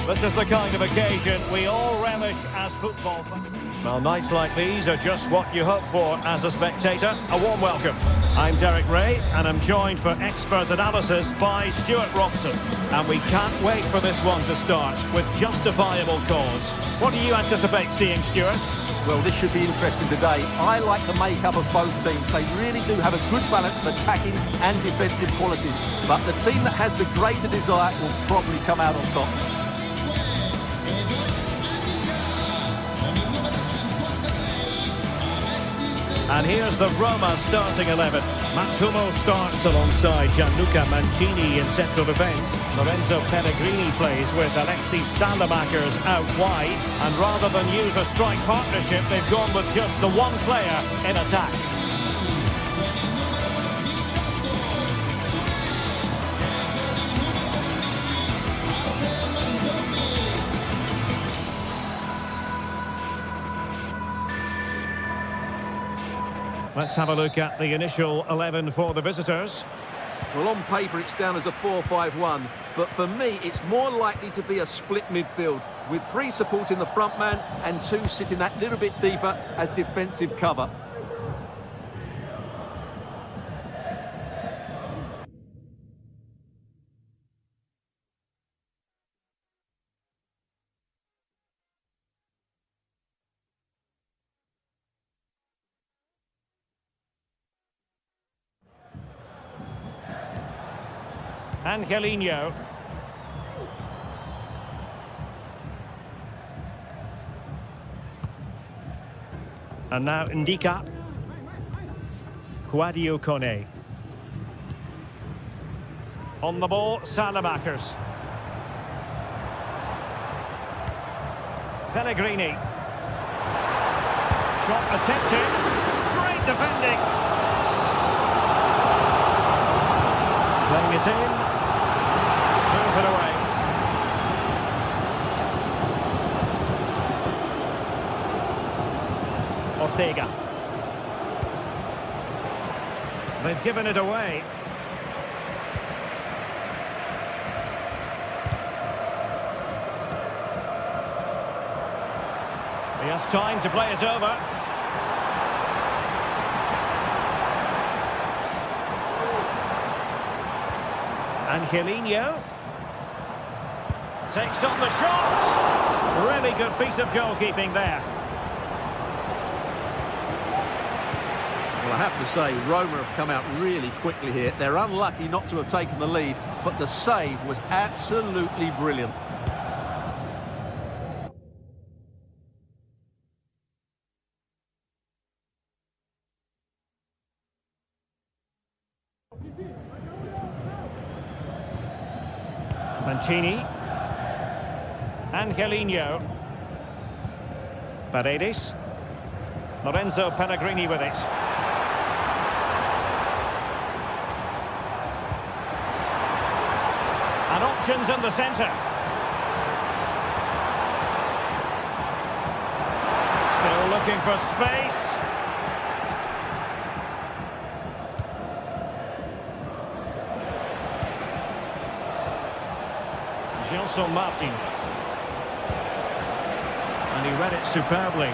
This is the kind of occasion we all relish as football fans. Well, nights like these are just what you hope for as a spectator. A warm welcome. I'm Derek Ray, and I'm joined for expert analysis by Stuart Robson. And we can't wait for this one to start with justifiable cause. What do you anticipate seeing, Stuart? Well, this should be interesting today. I like the makeup of both teams. They really do have a good balance of attacking and defensive qualities. But the team that has the greater desire will probably come out on top. And here's the Roma starting 11. Mats Hummels starts alongside Gianluca Mancini in central defence. Lorenzo Pellegrini plays with Alexis Saelemaekers out wide. And rather than use a strike partnership, they've gone with just the one player in attack. Let's have a look at the initial 11 for the visitors. Well, on paper, it's down as a 4-5-1. But for me, it's more likely to be a split midfield, with 3 supporting the front man and 2 sitting that little bit deeper as defensive cover. Angelino. And now Ndika. Kouadio Kone. On the ball, Saelemaekers. Pellegrini. Shot attempted. Great defending. Playing it in. Moves it away. Ortega. They've given it away. He has time to play it over. Angelino takes on the shot. Really good piece of goalkeeping there. Well, I have to say, Roma have come out really quickly here. They're unlucky not to have taken the lead, but the save was absolutely brilliant. Mancini. Angelino. Paredes. Lorenzo Pellegrini with it. And options in the centre. Still looking for space. Gelson Martins. And he read it superbly.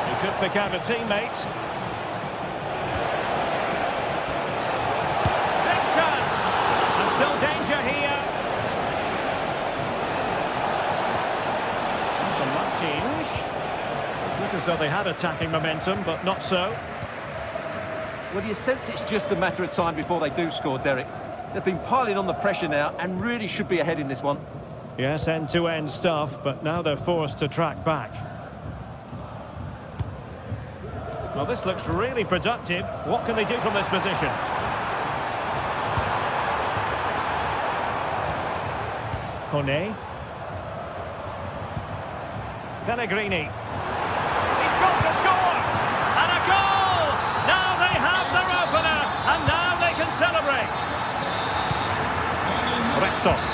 He could pick out a teammate. Big chance! And still danger here. So Martins. Look as though they had attacking momentum, but not so. Well, do you sense it's just a matter of time before they do score, Derek? They've been piling on the pressure now and really should be ahead in this one. Yes, end-to-end stuff, but now they're forced to track back. Well, this looks really productive. What can they do from this position? Kone. Pellegrini. He's got to score! And a goal! Now they have their opener, and now they can celebrate. Rexos.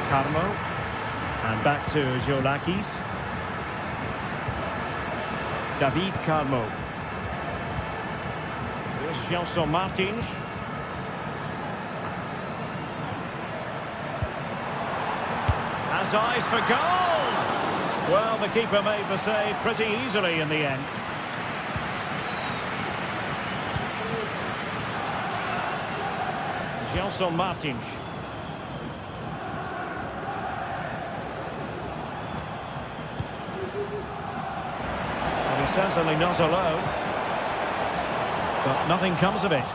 Carmo. And back to Giolakis. David Carmo. Here's Gelson Martins. Has eyes for goal! Well, the keeper made the save pretty easily in the end. Gelson Martins. Well, he's certainly not alone. But nothing comes of it.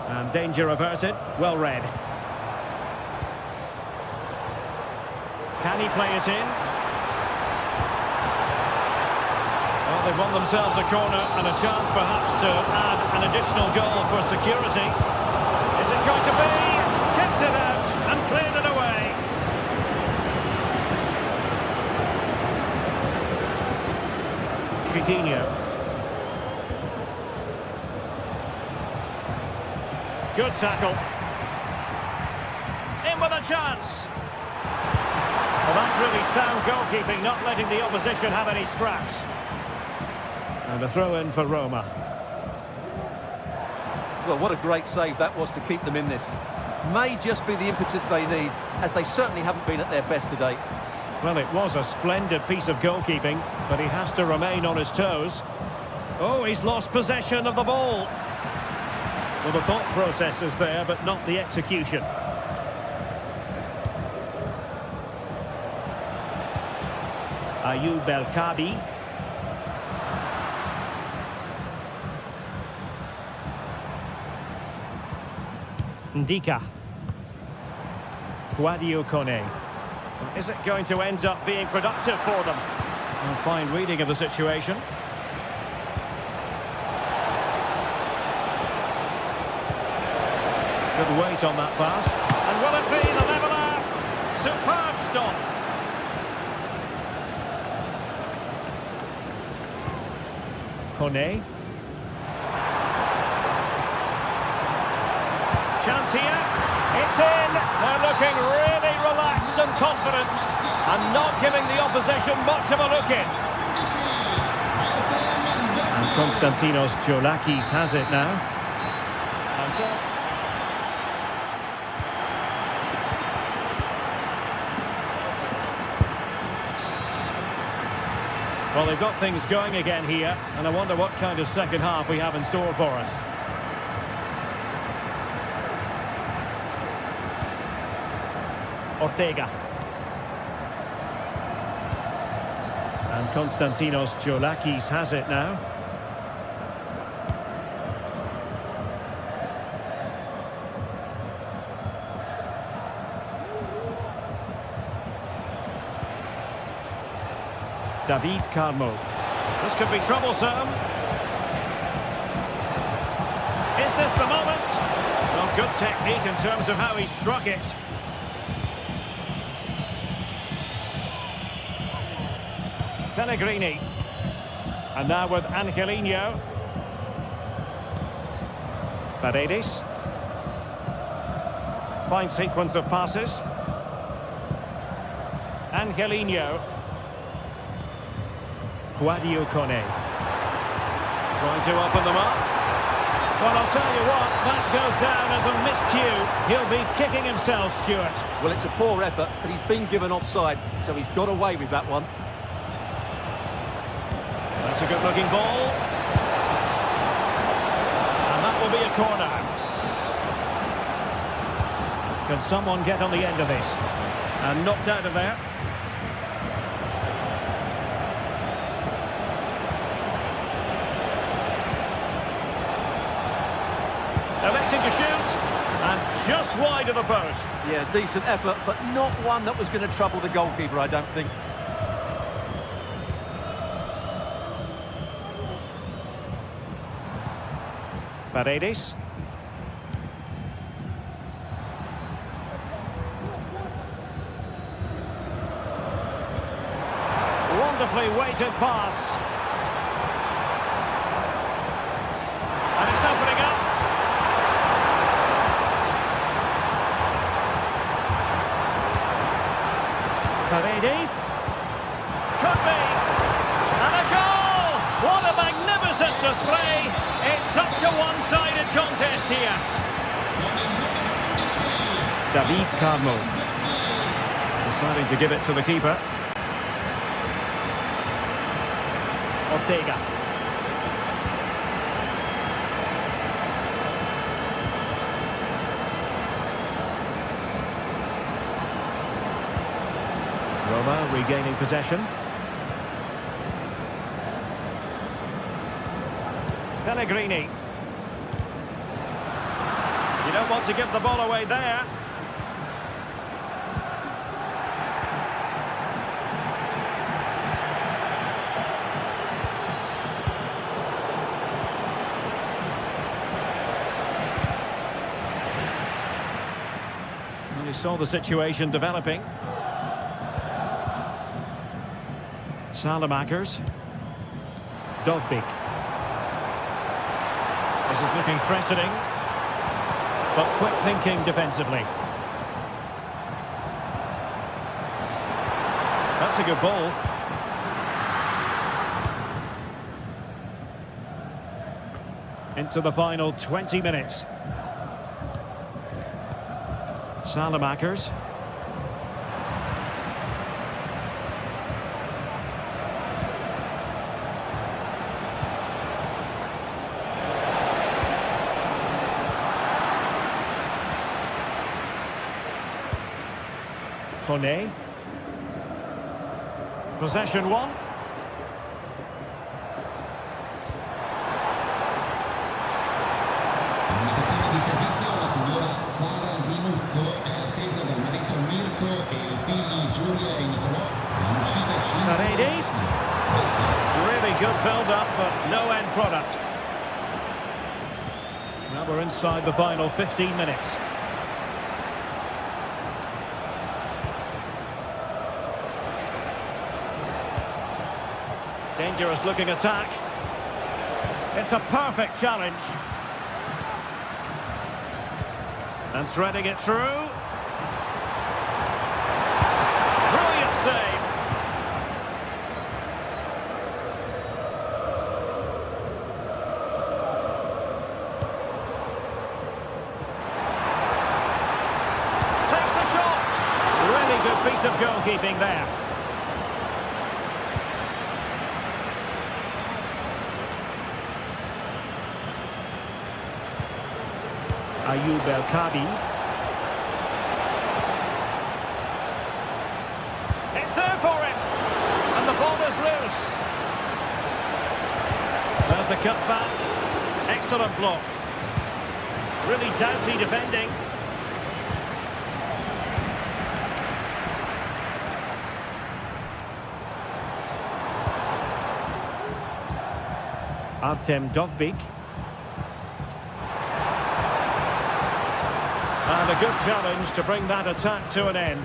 And danger averted. Well read. Can he play it in? Well, they've won themselves a corner and a chance perhaps to add an additional goal for security. Is it going to be? Kept it out and cleared it away. Chiquinho. Good tackle. In with a chance. Well, that's really sound goalkeeping, not letting the opposition have any scraps. And a throw-in for Roma. Well, what a great save that was to keep them in this. May just be the impetus they need, as they certainly haven't been at their best today. Well, it was a splendid piece of goalkeeping, but he has to remain on his toes. Oh, he's lost possession of the ball. Well, the thought process is there, but not the execution. Ayoub El Kabi. Ndika. Guadio Kone. Is it going to end up being productive for them? A fine reading of the situation. Good weight on that pass. And will it be the leveller? Superb stop. Kone. Chance here. It's in. They're looking really relaxed and confident and not giving the opposition much of a look in. And Konstantinos Giolakis has it now. And so well, they've got things going again here, and I wonder what kind of second half we have in store for us. Ortega. And Konstantinos Giolakis has it now. David Carmo. This could be troublesome. Is this the moment? Well, good technique in terms of how he struck it. Pellegrini. And now with Angelino. Paredes. Fine sequence of passes. Angelino. Guadio Kone. Trying to open them up. Well, I'll tell you what, that goes down as a miscue. He'll be kicking himself, Stuart. Well, it's a poor effort, but he's been given offside, so he's got away with that one. That's a good-looking ball. And that will be a corner. Can someone get on the end of this? And knocked out of there. Electing to shoot, and just wide of the post. Yeah, decent effort, but not one that was going to trouble the goalkeeper, I don't think. Paredes. Wonderfully weighted pass. Could be. And a goal! What a magnificent display. It's such a one-sided contest here. David Carmo deciding to give it to the keeper. Ortega. Roma regaining possession. Pellegrini. You don't want to give the ball away there. And you saw the situation developing. Salamakers. Dovbik. This is looking threatening, but quick thinking defensively. That's a good ball. Into the final 20 minutes. Salamakers. Kone. Possession one. Comunicazione di servizio, la signora Sara Rinuzzo è attesa dal marito Mirko e i figli Giulia e Nicolò. L'uscita 5. Paredes. Really good build-up, but no end product. Now we're inside the final 15 minutes. Dangerous looking attack. It's a perfect challenge. And threading it through. Brilliant save. Takes the shot. Really good piece of goalkeeping there. Ayoub El-Kabi. It's there for him. And the ball is loose. There's the cutback. Excellent block. Really doughty defending. Artem Dovbik. And a good challenge to bring that attack to an end.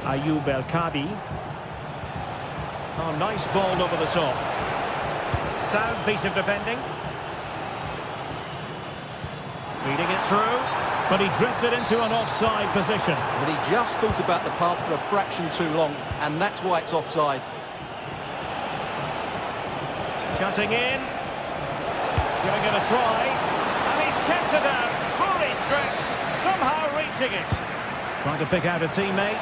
Ayoub El-Kabi. Oh, nice ball over the top. Sound piece of defending. Feeding it through, but he drifted into an offside position. But he just thought about the pass for a fraction too long, and that's why it's offside. Cutting in. Giving it a try, and he's kept it out, fully stretched, somehow reaching it. Trying to pick out a teammate.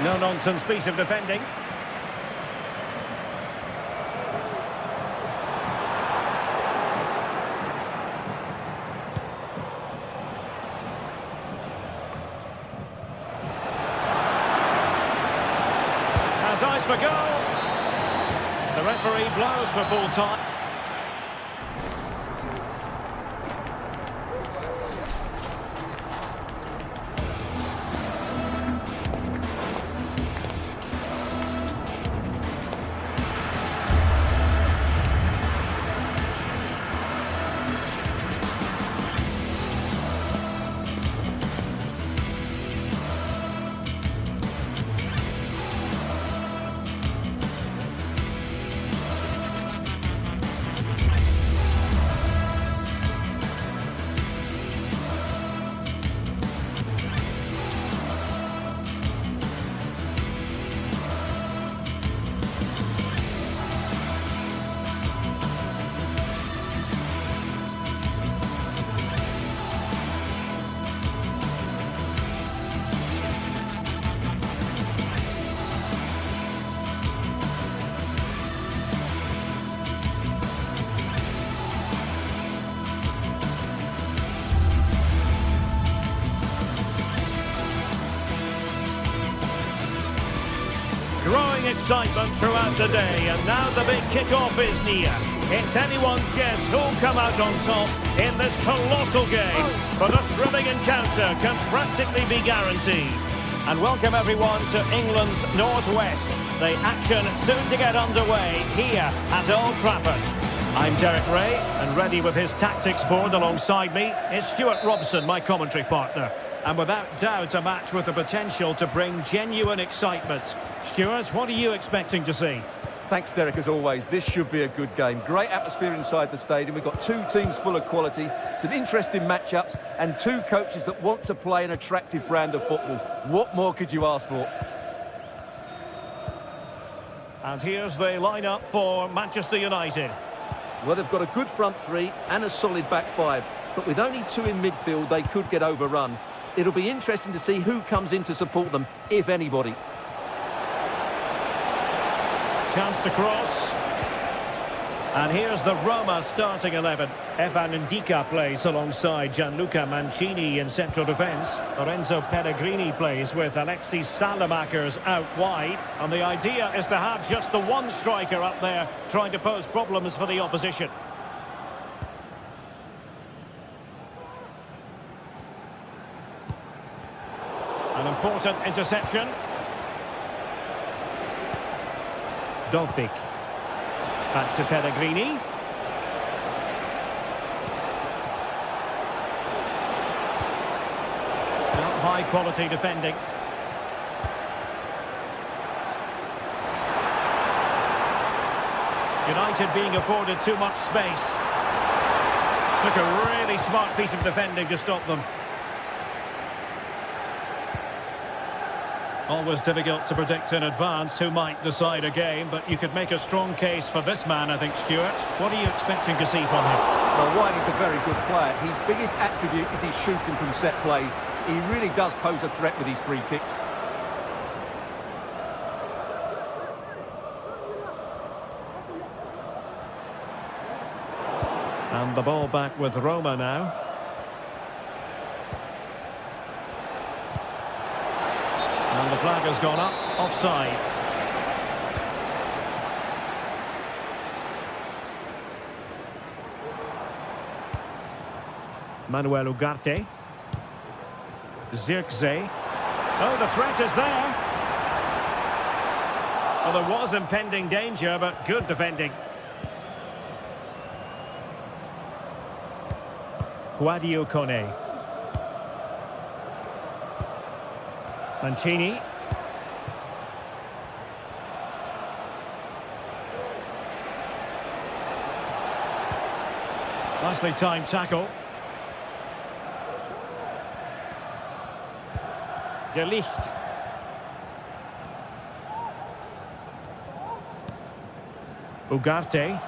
No-nonsense piece of defending. Has eyes for goal. The referee blows for full time. excitement throughout the day, and now the big kickoff is near. It's anyone's guess who'll come out on top in this colossal game, but a thrilling encounter can practically be guaranteed. And welcome everyone to England's Northwest. The action soon to get underway here at Old Trafford. I'm Derek Ray, and ready with his tactics board alongside me is Stuart Robson, my commentary partner. And without doubt, a match with the potential to bring genuine excitement. Stuart, what are you expecting to see? Thanks, Derek, as always. This should be a good game. Great atmosphere inside the stadium. We've got two teams full of quality, some interesting matchups, and two coaches that want to play an attractive brand of football. What more could you ask for? And here's the lineup for Manchester United. Well, they've got a good front three and a solid back five, but with only two in midfield, they could get overrun. It'll be interesting to see who comes in to support them, if anybody. Chance to cross. And here's the Roma starting 11. Evan Ndika plays alongside Gianluca Mancini in central defence. Lorenzo Pellegrini plays with Alexis Saelemaekers out wide. And the idea is to have just the one striker up there trying to pose problems for the opposition. An important interception. Dovbyk. Back to Pellegrini. High quality defending. United being afforded too much space. Took a really smart piece of defending to stop them. Always difficult to predict in advance who might decide a game, but you could make a strong case for this man, I think, Stuart. What are you expecting to see from him? Well, Whitey's a very good player. His biggest attribute is his shooting from set plays. He really does pose a threat with his free kicks. And the ball back with Roma now. And the flag has gone up, offside. Manuel Ugarte. Zirkzee. Oh, the threat is there. Well, there was impending danger, but good defending. Guadio Kone. Mancini. Nicely timed tackle. De Ligt. Ugarte.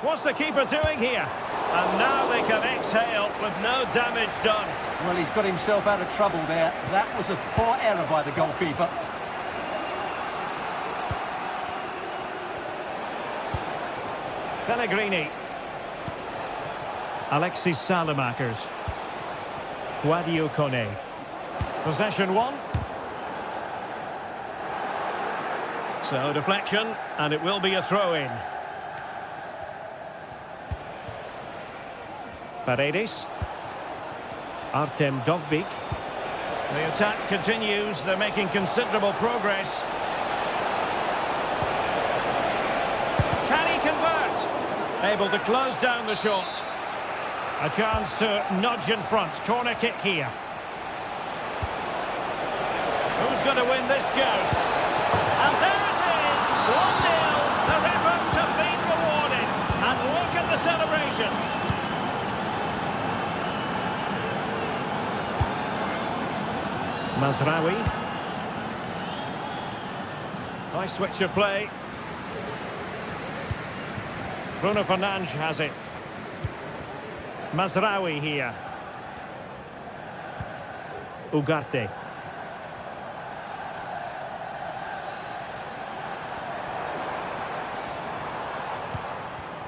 What's the keeper doing here? And now they can exhale with no damage done. Well, he's got himself out of trouble there. That was a poor error by the goalkeeper. Pellegrini. Alexis Saelemaekers. Guadio Kone. Possession one. So deflection, and it will be a throw-in. Paredes. Artem Dovbyk. The attack continues. They're making considerable progress. Can he convert? Able to close down the shot. A chance to nudge in front. Corner kick here. Who's going to win this joust? And there it is! 1-0. Their efforts have been rewarded. And look at the celebrations. Mazraoui. Nice switch of play. Bruno Fernandes has it. Mazraoui here. Ugarte.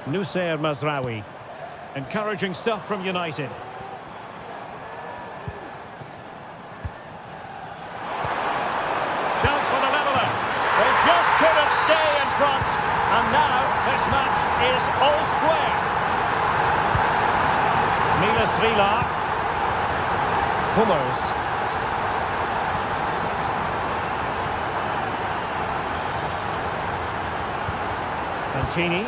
Nusayr Mazraoui. Encouraging stuff from United. Goes for the leveller. They just couldn't stay in front. And now this match is all square. Milas Vila. Hummels. Mancini.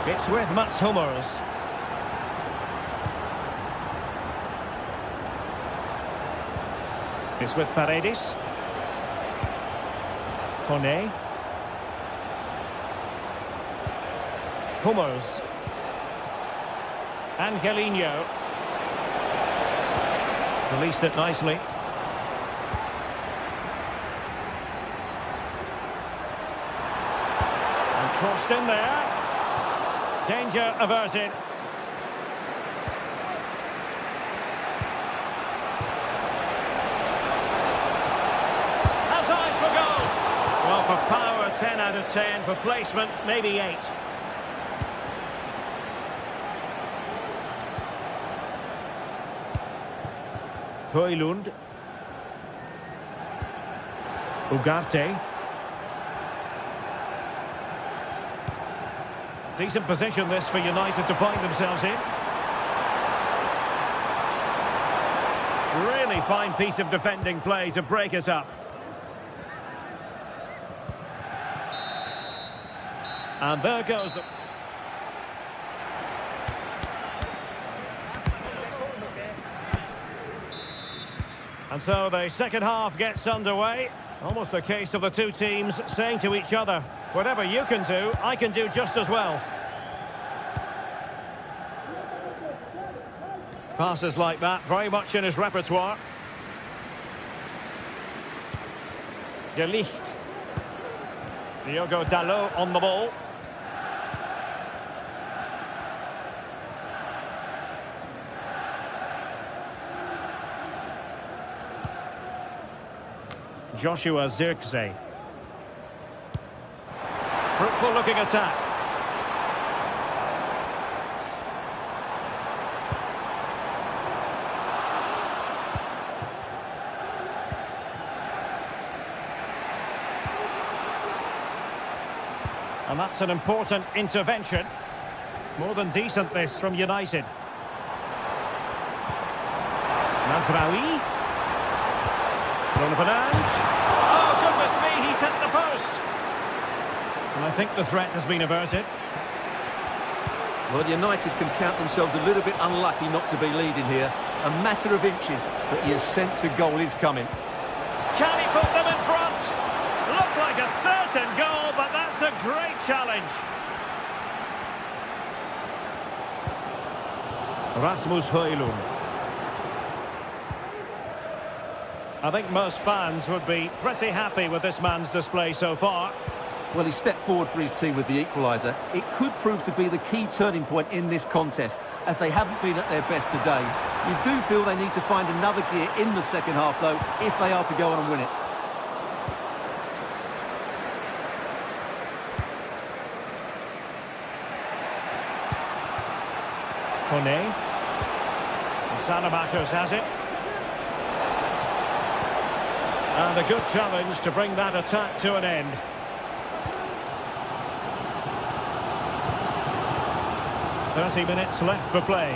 It's with Mats Hummels. It's with Paredes. Kone. Hummels. Angelino. Released it nicely. And crossed in there. Danger averted. Has eyes for goal. Well, for power, 10 out of 10. For placement, maybe 8. Højlund. Ugarte. Decent position this for United to find themselves in. Really fine piece of defending play to break us up. And there goes the... And so the second half gets underway. Almost a case of the two teams saying to each other, whatever you can do, I can do just as well. Passes like that, very much in his repertoire. De Ligt. Diogo Dalot on the ball. Joshua Zirkzee. Fruitful looking attack. And that's an important intervention. More than decent this from United. Mazraoui. Bruno Fernandes. Oh, goodness me, he's hit the post. And I think the threat has been averted. Well, United can count themselves a little bit unlucky not to be leading here. A matter of inches, but you sense a goal is coming. Can he put them in front? Looked like a certain goal, but that's a great challenge. Rasmus Højlund. I think most fans would be pretty happy with this man's display so far. Well, he stepped forward for his team with the equaliser. It could prove to be the key turning point in this contest, as they haven't been at their best today. You do feel they need to find another gear in the second half, though, if they are to go on and win it. Kone. Salamakers has it. And a good challenge to bring that attack to an end. "30 minutes left for play.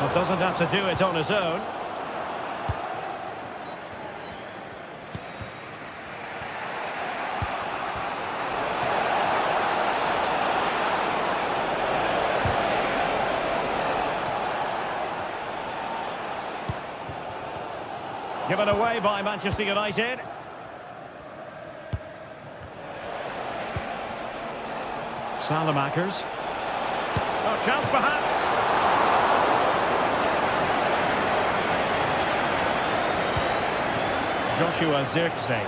But doesn't have to do it on his own. Given away by Manchester United. Salamakers. Oh, chance perhaps. Joshua Zirkzee.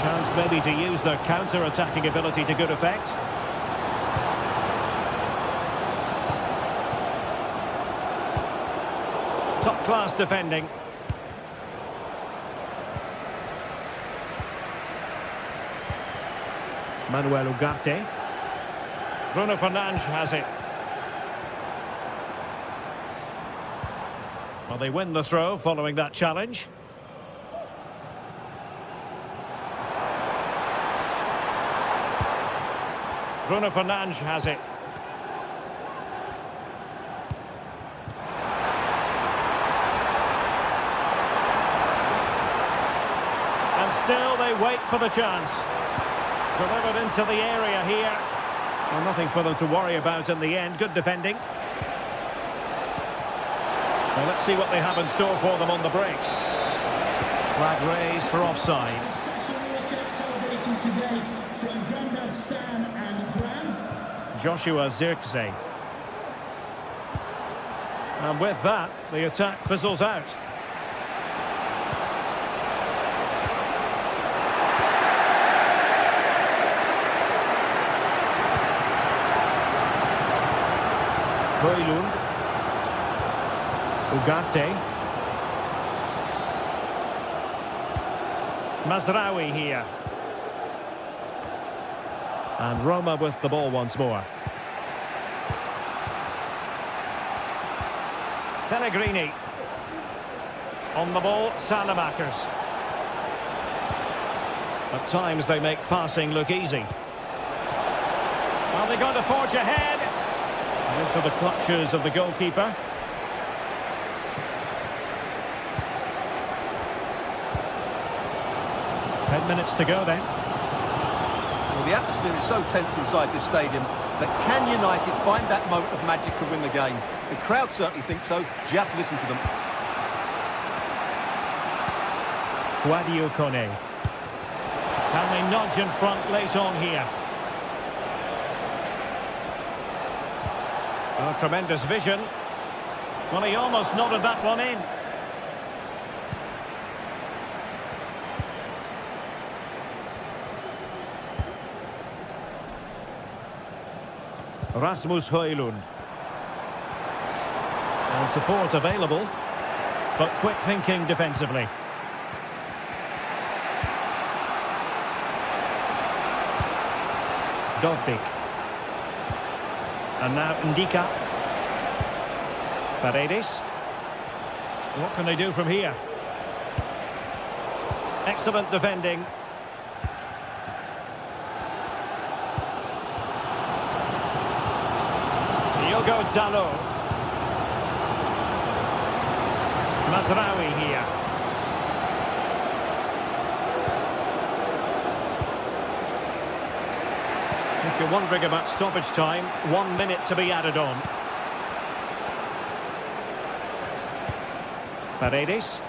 Chance maybe to use their counter-attacking ability to good effect. Top-class defending. Manuel Ugarte. Bruno Fernandes has it. Well, they win the throw following that challenge. Bruno Fernandes has it. And still they wait for the chance. Delivered into the area here. Well, nothing for them to worry about in the end. Good defending. Well, let's see what they have in store for them on the break. Flag raised for offside. Celebrating today from Grandad Stan and Gran. Joshua Zirkzee. And with that, the attack fizzles out. Højlund. Ugarte. Mazraoui here. And Roma with the ball once more. Pellegrini. On the ball, Salamakers. At times they make passing look easy. Are they going to forge ahead? Into the clutches of the goalkeeper. Ten minutes to go then. Well, the atmosphere is so tense inside this stadium, but can United find that moment of magic to win the game? The crowd certainly think so. Just listen to them. Guadio Kone. Can they nudge in front late on here? Oh, tremendous vision. Well, he almost nodded that one in. Rasmus Højlund. And support available, but quick thinking defensively. Dovbik. And now Ndika. Paredes. What can they do from here? Excellent defending. Diogo Dalot. Mazraoui here. If you're wondering about stoppage time, 1 minute to be added on. Paredes.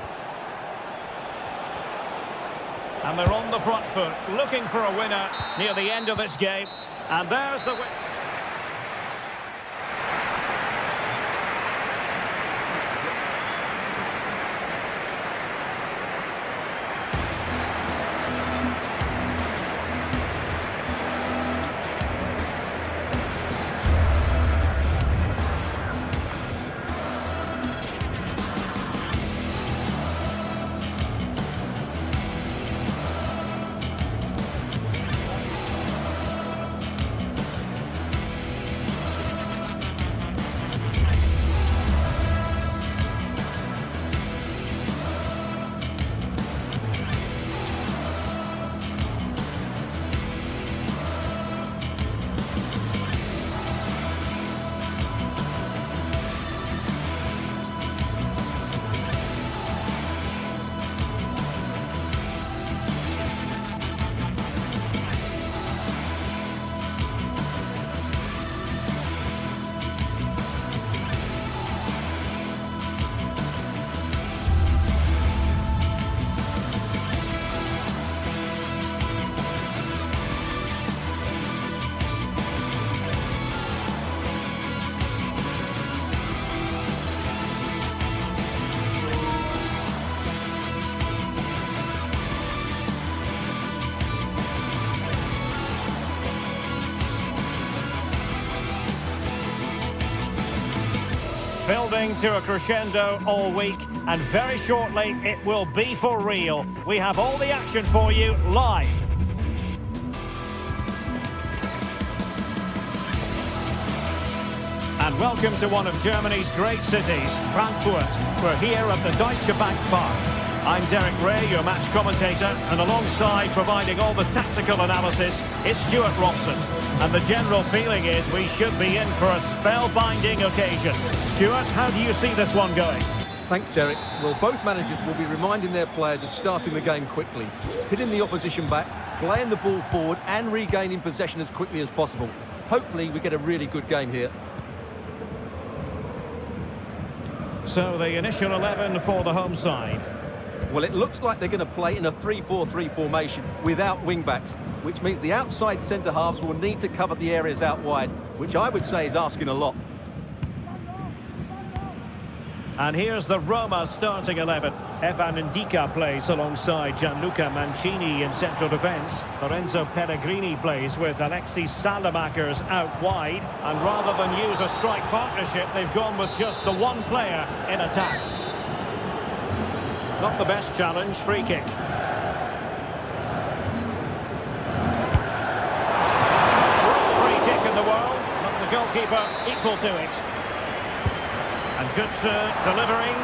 And they're on the front foot, looking for a winner near the end of this game. And there's the win. Building to a crescendo all week, and very shortly it will be for real. We have all the action for you live. And welcome to one of Germany's great cities, Frankfurt. We're here at the Deutsche Bank Park. I'm Derek Ray, your match commentator, and alongside providing all the tactical analysis is Stuart Robson. And the general feeling is we should be in for a spellbinding occasion. Stuart, how do you see this one going? Thanks, Derek. Well, both managers will be reminding their players of starting the game quickly, hitting the opposition back, playing the ball forward and regaining possession as quickly as possible. Hopefully we get a really good game here. So the initial 11 for the home side. Well, it looks like they're going to play in a 3-4-3 formation without wing-backs, which means the outside centre-halves will need to cover the areas out wide, which I would say is asking a lot. And here's the Roma starting 11. Evan Ndika plays alongside Gianluca Mancini in central defence. Lorenzo Pellegrini plays with Alexis Salamakers out wide. And rather than use a strike partnership, they've gone with just the one player in attack. Not the best challenge, free kick. Worst free kick in the world, but the goalkeeper equal to it. And Götze delivering.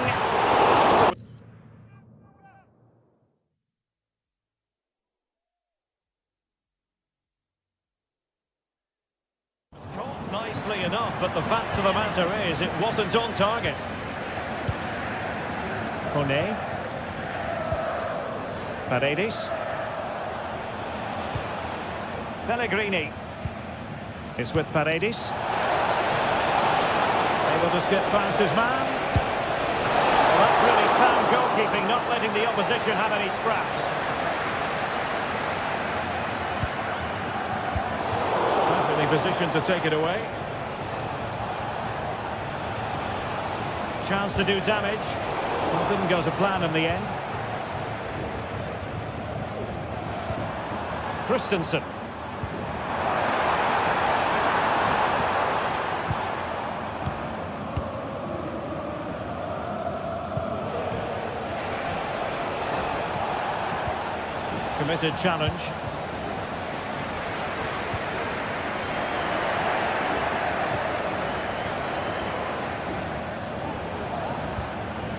It was caught nicely enough, but the fact of the matter is it wasn't on target. Kone. Paredes. Pellegrini. It's with Paredes. Able to skip past his man. Well, that's really sound goalkeeping, not letting the opposition have any scraps. Perfectly positioned to take it away. Chance to do damage. Well, didn't go to plan in the end. Christensen. Committed challenge.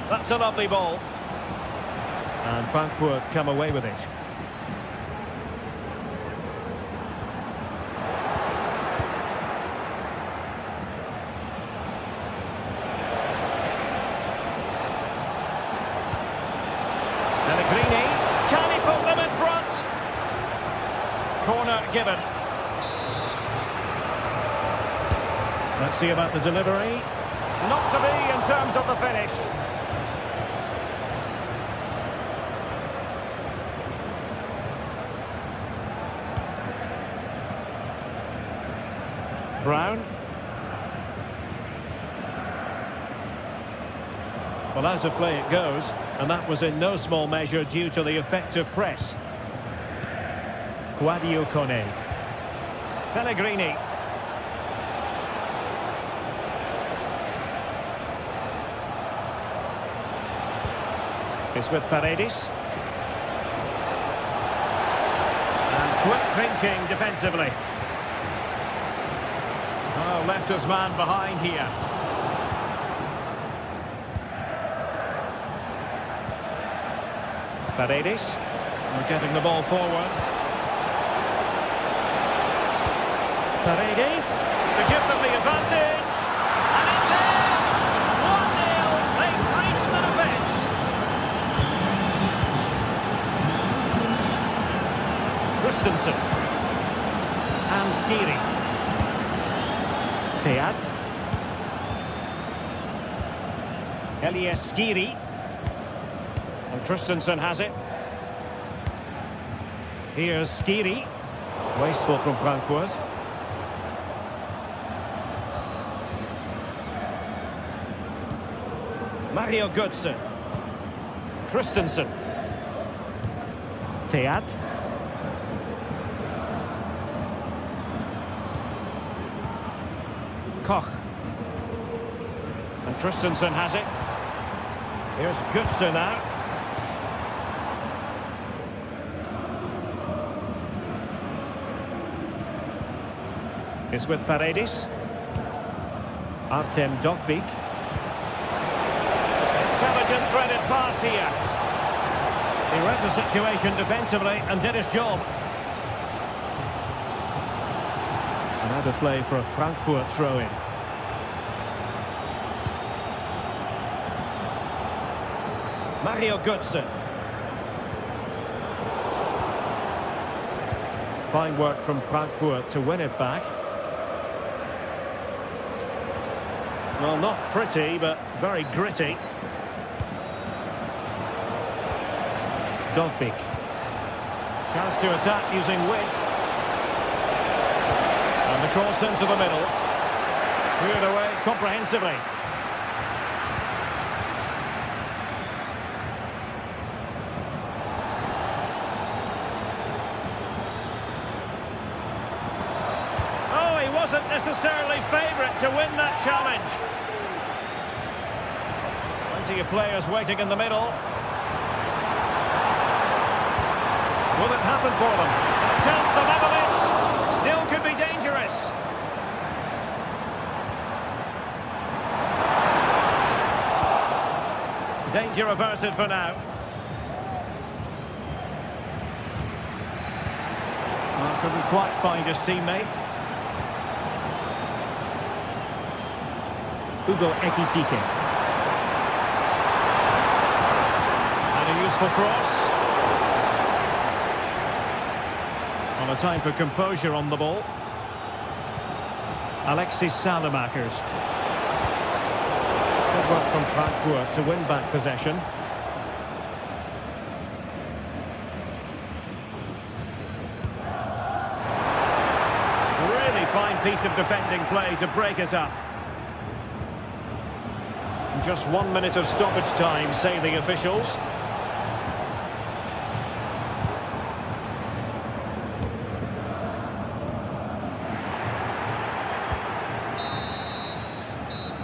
That's a lovely ball. And Frankfurt come away with it. Pellegrini. Can he put them in front? Corner given. Let's see about the delivery. Not to be in terms of the finish. Brown. Well, out of play it goes, and that was in no small measure due to the effective press. Guadio Kone. Pellegrini. It's with Paredes. And quick thinking defensively. Oh, left his man behind here. Paredes. We're getting the ball forward. Paredes to give them the advantage. And it's in! 1-0. They've breached the defence. Christensen. And Skiri. Teat. Elias Skiri. And Christensen has it. Here's Skiri. Wasteful from Frankfurt. Mario Götze. Christensen. Teat. Koch. And Christensen has it. Here's Götze now. It's with Paredes. Artem Dovbyk. Intelligent threaded pass here. He read the situation defensively and did his job. Another play for a Frankfurt throw-in. Mario Götze. Fine work from Frankfurt to win it back. Well, not pretty, but very gritty. Dovbyk. Chance to attack using width. And the cross into the middle. Cleared away comprehensively. Oh, he wasn't necessarily favourite to win that challenge. Plenty of players waiting in the middle. Will it happen for them? A chance to level it. Still could be dangerous. Danger averted for now. Well, couldn't quite find his teammate. Hugo Ekitike. And a useful cross. On a time for composure on the ball. Alexis Stalemate. Good work from Frankfurt to win back possession. A really fine piece of defending play to break us up. And just 1 minute of stoppage time, say the officials.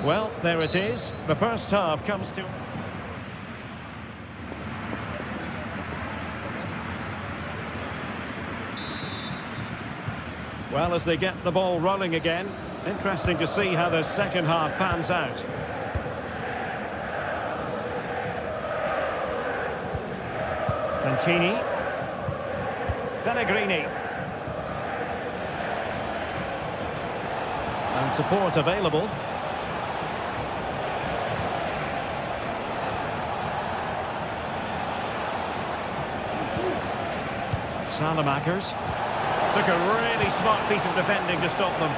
Well, there it is. The first half comes to... Well, as they get the ball rolling again, interesting to see how the second half pans out. Mancini. Pellegrini. And support available. Salamakers took a really smart piece of defending to stop them.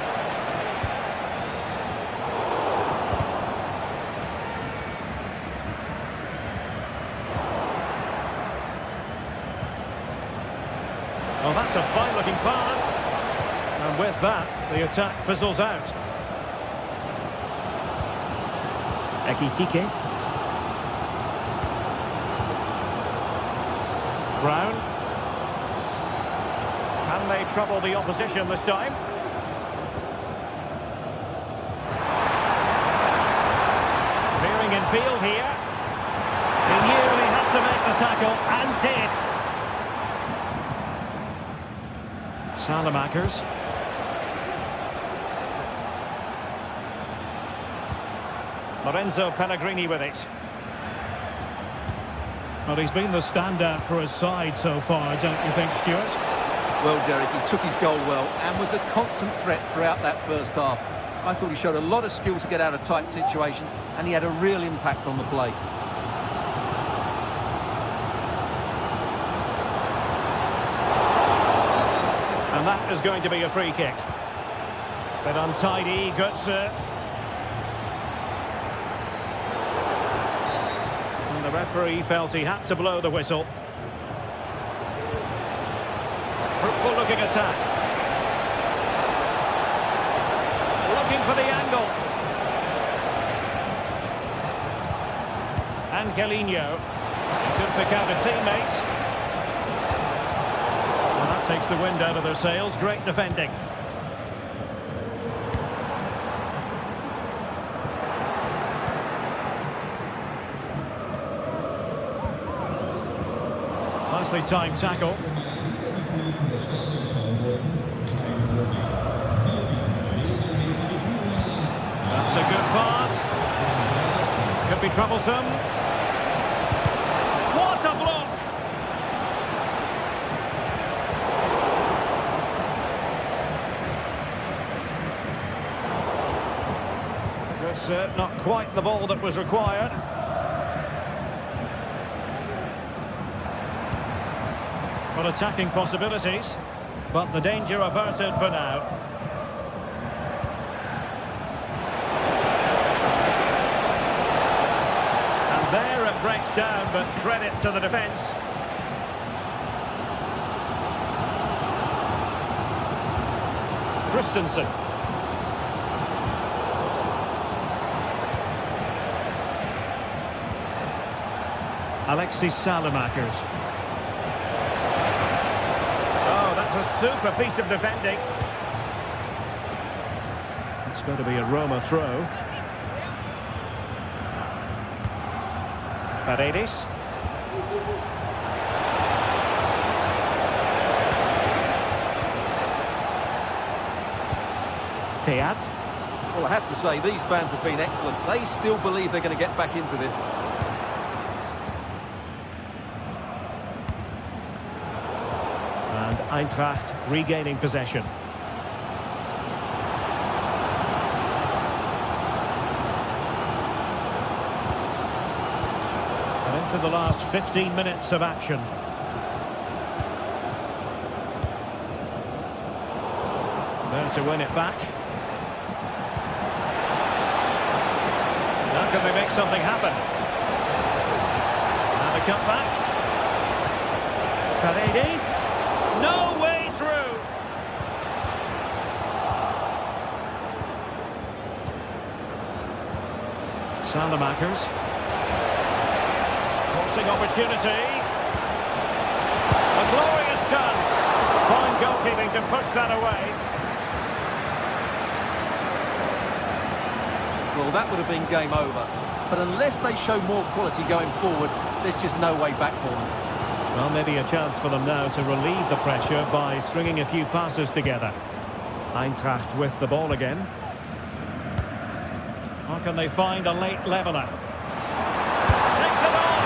Well, that's a fine-looking pass. And with that, the attack fizzles out. Ekitike. Brown. Can they trouble the opposition this time? Veering in field here. He knew he had to make the tackle and did. Salamakers. Lorenzo Pellegrini with it. Well, he's been the standout for his side so far, don't you think, Stuart? Well, Derek, he took his goal well and was a constant threat throughout that first half. I thought he showed a lot of skill to get out of tight situations, and he had a real impact on the play. And that is going to be a free kick. Bit untidy, Götze. And the referee felt he had to blow the whistle. Fruitful looking attack. Looking for the angle. Angelino. He could pick out a teammate. And that takes the wind out of their sails. Great defending. Nicely timed tackle. That's a good be troublesome. What a block! That's not quite the ball that was required. But attacking possibilities, but the danger averted for now. And there it breaks down, but credit to the defence. Christensen. Alexis Salemakers. Oh, that's a super piece of defending. It's going to be a Roma throw. Paredes. Teat. Well, I have to say, these fans have been excellent. They still believe they're going to get back into this. And Eintracht regaining possession. And into the last 15 minutes of action. There to win it back. Now can they make something happen? And a cutback. Paredes. No way through. Salemakers. Forcing opportunity. A glorious chance. Fine goalkeeping to push that away. Well, that would have been game over. But unless they show more quality going forward, there's just no way back for them. Well, maybe a chance for them now to relieve the pressure by stringing a few passes together. Eintracht with the ball again. Or can they find a late leveller? Takes it on!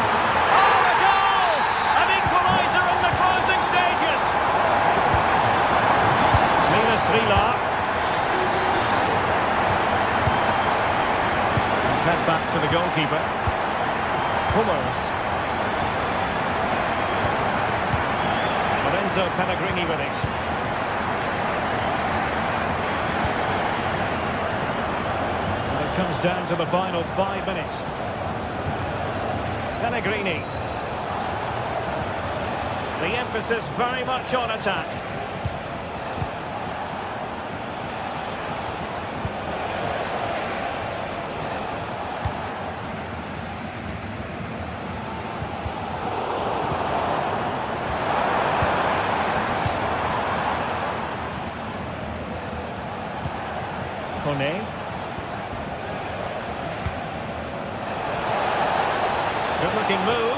Oh, a goal! An equalizer in the closing stages! Milas Vila. Head back to the goalkeeper. Hummels. Lorenzo Pellegrini with it. And it comes down to the final 5 minutes. Pellegrini. The emphasis very much on attack. Good looking move.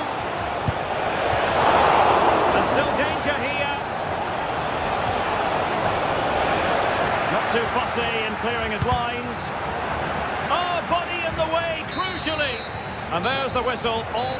And still danger here. Not too fussy in clearing his lines. Oh, body in the way, crucially. And there's the whistle. All.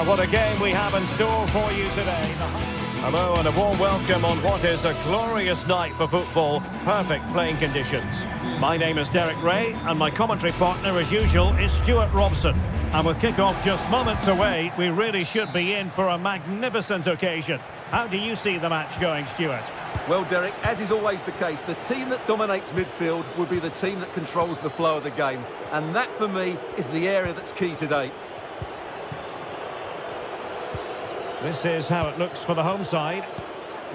What a game we have in store for you today. Hello and a warm welcome on what is a glorious night for football. Perfect playing conditions. My name is Derek Ray and my commentary partner as usual is Stuart Robson. And with kickoff just moments away, we really should be in for a magnificent occasion. How do you see the match going, Stuart? Well, Derek, as is always the case, the team that dominates midfield will be the team that controls the flow of the game. And that, for me, is the area that's key today. This is how it looks for the home side.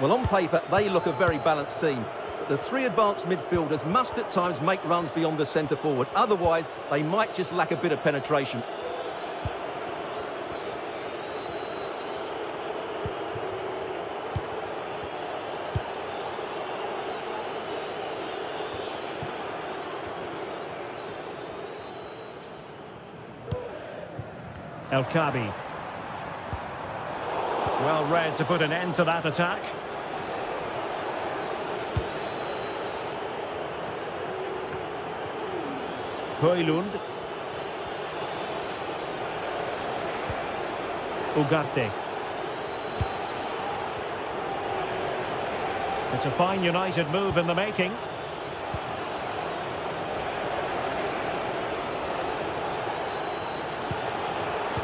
Well, on paper, they look a very balanced team. But the three advanced midfielders must at times make runs beyond the centre forward. Otherwise, they might just lack a bit of penetration. El Kabi. Well read to put an end to that attack. Højlund. Ugarte. It's a fine United move in the making.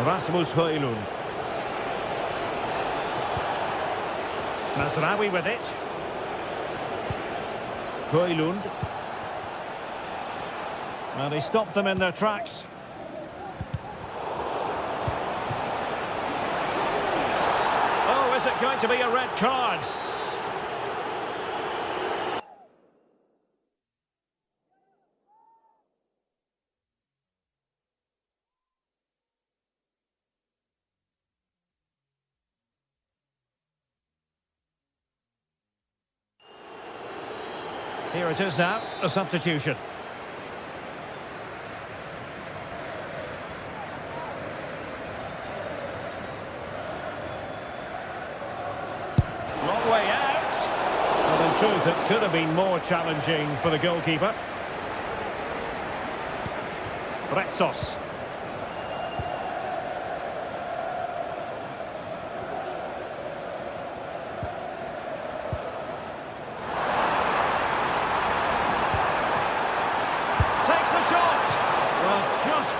Rasmus Højlund. Mazraoui with it. Højlund. Well, they stopped them in their tracks. Oh, is it going to be a red card? Here it is now, a substitution. Long way out. Well, in truth, it could have been more challenging for the goalkeeper. Retsos.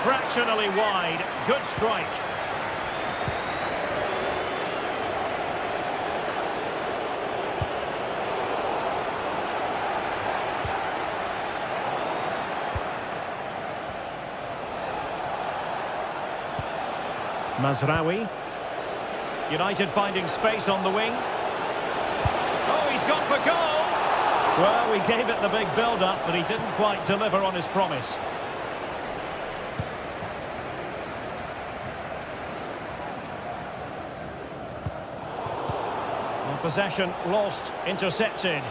Fractionally wide. Good strike. Mazraoui. United finding space on the wing. Oh, he's gone for goal. Well, we gave it the big build-up, but he didn't quite deliver on his promise. Possession lost, intercepted.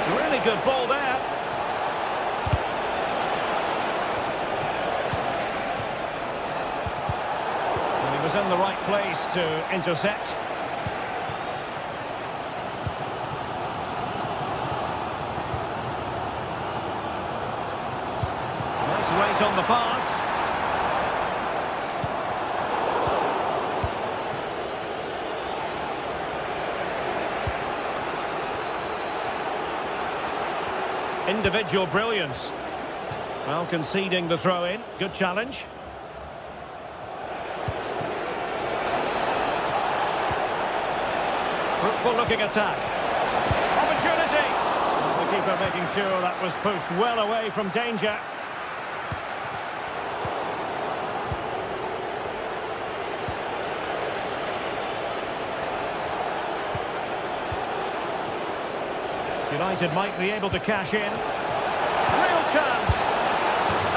Really good ball there. And he was in the right place to intercept. Nice weight on the pass. Individual brilliance. Well, conceding the throw-in. Good challenge. Fruitful looking attack. Opportunity! The keeper making sure that was pushed well away from danger. United might be able to cash in. Real chance.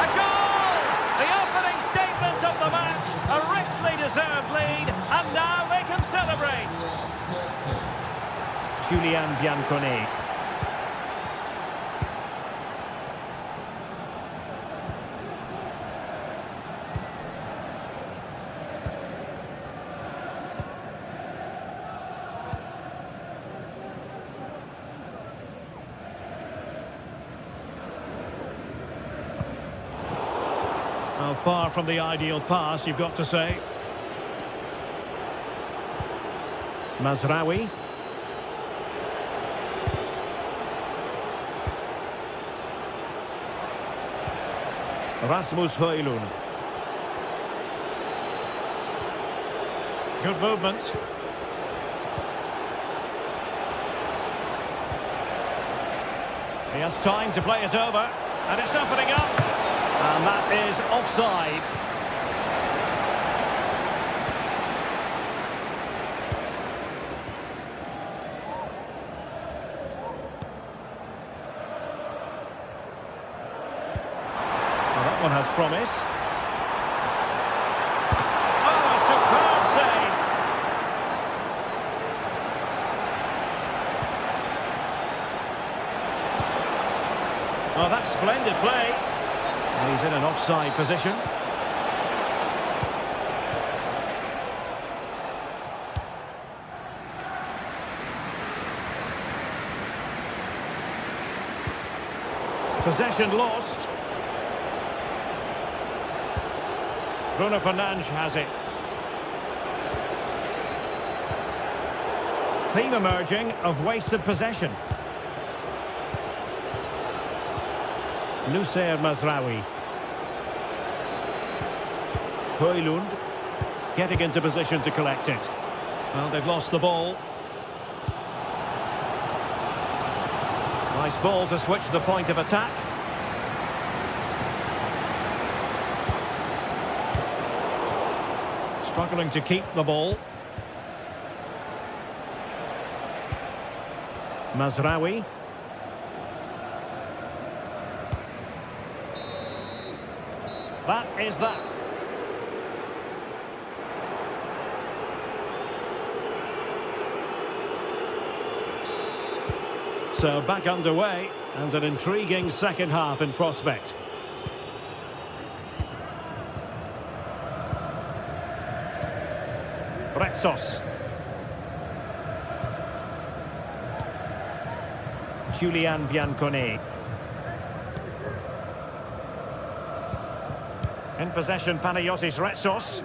A goal! The opening statement of the match. A richly deserved lead. And now they can celebrate. Julian Bianconi. Far from the ideal pass, you've got to say. Mazraoui. Rasmus Højlund. Good movement. He has time to play it over. And it's opening up. And that is offside. Well, that one has promise. Oh, a superb save. Oh, that's splendid play. And he's in an offside position. Possession lost. Bruno Fernandes has it. Theme emerging of wasted possession. Noussair Mazraoui. Højlund getting into position to collect it. Well, they've lost the ball. Nice ball to switch the point of attack. Struggling to keep the ball. Mazraoui. That is that. So back underway, and an intriguing second half in prospect. Retsos. Julian Biancone. In possession, Panagiotis Retsos.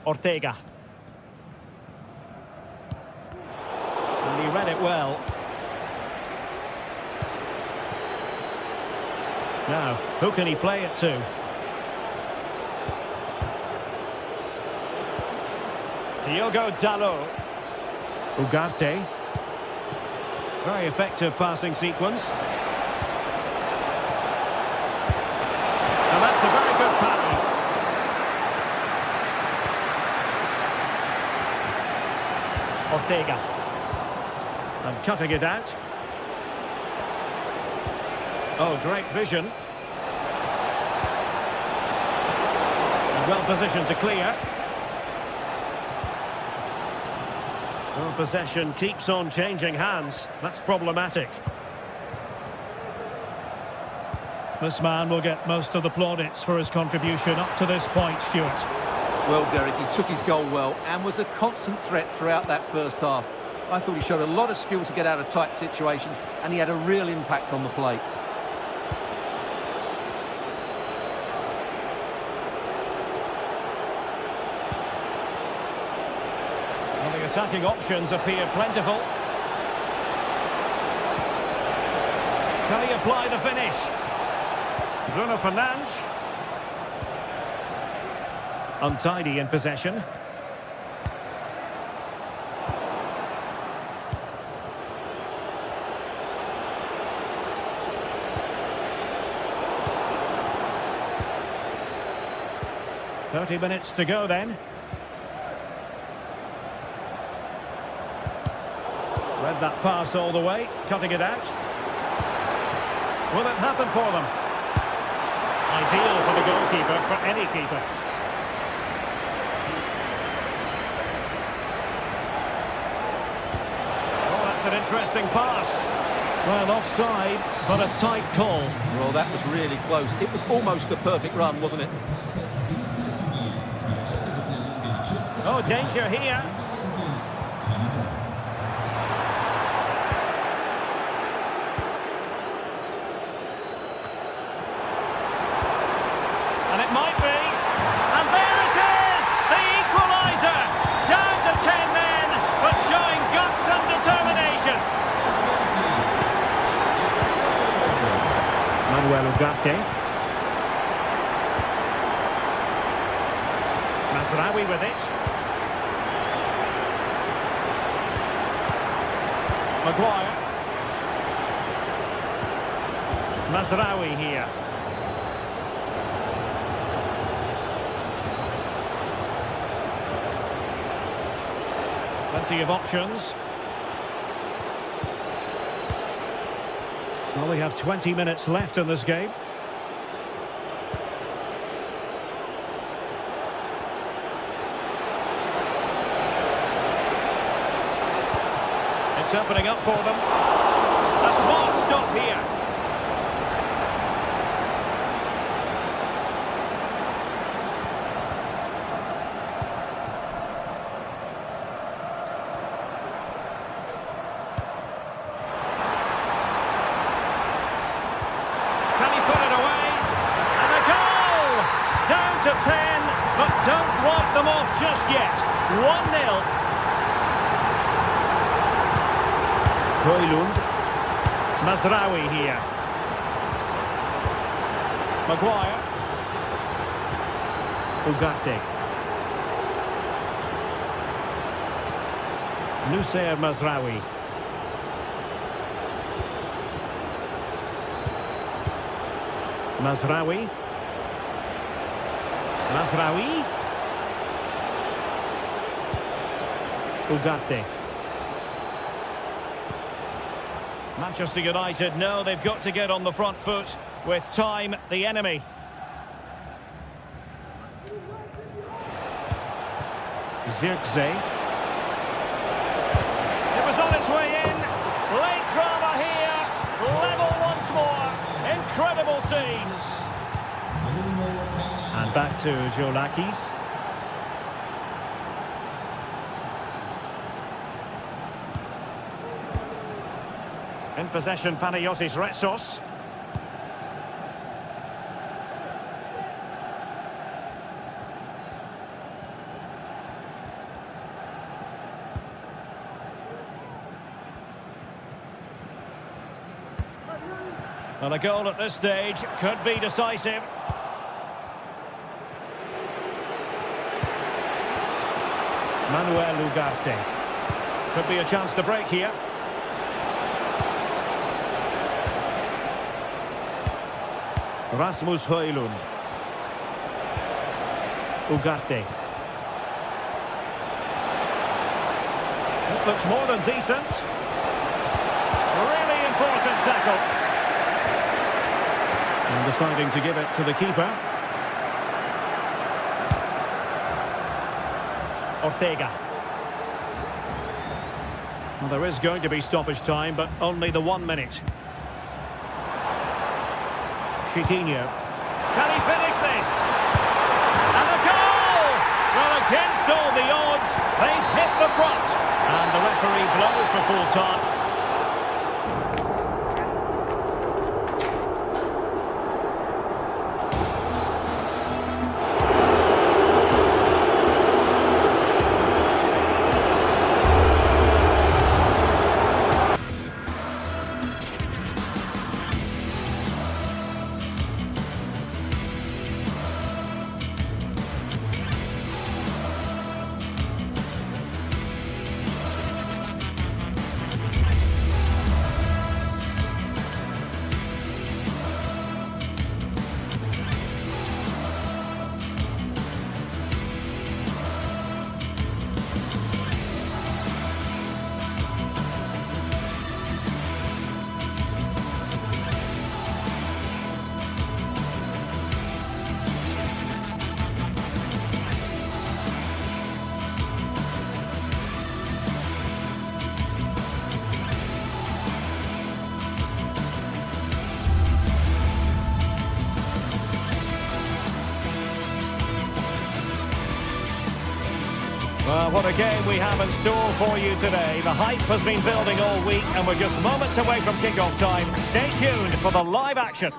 Ortega. And he read it well. Now, who can he play it to? Diogo Dalot. Ugarte. Very effective passing sequence. And that's a very good pass. Ortega. And cutting it out. Oh, great vision. And well positioned to clear. Well, possession keeps on changing hands. That's problematic. This man will get most of the plaudits for his contribution up to this point, Stuart. Well, Derek, he took his goal well and was a constant threat throughout that first half. I thought he showed a lot of skill to get out of tight situations, and he had a real impact on the plate. Well, the attacking options appear plentiful. Can he apply the finish? Bruno Fernandes. Untidy in possession. "30 minutes to go then." Read that pass all the way, cutting it out. Will it happen for them? Ideal for the goalkeeper, for any keeper. Oh, that's an interesting pass. Well, offside, but a tight call. Well, that was really close. It was almost the perfect run, wasn't it? Oh, danger here. Mazraoui with it. Maguire. Mazraoui here. Plenty of options. Well, we have 20 minutes left in this game. It's opening up for them. A smart stop here. Can he put it away? And a goal! Down to 10, but don't write them off just yet. 1-0. Højlund. Mazraoui here. Maguire. Ugarte. Noussair Mazraoui. Mazraoui. Mazraoui. Ugarte. Manchester United know they've got to get on the front foot. With time, the enemy. Zirkzee. It was on its way in. Late drama here. Level once more. Incredible scenes. And back to Jolakis. In possession, Panagiotis Retsos. Well, a goal at this stage could be decisive. Manuel Ugarte. Could be a chance to break here. Rasmus Højlund. Ugarte. This looks more than decent. Really important tackle. And deciding to give it to the keeper. Ortega. Well, there is going to be stoppage time, but only the 1 minute. Chiquinho. Can he finish this? And a goal! Well, against all the odds, they've hit the front. And the referee blows for full time. Well, what a game we have in store for you today. The hype has been building all week and we're just moments away from kickoff time. Stay tuned for the live action.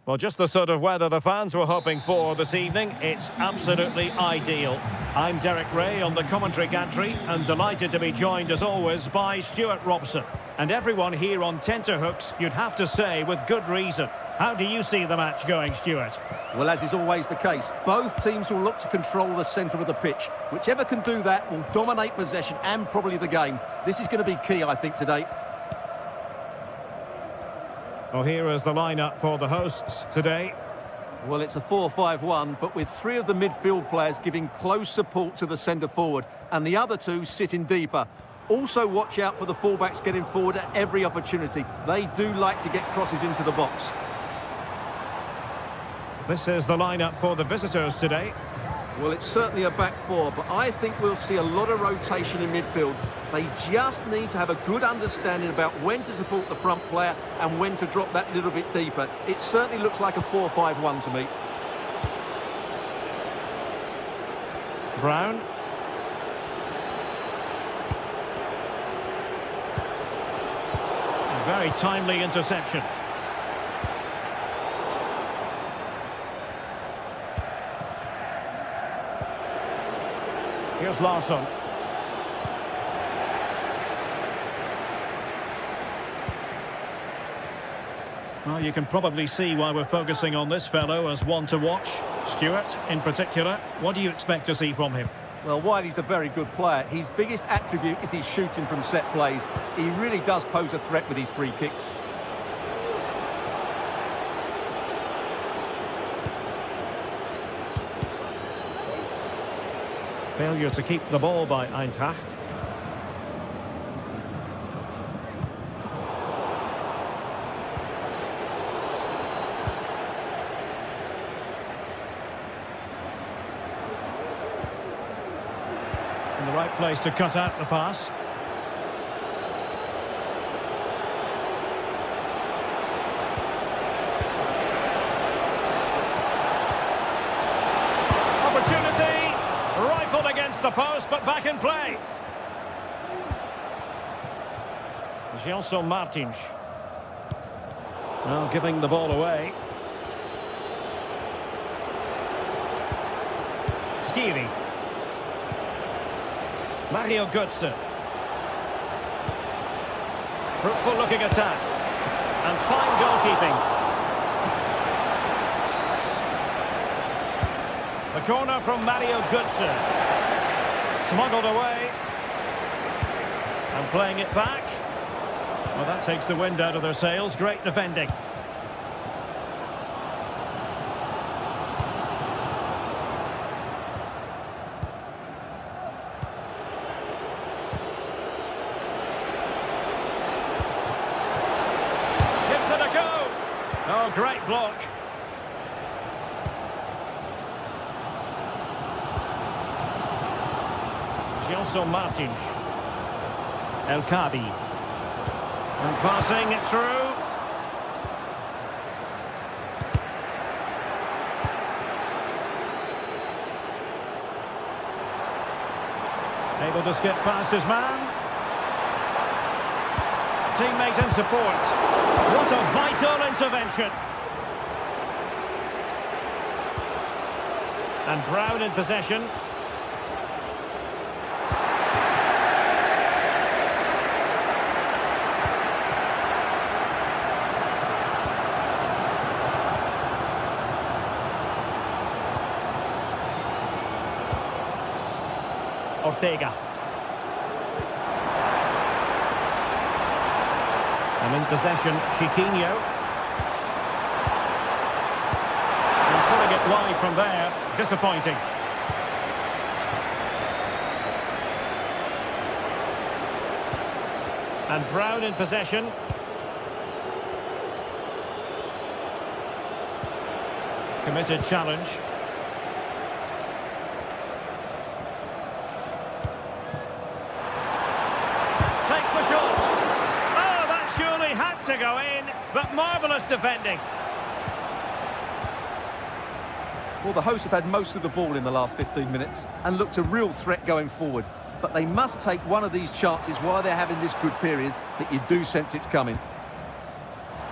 Well, just the sort of weather the fans were hoping for this evening. It's absolutely ideal. I'm Derek Ray on the commentary gantry and delighted to be joined as always by Stuart Robson. And everyone here on tenterhooks, you'd have to say with good reason. How do you see the match going, Stuart? Well, as is always the case, both teams will look to control the centre of the pitch. Whichever can do that will dominate possession and probably the game. This is going to be key, I think, today. Well, here is the lineup for the hosts today. Well, it's a 4-5-1, but with three of the midfield players giving close support to the centre-forward, and the other two sitting deeper. Also watch out for the fullbacks getting forward at every opportunity. They do like to get crosses into the box. This is the lineup for the visitors today. Well, it's certainly a back four, but I think we'll see a lot of rotation in midfield. They just need to have a good understanding about when to support the front player and when to drop that little bit deeper. It certainly looks like a 4-5-1 to me. Brown. A very timely interception. Here's Larsson. Well, you can probably see why we're focusing on this fellow as one to watch. Stuart, in particular, what do you expect to see from him? Well, while he's a very good player, his biggest attribute is his shooting from set plays. He really does pose a threat with his free kicks. Failure to keep the ball by Eintracht. In the right place to cut out the pass. Opportunity. Rifled against the post, but back in play. Gelson Martins. Well, giving the ball away. Skiri. Mario Götze. Fruitful looking attack. And fine goalkeeping. The corner from Mario Götze. Smuggled away. And playing it back. Well, that takes the wind out of their sails. Great defending. Gives it a go. Oh, great block. Gelson Martins. El Kadi. And passing it through. Able to skip past his man. Teammate in support. What a vital intervention. And Brown in possession. Ortega. And in possession, Chiquinho. And pulling it wide from there. Disappointing. And Brown in possession. Committed challenge. Takes the shot. Oh, that surely had to go in, but marvellous defending. Well, the hosts have had most of the ball in the last 15 minutes and looked a real threat going forward. But they must take one of these chances while they're having this good period that you do sense it's coming.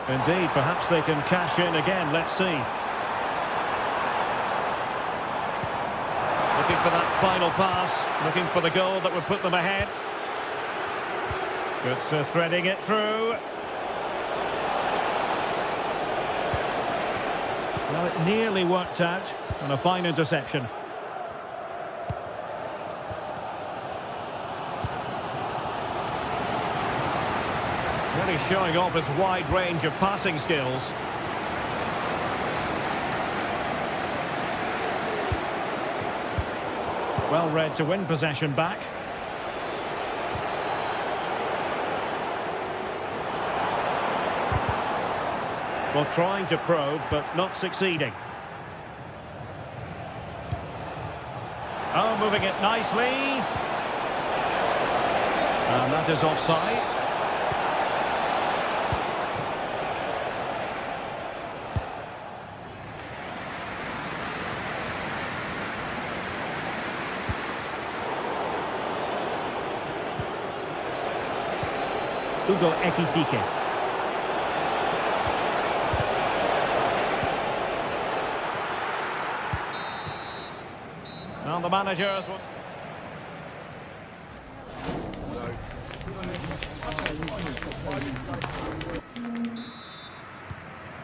Indeed, perhaps they can cash in again. Let's see. Looking for that final pass, looking for the goal that would put them ahead. Götze threading it through. Well, it nearly worked out, and a fine interception. Really showing off his wide range of passing skills. Well read to win possession back. Well, trying to probe, but not succeeding. Oh, moving it nicely. And that is offside. Hugo Ekitike. Well, the managers will...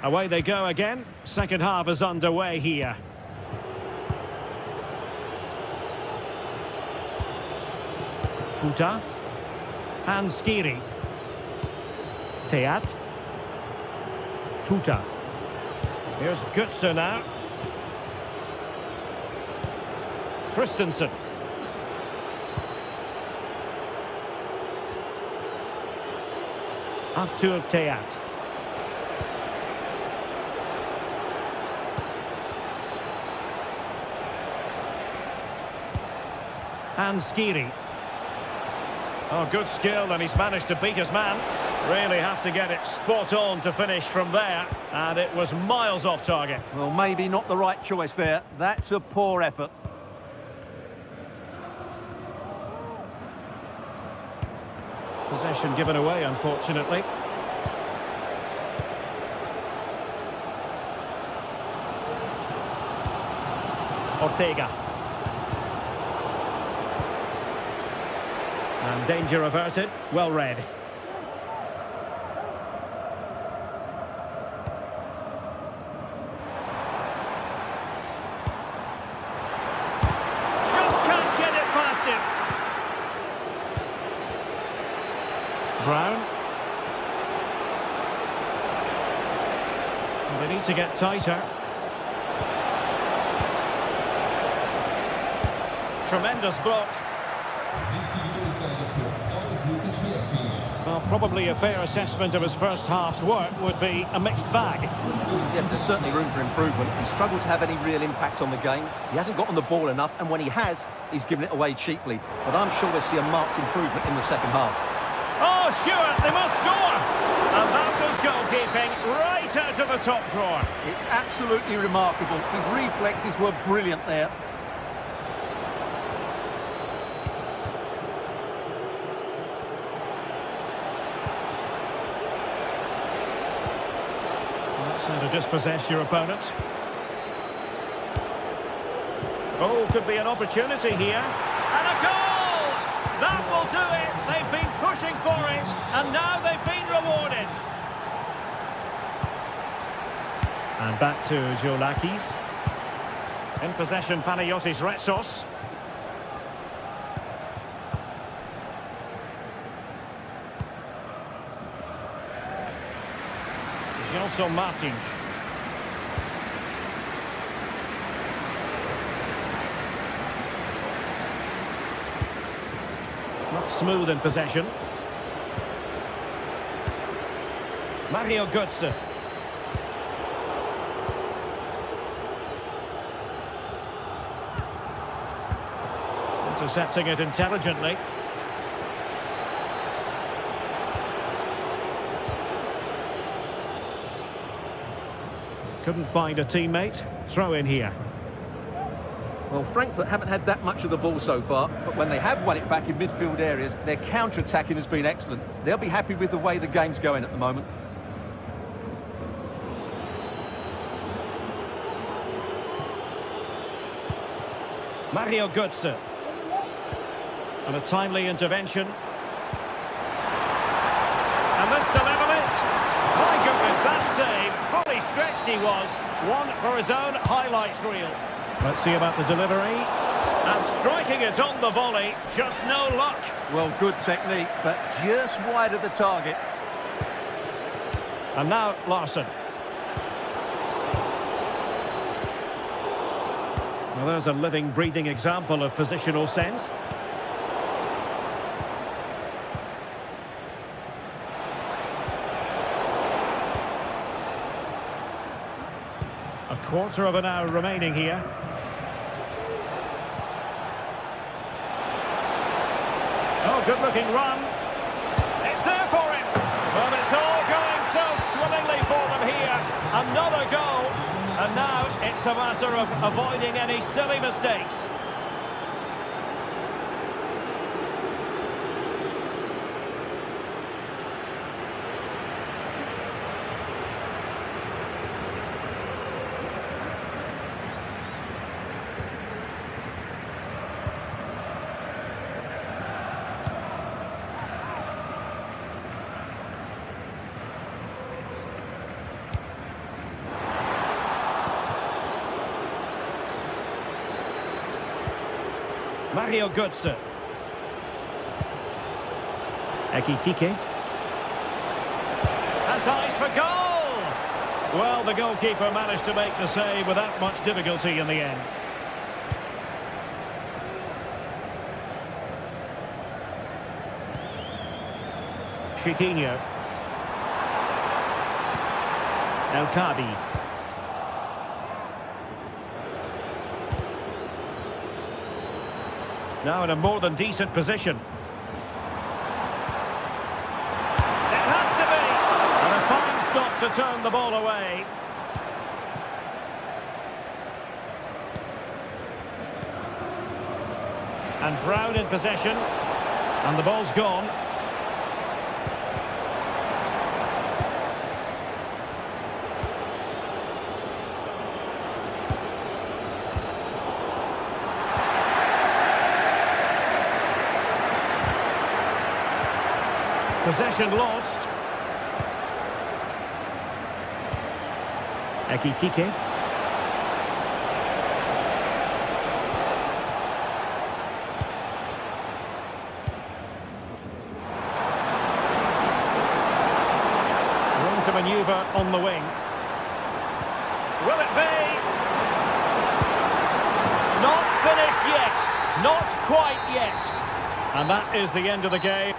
Away they go again. Second half is underway here. Futa. And Skiri. Teat. Futa. Here's Götze now. Christensen. Artur Teat. And Skiri. Oh, good skill, and he's managed to beat his man. Really have to get it spot on to finish from there, and it was miles off target. Well, maybe not the right choice there. That's a poor effort. Possession given away, unfortunately. Ortega. And danger averted. Well read. Just can't get it past him. Brown. Well, they need to get tighter. Tremendous block. Well, probably a fair assessment of his first half's work would be a mixed bag. Yes, there's certainly room for improvement. He's struggled to have any real impact on the game. He hasn't got on the ball enough, and when he has, he's given it away cheaply. But I'm sure we'll see a marked improvement in the second half. Oh, Stewart, they must score! And that was goalkeeping right out of the top drawer. It's absolutely remarkable. His reflexes were brilliant there. That's how to dispossess your opponent. Oh, could be an opportunity here. And a goal! That will do it. They've been pushing for it, and now they've been rewarded. And back to Joulakis. In possession, Panagiotis Retsos. Gelson Martins. Not smooth in possession. Mario Götze. Intercepting it intelligently. Couldn't find a teammate. Throw in here. Well, Frankfurt haven't had that much of the ball so far, but when they have won it back in midfield areas, their counter-attacking has been excellent. They'll be happy with the way the game's going at the moment. Mario Götze. And a timely intervention. And this to level it. My goodness, that save. Fully stretched he was. one for his own highlights reel. Let's see about the delivery. And striking it on the volley, just no luck. Well, good technique, but just wide of the target. And now Larsson. Well, there's a living, breathing example of positional sense. A quarter of an hour remaining here. Oh, good-looking run. It's there for him. Well, it's all going so swimmingly for them here. Another goal. And now it's a matter of avoiding any silly mistakes. Mario Götze. Ekitike. Has eyes for goal! Well, the goalkeeper managed to make the save without much difficulty in the end. Chiquinho. El Kadi. Now in a more than decent position. It has to be! And a fine stop to turn the ball away. And Brown in possession. And the ball's gone. Possession lost. Ekitike. Room to manoeuvre on the wing. Will it be? Not finished yet. Not quite yet. And that is the end of the game.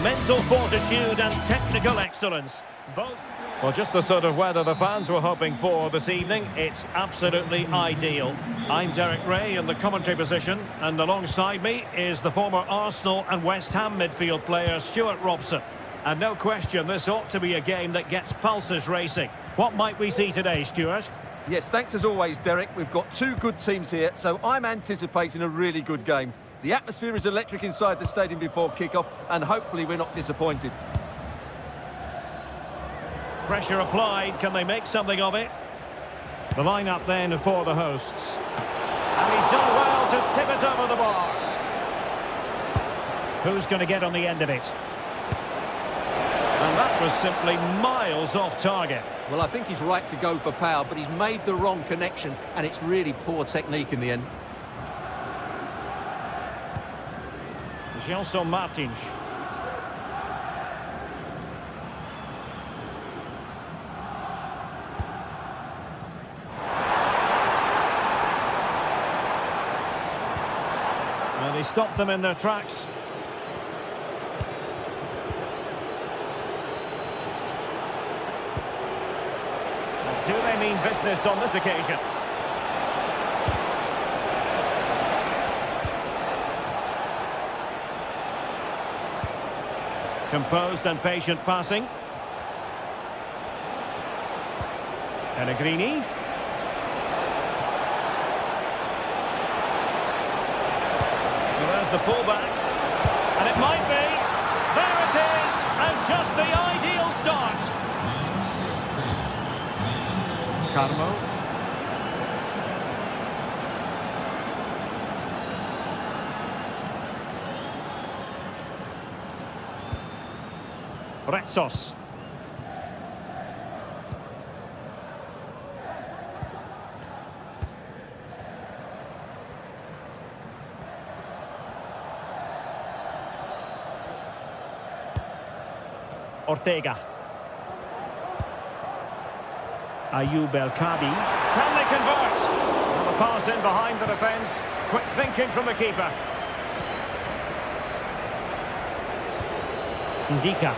Mental fortitude and technical excellence. Both. Well, just the sort of weather the fans were hoping for this evening. It's absolutely ideal. I'm Derek Ray in the commentary position, and alongside me is the former Arsenal and West Ham midfield player Stuart Robson. And no question, this ought to be a game that gets pulses racing. What might we see today, Stuart? Yes, thanks as always, Derek. We've got two good teams here, so I'm anticipating a really good game. The atmosphere is electric inside the stadium before kick-off, and hopefully we're not disappointed. Pressure applied. Can they make something of it? The line-up then for the hosts. And he's done well to tip it over the bar. Who's going to get on the end of it? And that was simply miles off target. Well, I think he's right to go for power, but he's made the wrong connection, and it's really poor technique in the end. Gelson Martins. Well, they stopped them in their tracks. Do they mean business on this occasion? Composed and patient passing. Pellegrini. So there's the pullback. And it might be. There it is. And just the ideal start. Carmo. Retsos. Ortega. Ayoub El-Kabi. Can they convert? Well, the pass in behind the defence. Quick thinking from the keeper. Ndika.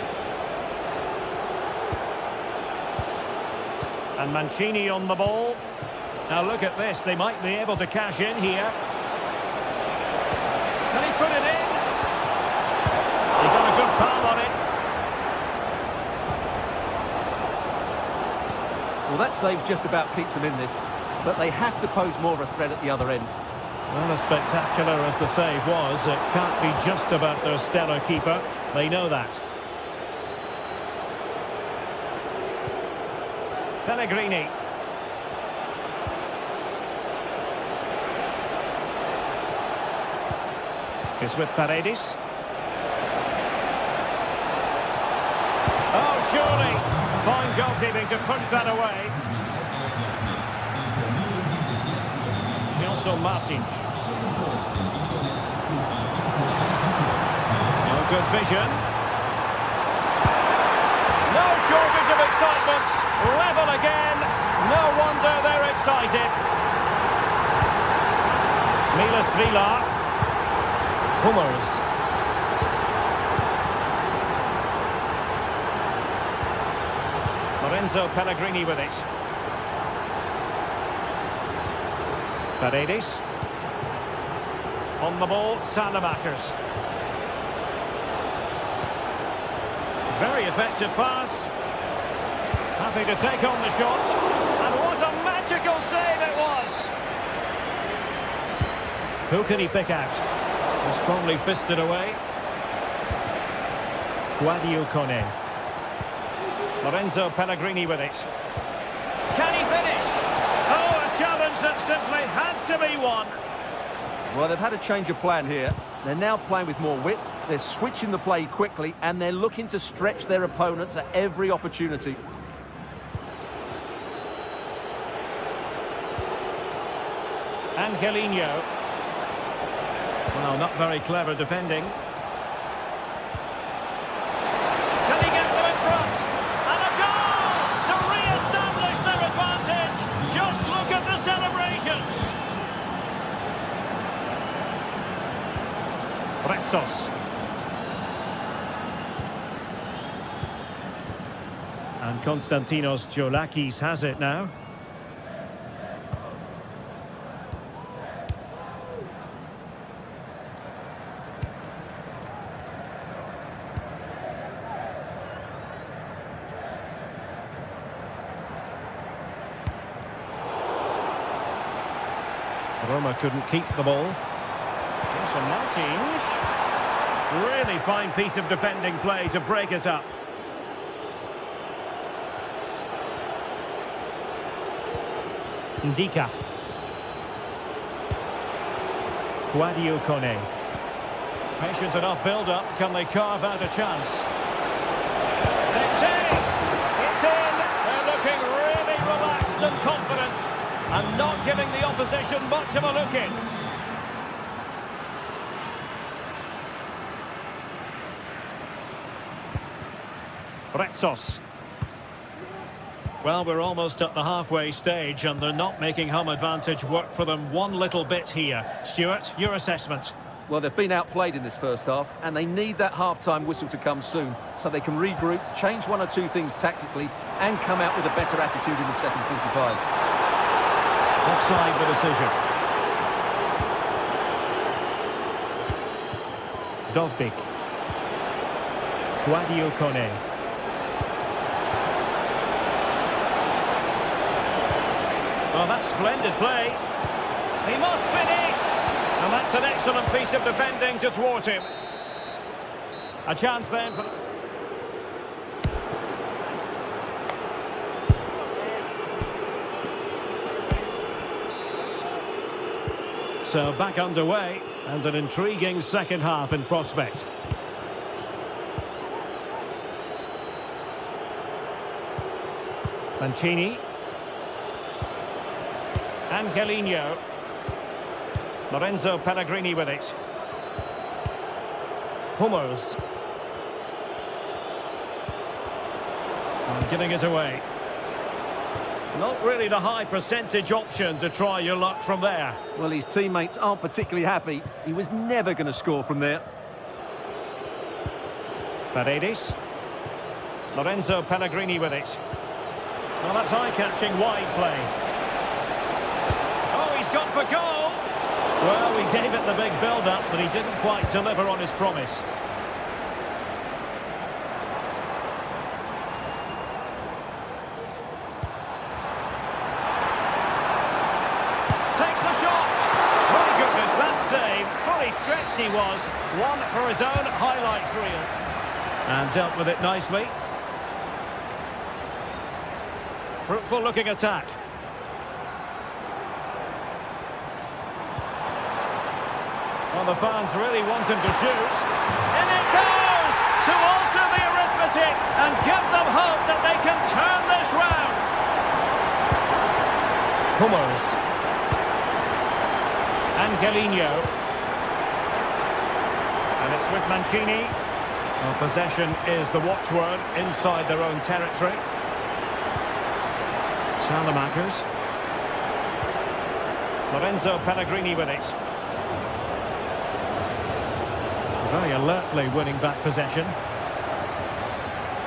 And Mancini on the ball. Now look at this. They might be able to cash in here. Can he put it in? He got a good palm on it. Well, that save just about keeps them in this, but they have to pose more of a threat at the other end. Well, as spectacular as the save was, it can't be just about their stellar keeper. They know that. Pellegrini. Is with Paredes. Oh, surely. Fine goalkeeping to push that away. Gelson Martins. No good vision. No shortage of excitement. Level again. No wonder they're excited. Milas Villa. Hummels. Lorenzo Pellegrini with it. Paredes. On the ball, Stalemate. Very effective pass. Happy to take on the shot. And what a magical save it was! Who can he pick out? Strongly fisted away. Guadio Kone. Lorenzo Pellegrini with it. Can he finish? Oh, a challenge that simply had to be won. Well, they've had a change of plan here. They're now playing with more width. They're switching the play quickly, and they're looking to stretch their opponents at every opportunity. Angelino. Well, not very clever defending. Can he get them in front? And a goal to re-establish their advantage. Just look at the celebrations. Retsos. And Konstantinos Giolakis has it now. Roma couldn't keep the ball. Jason Martins. Really fine piece of defending play to break it up. Ndika. Guadio Kone. Patient enough build-up. Can they carve out a chance? It's in! It's in! They're looking really relaxed and confident and not giving the opposition much of a look in. Retsos. Well, we're almost at the halfway stage and they're not making home advantage work for them one little bit here. Stuart, your assessment? Well, they've been outplayed in this first half and they need that half-time whistle to come soon so they can regroup, change one or two things tactically and come out with a better attitude in the second 45. Offside the decision. Dovbik. Guadio Kone. Oh, that's splendid play. He must finish! And that's an excellent piece of defending to thwart him. A chance then for... So back underway, and an intriguing second half in prospect. Mancini. Angelino. Lorenzo Pellegrini with it. Hummels. And giving it away. Not really the high percentage option to try your luck from there. Well, his teammates aren't particularly happy. He was never going to score from there. Paredes. Lorenzo Pellegrini with it. Well, that's eye-catching wide play. Oh, he's gone for goal! Well, we gave it the big build-up, but he didn't quite deliver on his promise. Takes the shot! My goodness, that save. Fully stretched he was. One for his own highlights reel. And dealt with it nicely. Fruitful looking attack. Well, the fans really want him to shoot. In it goes! To alter the arithmetic and give them hope that they can turn this round. Hummels. Angelino. And it's with Mancini. Well, possession is the watchword inside their own territory. Stalemate. Lorenzo Pellegrini with it. Very alertly winning back possession.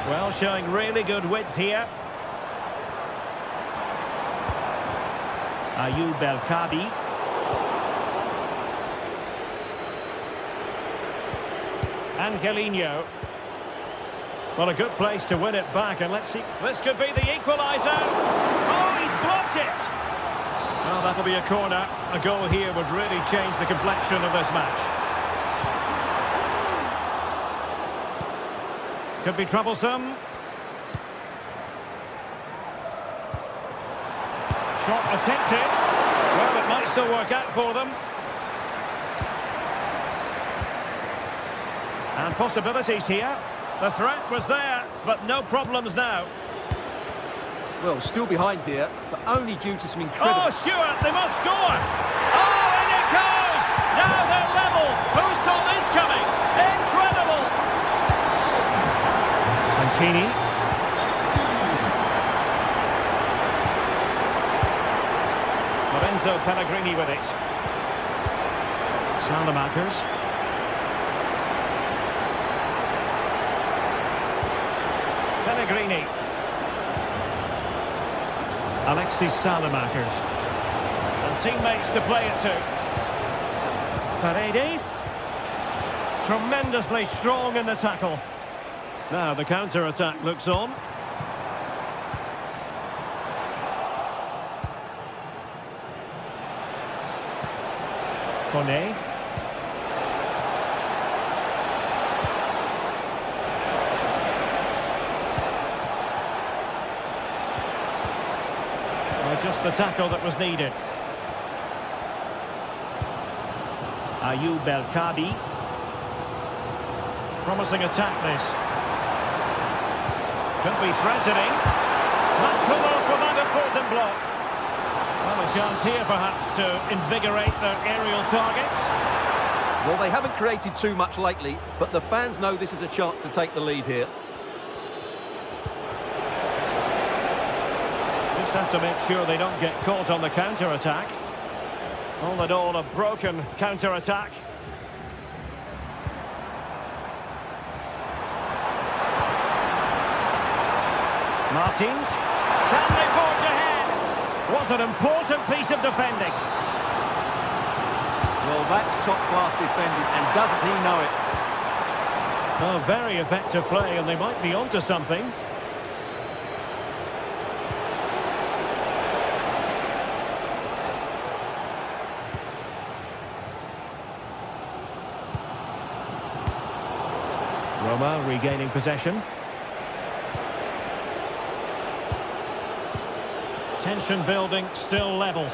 Well, showing really good width here. Ayoub El-Kabi. Angelino. Well, a good place to win it back, and let's see. This could be the equalizer. Oh, he's blocked it. Well, that'll be a corner. A goal here would really change the complexion of this match. Could be troublesome. Shot attempted. Well, it might still work out for them. And possibilities here. The threat was there, but no problems now. Well, still behind here, but only due to some incredible... Oh, Stuart, they must score! Oh, and it goes! Now they're level! Who saw this coming? Incredible! Mancini. Lorenzo Pellegrini with it. Stalemate. Pellegrini. Alexis Stalemate. And teammates to play it to. Paredes. Tremendously strong in the tackle. Now the counter-attack looks on. Kone. Just the tackle that was needed. Ayoub El-Kabi. Promising attack this. Could be threatening. That's pulled off without a important block. Well, a chance here perhaps to invigorate their aerial targets. Well, they haven't created too much lately, but the fans know this is a chance to take the lead here. Just have to make sure they don't get caught on the counter-attack. All in all, a broken counter-attack. Martins. Can they forge ahead? Was an important piece of defending. Well, that's top-class defending, and doesn't he know it? Oh, very effective play, and they might be onto something. Roma regaining possession. Tension building, still level.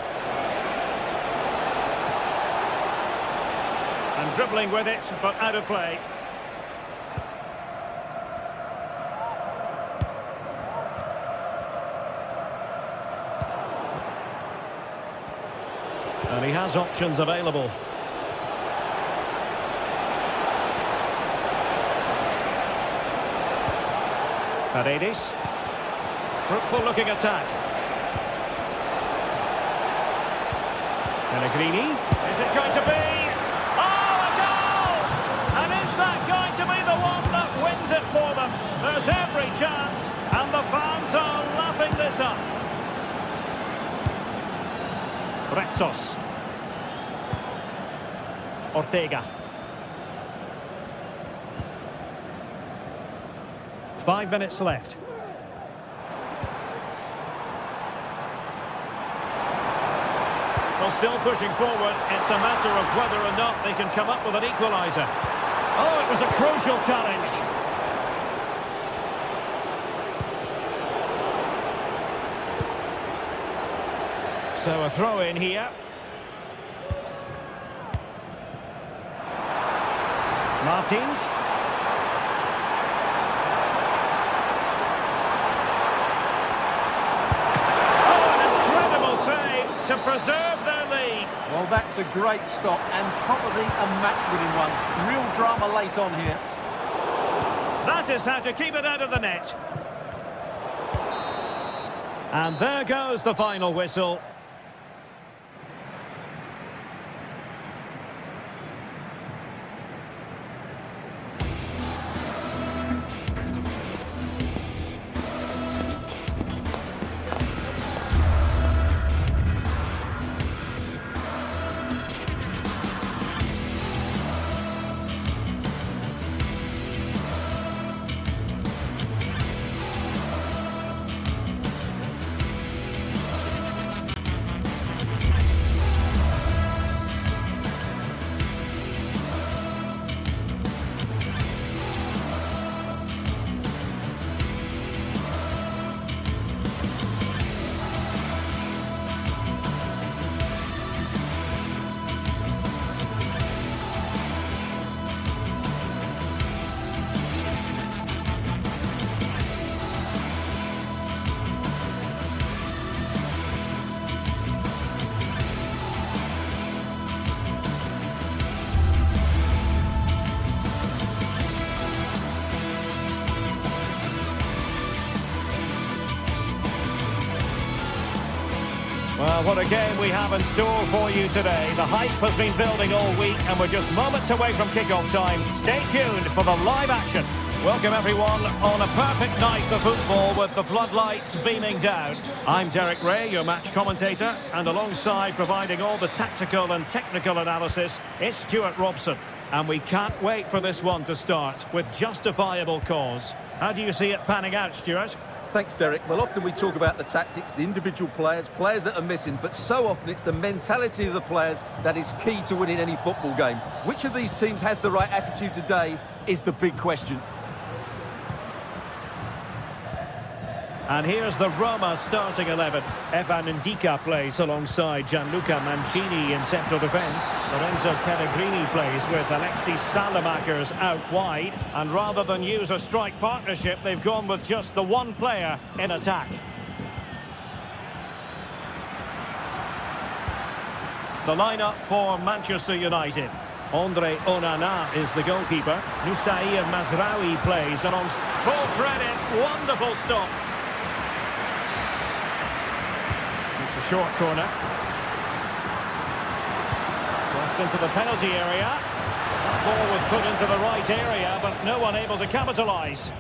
And dribbling with it, but out of play. And he has options available. Paredes. Fruitful looking attack. Pellegrini. Is it going to be? Oh, a goal! And is that going to be the one that wins it for them? There's every chance, and the fans are lapping this up. Retsos. Ortega. 5 minutes left. Well, still pushing forward. It's a matter of whether or not they can come up with an equalizer. Oh, it was a crucial challenge. So a throw in here. Martins. To preserve their lead. Well, that's a great stop and probably a match-winning one. Real drama late on here. That is how to keep it out of the net. And there goes the final whistle. Well, what a game we have in store for you today. The hype has been building all week and we're just moments away from kickoff time. Stay tuned for the live action. Welcome everyone on a perfect night for football with the floodlights beaming down. I'm Derek Ray, your match commentator, and alongside providing all the tactical and technical analysis, it's Stuart Robson. And we can't wait for this one to start with justifiable cause. How do you see it panning out, Stuart? Thanks, Derek. Well, often we talk about the tactics, the individual players that are missing, but so often it's the mentality of the players that is key to winning any football game. Which of these teams has the right attitude today is the big question. And here's the Roma starting 11. Evan Ndika plays alongside Gianluca Mancini in central defence. Lorenzo Pellegrini plays with Alexis Salamakers out wide. And rather than use a strike partnership, they've gone with just the one player in attack. The lineup for Manchester United. Andre Onana is the goalkeeper. Nusair Mazraoui plays alongside. Full credit, wonderful stop. Short corner. Crossed into the penalty area. That ball was put into the right area, but no one able to capitalise.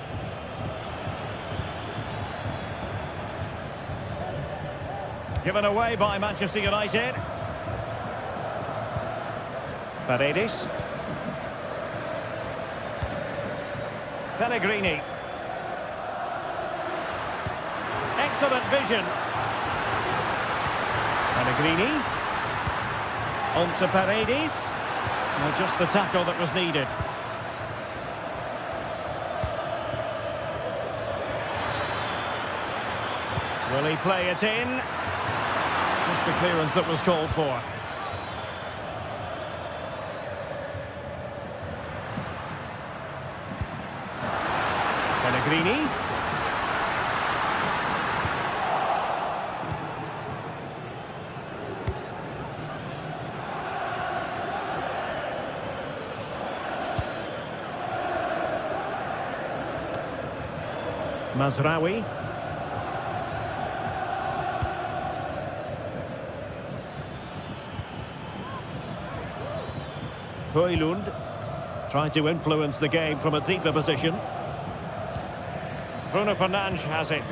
Given away by Manchester United. Paredes. Pellegrini. Excellent vision. Pellegrini, on to Paredes, well, just the tackle that was needed. Will he play it in? Just the clearance that was called for. Pellegrini. Mazraoui. Højlund trying to influence the game from a deeper position. Bruno Fernandes has it.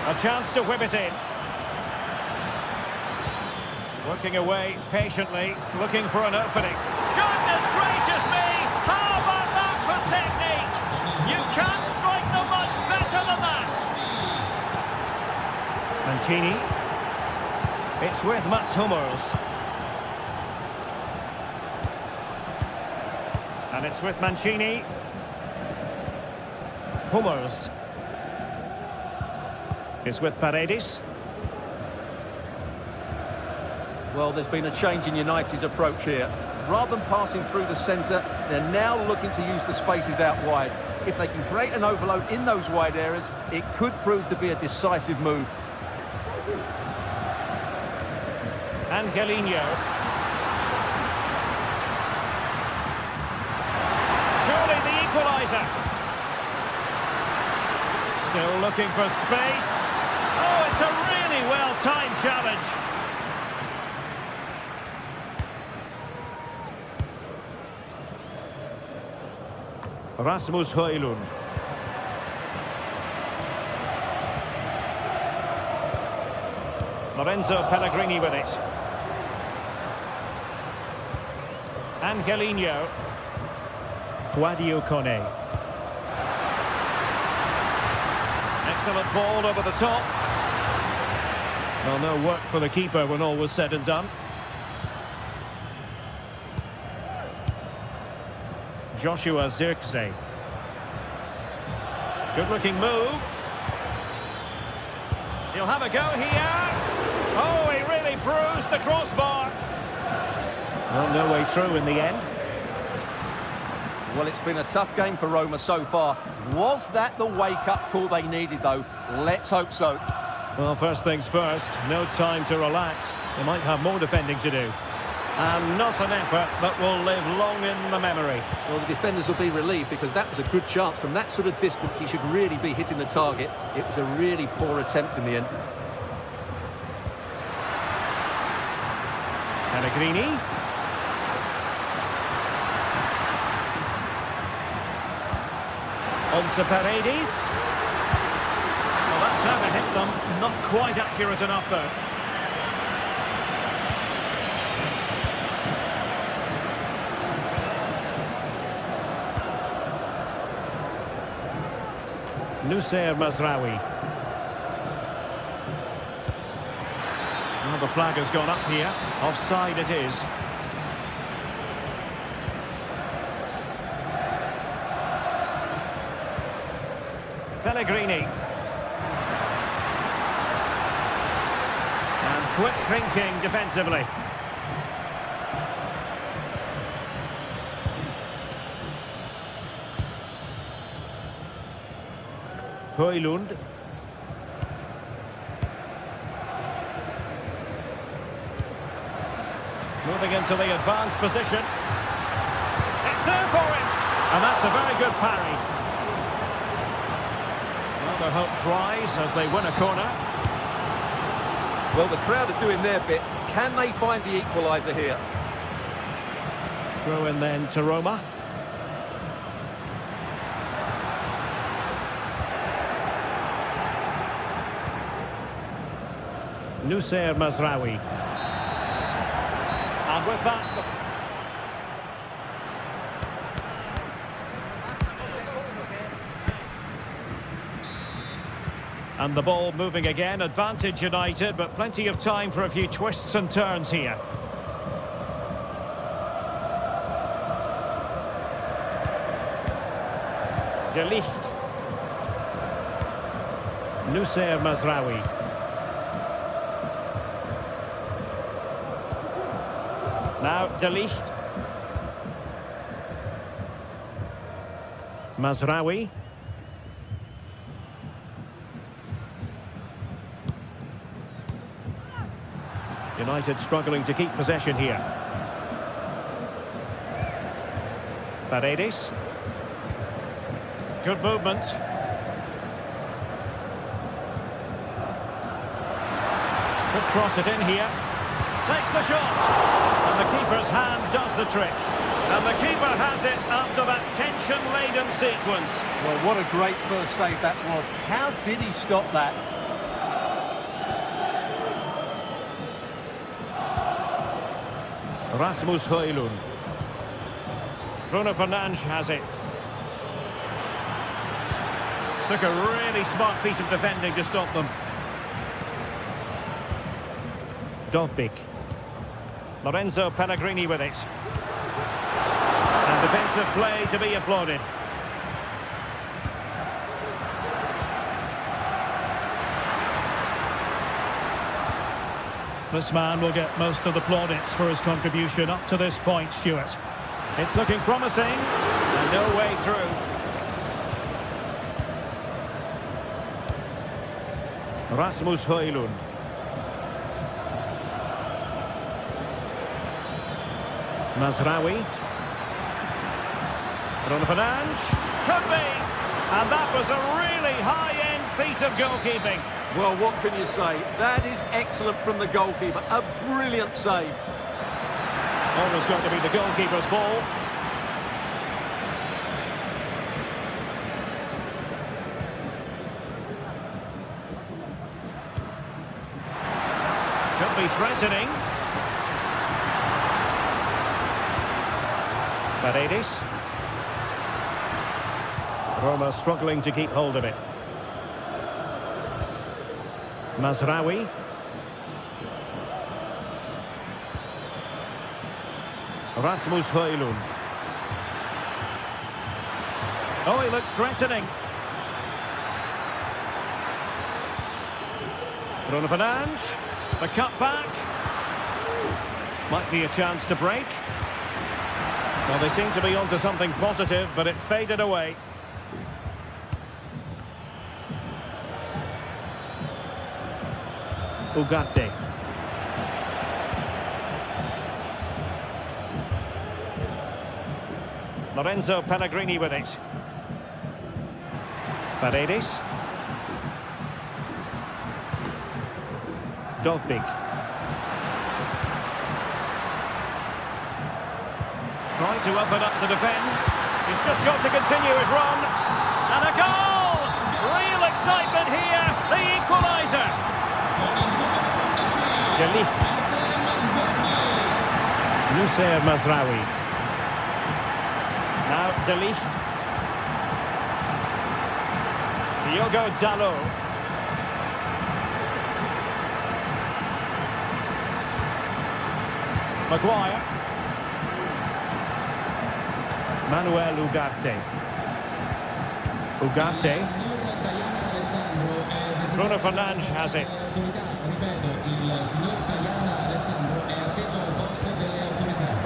A chance to whip it in. Working away patiently, looking for an opening. Goodness gracious me! How about that for technique? You can't strike them much better than that! Mancini. It's with Mats Hummels. And it's with Mancini. Hummels. It's with Paredes. Well, there's been a change in United's approach here. Rather than passing through the centre, they're now looking to use the spaces out wide. If they can create an overload in those wide areas, it could prove to be a decisive move. Angelino. Surely the equalizer. Still looking for space. Oh, it's a really well-timed challenge. Rasmus Højlund. Lorenzo Pellegrini with it. Angelino. Guadio Kone. Excellent ball over the top. Well, no work for the keeper when all was said and done. Joshua Zirkzee. Good-looking move. He'll have a go here. Oh, he really bruised the crossbar. Well, no way through in the end. Well, it's been a tough game for Roma so far. Was that the wake-up call they needed, though? Let's hope so. Well, first things first, no time to relax. They might have more defending to do. And not an effort that will live long in the memory. Well, the defenders will be relieved because that was a good chance. From that sort of distance, he should really be hitting the target. It was a really poor attempt in the end. Pellegrini. On to Paredes. Well, that's how to hit them. Not quite accurate enough, though. Nusayr Mazraoui. Well, the flag has gone up here. Offside it is. Pellegrini. And quick thinking defensively. Højlund. Moving into the advanced position. It's there for him. And that's a very good parry. Well, their hopes rise as they win a corner. Well, the crowd are doing their bit. Can they find the equaliser here? Throw in then to Roma. Nusayr Mazraoui. And with that... And the ball moving again. Advantage United, but plenty of time for a few twists and turns here. De Ligt. Nusayr Mazraoui. Now De Ligt. Mazraoui. United struggling to keep possession here. Paredes. Good movement. Could cross it in here. Takes the shot. And the keeper's hand does the trick. And the keeper has it after that tension-laden sequence. Well, what a great first save that was. How did he stop that? Rasmus Højlund. Bruno Fernandes has it. Took a really smart piece of defending to stop them. Dovbik. Lorenzo Pellegrini with it. And defensive play to be applauded. This man will get most of the plaudits for his contribution up to this point, Stuart. It's looking promising, and no way through. Rasmus Højlund. Mazraoui. Bruno Fernandes. Could be! And that was a really high-end piece of goalkeeping. Well, what can you say? That is excellent from the goalkeeper. A brilliant save. Always going to be the goalkeeper's ball. Could be threatening. Paredes. Roma struggling to keep hold of it. Mazraoui. Rasmus Højlund. Oh, he looks threatening. Bruno Fernandes. The cut back. Might be a chance to break. Well, they seem to be onto something positive, but it faded away. Ugarte. Lorenzo Pellegrini with it. Paredes. Dovbik. Trying to open up the defence. He's just got to continue his run. And a goal! Real excitement here. The equaliser. De Ligt. Nusayr Mazraoui. Now De Ligt. Diogo Dalot. Maguire. Manuel Ugarte. Bruno Fernandes has it.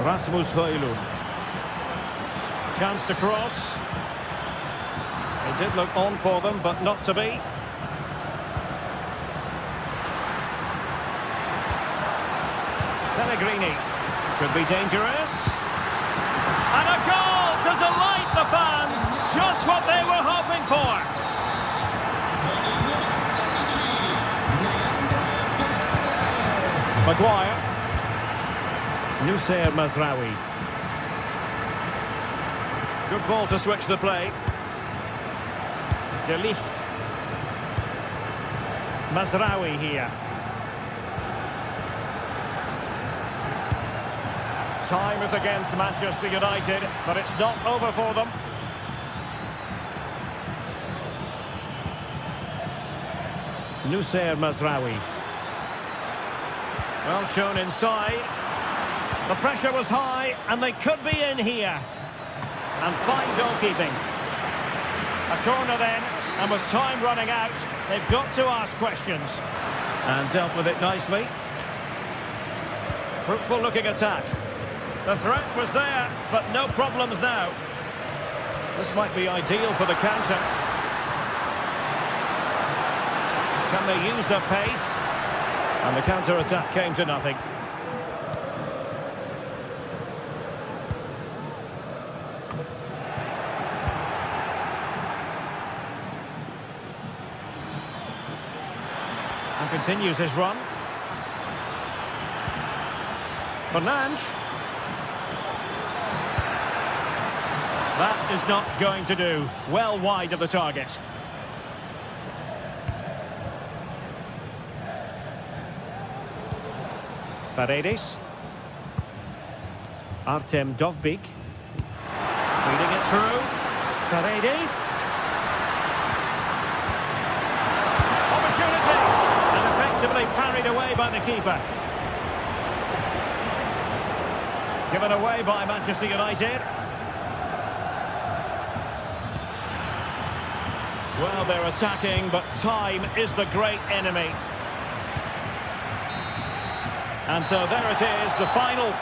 Rasmus Højlund. Chance to cross. It did look on for them, but not to be. Pellegrini. Could be dangerous. And a goal to delight the fans. Just what they were hoping for. Maguire. Noussair Mazraoui. Good ball to switch the play. De Ligt. Mazraoui here. Time is against Manchester United, but it's not over for them. Noussair Mazraoui. Well shown inside. The pressure was high, and they could be in here. And fine goalkeeping. A corner then, and with time running out, they've got to ask questions. And dealt with it nicely. Fruitful looking attack. The threat was there, but no problems now. This might be ideal for the counter. Can they use their pace? And the counter-attack came to nothing. And continues his run. Fernandes. That is not going to do. Well wide of the target. Paredes. Artem Dovbyk. Feeding it through. Paredes. Opportunity. And effectively parried away by the keeper. Given away by Manchester United. Well, they're attacking, but time is the great enemy. And so there it is, the final.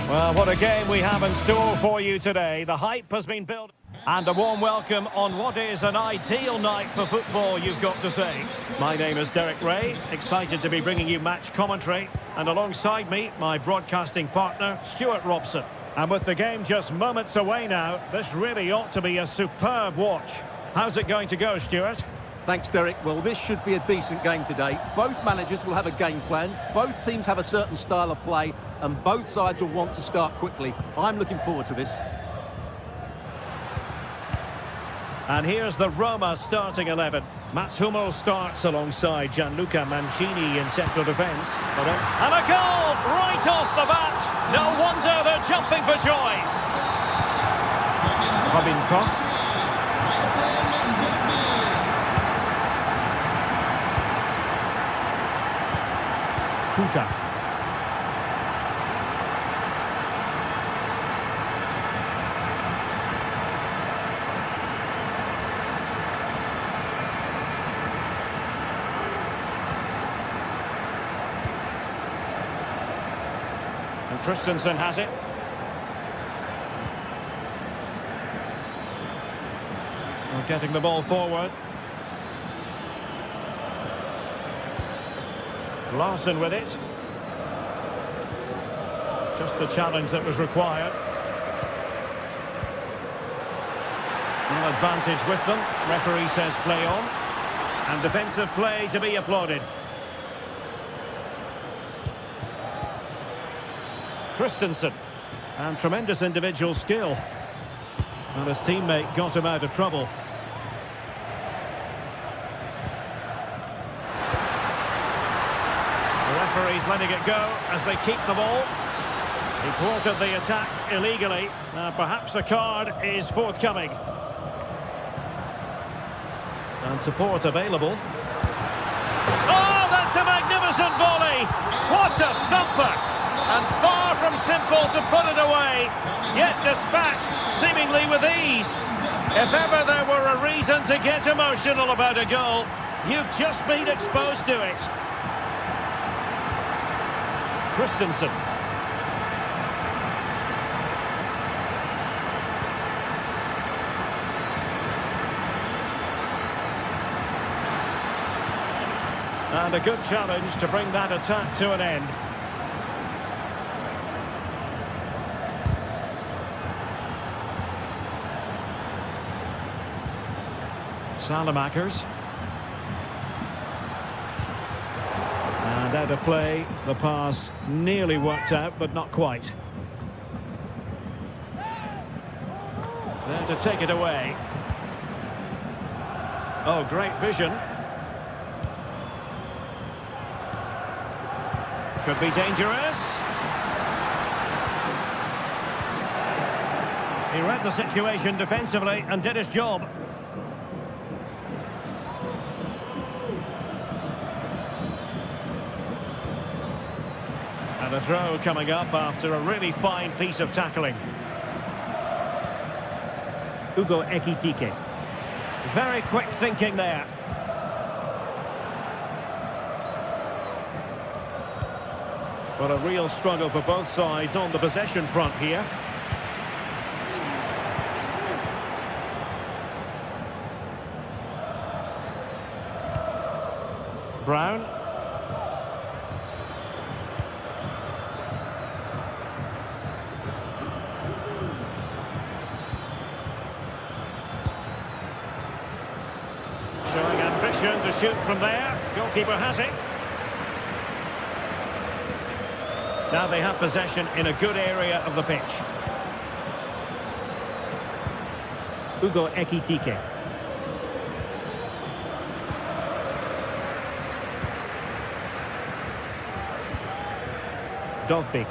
Well, what a game we have in store for you today. The hype has been built. And a warm welcome on what is an ideal night for football, you've got to say. My name is Derek Ray, excited to be bringing you match commentary. And alongside me, my broadcasting partner, Stuart Robson. And with the game just moments away now, this really ought to be a superb watch. How's it going to go, Stuart? Thanks, Derek. Well, this should be a decent game today. Both managers will have a game plan. Both teams have a certain style of play, and both sides will want to start quickly. I'm looking forward to this. And here's the Roma starting 11. Mats Hummels starts alongside Gianluca Mancini in central defence. And a goal right off the bat. No wonder they're jumping for joy. Robin Koch. Kuka. And Christensen has it. We're getting the ball forward. Larson with it. Just the challenge that was required. An advantage with them. Referee says play on. And defensive play to be applauded. Christensen. And tremendous individual skill. And his teammate got him out of trouble. Referee's letting it go as they keep the ball. He thwarted the attack illegally. Perhaps a card is forthcoming. And support available. Oh, that's a magnificent volley! What a thumper! And far from simple to put it away. Yet dispatched seemingly with ease. If ever there were a reason to get emotional about a goal, you've just been exposed to it. Christensen. And a good challenge to bring that attack to an end. Salamakers. And out of play, the pass nearly worked out, but not quite. There to take it away. Oh, great vision. Could be dangerous. He read the situation defensively and did his job. And a throw coming up after a really fine piece of tackling. Ugo Ekitike. Very quick thinking there. But a real struggle for both sides on the possession front here. Brown. Showing ambition to shoot from there. Goalkeeper has it. Now they have possession in a good area of the pitch. Ugo Ekitike. Dovbik.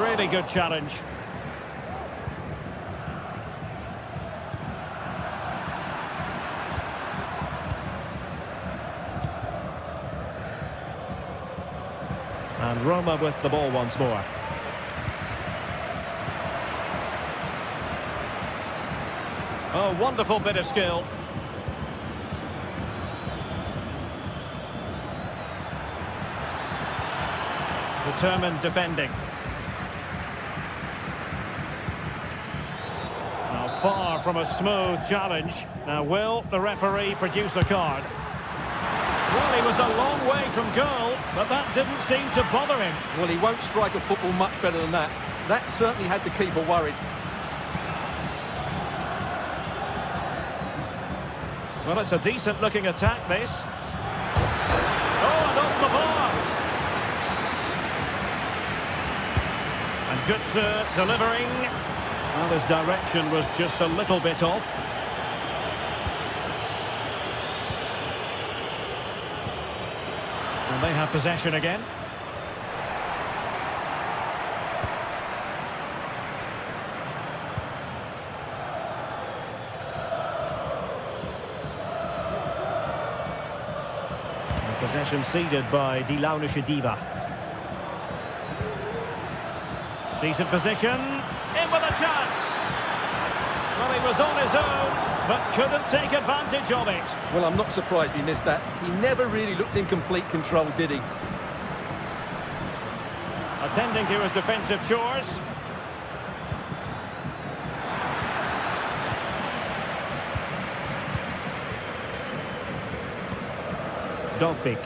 Really good challenge. And Roma with the ball once more. Oh, wonderful bit of skill. Determined defending. Now far from a smooth challenge. Now will the referee produce a card? Well, he was a long way from goal, but that didn't seem to bother him. Well, he won't strike a football much better than that. That certainly had the keeper worried. Well, it's a decent-looking attack, this. Oh, and off the bar! And Götze delivering. Well, his direction was just a little bit off. And they have possession again. Possession ceded by Die Launische Diva. Decent position. In with a chance. Well, he was on his own, but couldn't take advantage of it. Well, I'm not surprised he missed that. He never really looked in complete control, did he? Attending to his defensive chores. Dogbeak.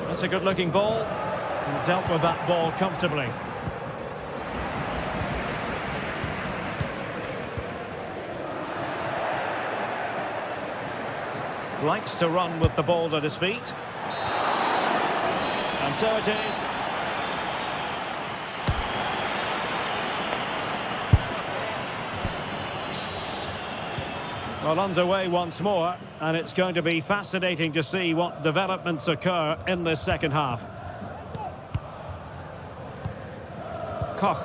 That's a good-looking ball. And dealt with that ball comfortably. Likes to run with the ball at his feet. And so it is. Well, underway once more, and it's going to be fascinating to see what developments occur in this second half. Koch.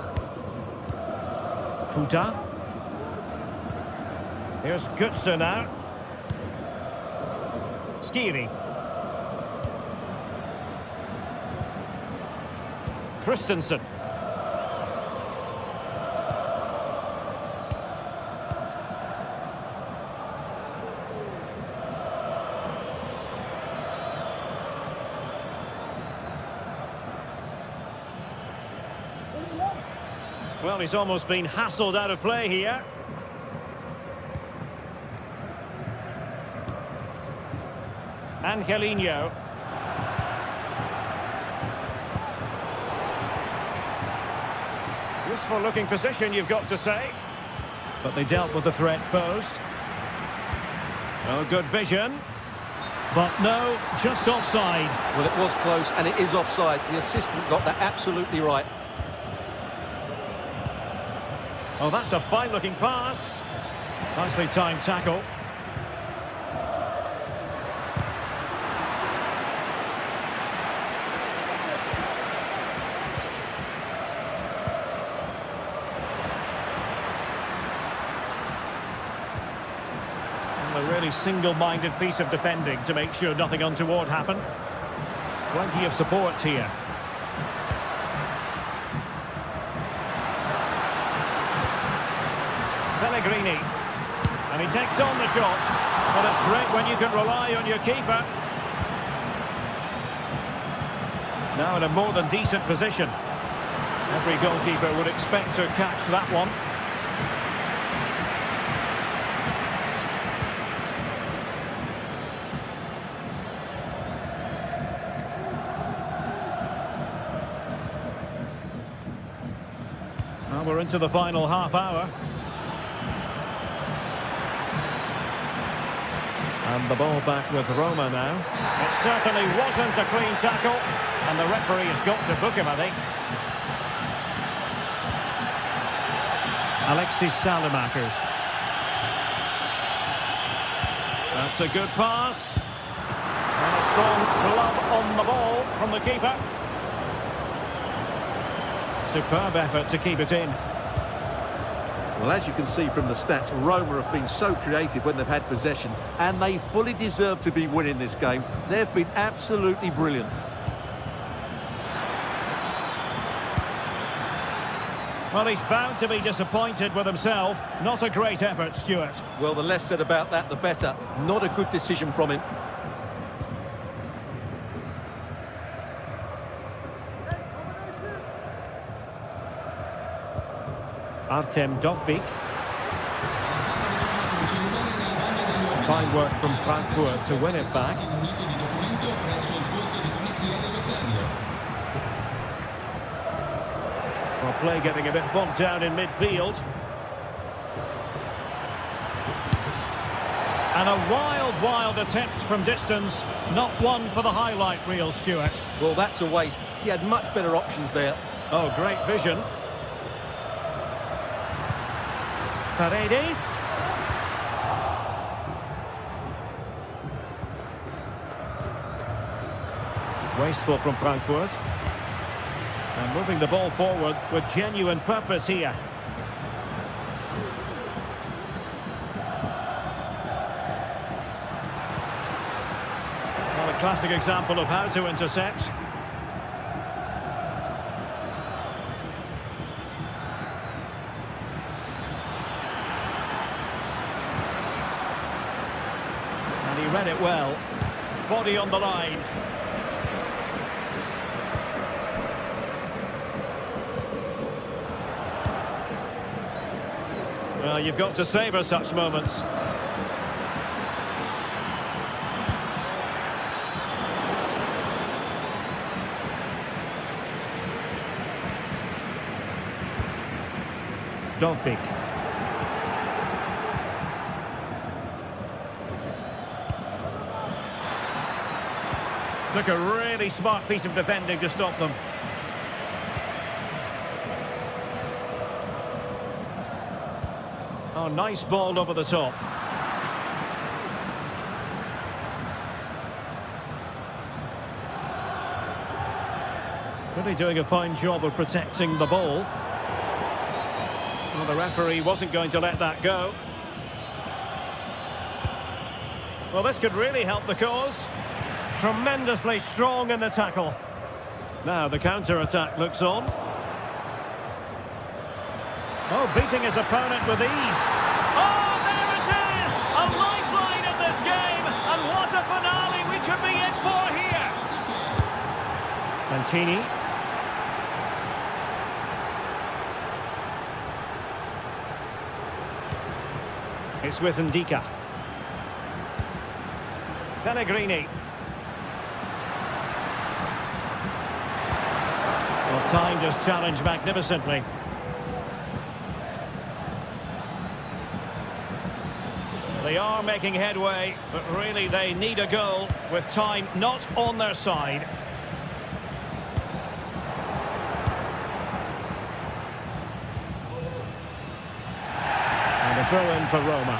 Puta. Here's Götze now. Skiri. Christensen. Well, he's almost been hassled out of play here. Angelino. Useful looking position, you've got to say. But they dealt with the threat posed. Oh, good vision. But no, just offside. Well, it was close and it is offside. The assistant got that absolutely right. Oh, that's a fine-looking pass. Nicely timed tackle. And a really single-minded piece of defending to make sure nothing untoward happened. Plenty of support here. Pellegrini, and he takes on the shot. Well, it's great when you can rely on your keeper. Now in a more than decent position. Every goalkeeper would expect to catch that one. Well, we're into the final half hour. And the ball back with Roma now. It certainly wasn't a clean tackle. And the referee has got to book him, I think. Alexis Saelemaekers. That's a good pass. And a strong glove on the ball from the keeper. Superb effort to keep it in. Well, as you can see from the stats, Roma have been so creative when they've had possession, and they fully deserve to be winning this game. They've been absolutely brilliant. Well, he's bound to be disappointed with himself. Not a great effort, Stuart. Well, the less said about that, the better. Not a good decision from him. Artem Dovbyk. Fine work from Frankfurt to win it back. Well, play getting a bit bogged down in midfield. And a wild attempt from distance. Not one for the highlight reel, Stuart. Well, that's a waste. He had much better options there. Oh, great vision. Paredes. Wasteful from Frankfurt. And moving the ball forward with genuine purpose here. Well, a classic example of how to intercept. And he read it well. Body on the line. Well, you've got to savour such moments. Dovbik. Took a really smart piece of defending to stop them. Oh, nice ball over the top. Really doing a fine job of protecting the ball. Well, the referee wasn't going to let that go. Well, this could really help the cause. Tremendously strong in the tackle. Now the counter-attack looks on. Oh, beating his opponent with ease. Oh, there it is! A lifeline in this game. And what a finale we could be in for here. Mancini. It's with Ndika. Pellegrini. Well, timed his challenge magnificently. They are making headway, but really they need a goal with time not on their side. And a throw in for Roma.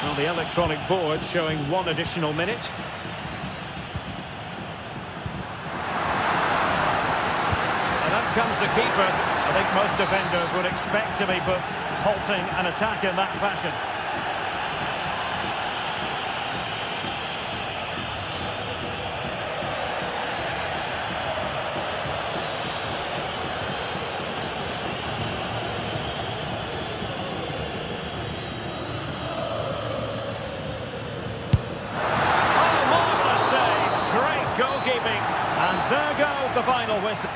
Well, the electronic board showing 1 additional minute. Comes the keeper. I think most defenders would expect to be booked, halting an attack in that fashion. Oh, marvellous save. Great goalkeeping. And there goes the final whistle.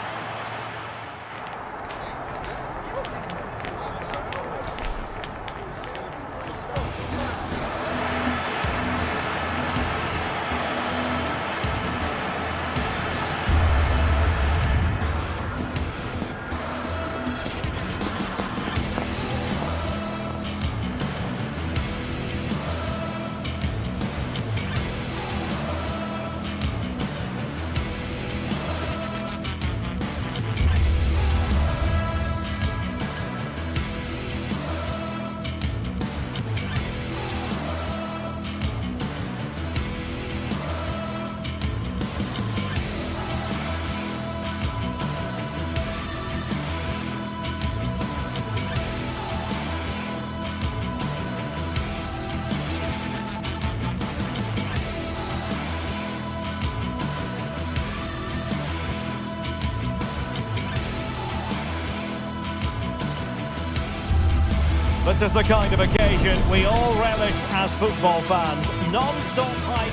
This is the kind of occasion we all relish as football fans. Non-stop hype.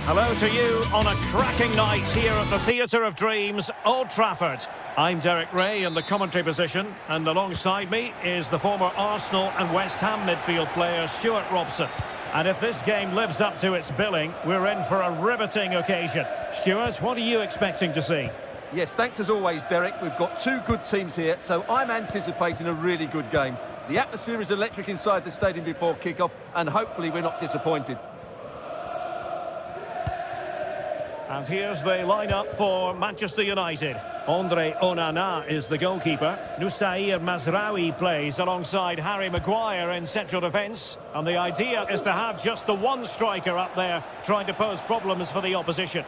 Hello to you on a cracking night here at the Theatre of Dreams, Old Trafford. I'm Derek Ray in the commentary position, and alongside me is the former Arsenal and West Ham midfield player Stuart Robson. And if this game lives up to its billing, we're in for a riveting occasion. Stuart, what are you expecting to see? Yes, thanks as always, Derek. We've got two good teams here, so I'm anticipating a really good game. The atmosphere is electric inside the stadium before kick-off, and hopefully we're not disappointed. And here's the lineup for Manchester United. Andre Onana is the goalkeeper. Nusair Mazraoui plays alongside Harry Maguire in central defence. And the idea is to have just the one striker up there trying to pose problems for the opposition.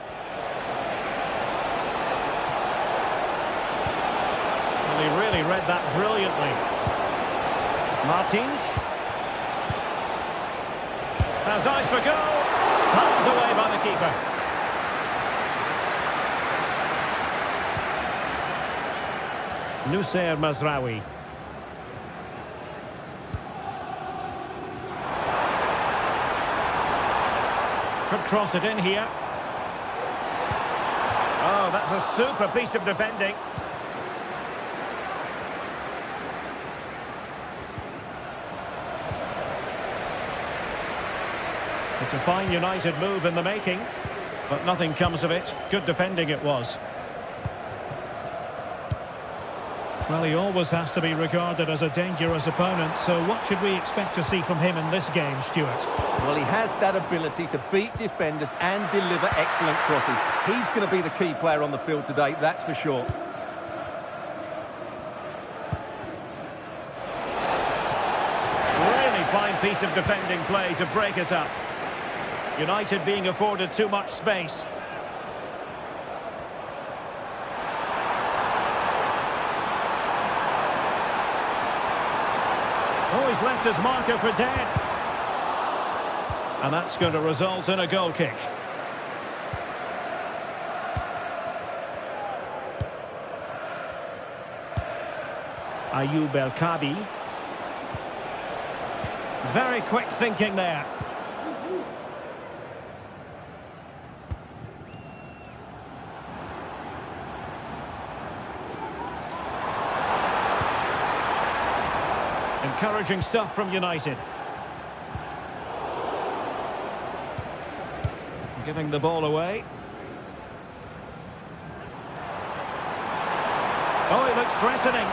Well, he really read that brilliantly. Martins has eyes for goal. Pulled away by the keeper. Nusair Mazraoui. Could cross it in here. Oh, that's a super piece of defending. It's a fine United move in the making, but nothing comes of it. Good defending it was. Well, he always has to be regarded as a dangerous opponent, so what should we expect to see from him in this game, Stuart? Well, he has that ability to beat defenders and deliver excellent crosses. He's going to be the key player on the field today, that's for sure. Really fine piece of defending play to break it up. United being afforded too much space. Oh, he's left his marker for dead. And that's going to result in a goal kick. Ayoub El Kabi. Very quick thinking there. Encouraging stuff from United. Giving the ball away. Oh, he looks threatening.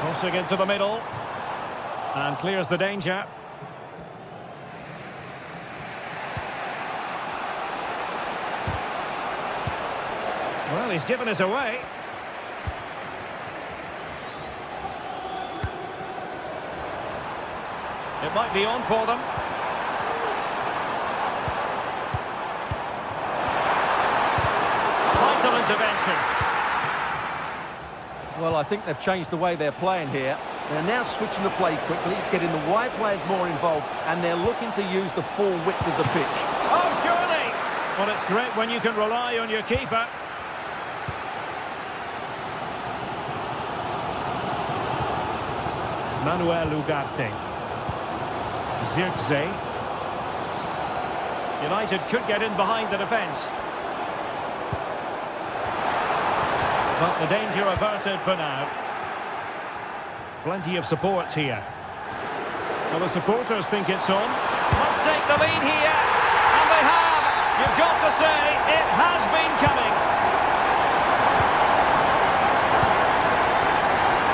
Crossing into the middle. And clears the danger. Well, he's given us away. It might be on for them. Vital intervention. Well, I think they've changed the way they're playing here. They're now switching the play quickly, getting the wide players more involved, and they're looking to use the full width of the pitch. Oh, surely! Well, it's great when you can rely on your keeper. Manuel Ugarte. Zirkzee. United could get in behind the defence. But the danger averted for now. Plenty of support here. Well, the supporters think it's on. Must take the lead here. And they have. You've got to say, it has been coming.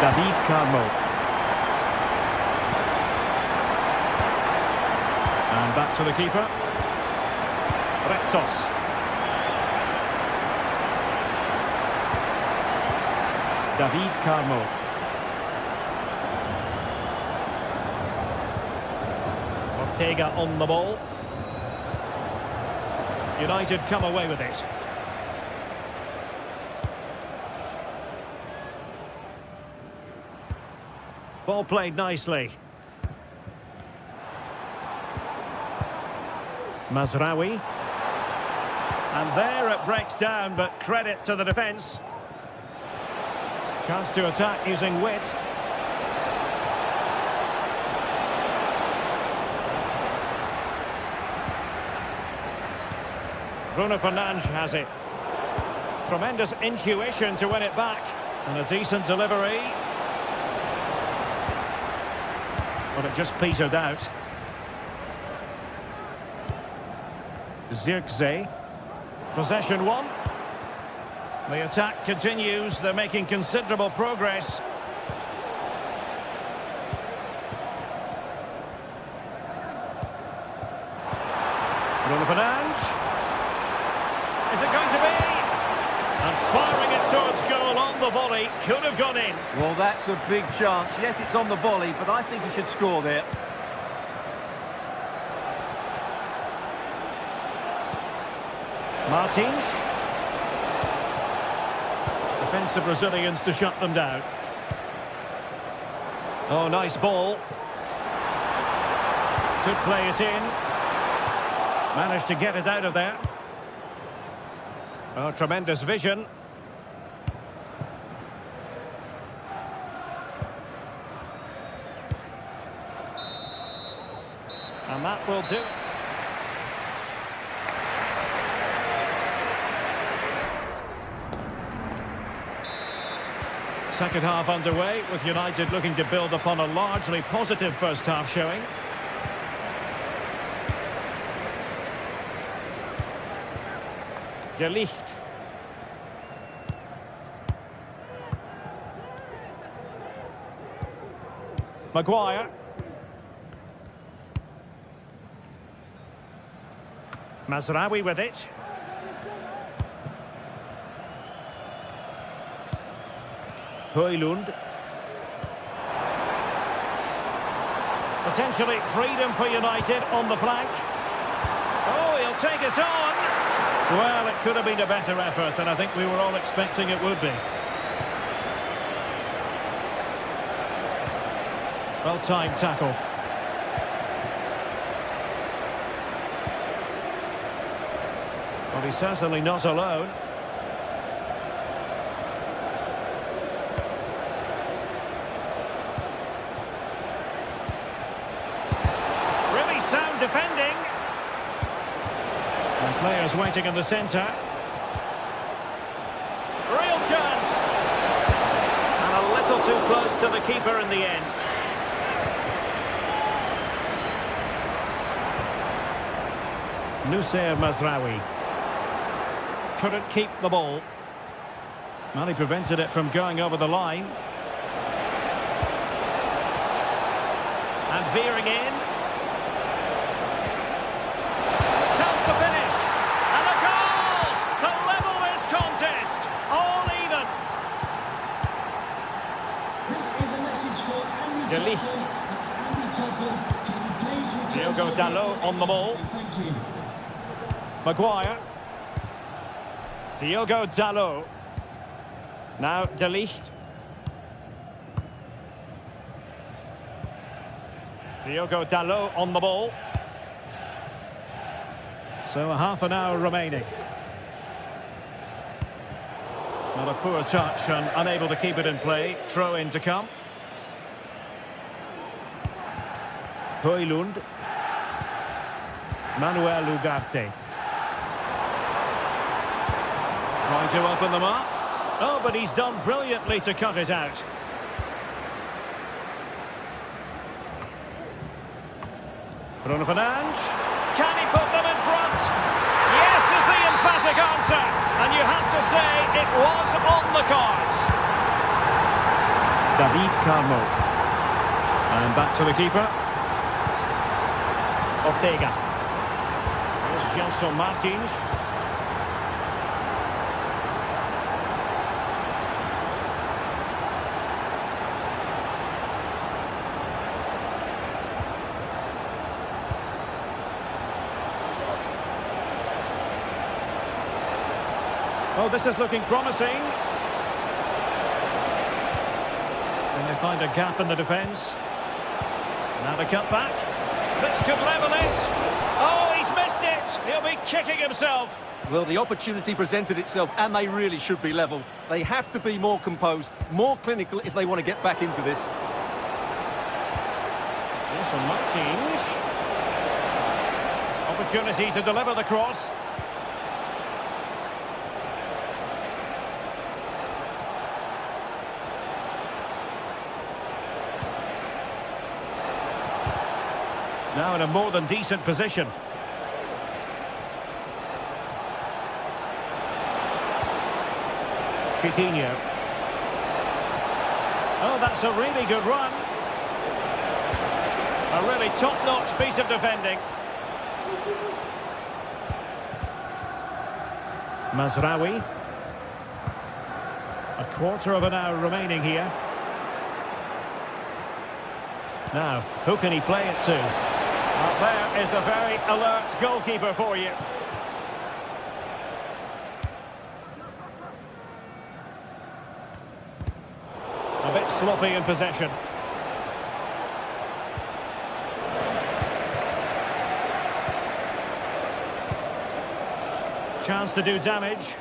David Carmo. And back to the keeper. Restos. David Carmo. Ortega on the ball. United come away with it. Ball played nicely. Mazraoui. And there it breaks down, but credit to the defence. Chance to attack using width. Bruno Fernandes has it. Tremendous intuition to win it back. And a decent delivery. But it just petered out. Zirkzee. Possession one. The attack continues. They're making considerable progress. Bruno Fernandes. Is it going to be? And firing it towards goal on the volley. Could have gone in. Well, that's a big chance. Yes, it's on the volley, but I think he should score there. Martins. Defensive Brazilians to shut them down. Oh, nice ball. Could play it in. Managed to get it out of there. Oh, tremendous vision. And that will do. Second half underway, with United looking to build upon a largely positive first half showing. De Ligt. Maguire. Mazraoui with it. Højlund. Potentially freedom for United on the flank. Oh, he'll take it on. Well, it could have been a better effort, and I think we were all expecting it would be. Well-timed tackle. Well, he's certainly not alone. Really sound defending. And players waiting in the centre. Real chance. And a little too close to the keeper in the end. Noussair Mazraoui. Couldn't keep the ball. Well, he prevented it from going over the line. And veering in. Tough to finish. And a goal to level this contest. All even. This is a message for Andy De Ligt. Toffel. That's Andy Toffel. Can you please return Diogo to the Dalot on the ball. Thank you. Maguire. Diogo Dalot. Now De Ligt. Diogo Dalot on the ball. So a half an hour remaining. Not a poor touch and unable to keep it in play. Throw in to come. Højlund. Manuel Ugarte. Trying to open them up. Oh, but he's done brilliantly to cut it out. Bruno Fernandes. Can he put them in front? Yes is the emphatic answer. And you have to say it was on the cards. David Carmo. And back to the keeper. Ortega. Here's Gelson Martins. Oh, this is looking promising. Then they find a gap in the defence. Now the cut back. This could level it. Oh, he's missed it. He'll be kicking himself. Well, the opportunity presented itself, and they really should be level. They have to be more composed, more clinical if they want to get back into this. Yes, and Martins. Opportunity to deliver the cross. Now in a more than decent position. Chiquinho. Oh, that's a really good run. A really top-notch piece of defending. Mazraoui. A quarter of an hour remaining here. Now, who can he play it to? Well, there is a very alert goalkeeper for you. A bit sloppy in possession. Chance to do damage.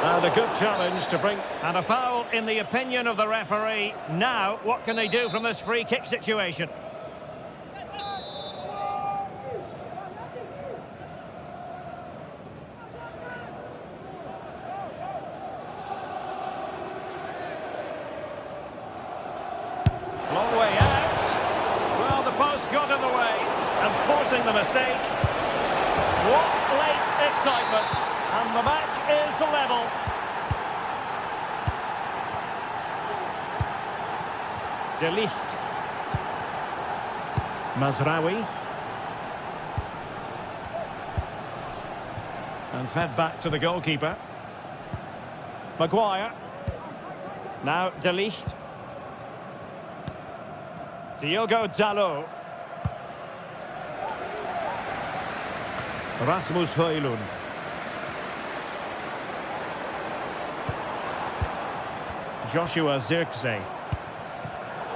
And a good challenge to bring... And a foul in the opinion of the referee. Now, what can they do from this free kick situation? Long way out. Well, the post got in the way and forcing the mistake. What late excitement. And the match is level. De Ligt. Mazraoui. And fed back to the goalkeeper. Maguire. Now De Ligt. Diogo Dalot. Rasmus Højlund. Joshua Zirkzee.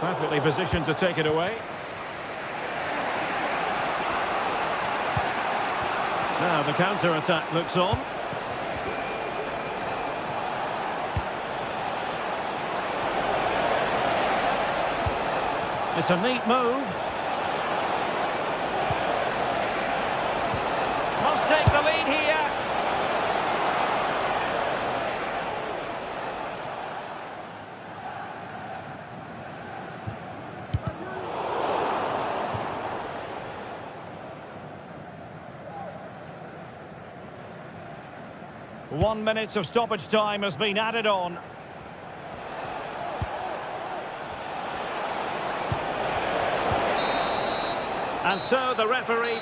Perfectly positioned to take it away. Now the counter-attack looks on. It's a neat move. Must take the lead here. One minute of stoppage time has been added on. And so the referee...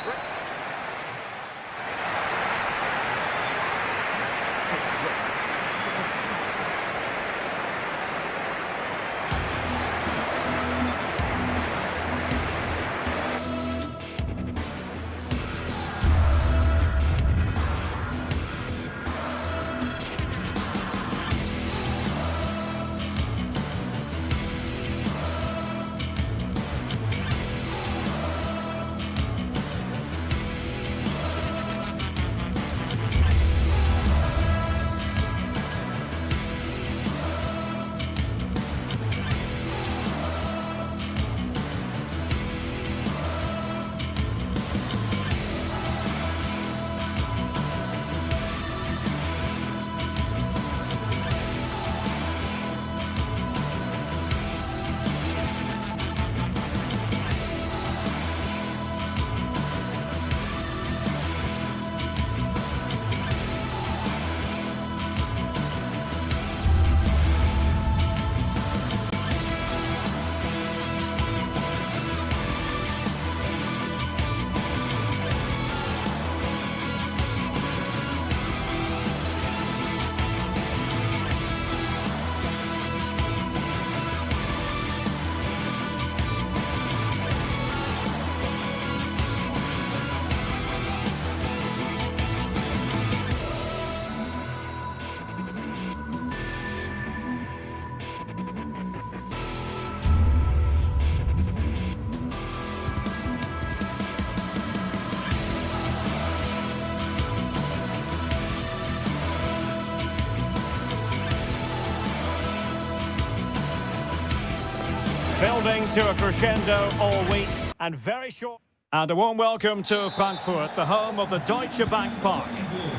Building to a crescendo all week and very short. And a warm welcome to Frankfurt, the home of the Deutsche Bank Park.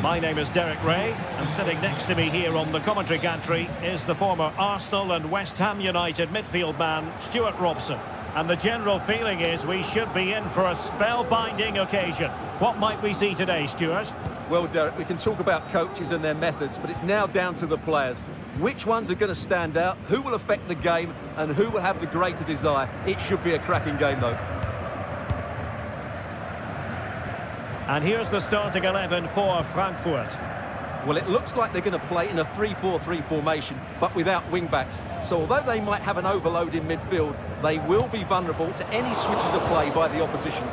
My name is Derek Ray, and sitting next to me here on the commentary gantry is the former Arsenal and West Ham United midfield man, Stuart Robson. And the general feeling is we should be in for a spellbinding occasion. What might we see today, Stuart? Well, Derek, we can talk about coaches and their methods, but it's now down to the players. Which ones are going to stand out, who will affect the game, and who will have the greater desire? It should be a cracking game, though. And here's the starting 11 for Frankfurt. Well, it looks like they're going to play in a 3-4-3 formation, but without wing-backs. So although they might have an overload in midfield, they will be vulnerable to any switches of play by the opposition.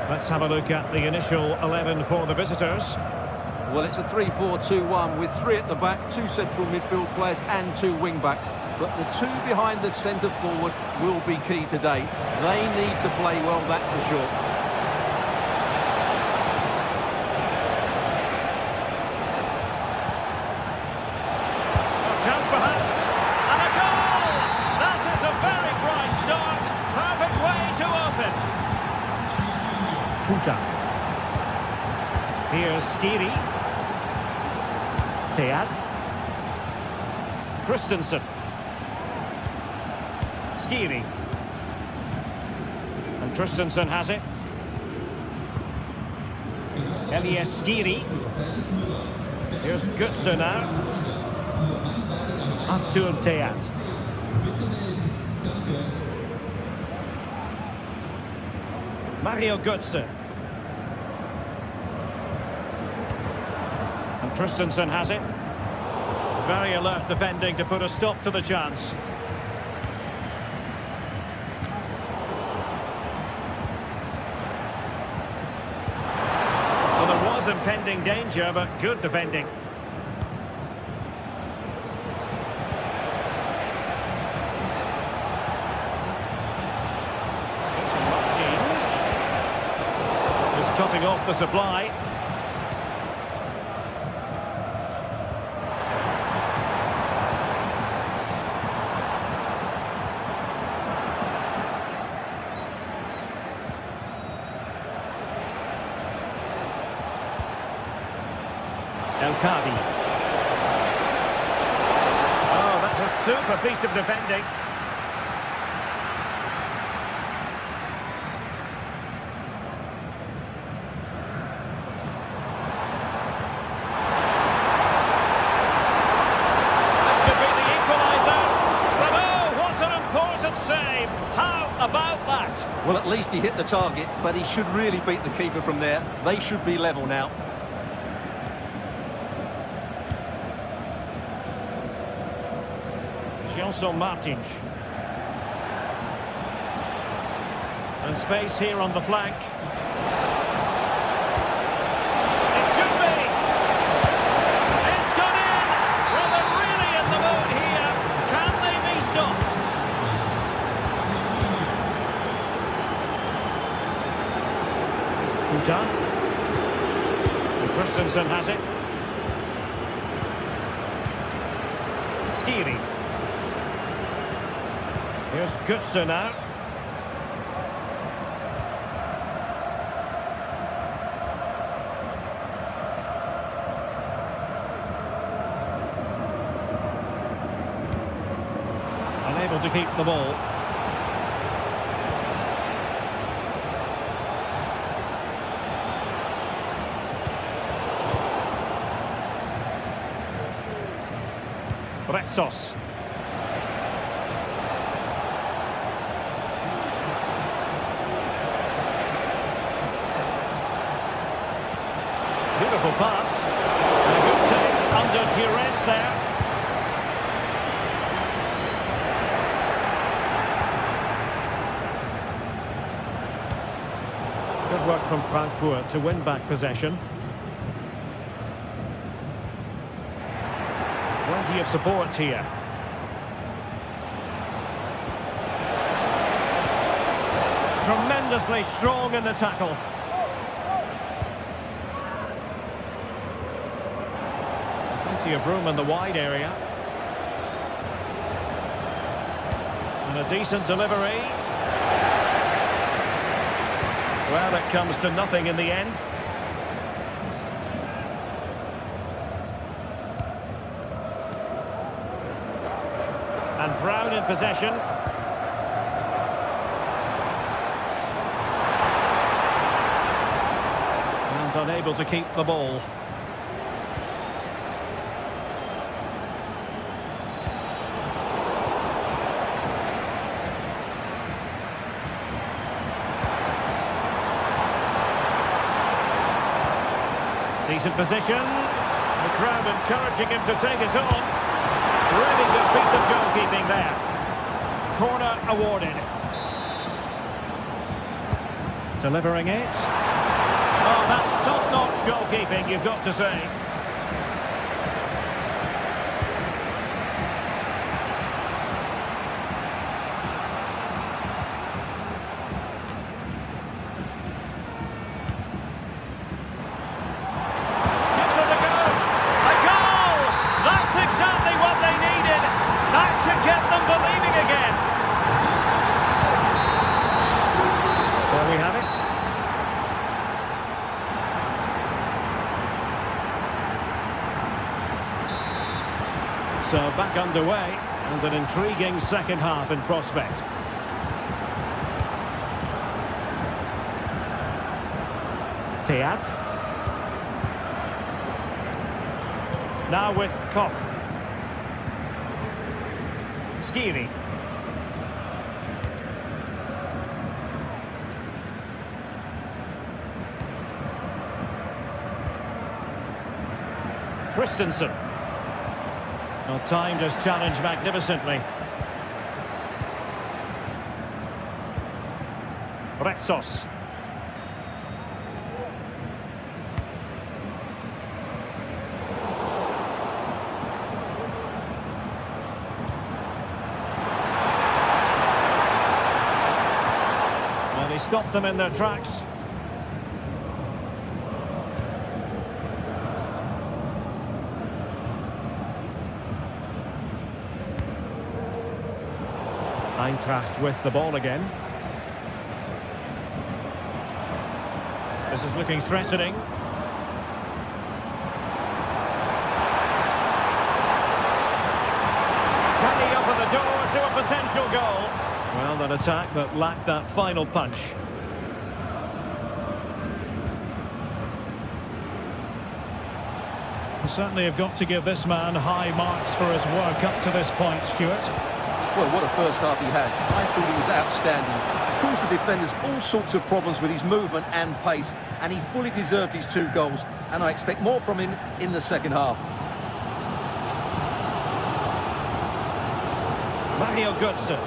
Let's have a look at the initial 11 for the visitors. Well, it's a 3-4-2-1 with 3 at the back, 2 central midfield players and 2 wing-backs. But the 2 behind the centre forward will be key today. They need to play well, that's for sure. Chance perhaps, and a goal! That is a very bright start. Perfect way to open. Puta. Here's Skiri. Teat. Christensen. Skiri. And Christensen has it. Elias Skiri. Here's Götze now. Artur Teat. Mario Götze. And Christensen has it. Very alert defending to put a stop to the chance. Well, there was impending danger, but good defending. Cutting off the supply. El Kadi. Oh, that's a super piece of defending. Well, at least he hit the target, but he should really beat the keeper from there. They should be level now. Gelson Martins. And space here on the flank. It could be! It's gone in! Well, they're really in the mood here. Can they be stopped? And Christensen has it. Skiri. Here's Götze now. Unable to keep the ball. Retsos. Beautiful pass. And a good take under duress there. Good work from Frankfurt to win back possession. Plenty of support here. Tremendously strong in the tackle. Plenty of room in the wide area. And a decent delivery. Well, it comes to nothing in the end. And Brown in possession. unable to keep the ball. Decent position. The crowd encouraging him to take it on. Really good piece of goalkeeping there. Corner awarded. Delivering it. Oh, that's top-notch goalkeeping, you've got to say. So back underway, and an intriguing second half in prospect. Teat. Now with Koch. Skiri. Christensen. Well, timed his challenge magnificently. Rexos. And he stopped them in their tracks. Eintracht with the ball again. This is looking threatening. Can he open the door to a potential goal? Well, an attack that lacked that final punch. We certainly have got to give this man high marks for his work up to this point, Stuart. Well, what a first half he had. I thought he was outstanding. He caused the defenders all sorts of problems with his movement and pace, and he fully deserved his 2 goals, and I expect more from him in the second half. Mario Götze.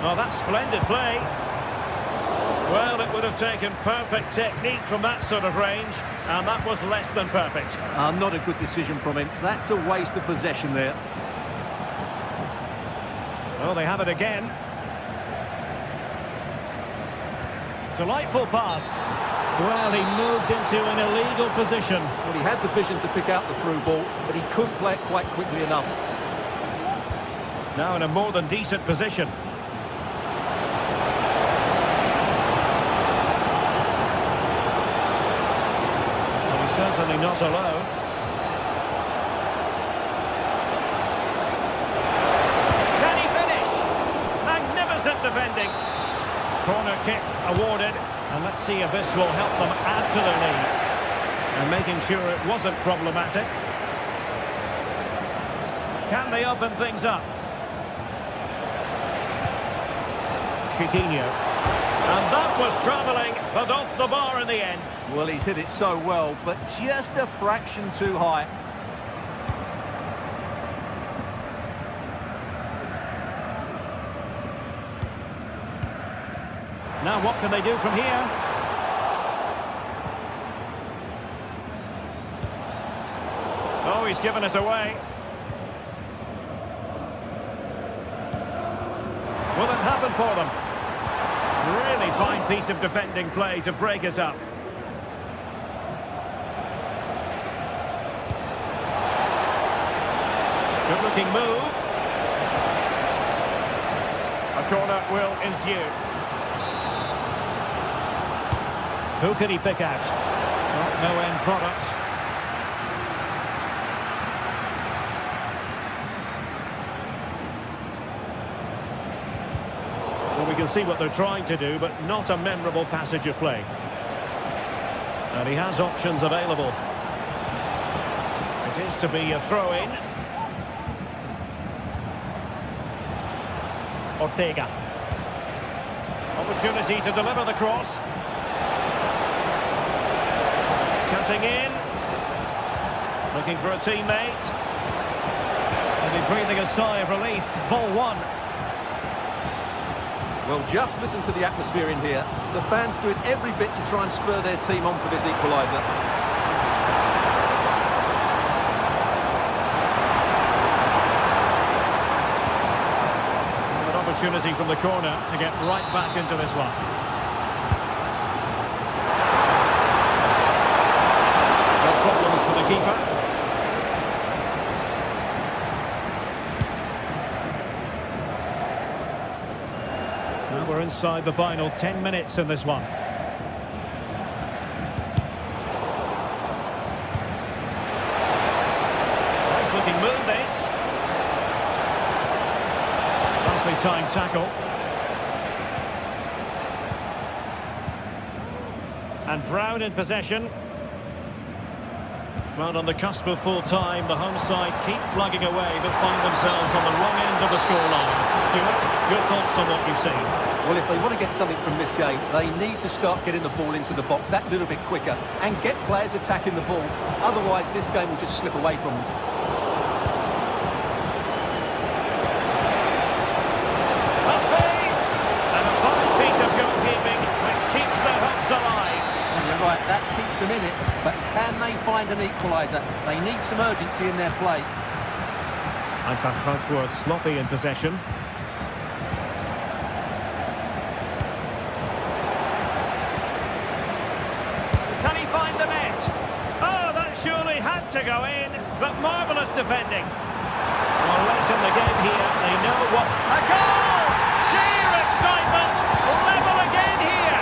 Oh, that's splendid play. Well, it would have taken perfect technique from that sort of range, and that was less than perfect. Not a good decision from him. That's a waste of possession there. Oh, they have it again. Delightful pass. Well, he moved into an illegal position. Well, he had the vision to pick out the through ball, but he couldn't play it quite quickly enough. Now in a more than decent position. Certainly not alone. Can he finish? Magnificent defending. Corner kick awarded. And let's see if this will help them add to their lead. And making sure it wasn't problematic. Can they open things up? Chiquinho. And that was travelling, but off the bar in the end. Well, he's hit it so well, but just a fraction too high. Now what can they do from here? Oh, he's given us away. Will it happen for them? Really fine piece of defending play to break it up. Good looking move. A corner will ensue. Who can he pick out? Well, no end product. We can see what they're trying to do, but not a memorable passage of play. And he has options available. It is to be a throw-in. Ortega. Opportunity to deliver the cross. Cutting in. Looking for a teammate. And he's breathing a sigh of relief. Ball one. Well, just listen to the atmosphere in here. The fans doing every bit to try and spur their team on for this equaliser. An opportunity from the corner to get right back into this one. No problems for the keeper. We're inside the final 10 minutes in this one. Nice looking move, this. Nicely timed tackle. And Brown in possession. Well, on the cusp of full time, the home side keep plugging away but find themselves on the wrong end of the scoreline. Stuart, your thoughts on what you've seen? Well, if they want to get something from this game, they need to start getting the ball into the box that little bit quicker and get players attacking the ball. Otherwise, this game will just slip away from them. Must be! And a fine piece of goalkeeping which keeps their hopes alive. And you're right, that keeps them in it. But can they find an equaliser? They need some urgency in their play. Eintracht Frankfurt sloppy in possession. To go in, but marvellous defending. Well, late in the game here, they know what... A goal! Sheer excitement! Level again here!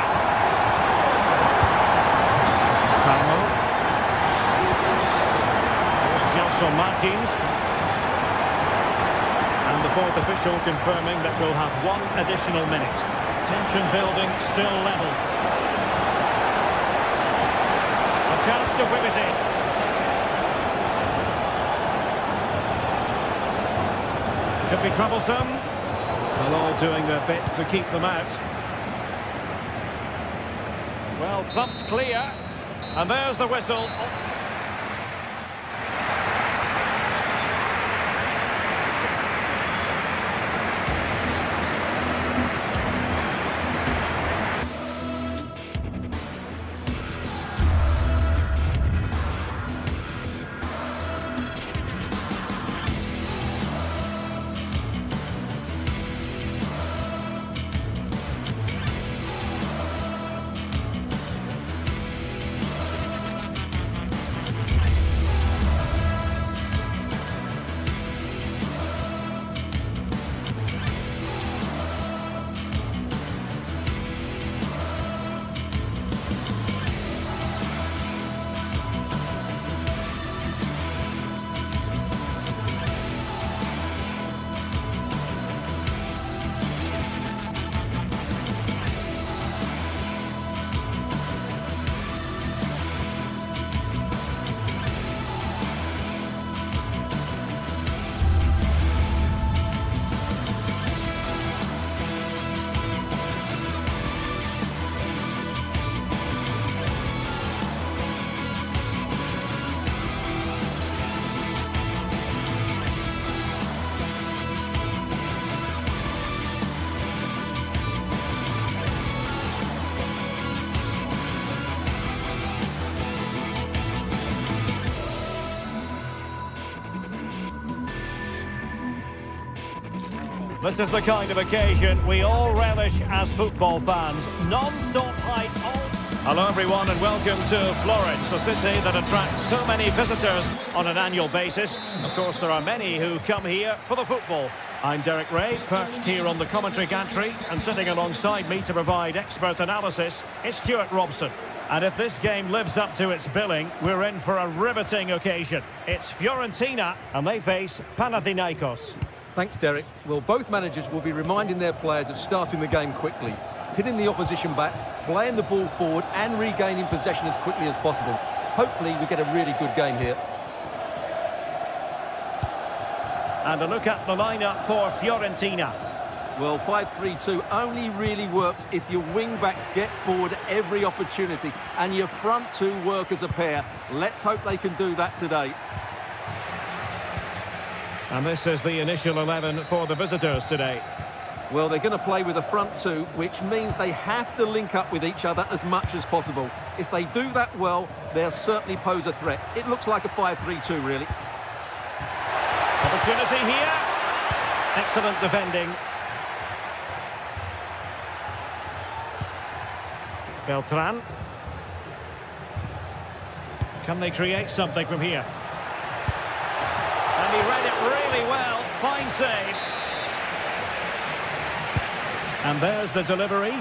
Carmo. Gelson Martins. And the fourth official confirming that we'll have one additional minute. Tension building, still level. A chance to whip it in. Could be troublesome. They're all doing their bit to keep them out. Well, thumped clear. And there's the whistle. This is the kind of occasion we all relish as football fans. Non-stop hype. Hello everyone and welcome to Florence, a city that attracts so many visitors on an annual basis. Of course, there are many who come here for the football. I'm Derek Ray, perched here on the commentary gantry, and sitting alongside me to provide expert analysis is Stuart Robson. And if this game lives up to its billing, we're in for a riveting occasion. It's Fiorentina, and they face Panathinaikos. Thanks, Derek. Well, both managers will be reminding their players of starting the game quickly, pinning the opposition back, playing the ball forward and regaining possession as quickly as possible. Hopefully we get a really good game here. And a look at the lineup for Fiorentina. Well, 5-3-2 only really works if your wing-backs get forward at every opportunity and your front two work as a pair. Let's hope they can do that today. And this is the initial 11 for the visitors today. Well, they're going to play with a front two, which means they have to link up with each other as much as possible. If they do that well, they'll certainly pose a threat. It looks like a 5-3-2, really. Opportunity here. Excellent defending. Beltran. Can they create something from here? And he read it really well. Fine save. And there's the delivery.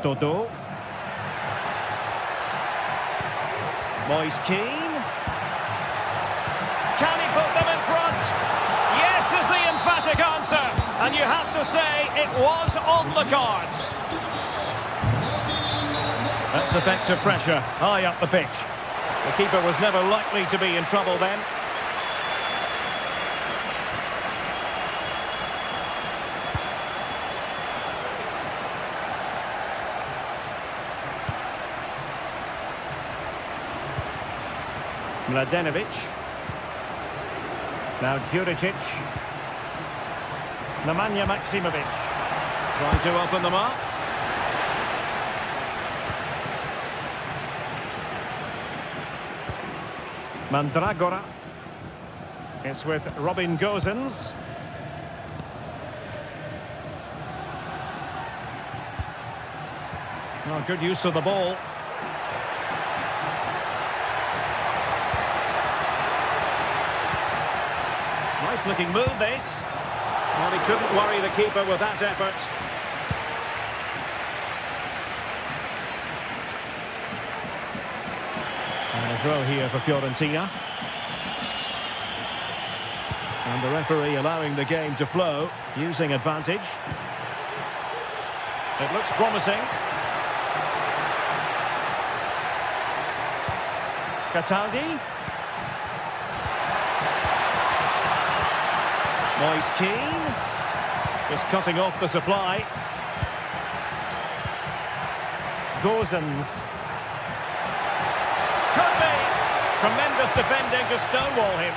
Dodo. Moise Keane. Can he put them in front? Yes is the emphatic answer. And you have to say it was on the cards. That's effective pressure high up the pitch. The keeper was never likely to be in trouble then. Mladenovic. Now Juricic. Nemanja Maksimovic. Trying to open them up. Mandragora. It's with Robin Gosens. Oh, good use of the ball. Nice looking move this. Well, he couldn't worry the keeper with that effort. And a throw here for Fiorentina. And the referee allowing the game to flow, using advantage. It looks promising. Cataldi. Moise Keane. Just cutting off the supply. Gosens. Could be. Tremendous defending to stonewall him.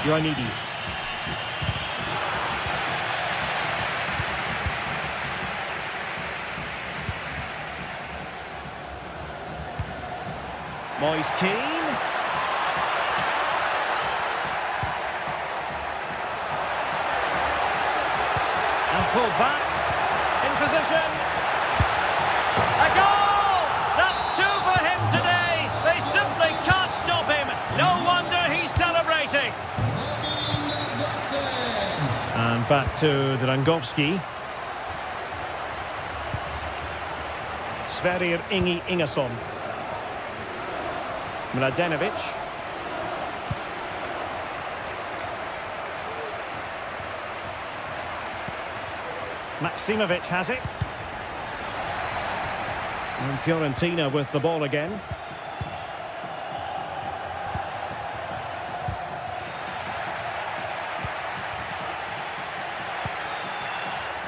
Ioannidis. Moise Keane. And pulled back. In position. A goal! That's two for him today. They simply can't stop him. No wonder he's celebrating. And back to Drangowski. Sverrir Ingi Ingesson. Mladenovic. Maksimovic has it. And Fiorentina with the ball again.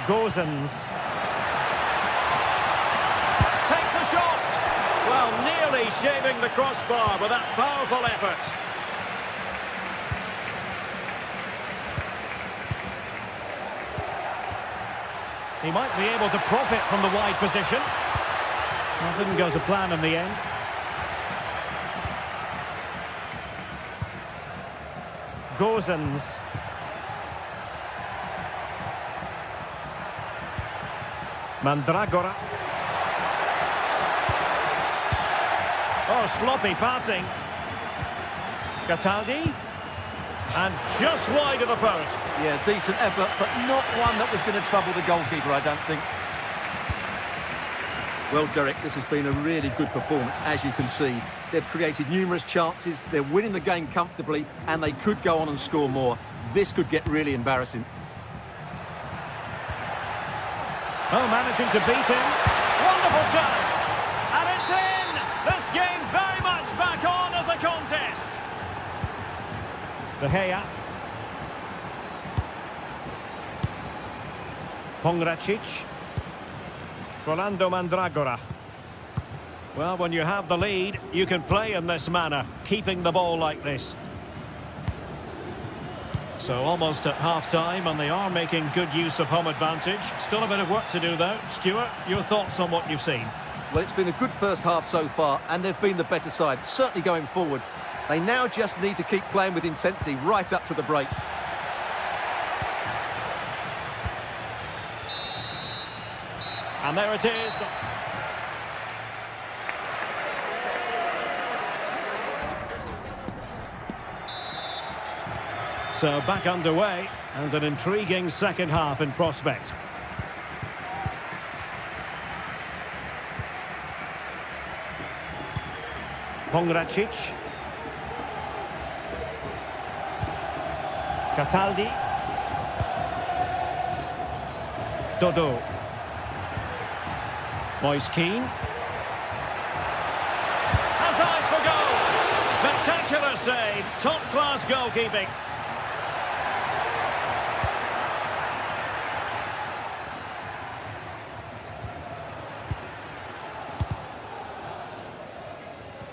Gosens. Takes the shot. Well, nearly shaving the crossbar with that powerful effort. He might be able to profit from the wide position. Well, didn't go to plan in the end. Gosens. Mandragora. Oh, sloppy passing. Cataldi. And just wide of the post. Yeah, decent effort, but not one that was going to trouble the goalkeeper, I don't think. Well, Derek, this has been a really good performance, as you can see. They've created numerous chances, they're winning the game comfortably, and they could go on and score more. This could get really embarrassing. Oh, managing to beat him. Wonderful chance. And it's in! This game very much back on as a contest. De Gea. Pongracic. Rolando Mandragora. Well, when you have the lead, you can play in this manner, keeping the ball like this. So almost at half-time, and they are making good use of home advantage. Still a bit of work to do, though. Stuart, your thoughts on what you've seen? Well, it's been a good first half so far, and they've been the better side, certainly going forward. They now just need to keep playing with intensity right up to the break. And there it is. So back underway, and an intriguing second half in prospect. Pongracic. Cataldi. Dodo. Moise Keane. Has eyes for goal. Spectacular save. Top-class goalkeeping.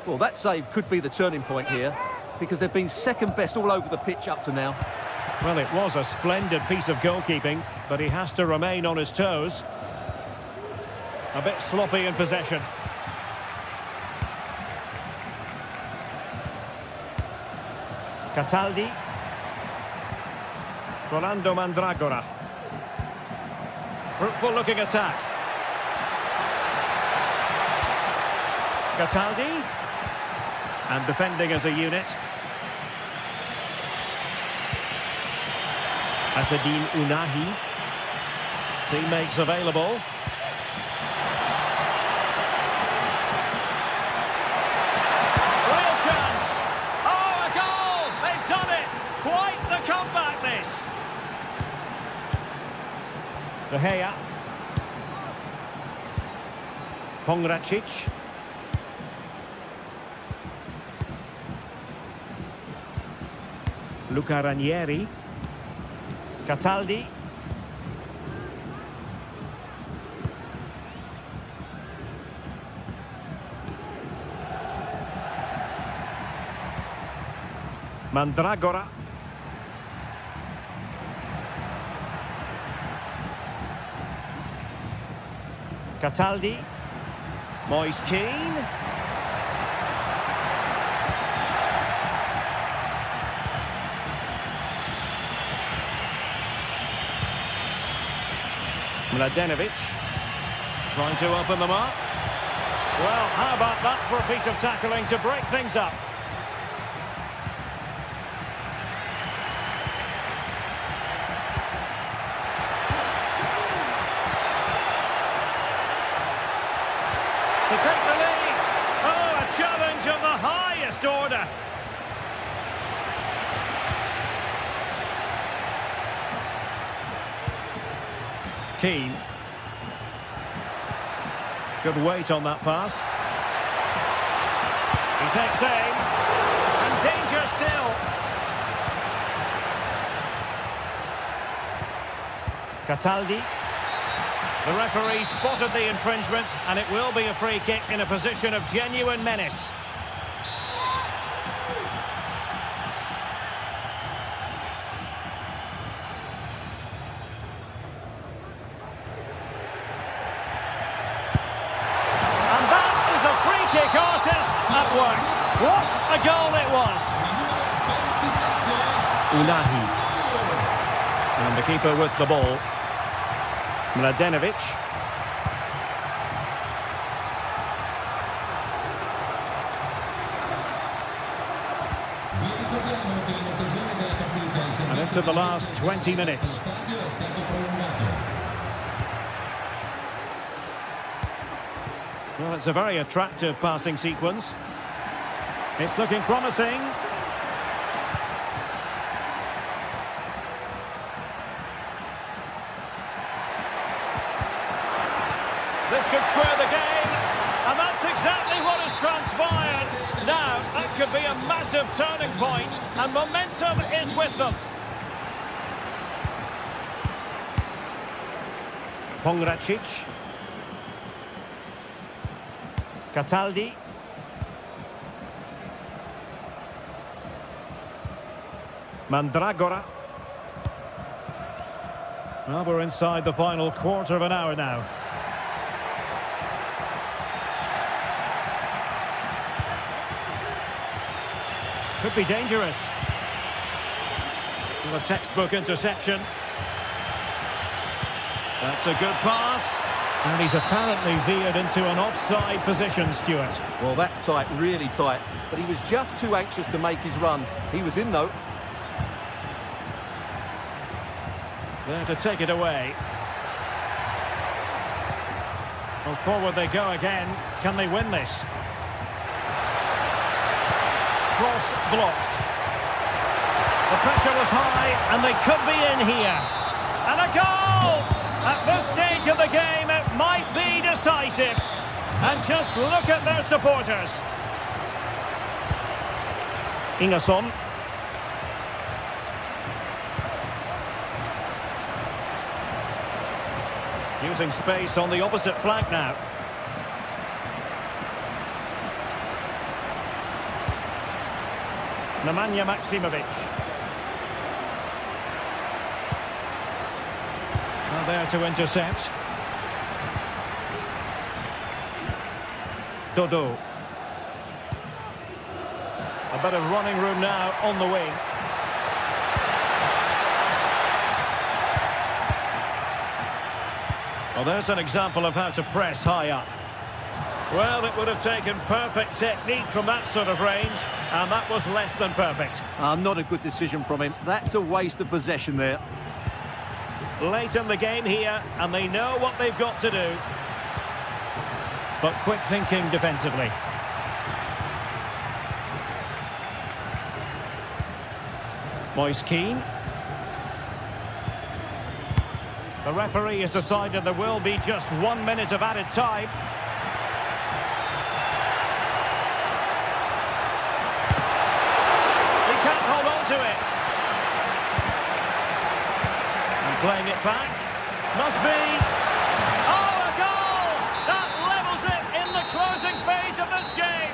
Well, that save could be the turning point here, because they've been second best all over the pitch up to now. Well, it was a splendid piece of goalkeeping, but he has to remain on his toes. A bit sloppy in possession. Cataldi. Rolando Mandragora. Fruitful looking attack. Cataldi. And defending as a unit. Atadine Unahi. Teammates available. Real chance. Oh, a goal! They've done it! Quite the comeback, this. De Gea. Pongracic. Luca Ranieri. Cataldi. Mandragora. Cataldi. Moise Keane. Mladenovic trying to open them up. Well, how about that for a piece of tackling to break things up? To take the lead. Oh, a challenge of the highest order. Keane. Good weight on that pass. He takes aim. And danger still. Cataldi. The referee spotted the infringement, and it will be a free kick in a position of genuine menace. Kick artist at work. What a goal it was. Unahi. And the keeper with the ball. Mladenovic. Vi ricordiamo che in occasione della Into the last 20 minutes. Well, it's a very attractive passing sequence. It's looking promising. This could square the game, and that's exactly what has transpired. Now, that could be a massive turning point, and momentum is with them. Pongracic. Cataldi. Mandragora. Well, we're inside the final quarter of an hour now. Could be dangerous. Well, a textbook interception. That's a good pass. And he's apparently veered into an offside position, Stuart. Well, that's tight, really tight. But he was just too anxious to make his run. He was in, though. There to take it away. Well, forward they go again. Can they win this? Cross blocked. The pressure was high, and they could be in here. And a goal! At this stage of the game, it might be decisive. And just look at their supporters. Ingerson. Using space on the opposite flank now. Nemanja Maksimovic. Well, there to intercept. Dodo. A bit of running room now on the wing. Well, there's an example of how to press high up. Well, it would have taken perfect technique from that sort of range, and that was less than perfect. Not a good decision from him. That's a waste of possession there. Late in the game here, and they know what they've got to do. But quick thinking defensively. Moise Keane. The referee has decided there will be just 1 minute of added time. He can't hold on to it. And playing it back. Must be. Oh, a goal! That levels it in the closing phase of this game.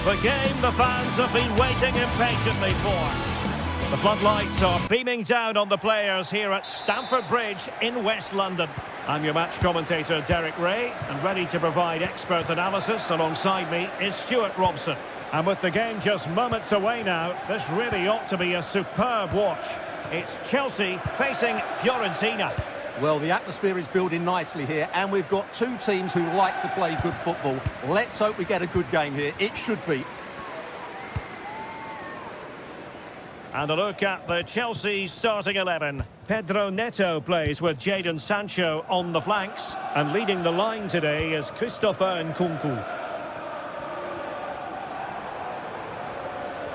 The game the fans have been waiting impatiently for. The floodlights are beaming down on the players here at Stamford Bridge in West London. I'm your match commentator, Derek Ray, and ready to provide expert analysis alongside me is Stuart Robson. And with the game just moments away now, this really ought to be a superb watch. It's Chelsea facing Fiorentina. Well, the atmosphere is building nicely here, and we've got two teams who like to play good football. Let's hope we get a good game here. It should be. And a look at the Chelsea starting 11. Pedro Neto plays with Jadon Sancho on the flanks. And leading the line today is Christopher Nkunku.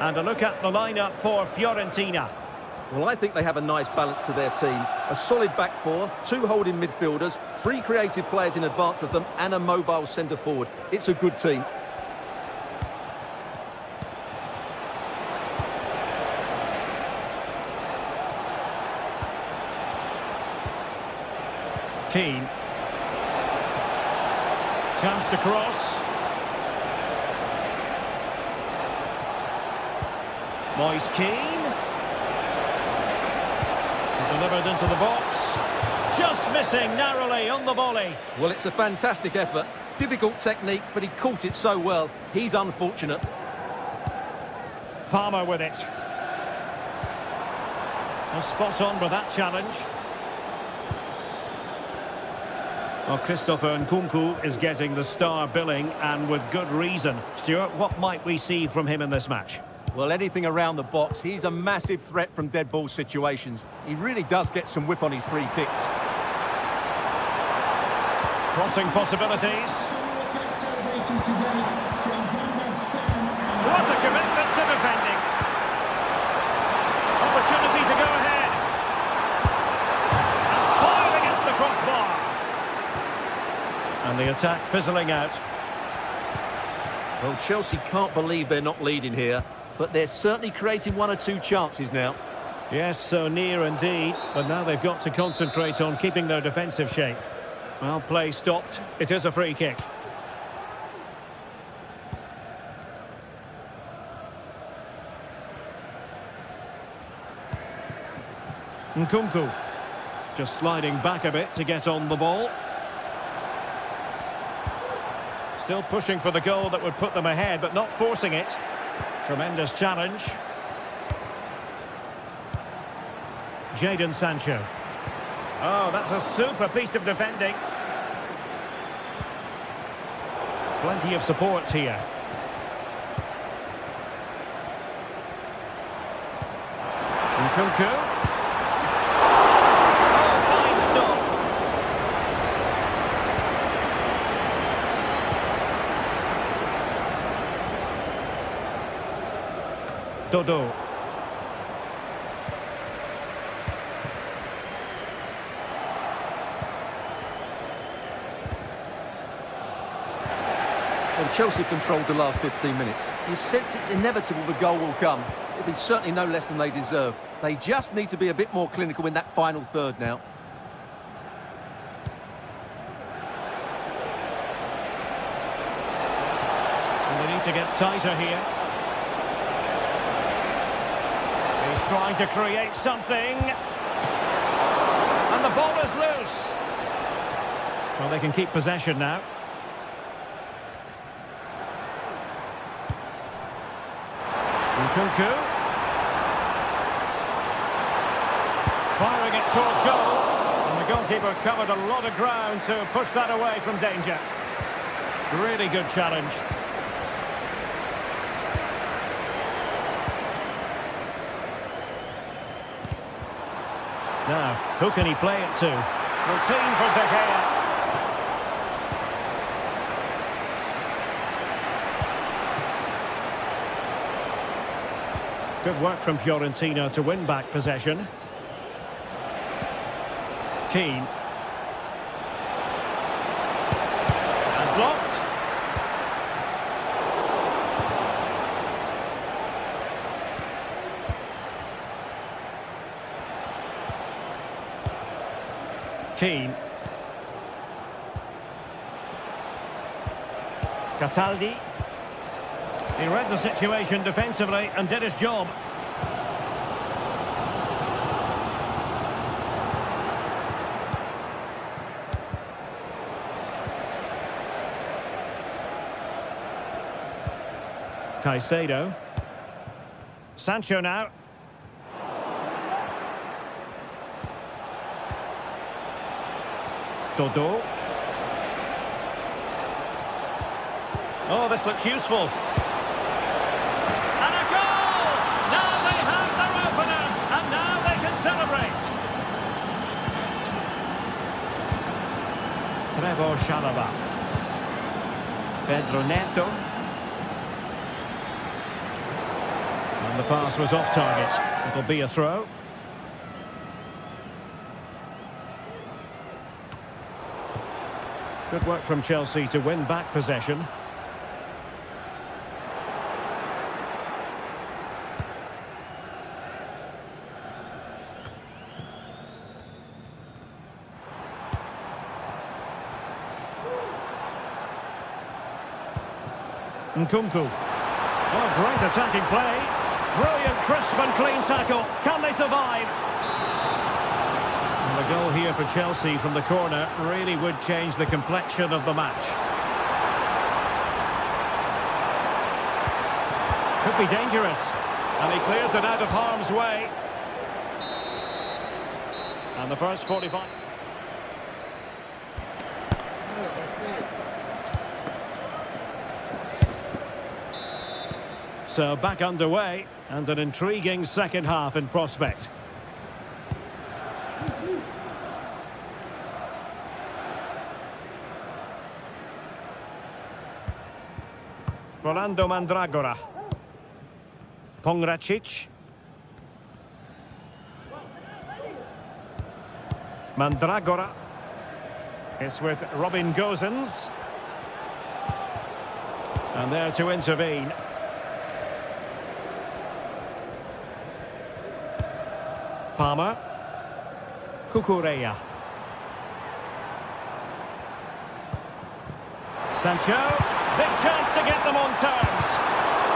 And a look at the lineup for Fiorentina. Well, I think they have a nice balance to their team. A solid back four, two holding midfielders, three creative players in advance of them, and a mobile centre-forward. It's a good team. Keane. Chance to cross. Moise Keane. Delivered into the box. Just missing narrowly on the volley. Well, it's a fantastic effort. Difficult technique, but he caught it so well. He's unfortunate. Palmer with it. Well, spot on with that challenge. Well, Christopher Nkunku is getting the star billing, and with good reason. Stuart, what might we see from him in this match? Well, anything around the box. He's a massive threat from dead ball situations. He really does get some whip on his free kicks. Crossing possibilities. What a commitment to defending. Opportunity to go ahead. And foiled against the crossbar. And the attack fizzling out. Well, Chelsea can't believe they're not leading here, but they're certainly creating one or two chances now. Yes, so near indeed, but now they've got to concentrate on keeping their defensive shape. Well, play stopped. It is a free kick. Nkunku just sliding back a bit to get on the ball. Still pushing for the goal that would put them ahead, but not forcing it. Tremendous challenge. Jadon Sancho. Oh, that's a super piece of defending. Plenty of support here. Nkunku. Oh, fine stop. Dodo. Well, Chelsea controlled the last 15 minutes. You sense it's inevitable the goal will come. It'll be certainly no less than they deserve. They just need to be a bit more clinical in that final third now. And they need to get tighter here. He's trying to create something. And the ball is loose. Well, they can keep possession now. Nkunku. Firing it towards goal. And the goalkeeper covered a lot of ground to push that away from danger. Really good challenge. Now, who can he play it to? Routine for De Gea. Good work from Fiorentina to win back possession. Keane. And blocked. Keane. Cataldi. He read the situation defensively and did his job. Caicedo. Sancho now. Dodo. Oh, this looks useful. And a goal! Now they have their opener, and now they can celebrate. Trevor Chalaba. Pedro Neto. And the pass was off target. It'll be a throw. Good work from Chelsea to win back possession. Nkunku. Oh, great attacking play. Brilliant, crisp and clean tackle. Can they survive? And the goal here for Chelsea from the corner really would change the complexion of the match. Could be dangerous. And he clears it out of harm's way. And the first 45... So back underway, and an intriguing second half in prospect. Rolando Mandragora. Pongracic. Mandragora. It's with Robin Gosens. And there to intervene. Palmer. Cucurella. Sancho. Big chance to get them on terms.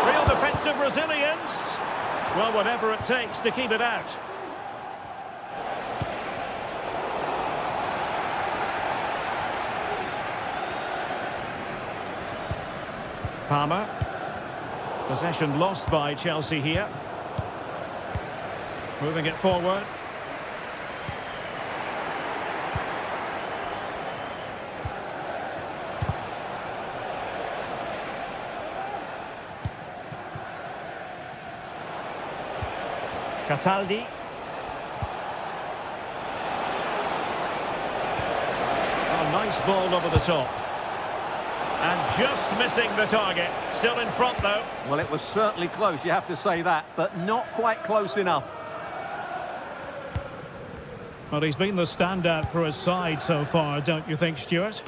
Real defensive resilience. Well, whatever it takes to keep it out. Palmer. Possession lost by Chelsea here. Moving it forward. Cataldi. Oh, nice ball over the top. And just missing the target. Still in front, though. Well, it was certainly close, you have to say that, but not quite close enough. Well, he's been the standout for his side so far, don't you think, Stuart?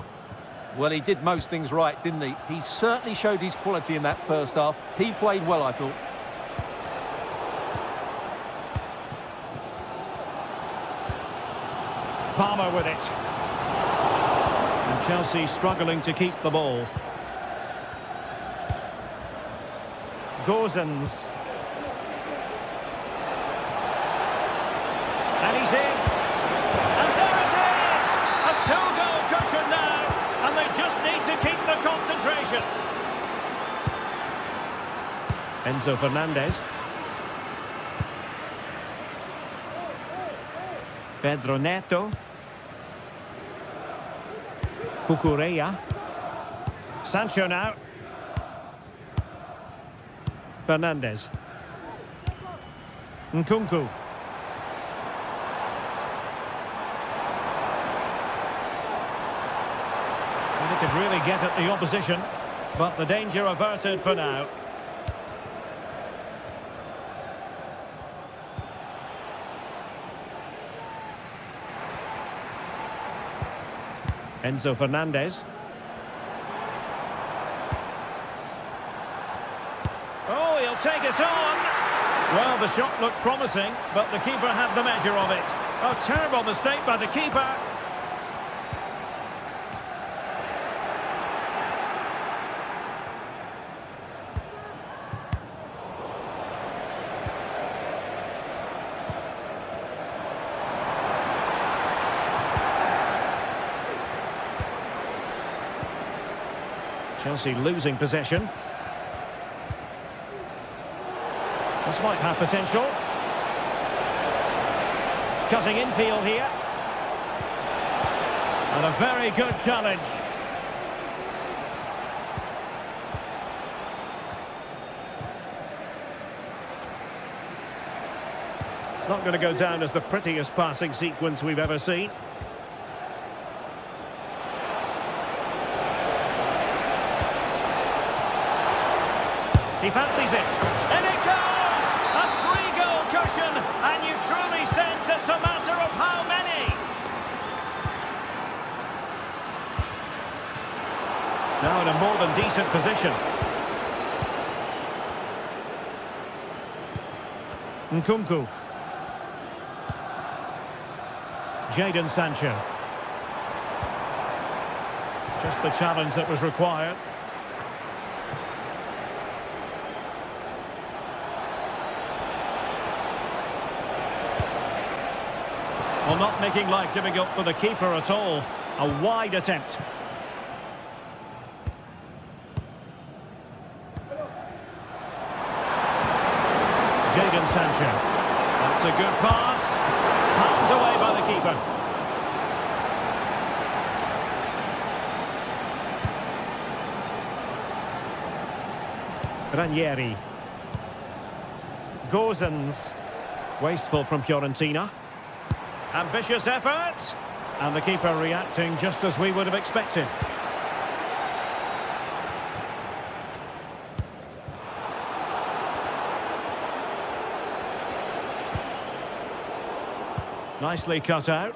Well, he did most things right, didn't he? He certainly showed his quality in that first half. He played well, I thought. Palmer with it. And Chelsea struggling to keep the ball. Gosens. And he's in. And there it is! A two-goal cushion now. And they just need to keep the concentration. Enzo Fernandez. Pedro Neto. Cucurella. Sancho now. Fernandez. Nkunku. And they could really get at the opposition, but the danger averted for now. Enzo Fernandez. Oh, he'll take it on. Well, the shot looked promising, but the keeper had the measure of it. A terrible mistake by the keeper. Chelsea losing possession. This might have potential. Cutting infield here. And a very good challenge. It's not going to go down as the prettiest passing sequence we've ever seen. He fancies it. And it goes! A 3-goal cushion, and you truly sense it's a matter of how many. Now in a more than decent position. Nkunku. Jadon Sancho. Just the challenge that was required. Well, not making life difficult for the keeper at all. A wide attempt. Jadon Sancho. That's a good pass. Palmed away by the keeper. Ranieri. Gozens. Wasteful from Fiorentina. Ambitious effort. And the keeper reacting just as we would have expected. Nicely cut out.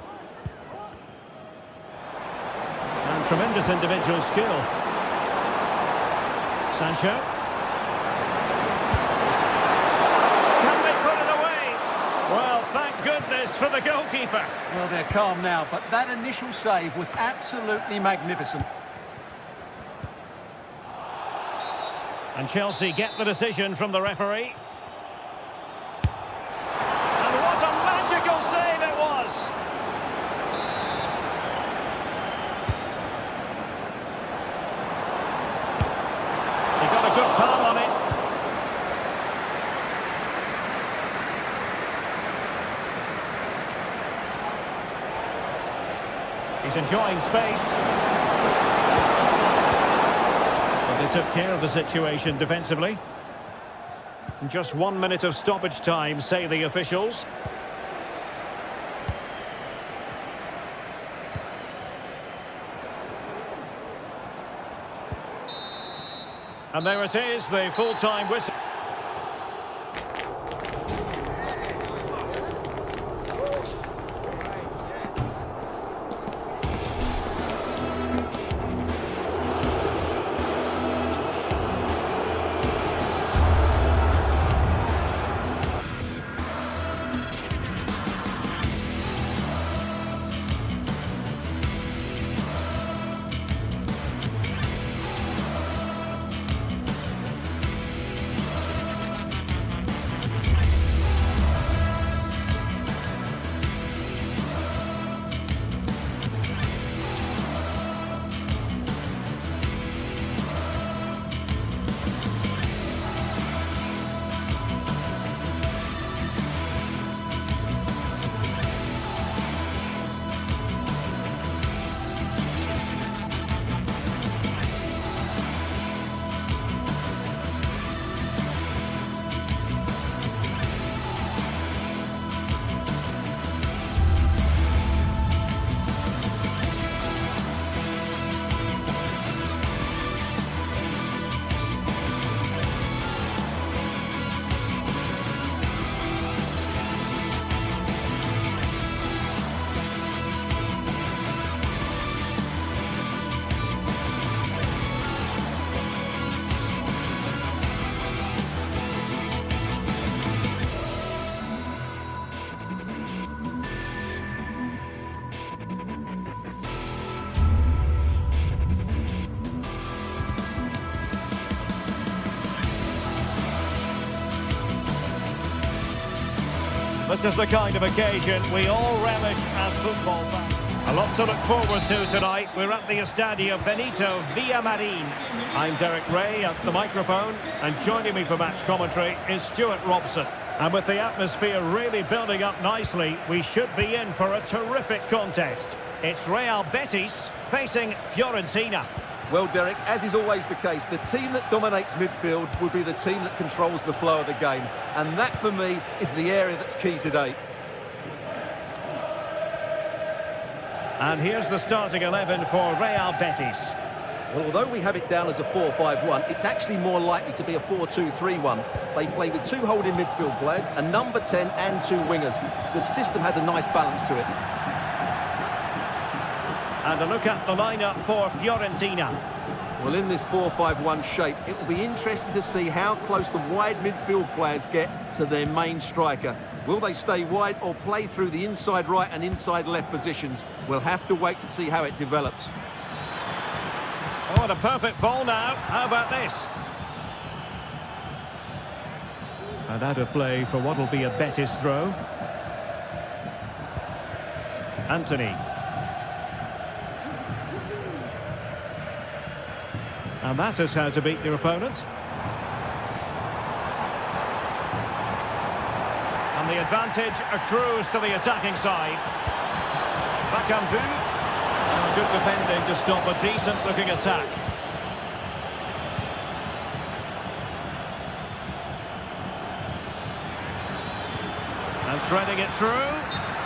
And tremendous individual skill. Sancho. Can they put it away? Well, thank goodness for the goalkeeper. Well, they're calm now, but that initial save was absolutely magnificent. And Chelsea get the decision from the referee. And what a magical save it was! He got a good palm on it. He's enjoying space. But they took care of the situation defensively. Just 1 minute of stoppage time, say the officials. And there it is, the full-time whistle. This is the kind of occasion we all relish as football fans. A lot to look forward to tonight. We're at the Estadio Benito Villamarin. I'm Derek Ray at the microphone, and joining me for match commentary is Stuart Robson. And with the atmosphere really building up nicely, we should be in for a terrific contest. It's Real Betis facing Fiorentina. Well, Derek, as is always the case, the team that dominates midfield will be the team that controls the flow of the game. And that, for me, is the area that's key today. And here's the starting 11 for Real Betis. Well, although we have it down as a 4-5-1, it's actually more likely to be a 4-2-3-1. They play with 2 holding midfield players, a number 10 and 2 wingers. The system has a nice balance to it. And a look at the lineup for Fiorentina. Well, in this 4-5-1 shape, it will be interesting to see how close the wide midfield players get to their main striker. Will they stay wide or play through the inside right and inside left positions? We'll have to wait to see how it develops. Oh, and a perfect ball now. How about this? And out of play for what will be a Betis throw. Anthony. And that is how to beat your opponent. And the advantage accrues to the attacking side. Bakambu. Good defending to stop a decent-looking attack. And threading it through.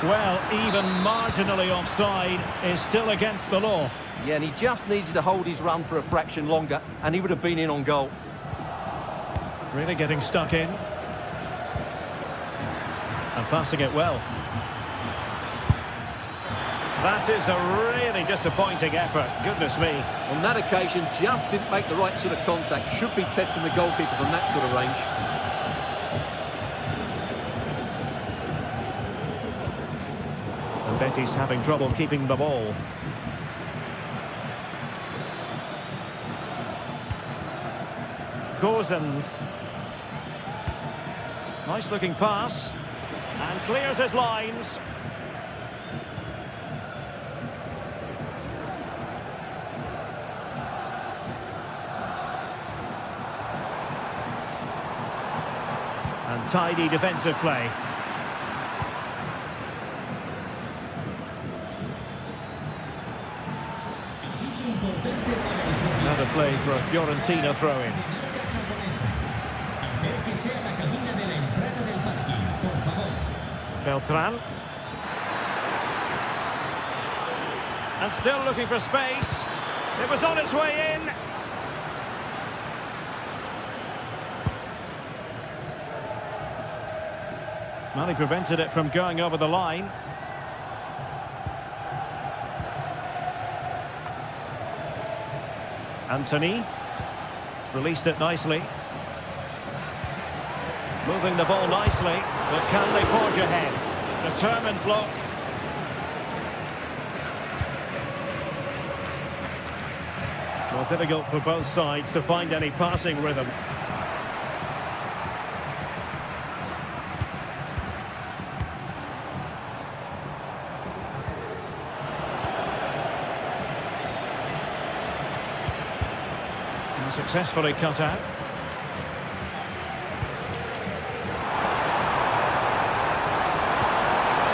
Well, even marginally offside is still against the law. Yeah, and he just needed to hold his run for a fraction longer, and he would have been in on goal. Really getting stuck in. And passing it well. That is a really disappointing effort. Goodness me. On that occasion, just didn't make the right sort of contact. Should be testing the goalkeeper from that sort of range. And Betis having trouble keeping the ball. Gozens. Nice looking pass. And clears his lines. And tidy defensive play. Another play for a Fiorentina throw-in. Beltran. And still looking for space. It was on its way in. Well, he prevented it from going over the line. Anthony released it nicely. Moving the ball nicely, but can they forge ahead? Determined block. Well, difficult for both sides to find any passing rhythm. Successfully cut out.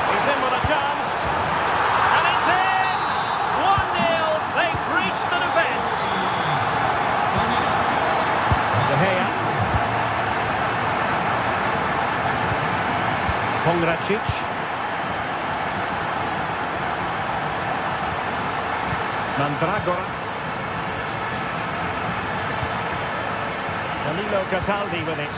He's in with a chance. And it's in! 1-0. They breached the defence. De Gea. Pongracic. Mandragora. Danilo Cataldi with it.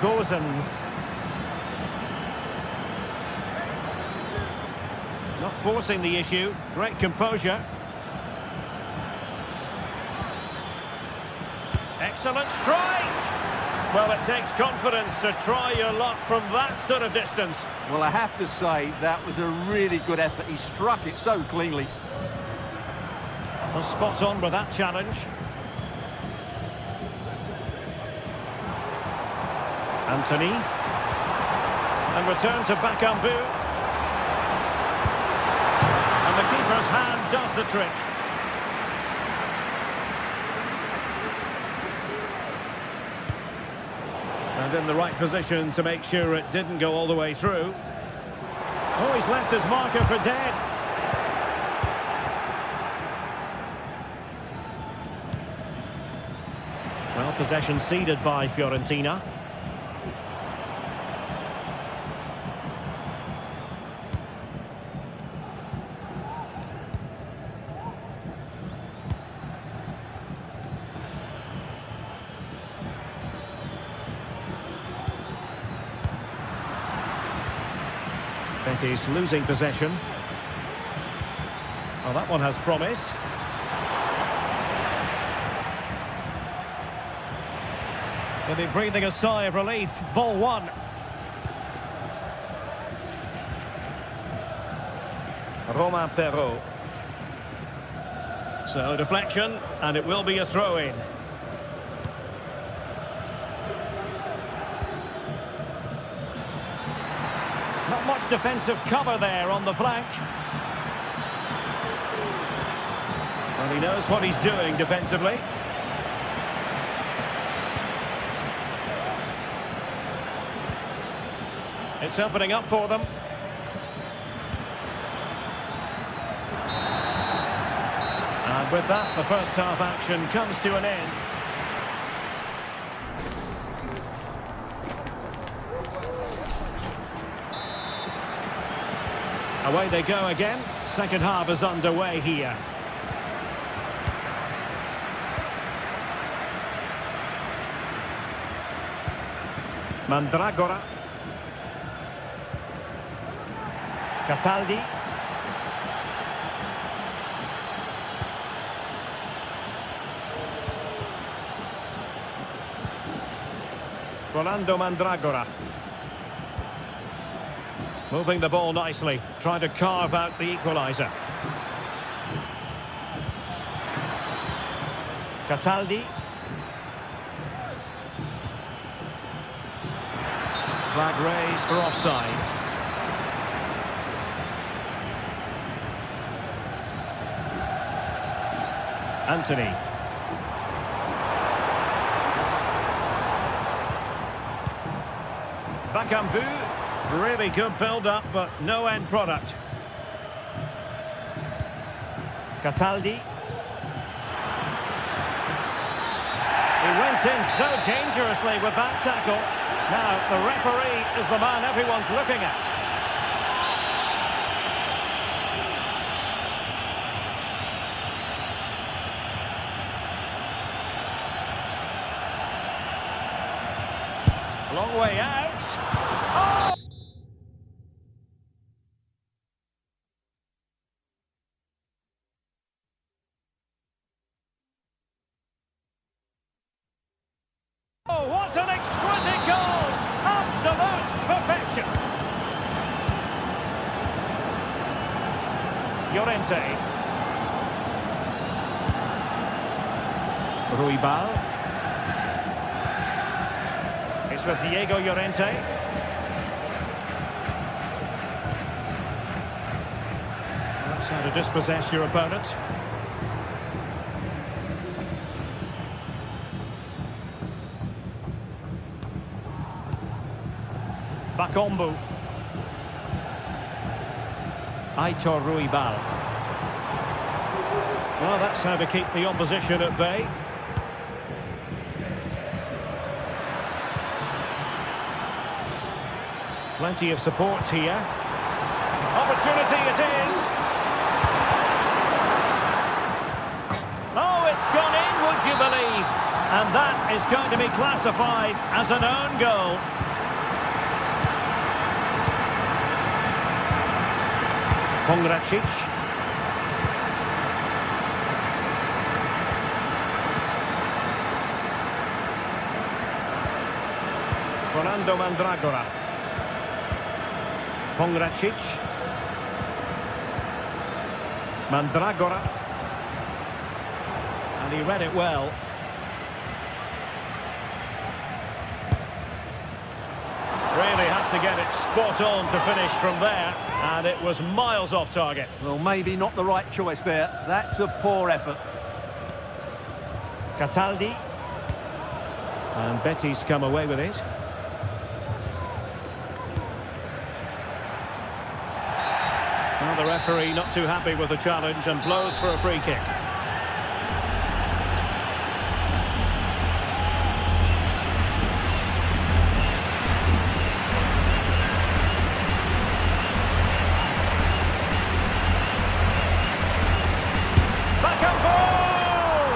Gozens. Not forcing the issue. Great composure. Excellent strike! Well, it takes confidence to try your luck from that sort of distance. Well, I have to say, that was a really good effort. He struck it so cleanly. Well, spot on with that challenge. Anthony. And return to Bakambu. And the keeper's hand does the trick. And in the right position to make sure it didn't go all the way through. Oh, he's left his marker for dead. Well, possession ceded by Fiorentina. Betis losing possession. Oh, that one has promise. They'll be breathing a sigh of relief. Ball one. Roma Perrault. So deflection, and it will be a throw-in. Not much defensive cover there on the flank. Well, he knows what he's doing defensively. It's opening up for them. And with that, the first half action comes to an end. Away they go again. Second half is underway here. Mandragora. Cataldi. Rolando Mandragora. Moving the ball nicely, trying to carve out the equalizer. Cataldi. Flag raised for offside. Anthony. Bakambu. Really good build-up, but no end product. Cataldi. He went in so dangerously with that tackle. Now, the referee is the man everyone's looking at. A long way out. Oh! Oh, what an exquisite goal! Absolute perfection. Llorente. Ruibal. It's with Diego Llorente. That's how to dispossess your opponent. Bakombu. Aitor Ruibal. Well, that's how to keep the opposition at bay. Plenty of support here. Opportunity it is. Oh, it's gone in, would you believe? And that is going to be classified as an own goal. Pongracic. Rolando Mandragora. Pongracic. Mandragora. And he read it well. Really had to get it spot on to finish from there, and it was miles off target. Well, maybe not the right choice there. That's a poor effort. Cataldi. And Betis come away with it. Well, the referee not too happy with the challenge and blows for a free kick. Back and goal!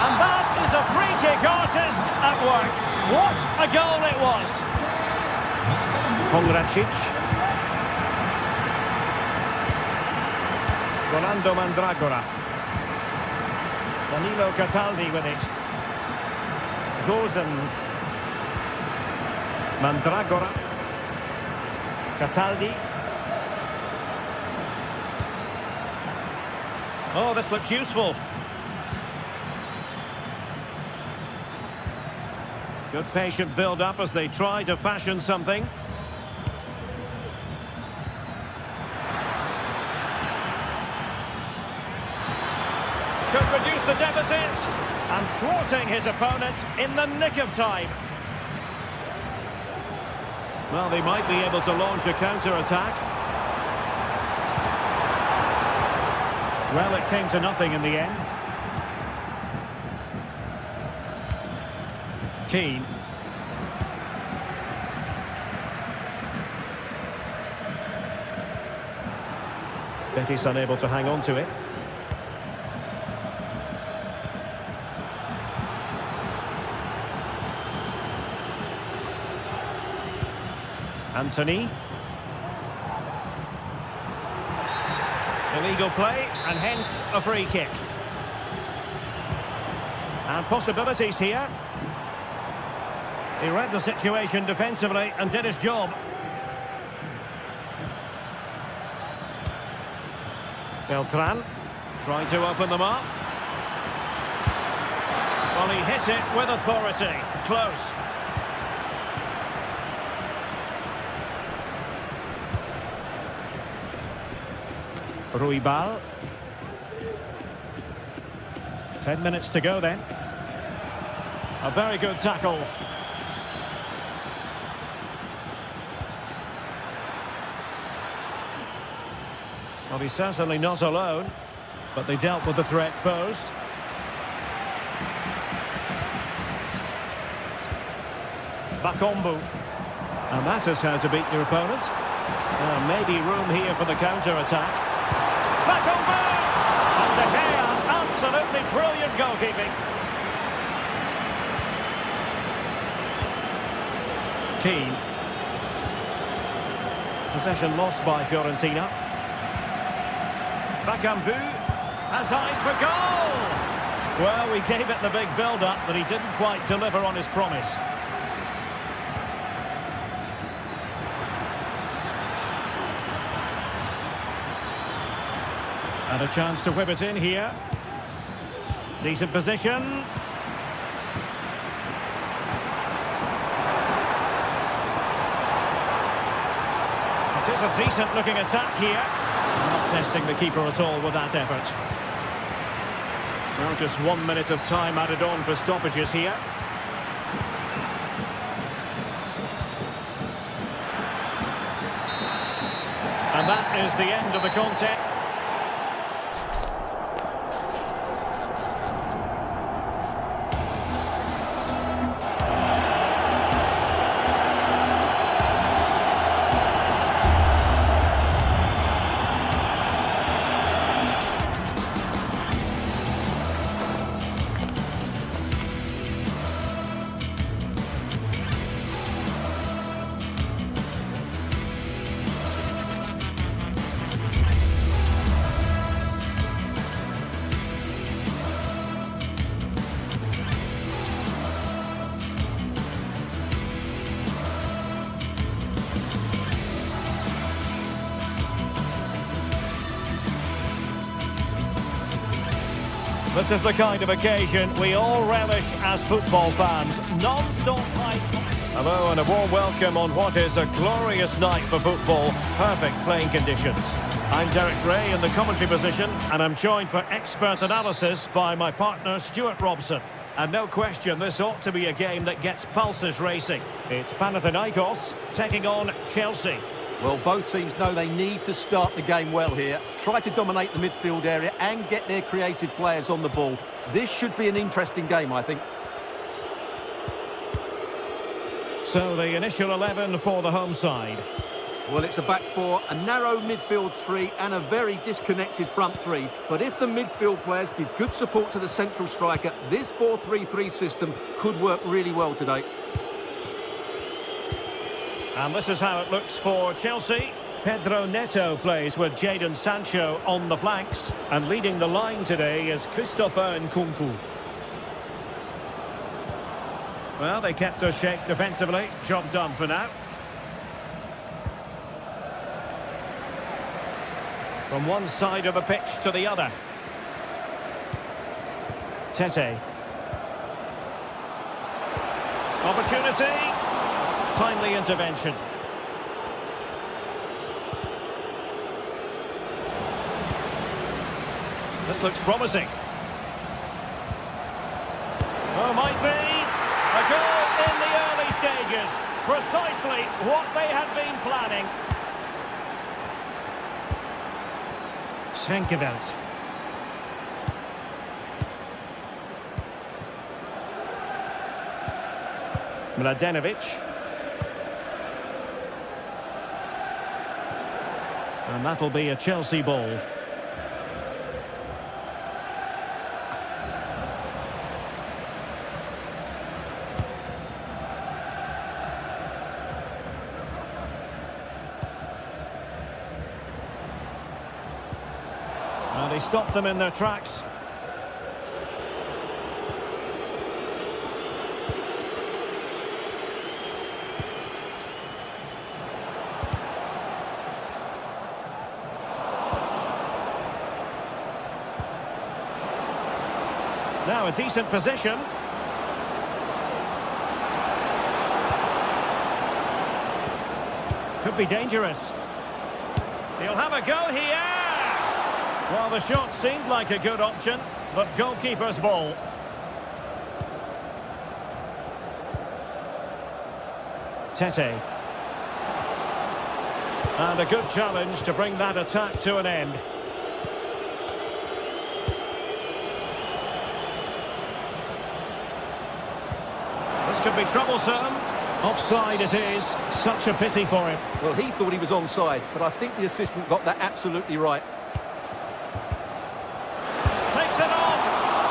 And that is a free kick artist at work. What a goal it was! Pongracic. Rolando Mandragora. Danilo Cataldi with it. Gozens. Mandragora. Cataldi. Oh, this looks useful. Good patient build-up as they try to fashion something. Could reduce the deficit and thwarting his opponent in the nick of time. Well, they might be able to launch a counter-attack. Well, it came to nothing in the end. Keane. Betis unable to hang on to it. Anthony. Illegal play, and hence a free kick. And possibilities here. He read the situation defensively and did his job. Beltran trying to open them up. Well, he hit it with authority. Close. Ruibal. 10 minutes to go then. A very good tackle. Well, he's certainly not alone, but they dealt with the threat posed. Bakombu. And that is how to beat your opponent. Maybe room here for the counter-attack. Bakombu! And De Gea, absolutely brilliant goalkeeping. Keane. Possession lost by Fiorentina. Bakambu has eyes for goal! Well, we gave it the big build-up, but he didn't quite deliver on his promise. And a chance to whip it in here. Decent position. It is a decent-looking attack here. Not testing the keeper at all with that effort. Well, just 1 minute of time added on for stoppages here. And that is the end of the contest. This is the kind of occasion we all relish as football fans. Non-stop fight. Hello and a warm welcome on what is a glorious night for football. Perfect playing conditions. I'm Derek Ray in the commentary position, and I'm joined for expert analysis by my partner Stuart Robson. And no question, this ought to be a game that gets pulses racing. It's Panathinaikos taking on Chelsea. Well, both teams know they need to start the game well here. Try to dominate the midfield area and get their creative players on the ball. This should be an interesting game, I think. So the initial 11 for the home side. Well, it's a back four, a narrow midfield three and a very disconnected front three. But if the midfield players give good support to the central striker, this 4-3-3 system could work really well today. And this is how it looks for Chelsea. Pedro Neto plays with Jadon Sancho on the flanks. And leading the line today is Christopher Nkunku. Well, they kept us shape defensively. Job done for now. From one side of the pitch to the other. Tete. Opportunity. Timely intervention. This looks promising. Oh, might be. A goal in the early stages. Precisely what they had been planning. Schenkeveld. Mladenovic. And that'll be a Chelsea ball. Well, they stopped them in their tracks. Now a decent position. Could be dangerous. He'll have a go here. Well, the shot seemed like a good option, but goalkeeper's ball. Tete. And a good challenge to bring that attack to an end. Could be troublesome. Offside it is. Such a pity for him. Well, he thought he was onside, but I think the assistant got that absolutely right. Takes it on.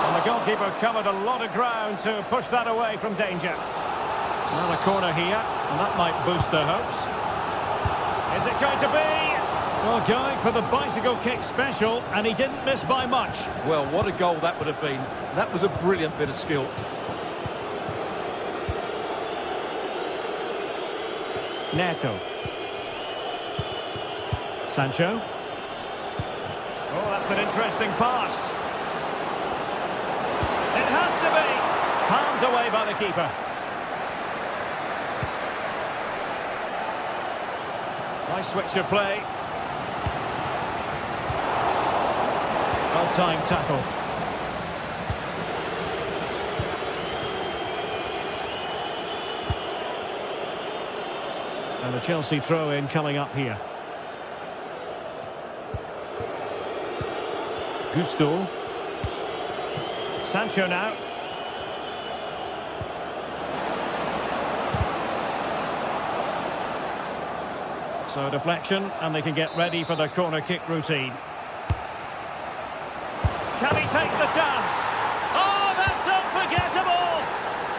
And the goalkeeper covered a lot of ground to push that away from danger. Well, a corner here, and that might boost their hopes. Is it going to be? Well, going for the bicycle kick special, and he didn't miss by much. Well, what a goal that would have been. That was a brilliant bit of skill. Neto. Sancho. Oh, that's an interesting pass. It has to be. Palmed away by the keeper. Nice switch of play. Well-timed tackle. And the Chelsea throw-in coming up here. Gusto. Sancho now. So deflection, and they can get ready for the corner kick routine. Can he take the chance? Oh, that's unforgettable!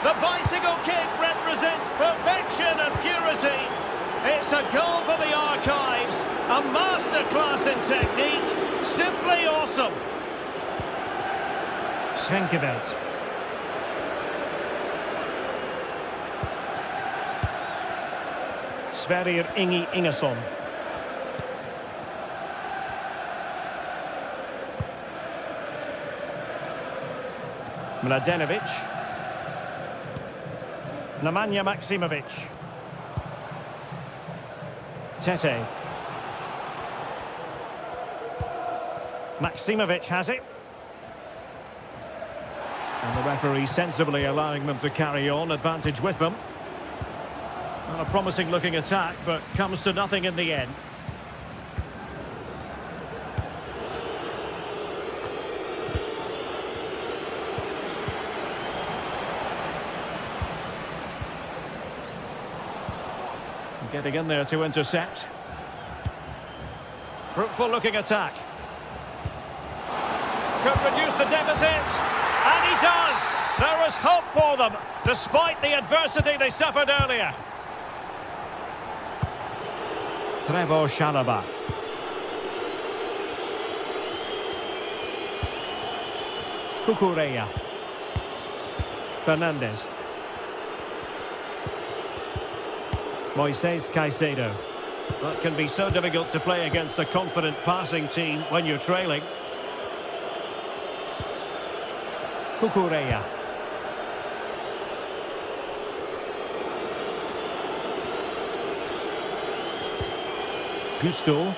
The bicycle kick represents perfection and purity. It's a goal for the archives, a masterclass in technique, simply awesome. Schenkeveld. Sverrir Ingi Ingesson. Mladenovic. Nemanja Maksimovic. Tete. Maksimovic has it. And the referee sensibly allowing them to carry on, advantage with them. Well, a promising looking attack, but comes to nothing in the end. Getting in there to intercept. Fruitful looking attack. Could reduce the deficit. And he does. There is hope for them, despite the adversity they suffered earlier. Trevoh Chalobah. Cucurella. Fernandes. Moises Caicedo. That can be so difficult to play against a confident passing team when you're trailing. Cucurella. Gusto.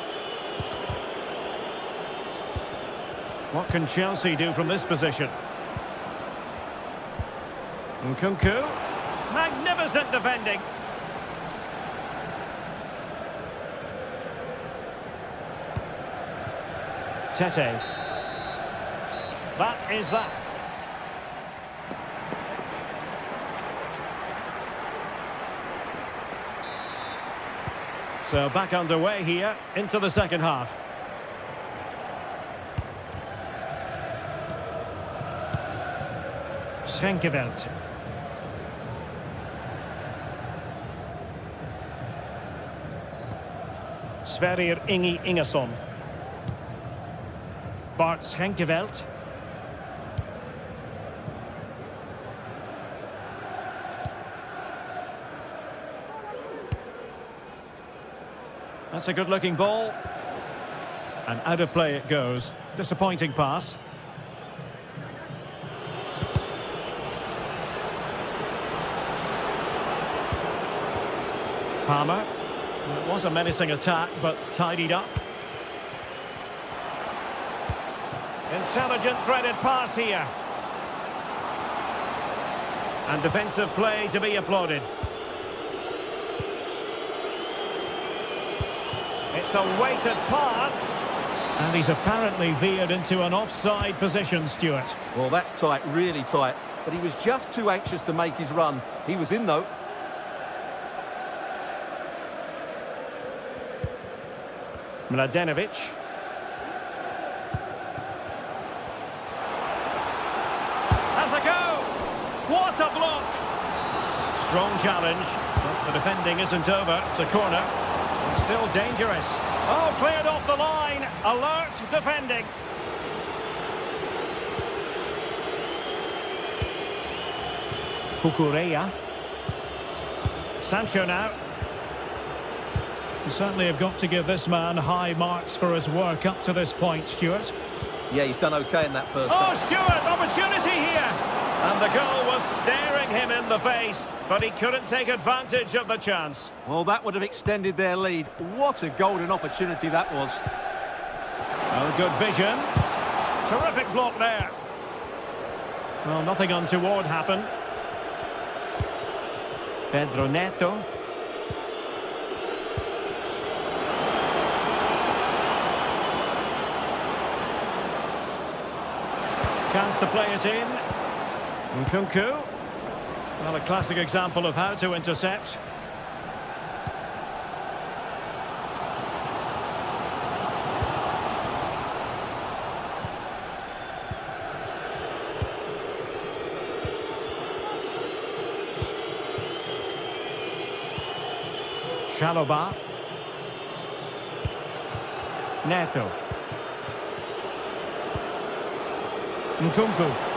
What can Chelsea do from this position? Nkunku. Magnificent defending. Tete. That is that. So back underway here into the second half. Schenkeveld. Sverrir Ingi Ingesson. Bart Schenkeveld. That's a good-looking ball. And out of play it goes. Disappointing pass. Palmer. It was a menacing attack, but tidied up. Intelligent threaded pass here. And defensive play to be applauded. It's a weighted pass. And he's apparently veered into an offside position, Stuart. Well, that's tight, really tight. But he was just too anxious to make his run. He was in, though. Mladenovic. Has a go! What a block! Strong challenge, but the defending isn't over. It's a corner. Still dangerous. Oh, cleared off the line. Alert defending. Cucurella. Sancho now. You certainly have got to give this man high marks for his work up to this point, Stuart. Yeah, he's done okay in that first Oh, half. Stuart, opportunity here. And the goal was staring him in the face, but he couldn't take advantage of the chance. Well, that would have extended their lead. What a golden opportunity that was. Oh, good vision. Terrific block there. Well, nothing untoward happened. Pedro Neto. Chance to play it in. Nkunku. Well, a classic example of how to intercept. Chalobah. Neto. Nkunku.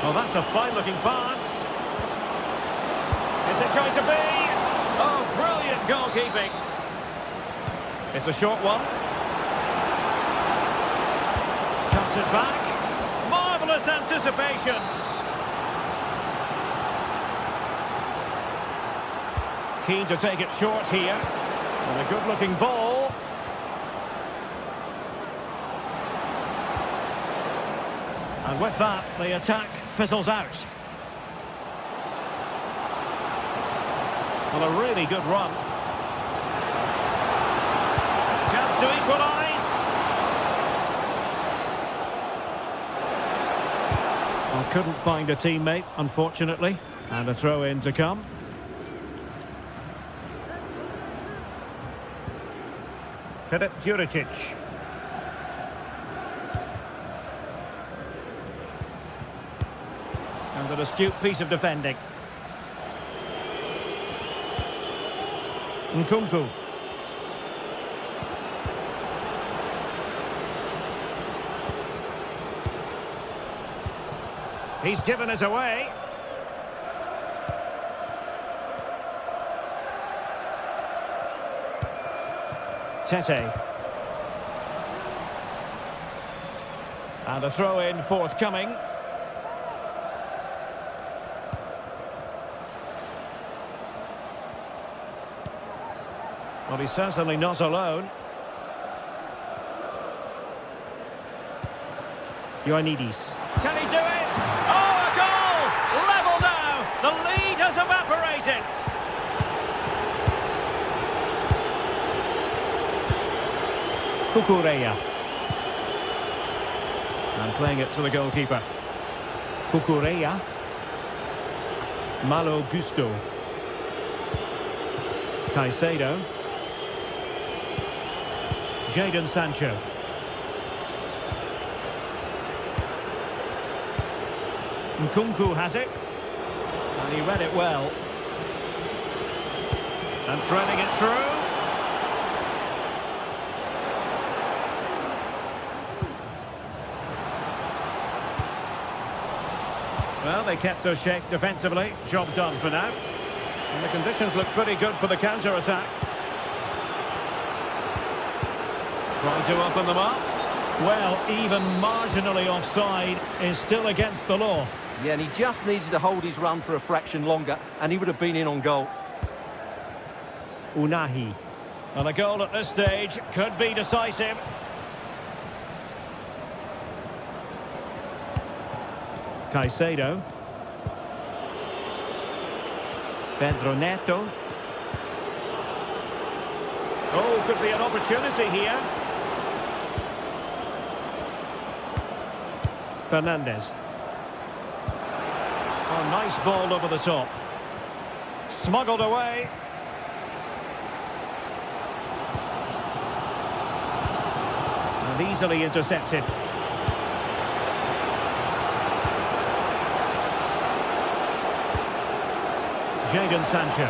Oh, that's a fine-looking pass. Is it going to be? Oh, brilliant goalkeeping. It's a short one. Cuts it back. Marvellous anticipation. Keen to take it short here. And a good-looking ball. And with that, the attack fizzles out. Well, a really good run. Chance to equalise. Well, couldn't find a teammate, unfortunately. And a throw-in to come. Filip Juricic. And an astute piece of defending. Nkunku. He's given us away. Tete. And a throw-in forthcoming. Well, he's certainly not alone. Ioannidis. Can he do it? Oh, a goal! Level now! The lead has evaporated! Cucurella. And playing it to the goalkeeper. Cucurella. Malo Gusto. Caicedo. Jadon Sancho. Nkunku has it. And he read it well. And threading it through. Well, they kept their shape defensively. Job done for now. And the conditions look pretty good for the counter-attack. Trying to open them up. Well, even marginally offside is still against the law. Yeah, and he just needed to hold his run for a fraction longer, and he would have been in on goal. Unahi. And a goal at this stage could be decisive. Caicedo. Pedro Neto. Oh, could be an opportunity here. Fernandes. Oh, nice ball over the top. Smuggled away. And easily intercepted. Jadon Sancho.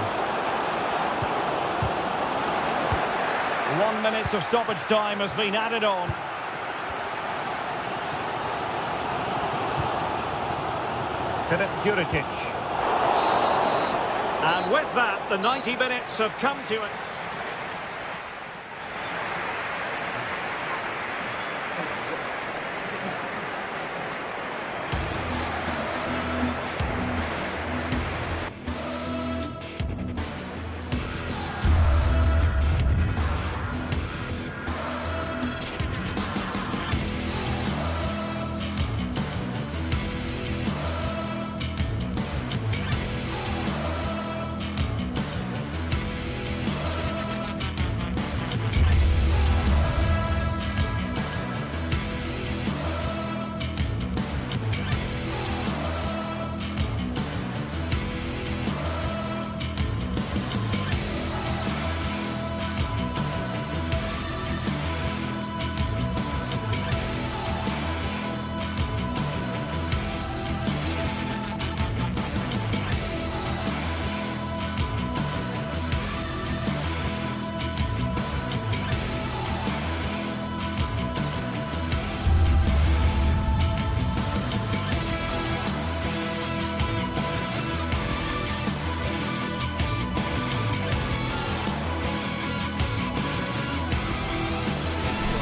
1 minute of stoppage time has been added on. Filip Juricic. And with that, the 90 minutes have come to it.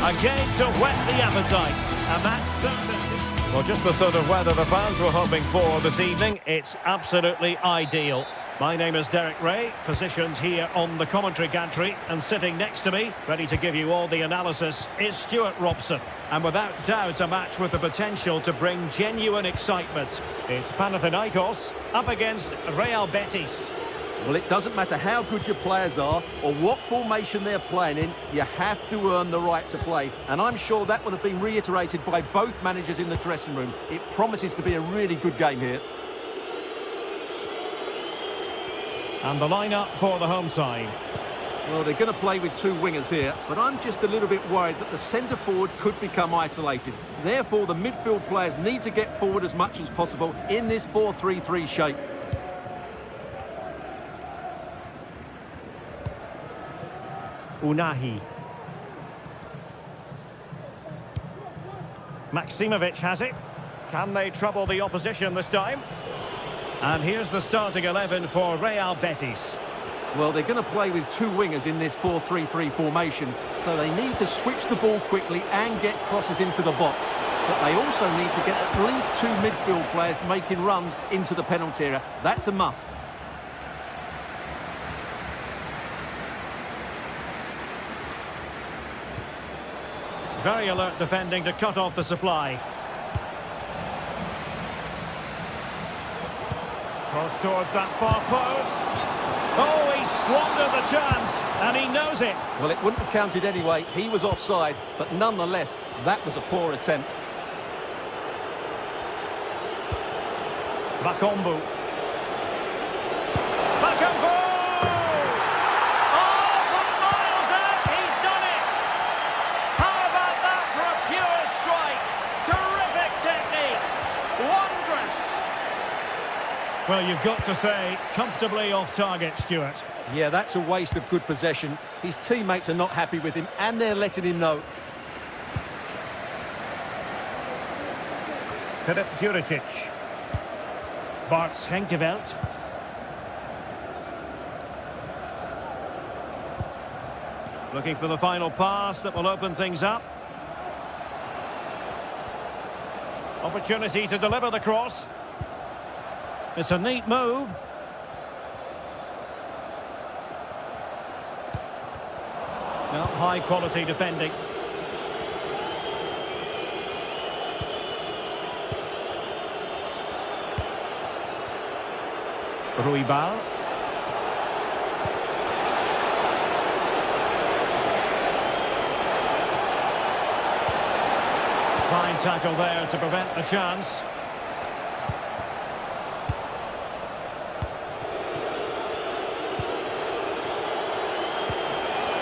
A game to whet the appetite, and that's certain. Well, just the sort of weather the fans were hoping for this evening. It's absolutely ideal. My name is Derek Ray, positioned here on the commentary gantry, and sitting next to me, ready to give you all the analysis, is Stuart Robson. And without doubt, a match with the potential to bring genuine excitement. It's Panathinaikos up against Real Betis. Well, it doesn't matter how good your players are or what formation they're playing in, you have to earn the right to play. And I'm sure that would have been reiterated by both managers in the dressing room. It promises to be a really good game here. And the lineup for the home side. Well, they're going to play with two wingers here, but I'm just a little bit worried that the centre-forward could become isolated. Therefore, the midfield players need to get forward as much as possible in this 4-3-3 shape. Unahi. Maksimovic has it. Can they trouble the opposition this time? And here's the starting 11 for Real Betis. Well, they're going to play with two wingers in this 4-3-3 formation, so they need to switch the ball quickly and get crosses into the box. But they also need to get at least two midfield players making runs into the penalty area. That's a must. Very alert defending to cut off the supply. Cross towards that far post. Oh, he squandered the chance, and he knows it. Well, it wouldn't have counted anyway. He was offside, but nonetheless, that was a poor attempt. Bakambu. Bakambu! Oh, from miles out, he's done it! How about that for a pure strike? Terrific technique! Wondrous! Well, you've got to say, comfortably off target, Stuart. Yeah, that's a waste of good possession. His teammates are not happy with him, and they're letting him know. Filip Juricic. Bart Schenkeveld. Looking for the final pass that will open things up. Opportunity to deliver the cross. It's a neat move. Well, high quality defending. Ruibal. Fine tackle there to prevent the chance.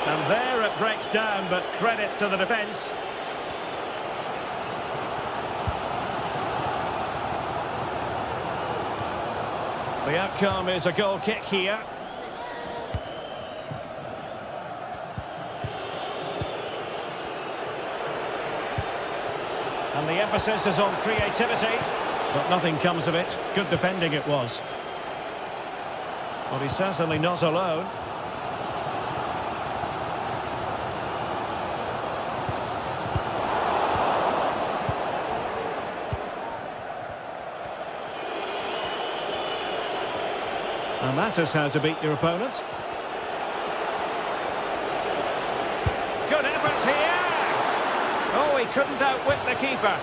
And there it breaks down, but credit to the defence. The outcome is a goal kick here. And the emphasis is on creativity, but nothing comes of it. Good defending it was. Well, he's certainly not alone. And that is how to beat your opponent. Good effort here. Oh, he couldn't outwit the keeper.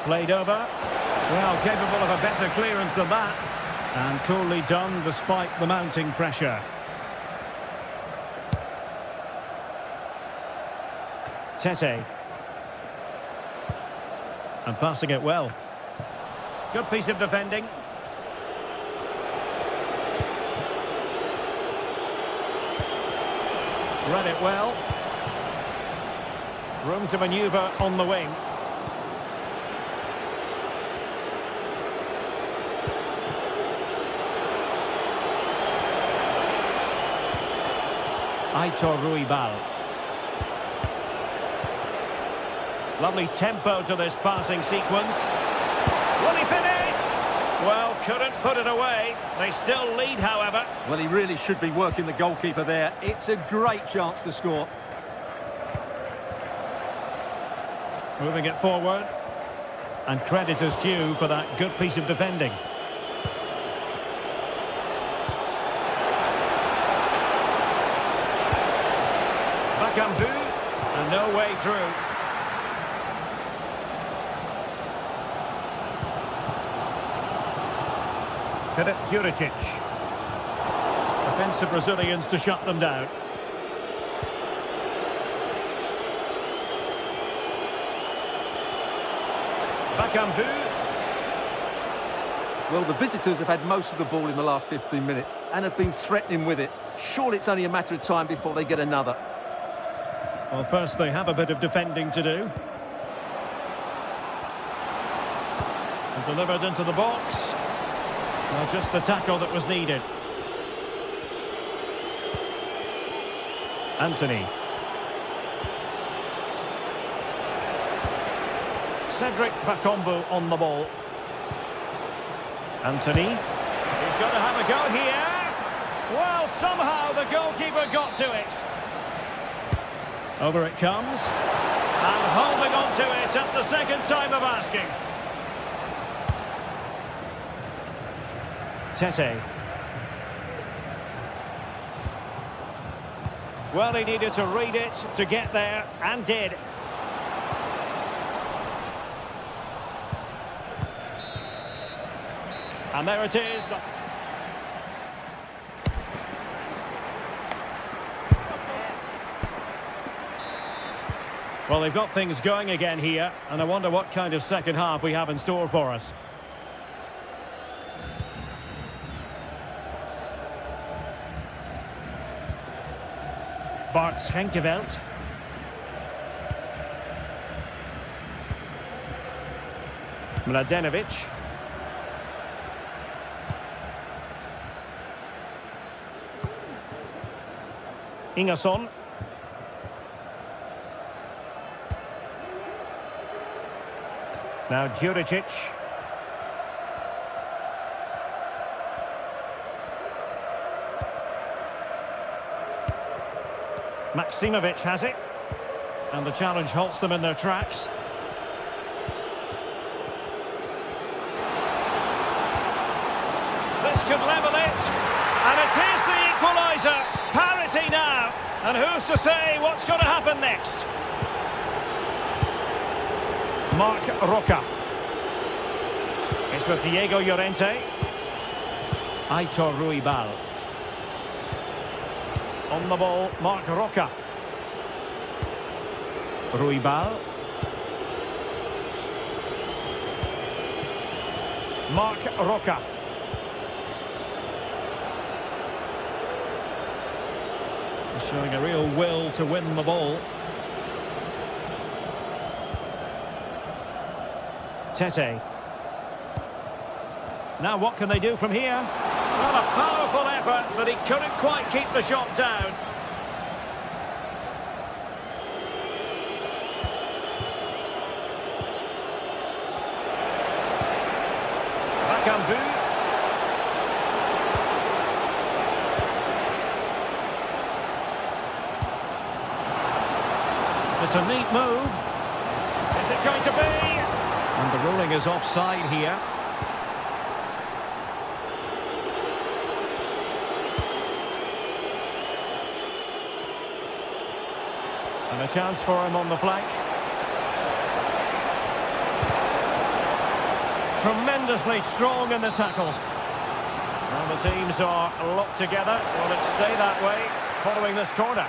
Played over. Well, capable of a better clearance than that. And coolly done despite the mounting pressure. Tete. And passing it well. Good piece of defending. Read it well. Room to manoeuvre on the wing. Aitor Ruibal. Lovely tempo to this passing sequence. Will he finish? Well, couldn't put it away. They still lead, however. Well, he really should be working the goalkeeper there. It's a great chance to score. Moving it forward. And credit is due for that good piece of defending. Bakambu. And no way through. Filip Juricic. Defensive Brazilians to shut them down. Bakambu. Well, the visitors have had most of the ball in the last 15 minutes and have been threatening with it. Surely it's only a matter of time before they get another. Well, first they have a bit of defending to do. And delivered into the box. Well, just the tackle that was needed. Anthony. Cedric Bakambu on the ball. Anthony. He's got to have a go here. Well, somehow the goalkeeper got to it. Over it comes. And holding on to it at the second time of asking. Tete. Well, he needed to read it to get there, and did. And there it is. Well, they've got things going again here, and I wonder what kind of second half we have in store for us. Bart Schenkeveld. Mladenovic. Ingerson. Now Juricic. Maksimovic has it. And the challenge halts them in their tracks. This could level it. And it is the equaliser. Parity now. And who's to say what's going to happen next? Marc Roca. It's with Diego Llorente. Aitor Ruibal. On the ball, Marc Roca. Ruibal. Marc Roca. Showing a real will to win the ball. Tete. Now what can they do from here? Well, a powerful effort, but he couldn't quite keep the shot down. Bakambu. It's a neat move. Is it going to be? And the ruling is offside here. And a chance for him on the flank. Tremendously strong in the tackle. Well, the teams are locked together. Will it stay that way following this corner?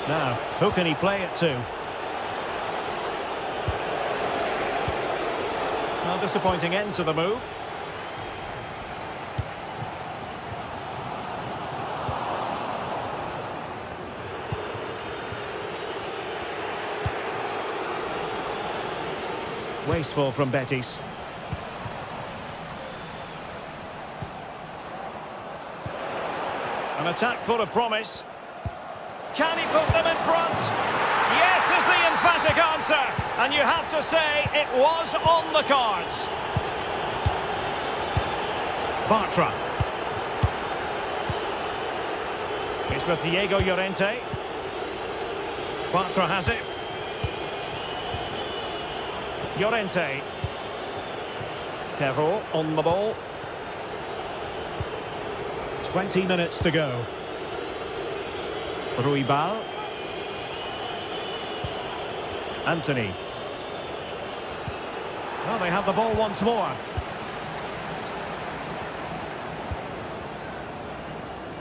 Now, who can he play it to? Well, disappointing end to the move. Wasteful from Betis. An attack full of promise. Can he put them in front? Yes is the emphatic answer. And you have to say it was on the cards. Bartra. It's with Diego Llorente. Bartra has it. Llorente. Perrault on the ball. 20 minutes to go. Ruibal. Anthony. Well, they have the ball once more.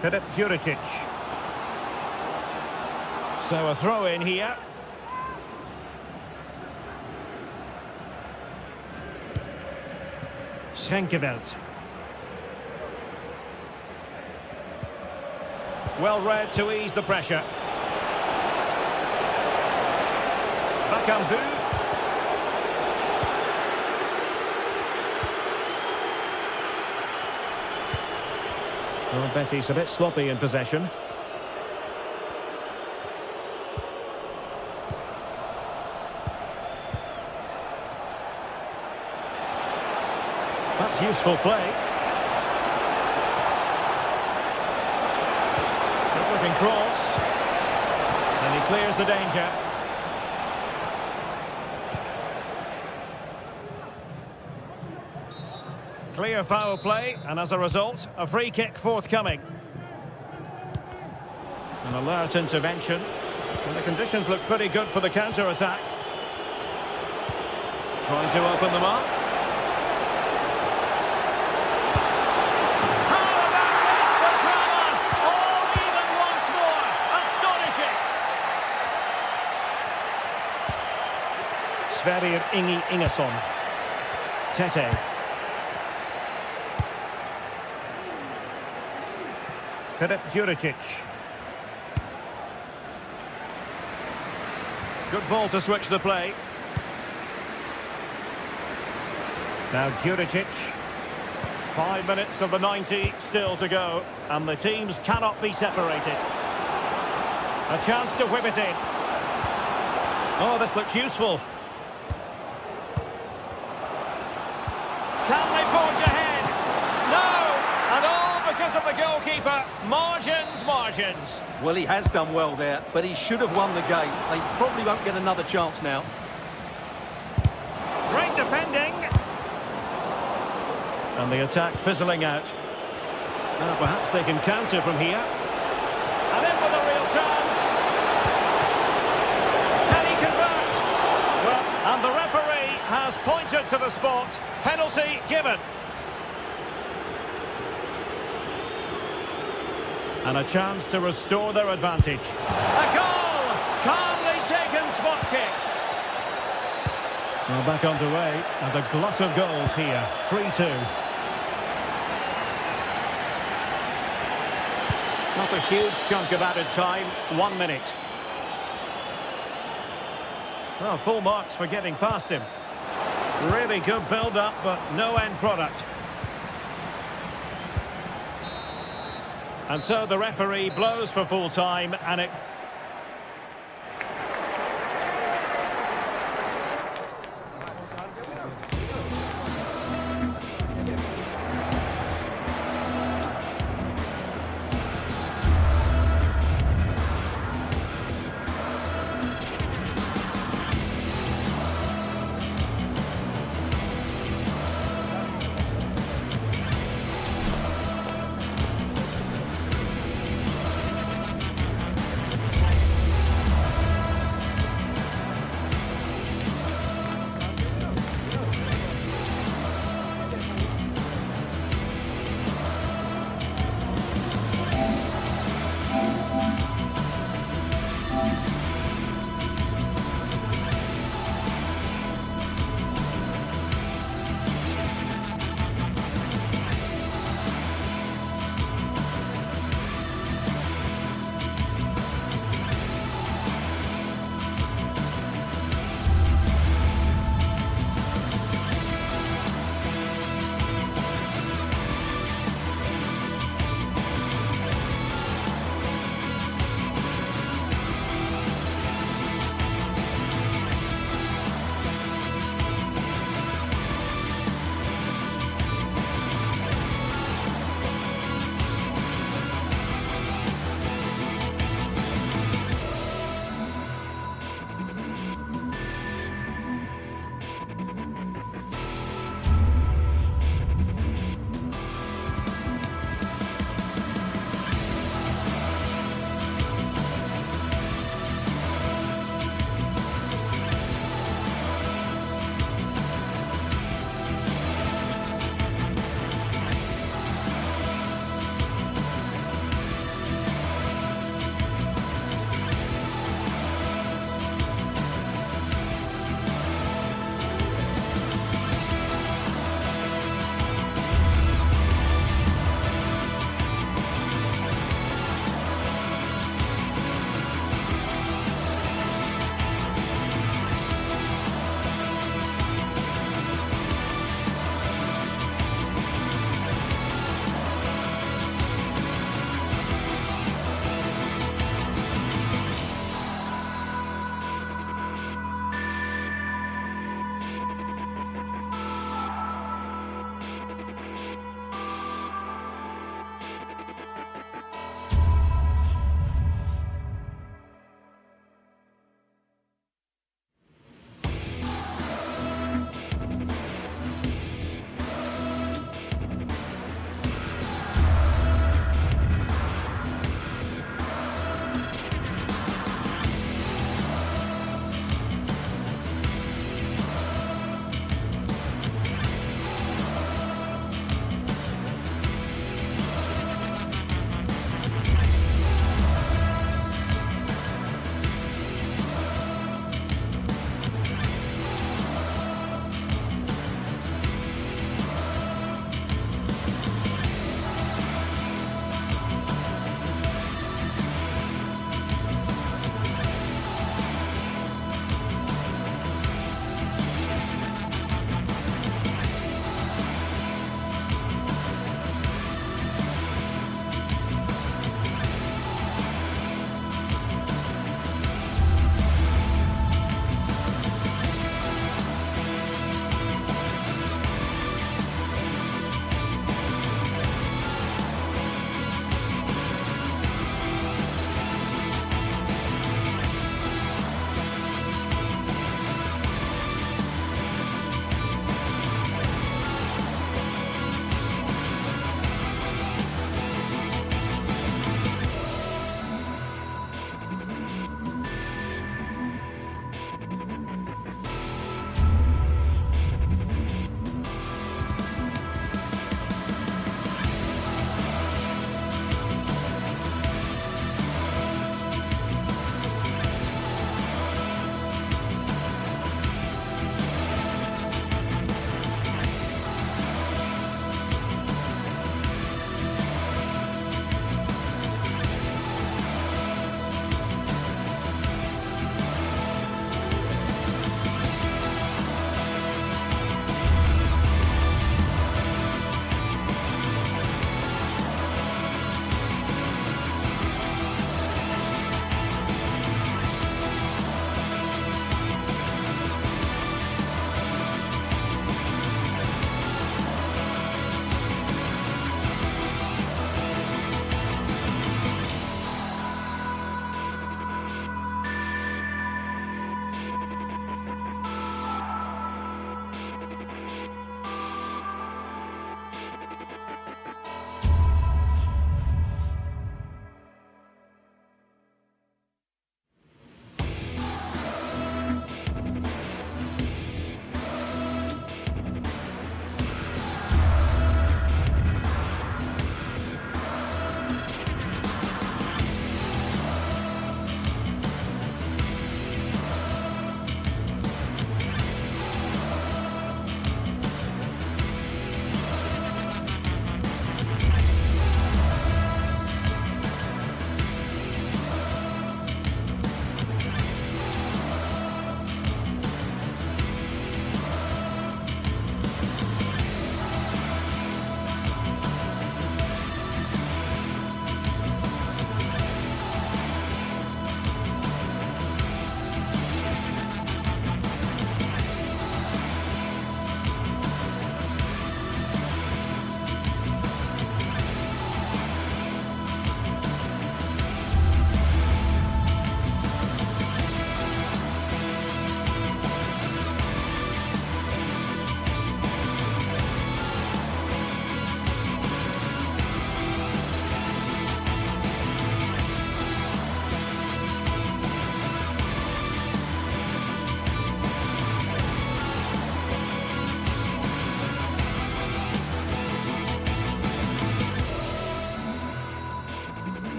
Filip Juricic. So a throw in here. Schenkeveld. Well read to ease the pressure. Bakambu. Well, Betty's a bit sloppy in possession. That's useful play. Good looking cross. And he clears the danger. Clear foul play, and as a result, a free kick forthcoming. An alert intervention. And the conditions look pretty good for the counter-attack. Trying to open them up. How about this for drama? All even once more. Astonishing. Sverrir Ingi Ingesson. Tete. Filip Juricic. Good ball to switch the play. Now Juricic. 5 minutes of the 90 still to go, and the teams cannot be separated. A chance to whip it in. Oh, this looks useful. Can they forge ahead? No! And all because of the goalkeeper. Margins. Well, he has done well there, but he should have won the game. They probably won't get another chance now. Great defending. And the attack fizzling out. Now perhaps they can counter from here. And in with a real chance. Can he convert? Well, and the referee has pointed to the spot. Penalty given. And a chance to restore their advantage. A goal! Calmly taken spot kick. Well, back underway, and a glut of goals here. 3-2. Not a huge chunk of added time. 1 minute. Well, full marks for getting past him. Really good build-up, but no end product. And so the referee blows for full time, and it...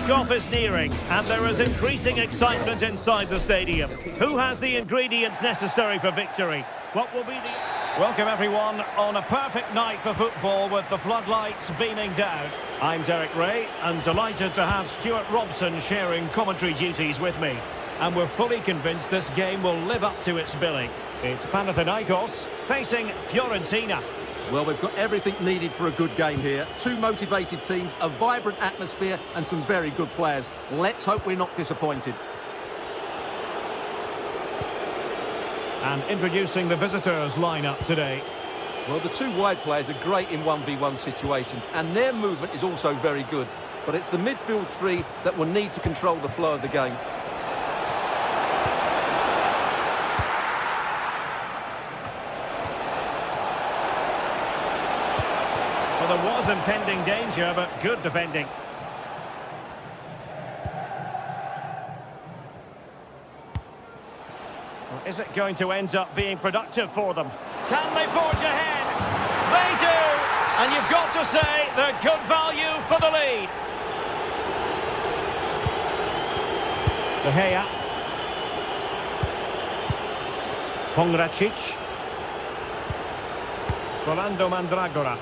Kickoff is nearing, and there is increasing excitement inside the stadium. Who has the ingredients necessary for victory? What will be the... Welcome everyone on a perfect night for football with the floodlights beaming down. I'm Derek Ray and delighted to have Stuart Robson sharing commentary duties with me. And we're fully convinced this game will live up to its billing. It's Panathinaikos facing Fiorentina. Well, we've got everything needed for a good game here. Two motivated teams, a vibrant atmosphere and some very good players. Let's hope we're not disappointed. And introducing the visitors lineup today. Well, the two wide players are great in 1v1 situations and their movement is also very good. But it's the midfield three that will need to control the flow of the game. Well, there was impending danger, but good defending. Is it going to end up being productive for them? Can they forge ahead? They do! And you've got to say they're good value for the lead. De Gea. Pongracic. Rolando Mandragora.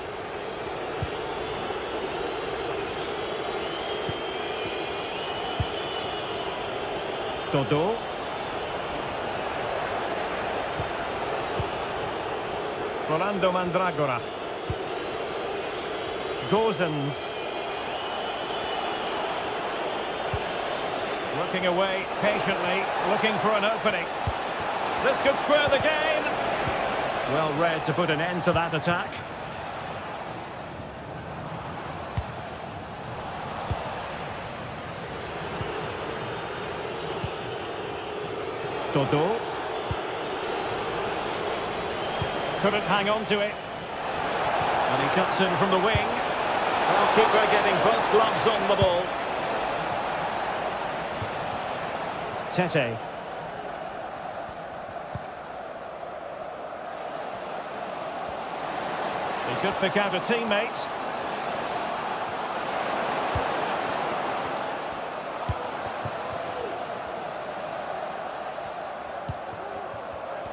Dodo. Rolando Mandragora. Gozens. Looking away patiently, looking for an opening. This could square the game. Well read to put an end to that attack. Dodo. Couldn't hang on to it. And he cuts in from the wing. Goalkeeper getting both gloves on the ball. Tete. He could pick out a teammate.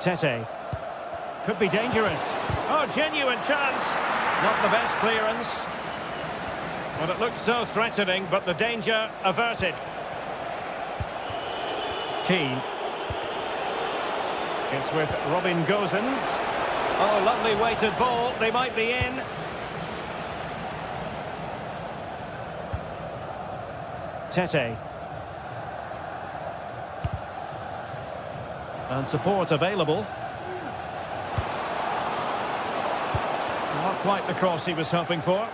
Tete. Could be dangerous. Oh, genuine chance. Not the best clearance. Well, it looked so threatening, but the danger averted. Keane. It's with Robin Gozens. Oh, lovely weighted ball. They might be in. Tete. And support available. Not quite the cross he was hoping for.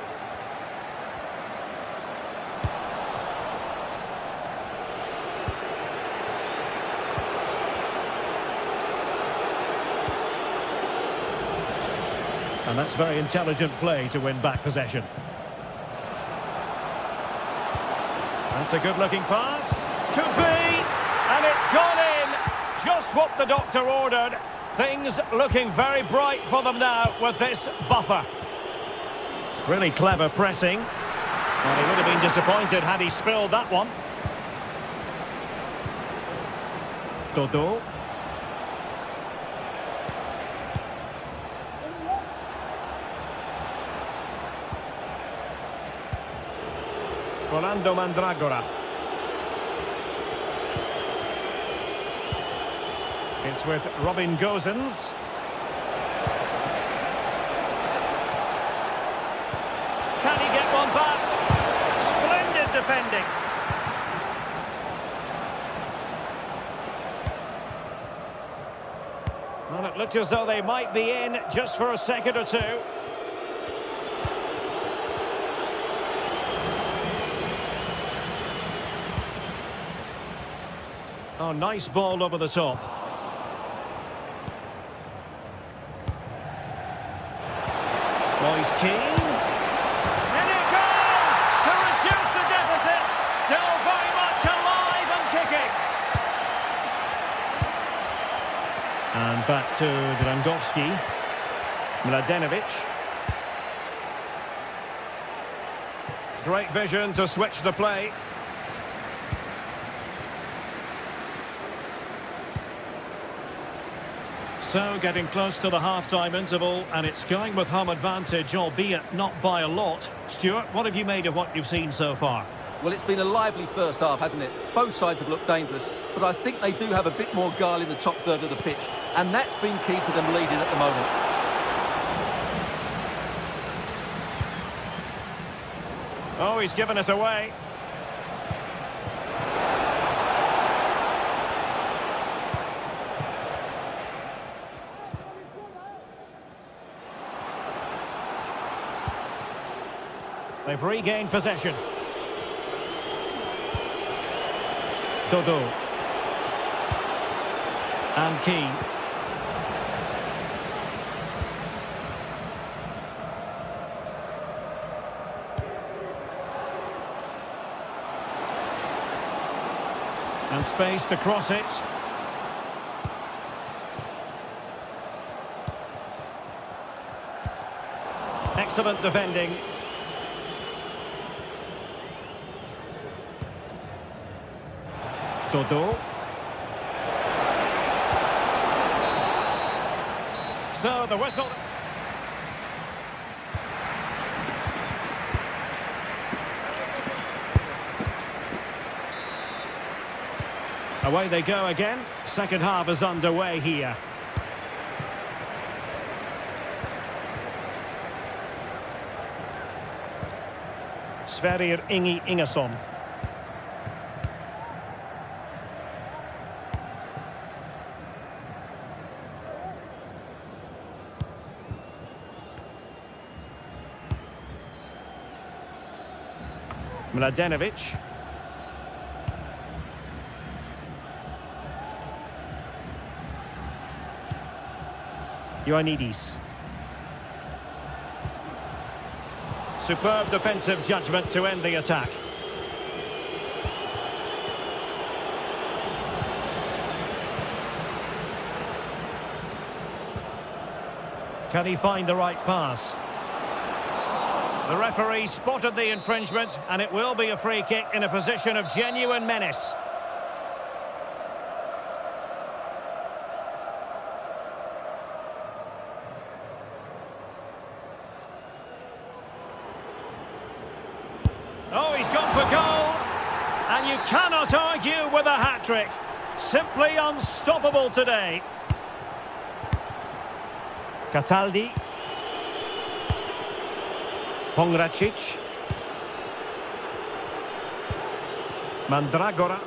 And that's very intelligent play to win back possession. That's a good-looking pass. Could be! And it's gone in! Just what the doctor ordered. Things looking very bright for them now with this buffer. Really clever pressing. Well, he would have been disappointed had he spilled that one. Dodo. Rolando Mandragora. It's with Robin Gozens. Can he get one back? Splendid defending. Well, it looked as though they might be in just for a second or two. Oh, nice ball over the top. Roy's Keane. And it goes to reduce the deficit. Still very much alive and kicking. And back to Drangowski. Mladenovic. Great vision to switch the play. So, getting close to the half-time interval, and it's going with home advantage, albeit not by a lot. Stuart, what have you made of what you've seen so far? Well, it's been a lively first half, hasn't it? Both sides have looked dangerous, but I think they do have a bit more guile in the top third of the pitch, and that's been key to them leading at the moment. Oh, he's given us away. They've regained possession. Dodo. And Keane. And space to cross it. Excellent defending. Dodo. So the whistle. Away they go again. Second half is underway here. Sverrir Ingi Ingesson. Mladenovic. Ioannidis. Superb defensive judgment to end the attack. Can he find the right pass? The referee spotted the infringement, and it will be a free kick in a position of genuine menace. Oh, he's gone for goal, and you cannot argue with a hat-trick. Simply unstoppable today. Cataldi. Pongracic. Mandragora.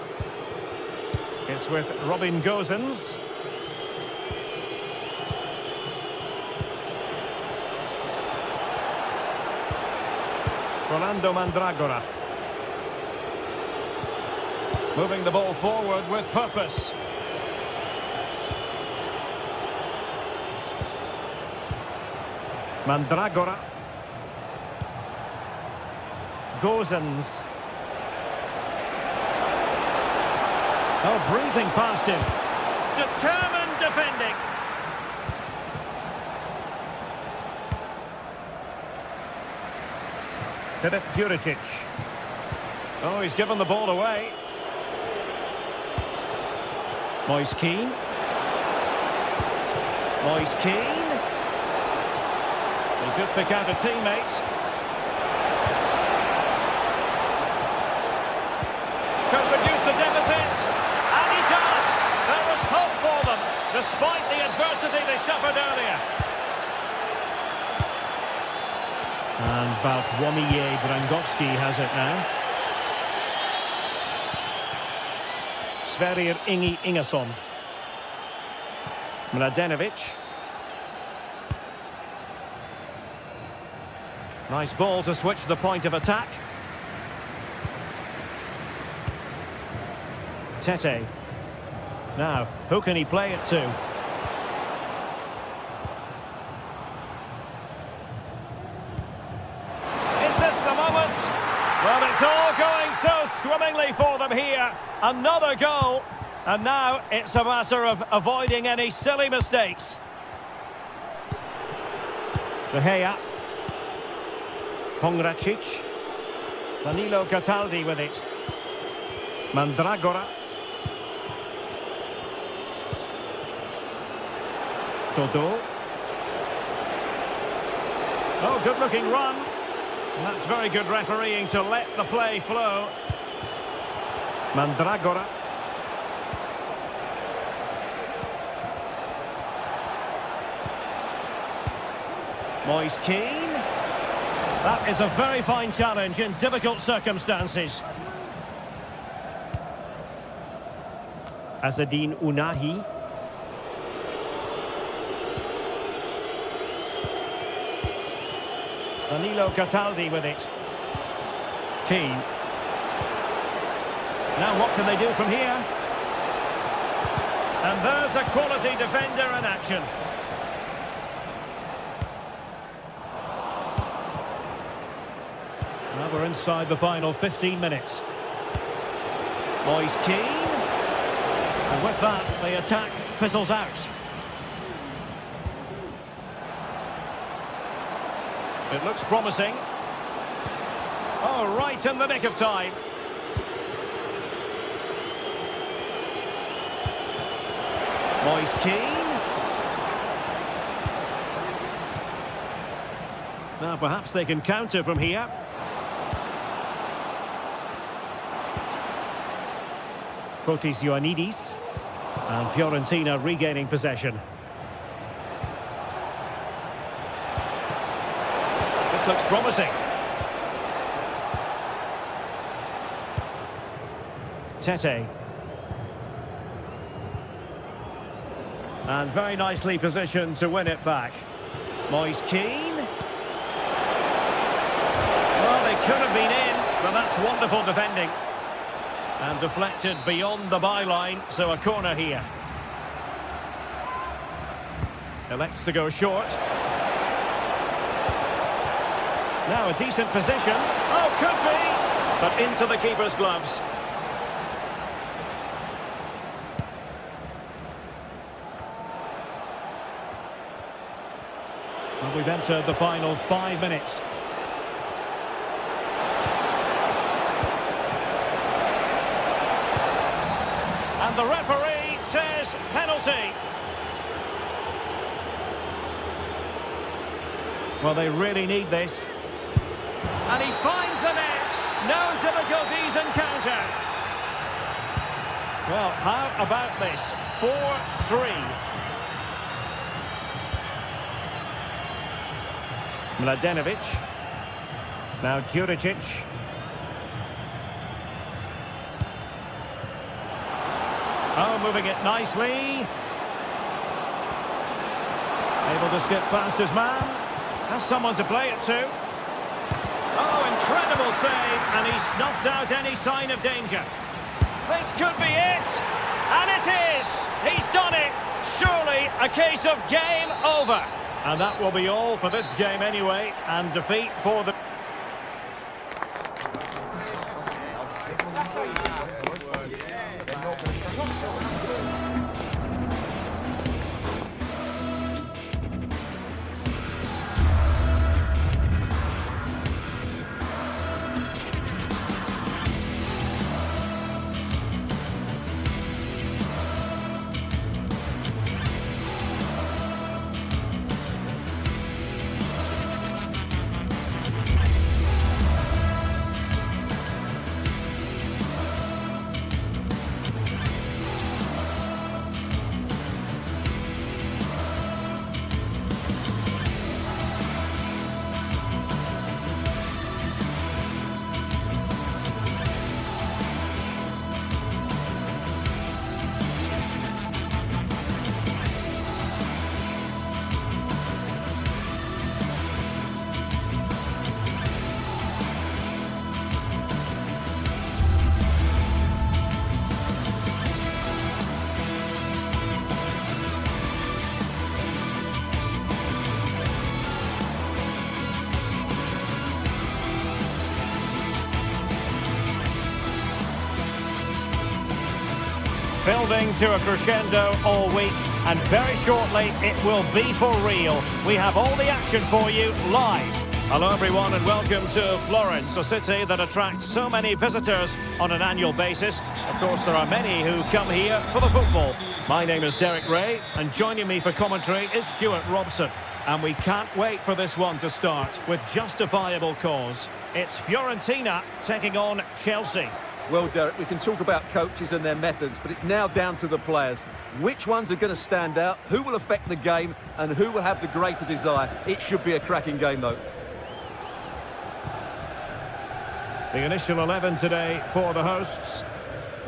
It's with Robin Gosens. Rolando Mandragora. Moving the ball forward with purpose. Mandragora. Gosens. Oh, breezing past him. Determined defending. Filip Juricic. Oh, he's given the ball away. Moise Keane. Moise Keane. He could pick out a teammate. Could reduce the deficit, and he does. There was hope for them, despite the adversity they suffered earlier. And Bartłomiej Drangowski has it now. Sverrir Ingi Ingesson. Mladenovic. Nice ball to switch the point of attack. Tete. Now, who can he play it to? Is this the moment? Well, it's all going so swimmingly for them here. Another goal. And now it's a matter of avoiding any silly mistakes. De Gea. Pongracic. Danilo Cataldi with it. Mandragora. Soto. Oh, good-looking run. And that's very good refereeing to let the play flow. Mandragora. Moise Keane. That is a very fine challenge in difficult circumstances. Azzedine Ounahi. Danilo Cataldi with it. Keane. Now what can they do from here? And there's a quality defender in action. Now we're inside the final 15 minutes. Moise Keane. And with that, the attack fizzles out. It looks promising. Oh, right in the nick of time. Moise Keane. Now perhaps they can counter from here. Fotis Ioannidis. And Fiorentina regaining possession. This looks promising. Tete. And very nicely positioned to win it back. Moise Keane. Well, they could have been in, but that's wonderful defending. And deflected beyond the byline, so a corner here. Elects to go short. Now a decent position. Oh, could be! But into the keeper's gloves. Well, we've entered the final 5 minutes. And the referee says penalty. Well, they really need this. And he finds the net. No difficulties encountered. Well, how about this? 4-3. Mladenovic. Now Juricic. Oh, moving it nicely. Able to skip past his man. Has someone to play it to. Oh, incredible save. And he snuffed out any sign of danger. This could be it. And it is. He's done it. Surely a case of game over. And that will be all for this game anyway. And defeat for the... Building to a crescendo all week, and very shortly it will be for real. We have all the action for you live. Hello everyone and welcome to Florence, a city that attracts so many visitors on an annual basis. Of course, there are many who come here for the football. My name is Derek Ray, and joining me for commentary is Stuart Robson. And we can't wait for this one to start with justifiable cause. It's Fiorentina taking on Chelsea. Well, Derek, we can talk about coaches and their methods, but it's now down to the players. Which ones are going to stand out, who will affect the game, and who will have the greater desire? It should be a cracking game, though. The initial 11 today for the hosts.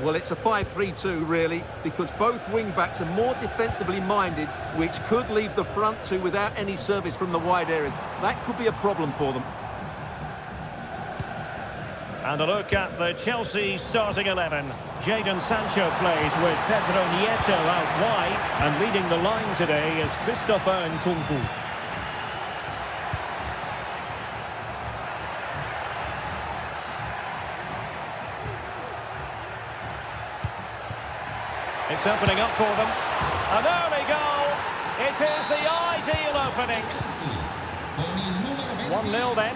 Well, it's a 5-3-2, really, because both wing-backs are more defensively minded, which could leave the front two without any service from the wide areas. That could be a problem for them. And a look at the Chelsea starting 11. Jadon Sancho plays with Pedro Nieto out wide, and leading the line today is Christopher Nkunku. It's opening up for them. An early goal. It is the ideal opening. 1-0 then.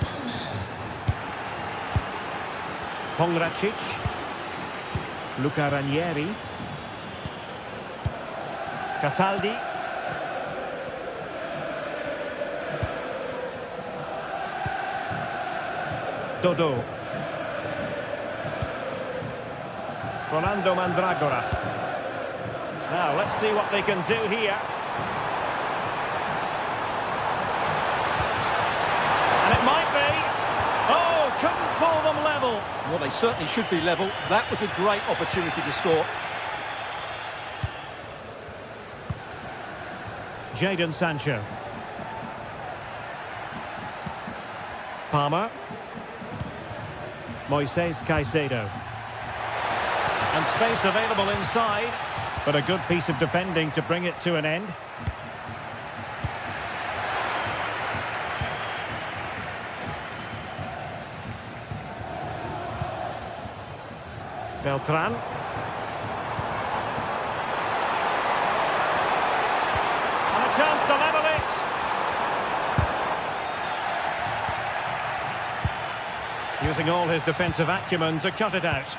Pongracic. Luca Ranieri. Cataldi. Dodo. Rolando Mandragora. Now, let's see what they can do here. And it might be. Oh, couldn't pull them level. Well, they certainly should be level. That was a great opportunity to score. Jadon Sancho. Palmer. Moises Caicedo. And space available inside. But a good piece of defending to bring it to an end. Beltran. And a chance to level it. Using all his defensive acumen to cut it out.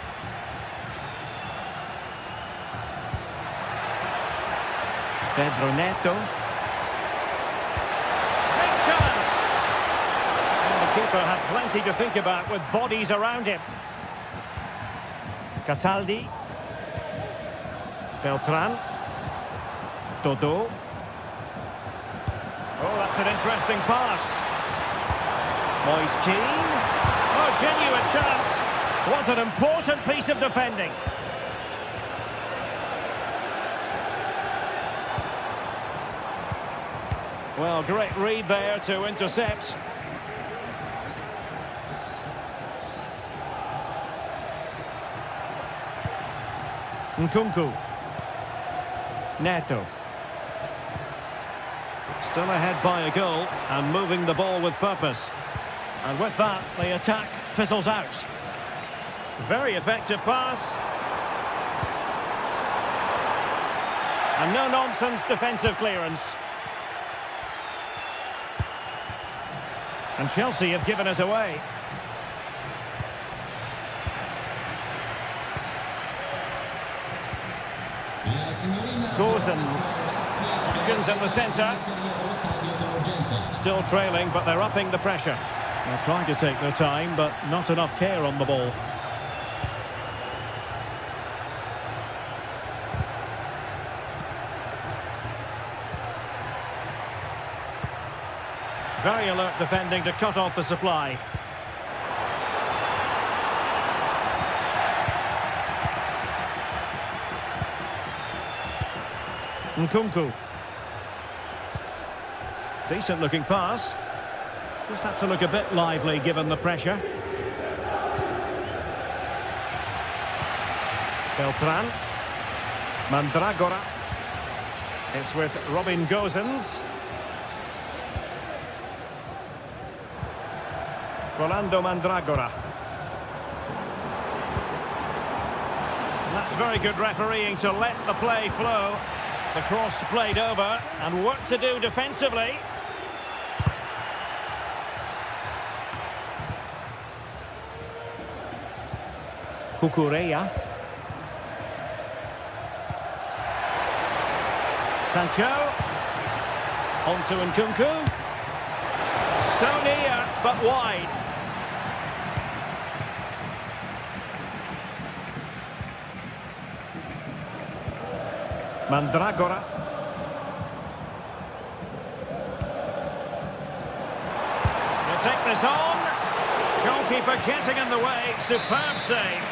Pedro Neto. Big chance! And the keeper had plenty to think about with bodies around him. Cataldi. Beltran. Dodo. Oh, that's an interesting pass. Moise Keane. Oh, genuine chance. What an important piece of defending. Well, great read there to intercept. Nkunku. Neto. Still ahead by a goal and moving the ball with purpose. And with that, the attack fizzles out. Very effective pass. And no-nonsense defensive clearance. And Chelsea have given us away. Gosens. Options in the centre. Still trailing, but they're upping the pressure. They're trying to take their time, but not enough care on the ball. Very alert defending to cut off the supply. Nkunku. Decent looking pass. Just had to look a bit lively given the pressure. Beltran. Mandragora. It's with Robin Gosens. Rolando Mandragora. And that's very good refereeing to let the play flow. The cross played over and work to do defensively. Cucurella. Sancho. On to Nkunku. So near, but wide. Mandragora. They'll take this on. Goalkeeper getting in the way. Superb save.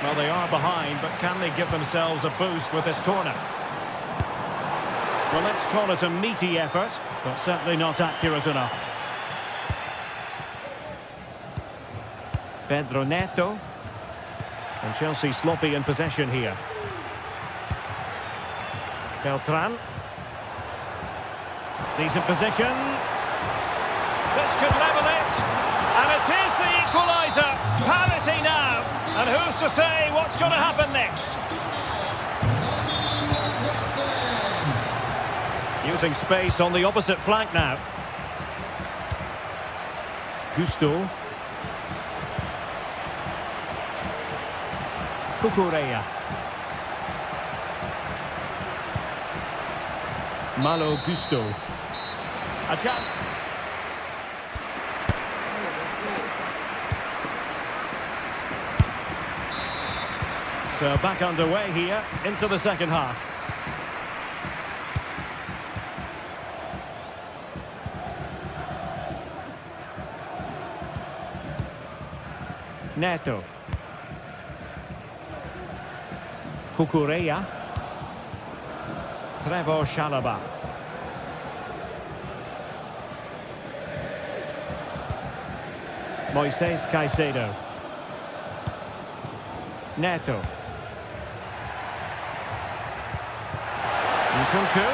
Well, they are behind, but can they give themselves a boost with this corner? Well, let's call it a meaty effort, but certainly not accurate enough. Pedro Neto. And Chelsea sloppy in possession here. Beltran. Decent position. This could level it. And it is the equaliser. Parity now. And who's to say what's going to happen next? Using space on the opposite flank now. Gusto. Cucurella. Malo Gusto. A chance. So back underway here into the second half. Neto. Cucurella. Trevor Chalobah. Moises Caicedo. Neto. Nkunku.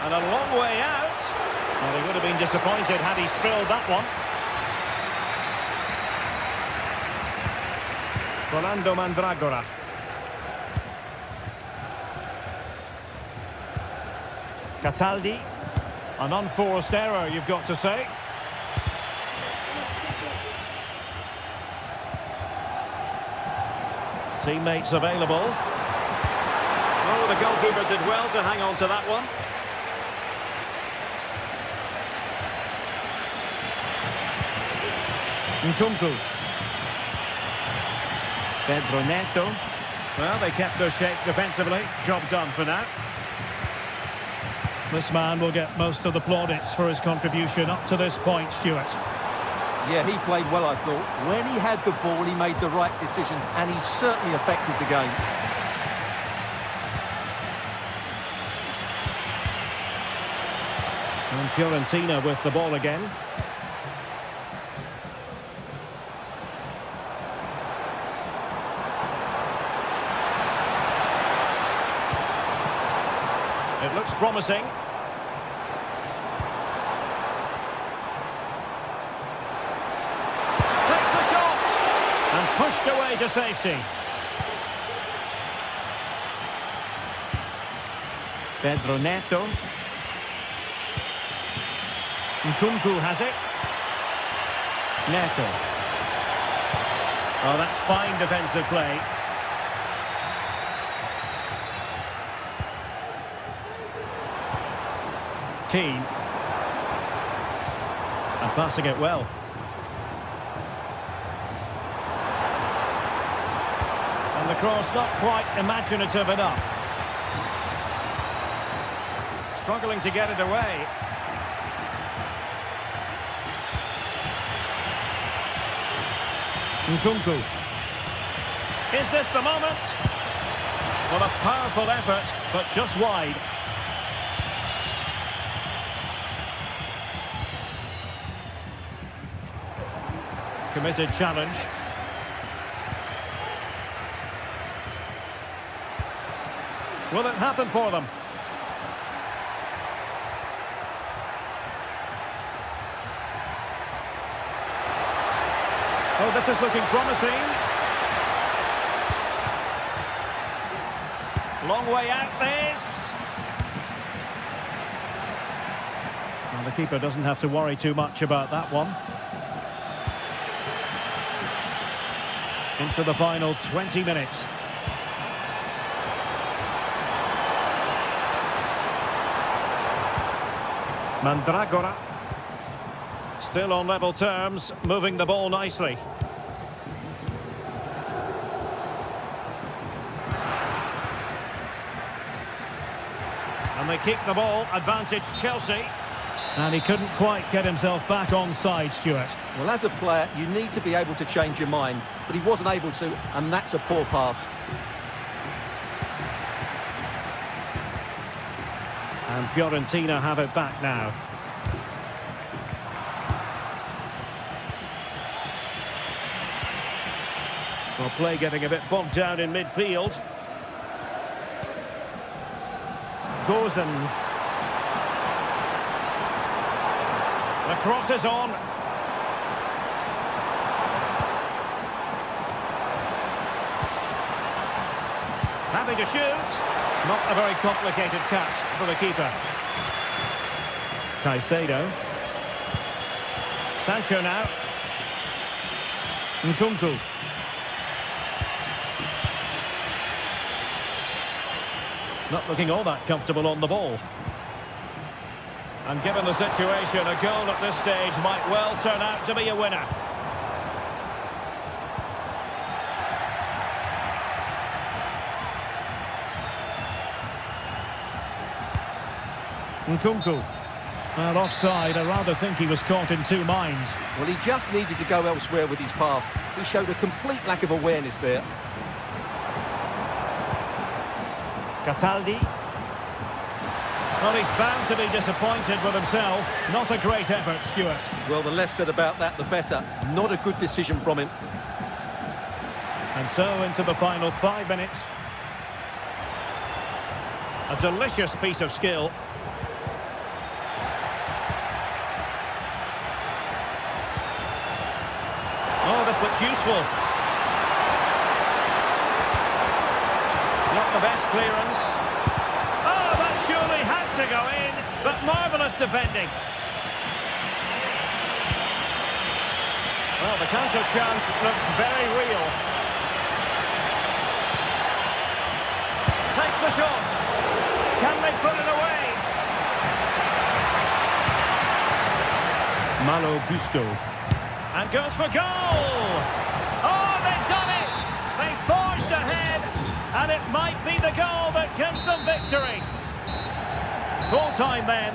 And a long way out. Well, he would have been disappointed had he spilled that one. Rolando Mandragora. Cataldi. An unforced error, you've got to say. Teammates available. Oh, the goalkeeper did well to hang on to that one. Nkunku. Pedro Neto. Well, they kept their shape defensively. Job done for now. This man will get most of the plaudits for his contribution up to this point, Stuart. Yeah, he played well, I thought. When he had the ball, he made the right decisions, and he certainly affected the game. And Fiorentina with the ball again. It looks promising. Takes the shot and pushed away to safety. Pedro Neto. Nkunku has it. Neto. Oh, that's fine defensive play. Keane. And passing it well. And the cross not quite imaginative enough. Struggling to get it away. Nkunku. Is this the moment? Well, a powerful effort, but just wide. Committed challenge. Will it happen for them? Oh, this is looking promising. Long way out this. Well, the keeper doesn't have to worry too much about that one. into the final 20 minutes. Mandragora. Still on level terms, moving the ball nicely. And they keep the ball, advantage Chelsea. And he couldn't quite get himself back on side, Stuart. Well, as a player, you need to be able to change your mind, but he wasn't able to, and that's a poor pass. And Fiorentina have it back now. Well, play getting a bit bogged down in midfield. Gozens. The cross is on. Having to shoot. Not a very complicated catch for the keeper. Caicedo. Sancho now. Nkunku. Not looking all that comfortable on the ball. And given the situation, a goal at this stage might well turn out to be a winner. Nkunku. Well, offside. I rather think he was caught in two minds. Well, he just needed to go elsewhere with his pass. He showed a complete lack of awareness there. Cataldi. Well, he's bound to be disappointed with himself. Not a great effort, Stuart. Well, the less said about that, the better. Not a good decision from him. And so into the final 5 minutes. A delicious piece of skill. Oh, this looks useful. Not the best clearance. Oh, that surely had to go in, but marvellous defending. Well, the counter chance looks very real. Takes the shot. Can they put it away? Malo Gusto. And goes for goal! Oh, they've done it! They forged ahead, and it might be the goal that gives them victory. Full time then.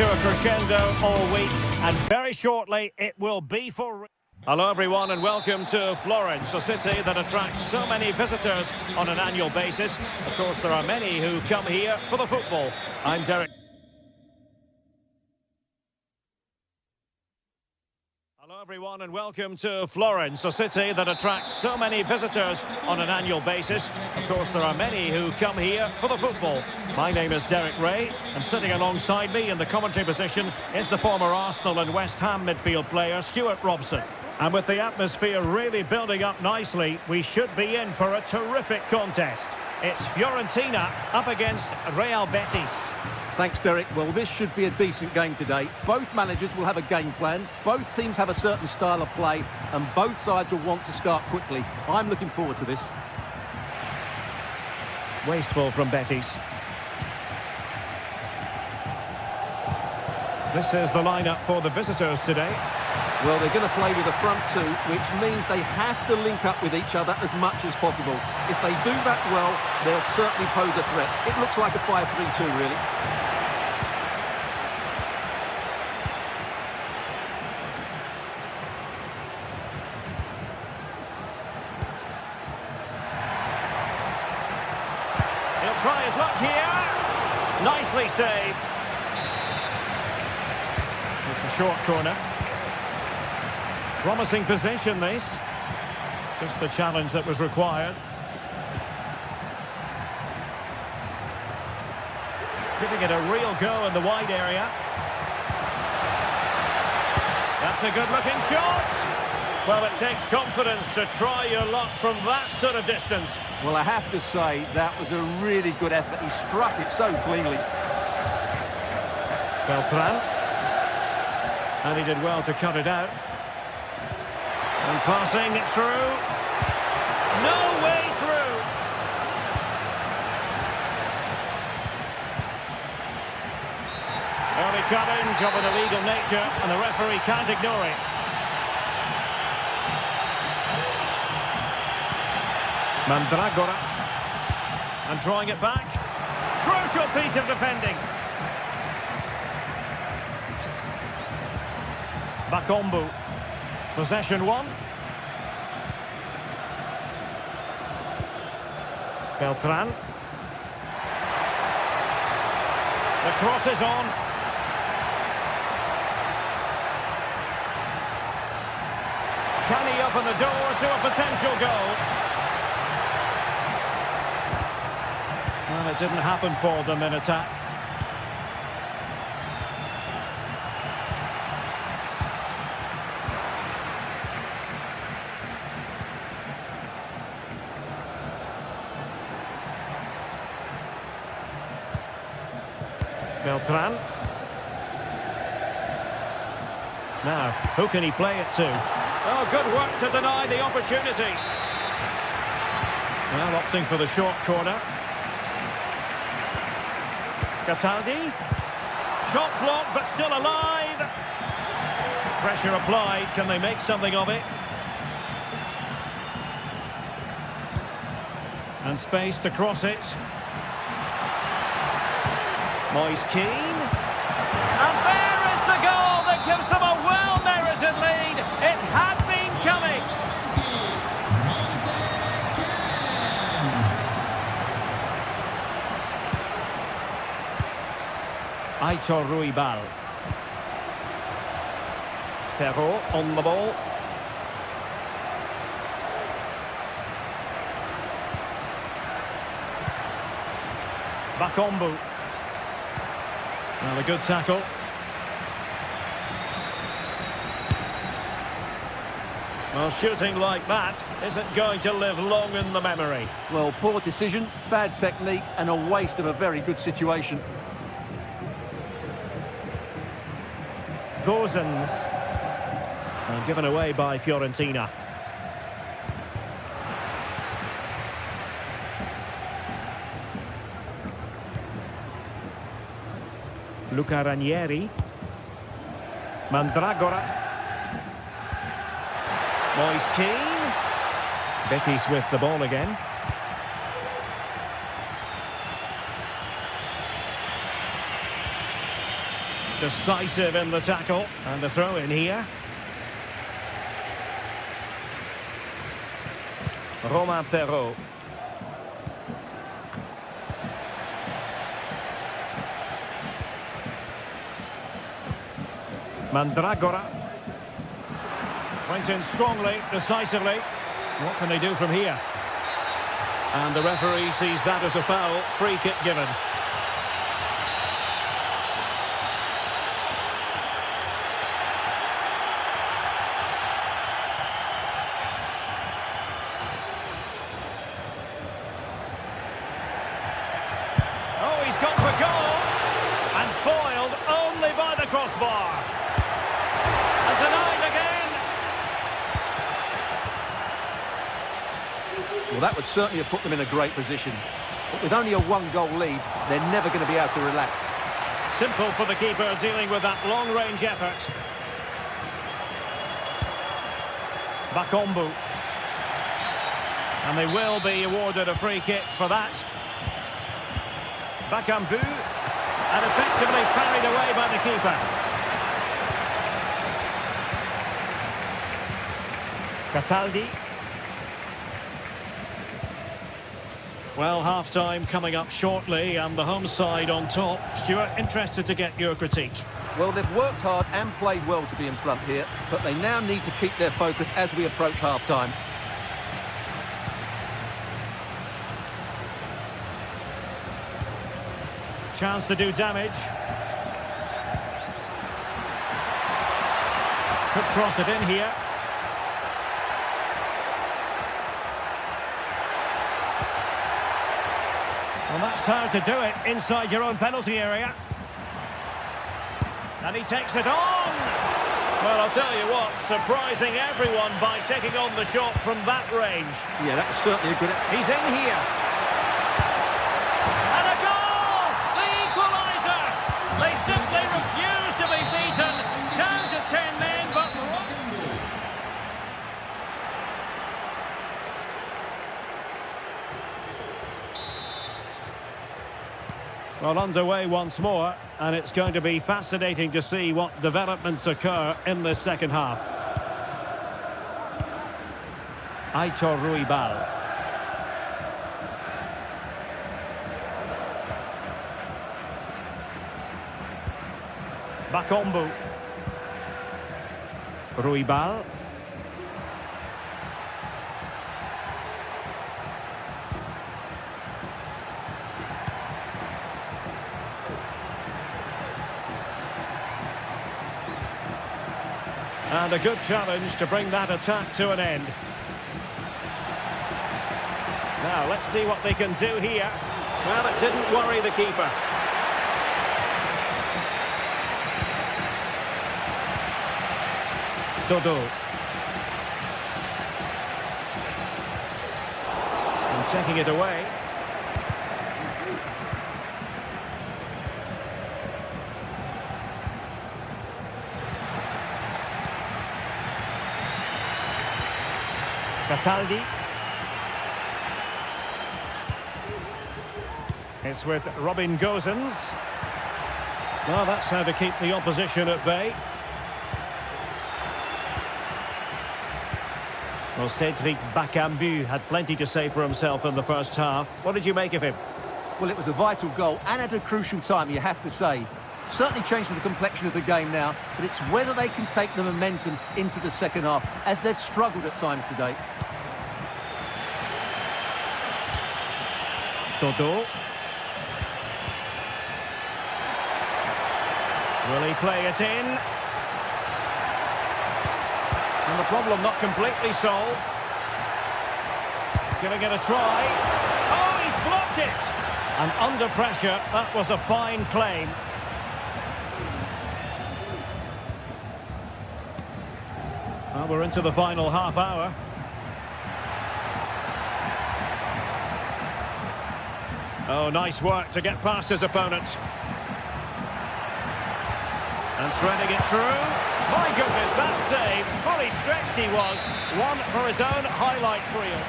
to a crescendo all week, and very shortly it will be for... Hello everyone and welcome to Florence, a city that attracts so many visitors on an annual basis. Of course, there are many who come here for the football. I'm Derek. Hello everyone and welcome to Florence, a city that attracts so many visitors on an annual basis. Of course, there are many who come here for the football. My name is Derek Ray, and sitting alongside me in the commentary position is the former Arsenal and West Ham midfield player Stuart Robson. And with the atmosphere really building up nicely, we should be in for a terrific contest. It's Fiorentina up against Real Betis. Thanks, Derek. Well, this should be a decent game today. Both managers will have a game plan. Both teams have a certain style of play, and both sides will want to start quickly. I'm looking forward to this. Wasteful from Betis. This is the lineup for the visitors today. Well, they're going to play with a front two, which means they have to link up with each other as much as possible. If they do that well, they'll certainly pose a threat. It looks like a 5-3-2, really. He'll try his luck here. Nicely saved. It's a short corner. Promising position, this. Just the challenge that was required. Giving it a real go in the wide area. That's a good-looking shot. Well, it takes confidence to try your luck from that sort of distance. Well, I have to say, that was a really good effort. He struck it so cleanly. Beltran. And he did well to cut it out. And passing it through. No way through. Early challenge of an illegal nature, and the referee can't ignore it. Mandragora. And drawing it back. Crucial piece of defending. Bakombu. Possession one. Beltran. The cross is on. Can he open the door to a potential goal? Well, it didn't happen for them in attack. Beltran. Now, who can he play it to? Oh, good work to deny the opportunity. Well, opting for the short corner. Cataldi. Shot blocked, but still alive. Pressure applied. Can they make something of it? And space to cross it. Moise Keane. And there is the goal that gives them a well-merited lead. It had been coming. Aitor Ruibal. Perrault on the ball. Bakombu. Well, a good tackle. Well, shooting like that isn't going to live long in the memory. Well, poor decision, bad technique, and a waste of a very good situation. Gozens. And given away by Fiorentina. Luca Ranieri. Mandragora. Moise Keane. Betis with the ball again. Decisive in the tackle. And the throw in here. Romain Perrault. Mandragora. Went in strongly, decisively. What can they do from here? And the referee sees that as a foul. Free kick given. Oh, he's gone for goal. And foiled only by the crossbar. And denied again. Well, that would certainly have put them in a great position. But with only a one-goal lead, they're never going to be able to relax. Simple for the keeper dealing with that long-range effort. Bakombu. And they will be awarded a free kick for that. Bakambu. And effectively parried away by the keeper. Cataldi. Well, half-time coming up shortly and the home side on top. Stuart, interested to get your critique. Well, they've worked hard and played well to be in front here, but they now need to keep their focus as we approach half-time. Chance to do damage. Could cross it in here. Well, that's how to do it inside your own penalty area. And he takes it on. Well, I'll tell you what, surprising everyone by taking on the shot from that range. Yeah, that was certainly a good... He's in here. And a goal! The equalizer! They simply refuse to be beaten. Down to 10 men, but... Well, underway once more, and it's going to be fascinating to see what developments occur in the second half. Aitor Ruibal. Bakombu. Ruibal. And a good challenge to bring that attack to an end. Now, let's see what they can do here. Well, it didn't worry the keeper. Dodo. And taking it away. Cataldi. It's with Robin Gosens. Well, that's how to keep the opposition at bay. Well, Cedric Bakambu had plenty to say for himself in the first half. What did you make of him? Well, it was a vital goal and at a crucial time, you have to say. Certainly changes the complexion of the game now, but it's whether they can take the momentum into the second half, as they've struggled at times today. Dodo. Will he play it in? And the problem not completely solved. Giving it a try. Oh, he's blocked it! And under pressure, that was a fine claim. Well, we're into the final half hour. Oh, nice work to get past his opponent. And threading it through. My goodness, that save. Fully stretched he was. One for his own highlights reel.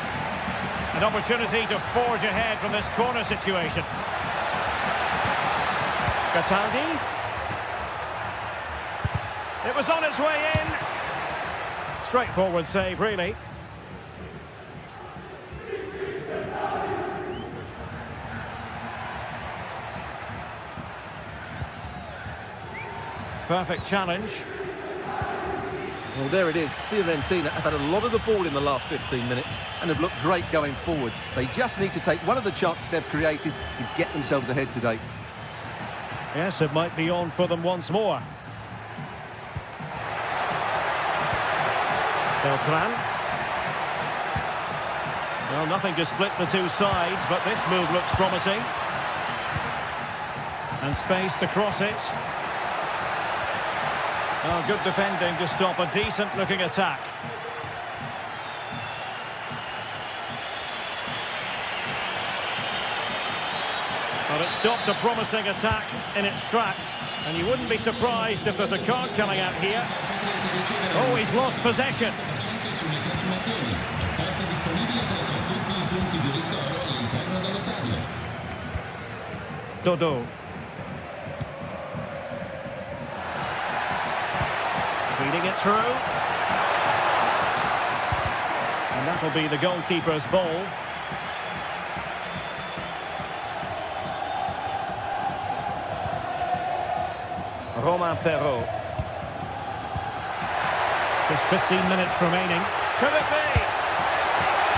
An opportunity to forge ahead from this corner situation. Cataldi. It was on its way in. Straightforward save, really. Perfect challenge. Well, there it is. Fiorentina have had a lot of the ball in the last 15 minutes and have looked great going forward. They just need to take one of the chances they've created to get themselves ahead today. Yes, it might be on for them once more. Beltran. Well, nothing to split the two sides, but this move looks promising. And space to cross it. Oh, good defending to stop a decent-looking attack. But it stopped a promising attack in its tracks. And you wouldn't be surprised if there's a card coming out here. Oh, he's lost possession. Dodo. Feeding it through. And that'll be the goalkeeper's ball. Roma Perrault. Just 15 minutes remaining. Could it be?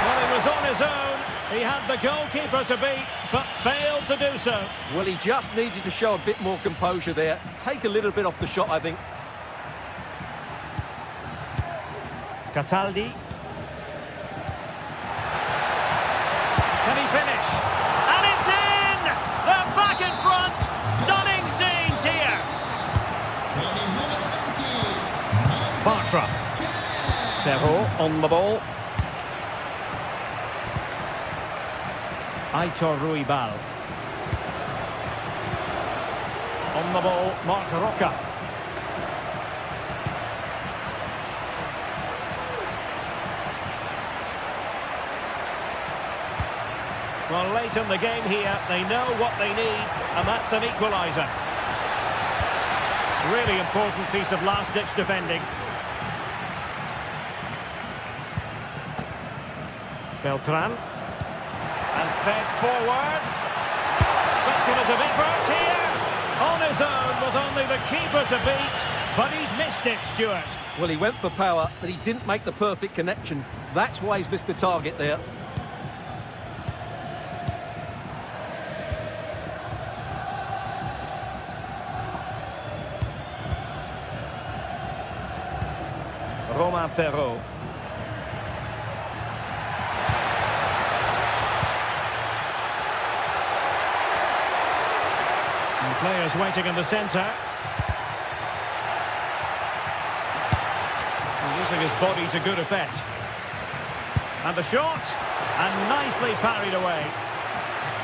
Well, he was on his own. He had the goalkeeper to beat, but failed to do so. Well, he just needed to show a bit more composure there. Take a little bit off the shot, I think. Cataldi. Can he finish? And it's in! They're back in front! Stunning scenes here! Bartra. Perrault on the ball. Aitor Ruibal. On the ball, Marc Roca. Well, late in the game here, they know what they need, and that's an equaliser. Really important piece of last-ditch defending. Beltran. And fed forwards. Speculative effort here. On his own with only the keeper to beat. But he's missed it, Stuart. Well, he went for power, but he didn't make the perfect connection. That's why he's missed the target there. Roma Perrault. And players waiting in the centre. Using his body to good effect. And the shot. And nicely parried away.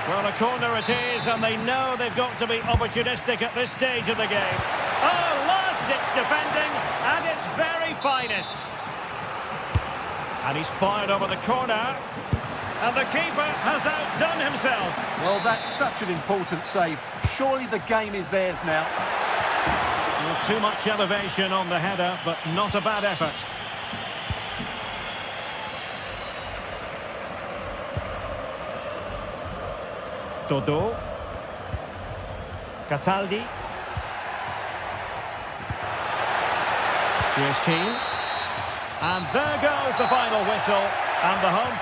Well, a corner it is, and they know they've got to be opportunistic at this stage of the game. Oh, last-ditch defending, and it's very finest. And he's fired over the corner. And the keeper has outdone himself. Well, that's such an important save. Surely the game is theirs now. Well, too much elevation on the header, but not a bad effort. Dodo. Cataldi. Here's Keane. And there goes the final whistle. And the home.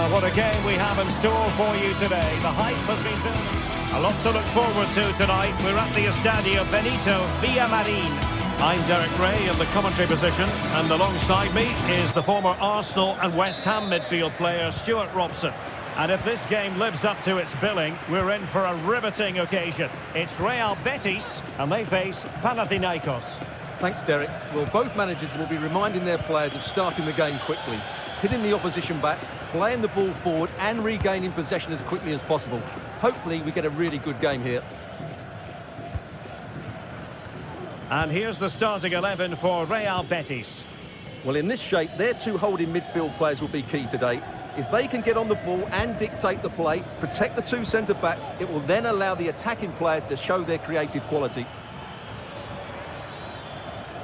Well, what a game we have in store for you today. The hype has been building. A lot to look forward to tonight. We're at the Estadio Benito Villamarin. I'm Derek Ray in the commentary position, and alongside me is the former Arsenal and West Ham midfield player Stuart Robson. And if this game lives up to its billing, we're in for a riveting occasion. It's Real Betis, and they face Panathinaikos. Thanks, Derek. Well, both managers will be reminding their players of starting the game quickly, hitting the opposition back, playing the ball forward and regaining possession as quickly as possible. Hopefully we get a really good game here. And here's the starting 11 for Real Betis. Well, in this shape, their two holding midfield players will be key today. If they can get on the ball and dictate the play, protect the two centre-backs, it will then allow the attacking players to show their creative quality.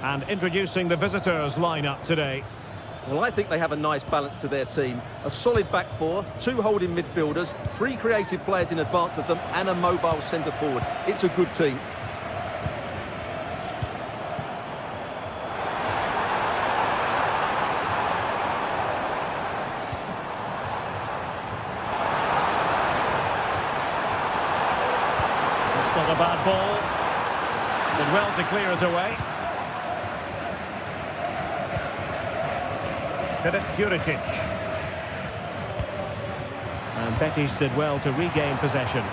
And introducing the visitors' lineup today. Well, I think they have a nice balance to their team. A solid back four, two holding midfielders, three creative players in advance of them, and a mobile centre-forward. It's a good team. It's not a bad ball. Did well to clear it away. Juricic. And Betis did well to regain possession.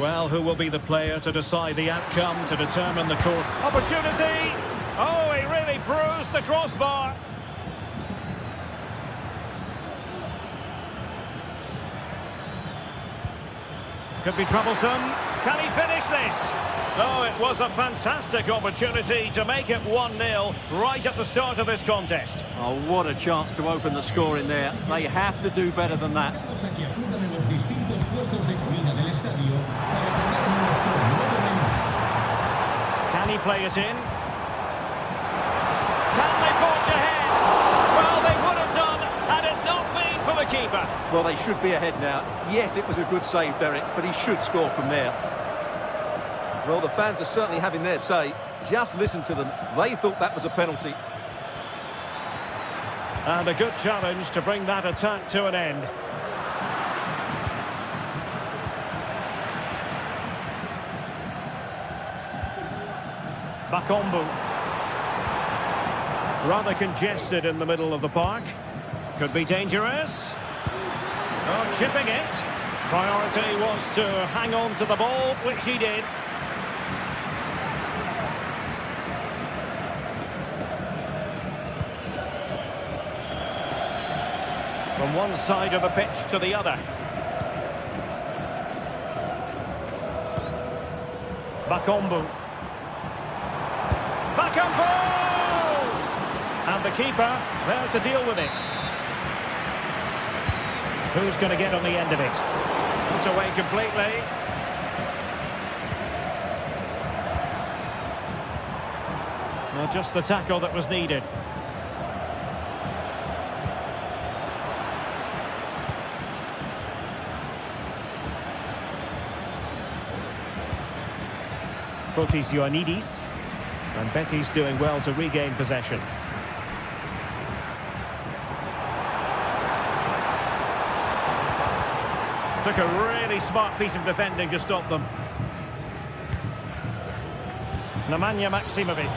Well, who will be the player to decide the outcome, to determine the course? Opportunity! Oh, he really bruised the crossbar. Could be troublesome. Can he finish this? Oh, it was a fantastic opportunity to make it 1-0 right at the start of this contest. Oh, what a chance to open the score in there. They have to do better than that. Can he play it in? Can they forge ahead? Well, they would have done had it not been for the keeper. Well, they should be ahead now. Yes, it was a good save, Derek, but he should score from there. Well, the fans are certainly having their say. Just listen to them. They thought that was a penalty. And a good challenge to bring that attack to an end. Bakombu. Rather congested in the middle of the park. Could be dangerous. Oh, chipping it. Priority was to hang on to the ball, which he did. From one side of the pitch to the other. Bakombu. Bakombu! And the keeper there to deal with it. Who's going to get on the end of it? Put away completely. Well, just the tackle that was needed. Fotis Ioannidis, and Betis doing well to regain possession. Took a really smart piece of defending to stop them. Nemanja Maksimovic.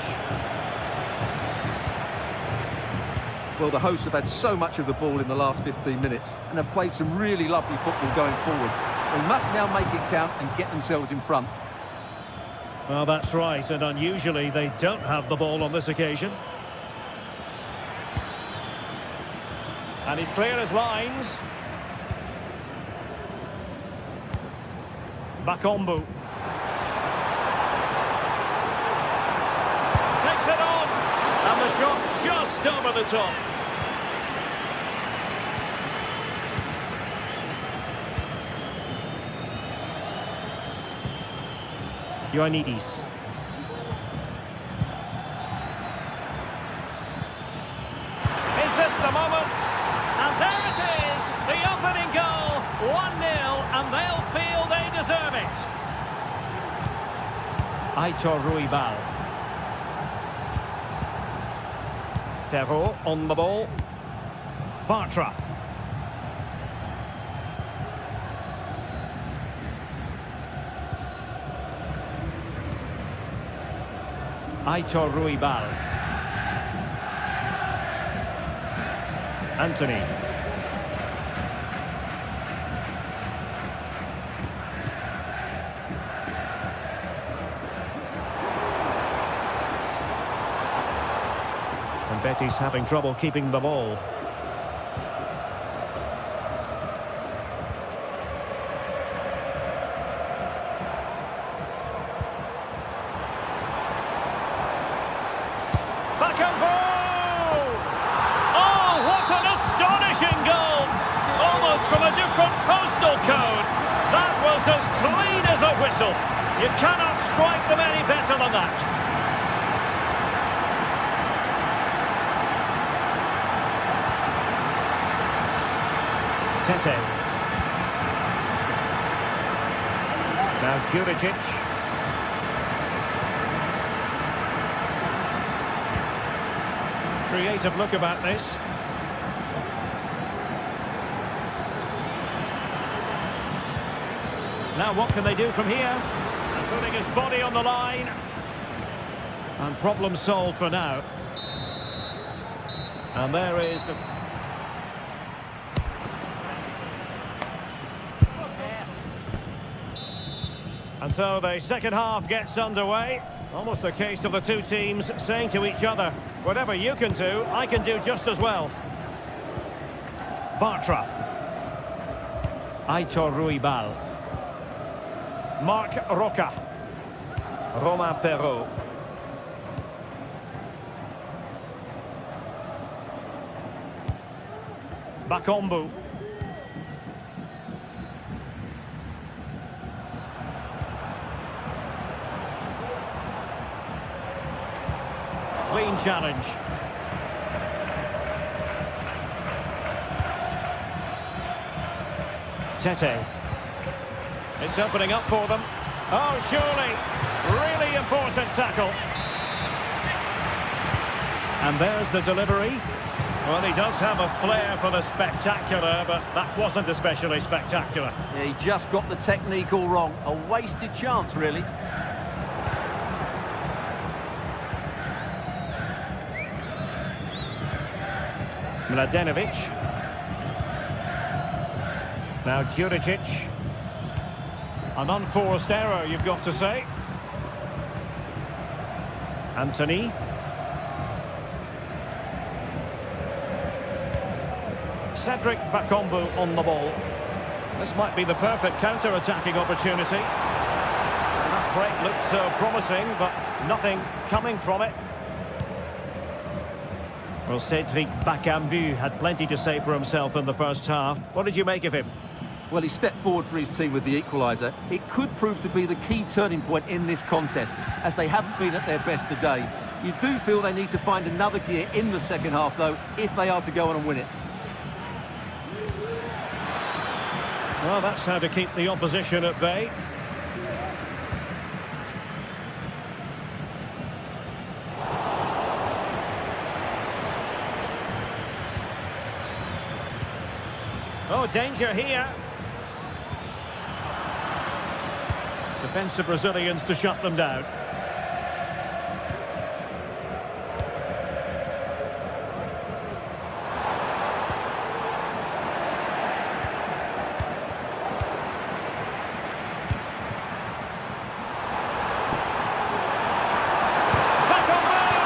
Well, the hosts have had so much of the ball in the last 15 minutes and have played some really lovely football going forward. They must now make it count and get themselves in front. Well, that's right, and unusually they don't have the ball on this occasion. And he's clear as lines. Bakombu. Takes it on, and the shot's just over the top. Ioannidis. Is this the moment? And there it is, the opening goal, 1-0, and they'll feel they deserve it. Aitor Ruibal. Perrault on the ball. Bartra. Aitor Ruibal. Anthony. And Betty's having trouble keeping the ball. Back and goal! Oh, what an astonishing goal! Almost from a different postal code. That was as clean as a whistle. You cannot strike them any better than that. Tete. Now Juricic. Creative look about this. Now what can they do from here? And putting his body on the line. And problem solved for now. And there is the... And so the second half gets underway. Almost a case of the two teams saying to each other, whatever you can do, I can do just as well. Bartra. Aitor Ruibal. Marc Roca. Roma Perrault. Bakambu. Clean challenge. Tete. It's opening up for them. Oh, surely. Really important tackle. And there's the delivery. Well, he does have a flair for the spectacular, but that wasn't especially spectacular. Yeah, he just got the technique all wrong. A wasted chance, really. Mladenovic. Now Juricic. An unforced error, you've got to say. Anthony. Cedric Bakambu on the ball. This might be the perfect counter-attacking opportunity. That break looks promising, but nothing coming from it. Well, Cedric Bakambu had plenty to say for himself in the first half. What did you make of him? Well, he stepped forward for his team with the equaliser. It could prove to be the key turning point in this contest, as they haven't been at their best today. You do feel they need to find another gear in the second half, though, if they are to go on and win it. Well, that's how to keep the opposition at bay. Oh, danger here. Defensive Brazilians to shut them down. Back on goal!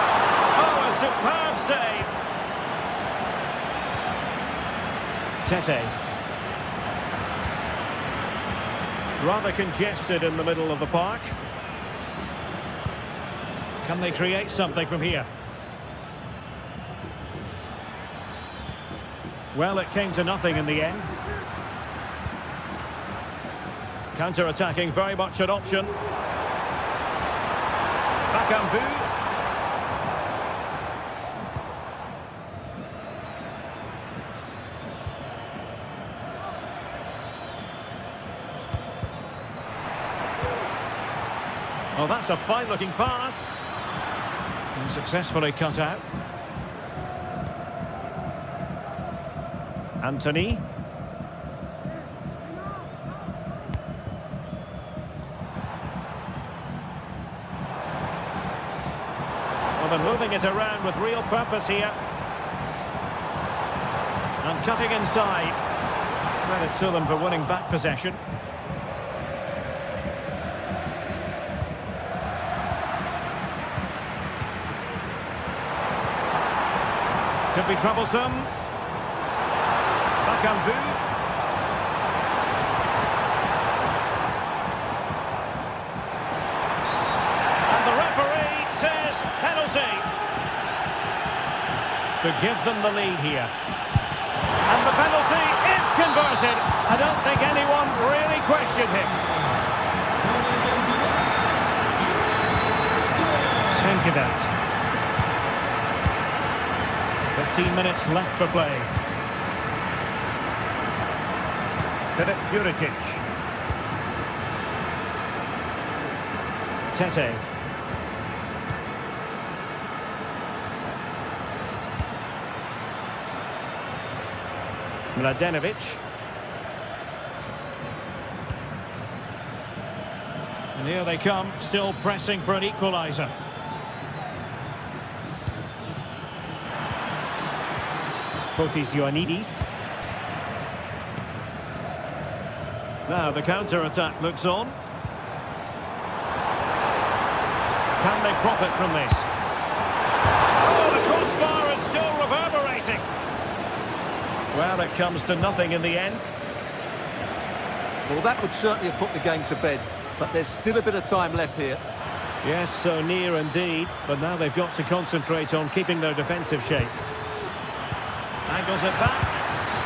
Oh, a superb save. Tete. Rather congested in the middle of the park. Can they create something from here? Well, it came to nothing in the end. Counter-attacking, very much an option. Bakambu. Oh, that's a fine-looking pass. And successfully cut out. Anthony. Well, they're moving it around with real purpose here. And cutting inside. Credit to them for winning back possession. Could be troublesome. Bakambu. And the referee says penalty. To give them the lead here. And the penalty is converted. I don't think anyone really questioned him. Think of that. 15 minutes left for play. Philip Juricic. Tete. Mladenovic. And here they come, still pressing for an equalizer. Fotis Ioannidis. Now the counter-attack looks on. Can they profit from this? Oh, the crossbar is still reverberating. Well, it comes to nothing in the end. Well, that would certainly have put the game to bed, but there's still a bit of time left here. Yes, so near indeed, but now they've got to concentrate on keeping their defensive shape. Angles it back,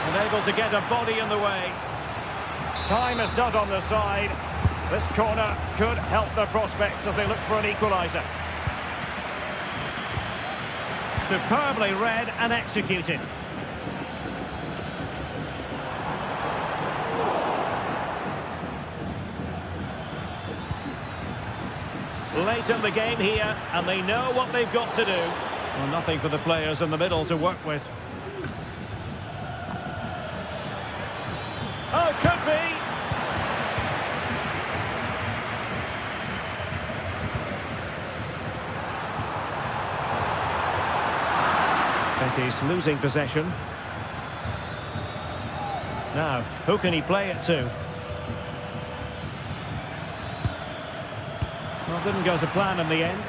and able to get a body in the way. Time is not on their side. This corner could help their prospects as they look for an equaliser. Superbly read and executed. Late in the game here, and they know what they've got to do. Well, nothing for the players in the middle to work with. Oh, could be. And he's losing possession. Now, who can he play it to? Well, didn't go to plan in the end.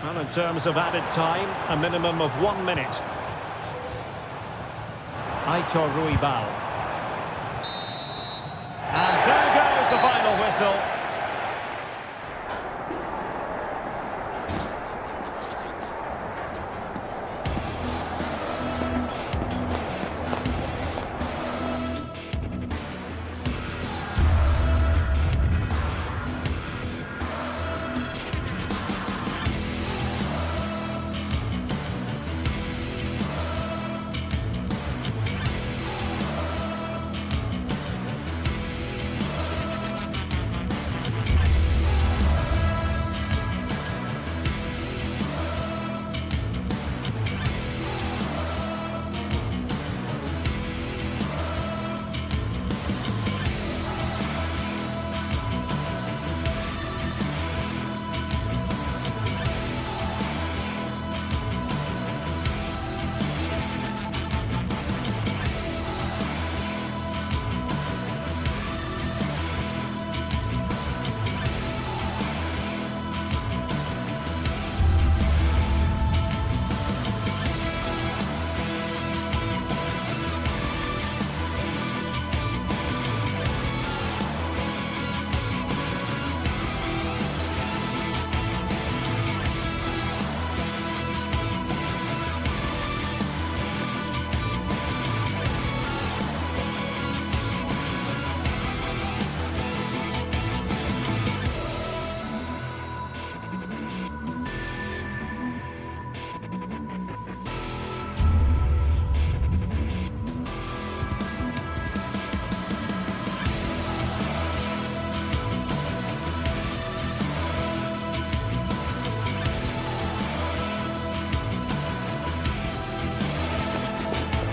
Well, in terms of added time, a minimum of 1 minute. Aitor Ruibal. And there goes the final whistle.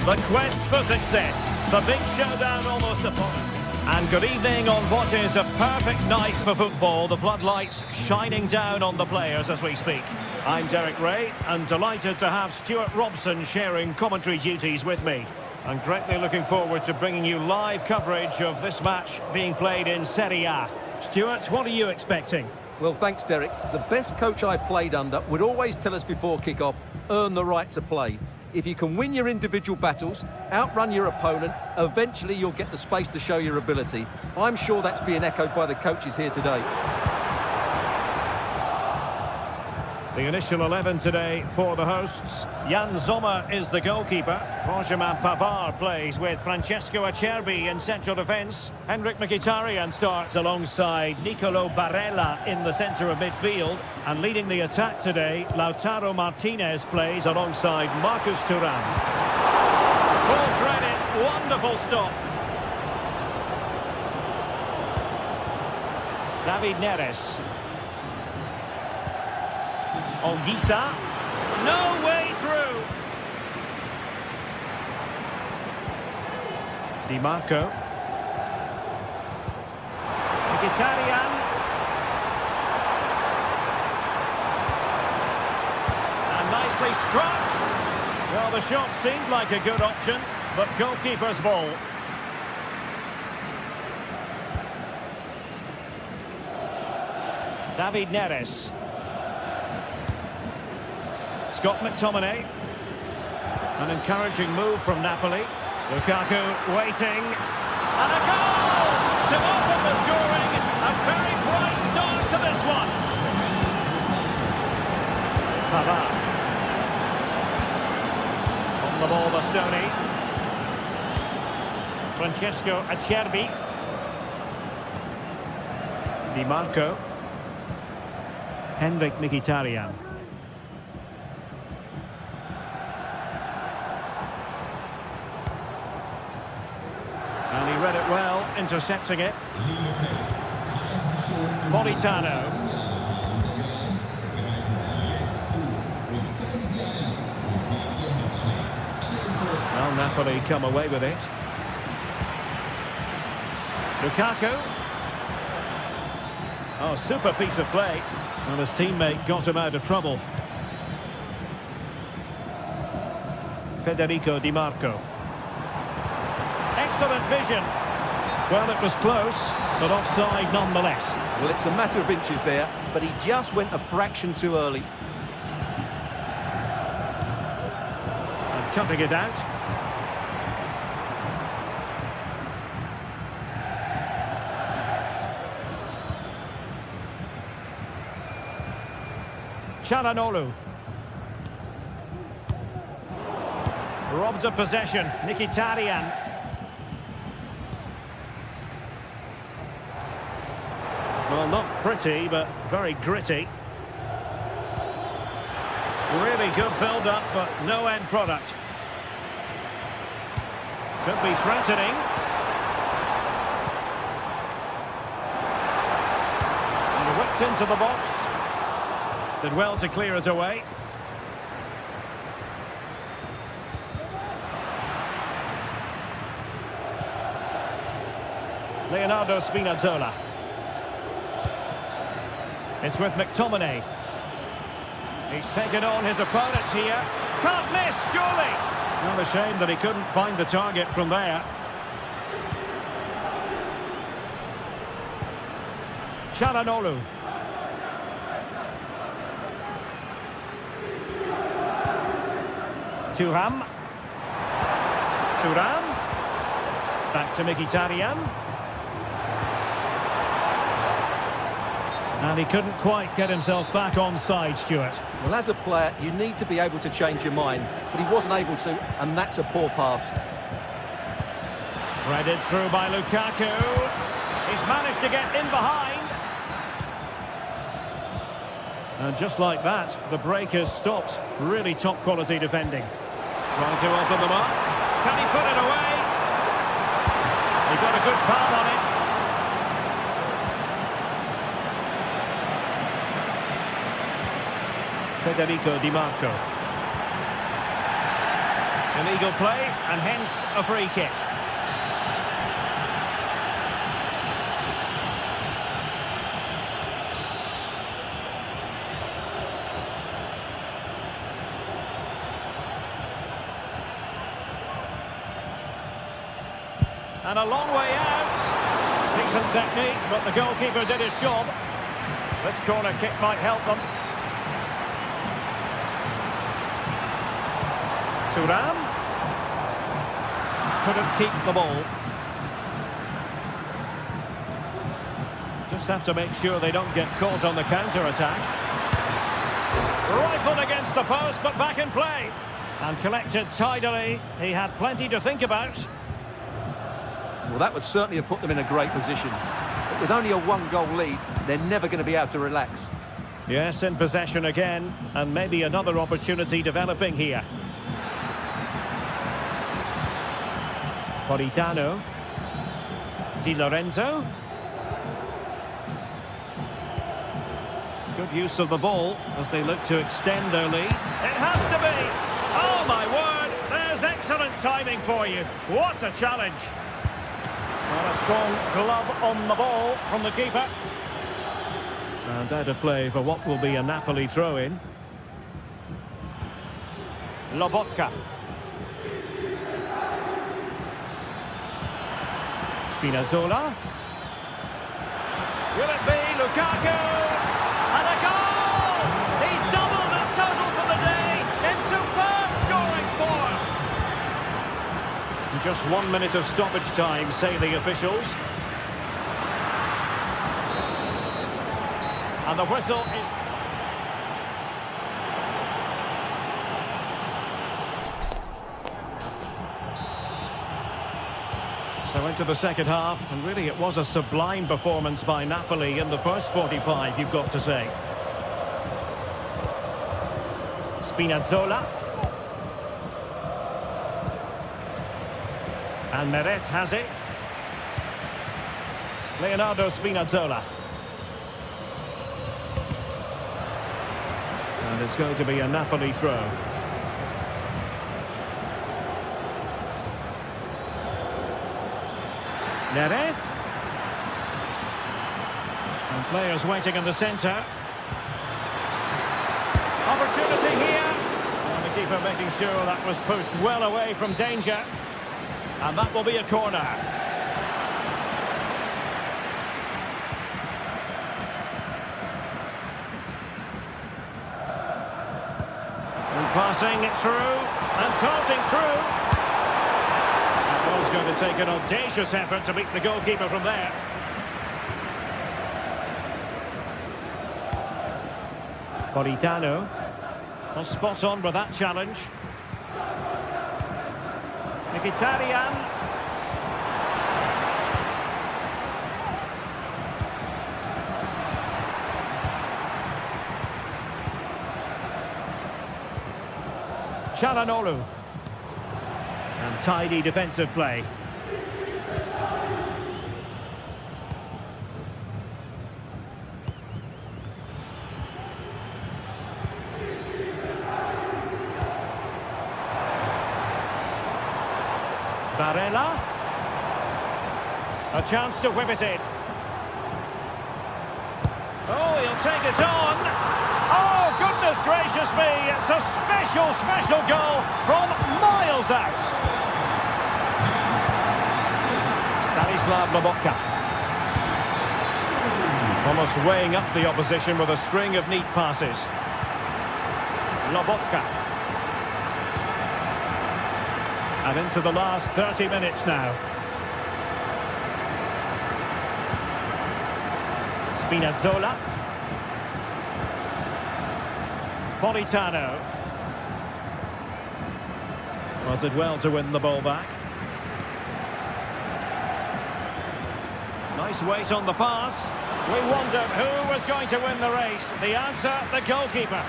The quest for success. The big showdown almost upon us. And good evening on what is a perfect night for football. The floodlights shining down on the players as we speak. I'm Derek Ray, and delighted to have Stuart Robson sharing commentary duties with me. I'm greatly looking forward to bringing you live coverage of this match being played in Serie A. Stuart, what are you expecting? Well, thanks, Derek. The best coach I played under would always tell us before kick-off, earn the right to play. If you can win your individual battles, outrun your opponent, eventually you'll get the space to show your ability. I'm sure that's being echoed by the coaches here today. The initial 11 today for the hosts. Jan Sommer is the goalkeeper. Benjamin Pavard plays with Francesco Acerbi in central defence. Henrik Mkhitaryan starts alongside Nicolo Barella in the centre of midfield. And leading the attack today, Lautaro Martinez plays alongside Marcus Thuram. Full credit, wonderful stop. David Neres. Olgisa, no way through. Di Marco. Mkhitaryan. And nicely struck. Well, the shot seemed like a good option, but goalkeeper's ball. David Neres. Scott McTominay. An encouraging move from Napoli. Lukaku waiting. And a goal to open the scoring. A very bright start to this one. Pavard. On the ball, Bastoni. Francesco Acerbi. Di Marco. Henrik Mkhitaryan. And he read it well, intercepting it. Politano. Well, Napoli come away with it. Lukaku. Oh, super piece of play. Well, his teammate got him out of trouble. Federico Di Marco. Excellent vision. Well, it was close, but offside nonetheless. Well, it's a matter of inches there, but he just went a fraction too early. And cutting it out. Çalhanoğlu. Robbed of possession. Mkhitaryan. Well, not pretty, but very gritty. Really good build-up, but no end product. Could be threatening. And whipped into the box. Did well to clear it away. Leonardo Spinazzola. It's with McTominay. He's taken on his opponent here. Can't miss, surely. Not a shame that he couldn't find the target from there. Çalhanoğlu. Thuram. Back to Mkhitaryan. And he couldn't quite get himself back on side, Stuart. Well, as a player, you need to be able to change your mind, but he wasn't able to, and that's a poor pass. Threaded through by Lukaku. He's managed to get in behind. And just like that, the break has stopped. Really top-quality defending. Trying to open them up. Can he put it away? He got a good palm on it. Federico Di Marco. Illegal play, and hence a free kick. And a long way out. Decent technique, but the goalkeeper did his job. This corner kick might help them. Thuram. Couldn't keep the ball. Just have to make sure they don't get caught on the counter-attack. Rifled against the post, but back in play. And collected tidily. He had plenty to think about. Well, that would certainly have put them in a great position. But with only a one-goal lead, they're never going to be able to relax. Yes, in possession again, and maybe another opportunity developing here. Politano. Di Lorenzo. Good use of the ball as they look to extend their lead. It has to be! Oh, my word! There's excellent timing for you. What a challenge! Well, a strong glove on the ball from the keeper. And out of play for what will be a Napoli throw-in. Lobotka. Spinazzola. Will it be Lukaku? And a goal! He's doubled his total for the day in superb scoring form. Just 1 minute of stoppage time, say the officials. And the whistle is... So into the second half, and really it was a sublime performance by Napoli in the first 45, you've got to say. Spinazzola. And Meret has it. Leonardo Spinazzola. And it's going to be a Napoli throw. Neres. And players waiting in the centre. Opportunity here. And the keeper making sure that was pushed well away from danger. And that will be a corner. And passing it through. And darting through. That was going to take an audacious effort to beat the goalkeeper from there. Politano. Was spot on with that challenge. Mkhitaryan. Çalhanoğlu. And tidy defensive play. Barella. A chance to whip it in. Oh, he'll take it on. Oh, goodness gracious me. It's a special goal from miles out. Stanislav Lobotka. Almost weighing up the opposition with a string of neat passes. Lobotka. And into the last 30 minutes now. Spinazzola. Politano. Well, did well to win the ball back. Nice weight on the pass. We wondered who was going to win the race. The answer, the goalkeeper.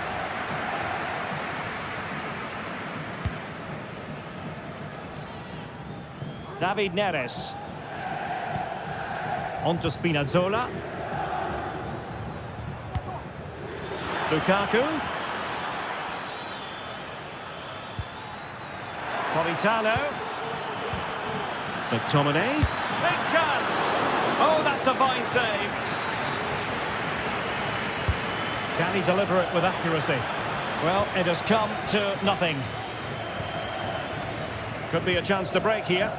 David Neres. On to Spinazzola. Lukaku. Politano. McTominay. Big chance. Oh, that's a fine save. Can he deliver it with accuracy? Well, it has come to nothing. Could be a chance to break here.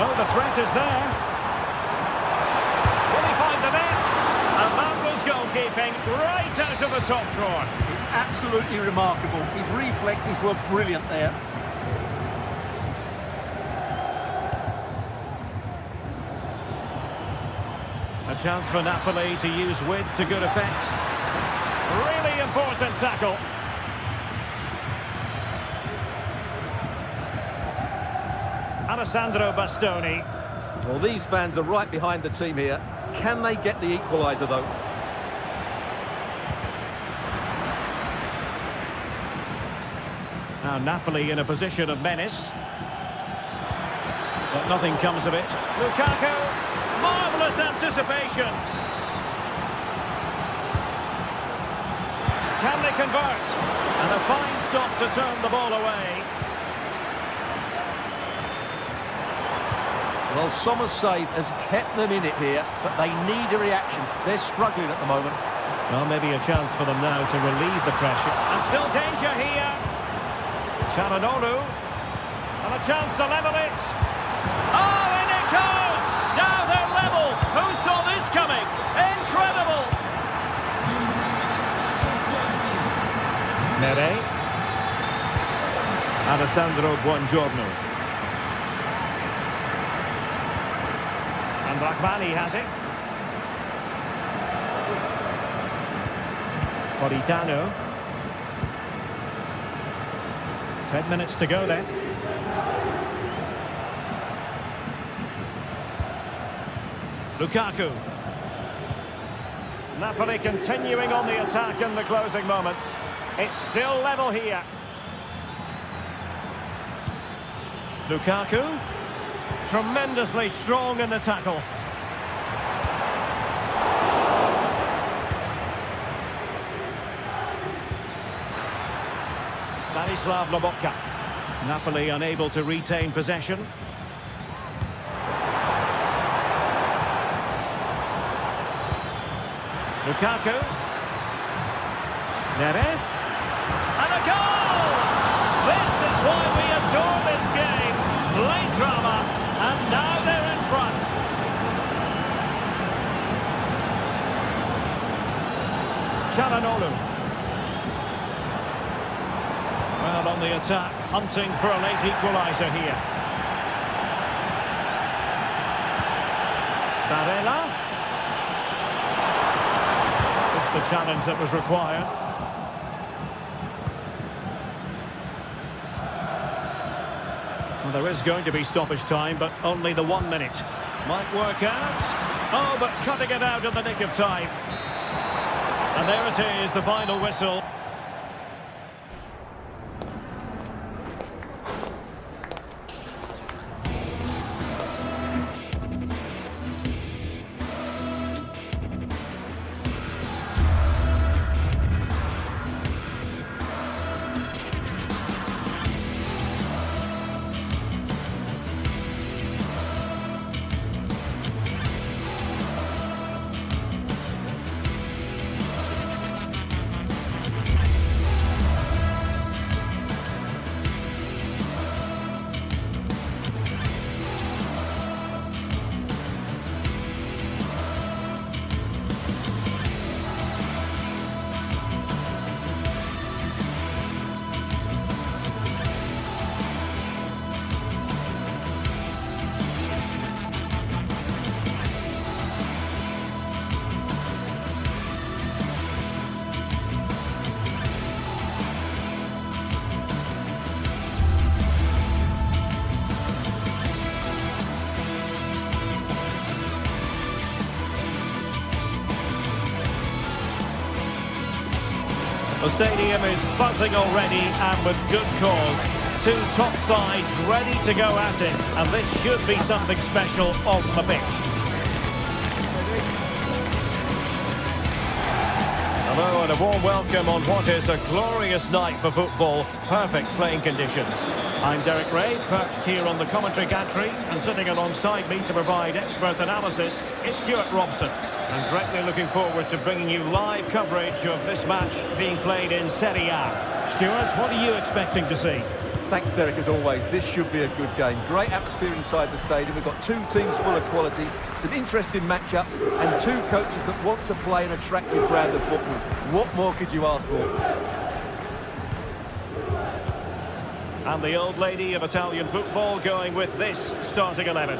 Oh, the threat is there. Will he find the net? And that was goalkeeping right out of the top drawer. It's absolutely remarkable. His reflexes were brilliant there. A chance for Napoli to use width to good effect. Really important tackle. Alessandro Bastoni. Well, these fans are right behind the team here. Can they get the equaliser, though? Now Napoli in a position of menace. But nothing comes of it. Lukaku. Marvellous anticipation. Can they convert? And a fine stop to turn the ball away. Well, Sommer's save has kept them in it here, but they need a reaction. They're struggling at the moment. Well, maybe a chance for them now to relieve the pressure. And still danger here. Çalhanoğlu. And a chance to level it. Oh, in it goes! Now they're level. Who saw this coming? Incredible! Nere. Alessandro Buongiorno. And Rahmani has it. Politano. 10 minutes to go then. Lukaku. Napoli continuing on the attack in the closing moments. It's still level here. Lukaku. Tremendously strong in the tackle. Stanislav Lobotka. Napoli unable to retain possession. Lukaku. Neres. And a goal! This is why we adore this game. Late drama. And now they're in front. Çalhanoğlu. Well, on the attack, hunting for a late equaliser here. Barella. It's the challenge that was required. Well, there is going to be stoppage time, but only the 1 minute. Might work out. Oh, but cutting it out in the nick of time. And there it is, the final whistle. The stadium is buzzing already, and with good cause. two top sides ready to go at it, and this should be something special on the pitch. Hello and a warm welcome on what is a glorious night for football. Perfect playing conditions. I'm Derek Ray, perched here on the commentary gantry, and sitting alongside me to provide expert analysis is Stuart Robson. I'm greatly looking forward to bringing you live coverage of this match being played in Serie A. Stuart, what are you expecting to see? Thanks, Derek, as always. This should be a good game. Great atmosphere inside the stadium. We've got two teams full of quality, some interesting matchups, and two coaches that want to play an attractive brand of football. What more could you ask for? And the old lady of Italian football going with this starting 11.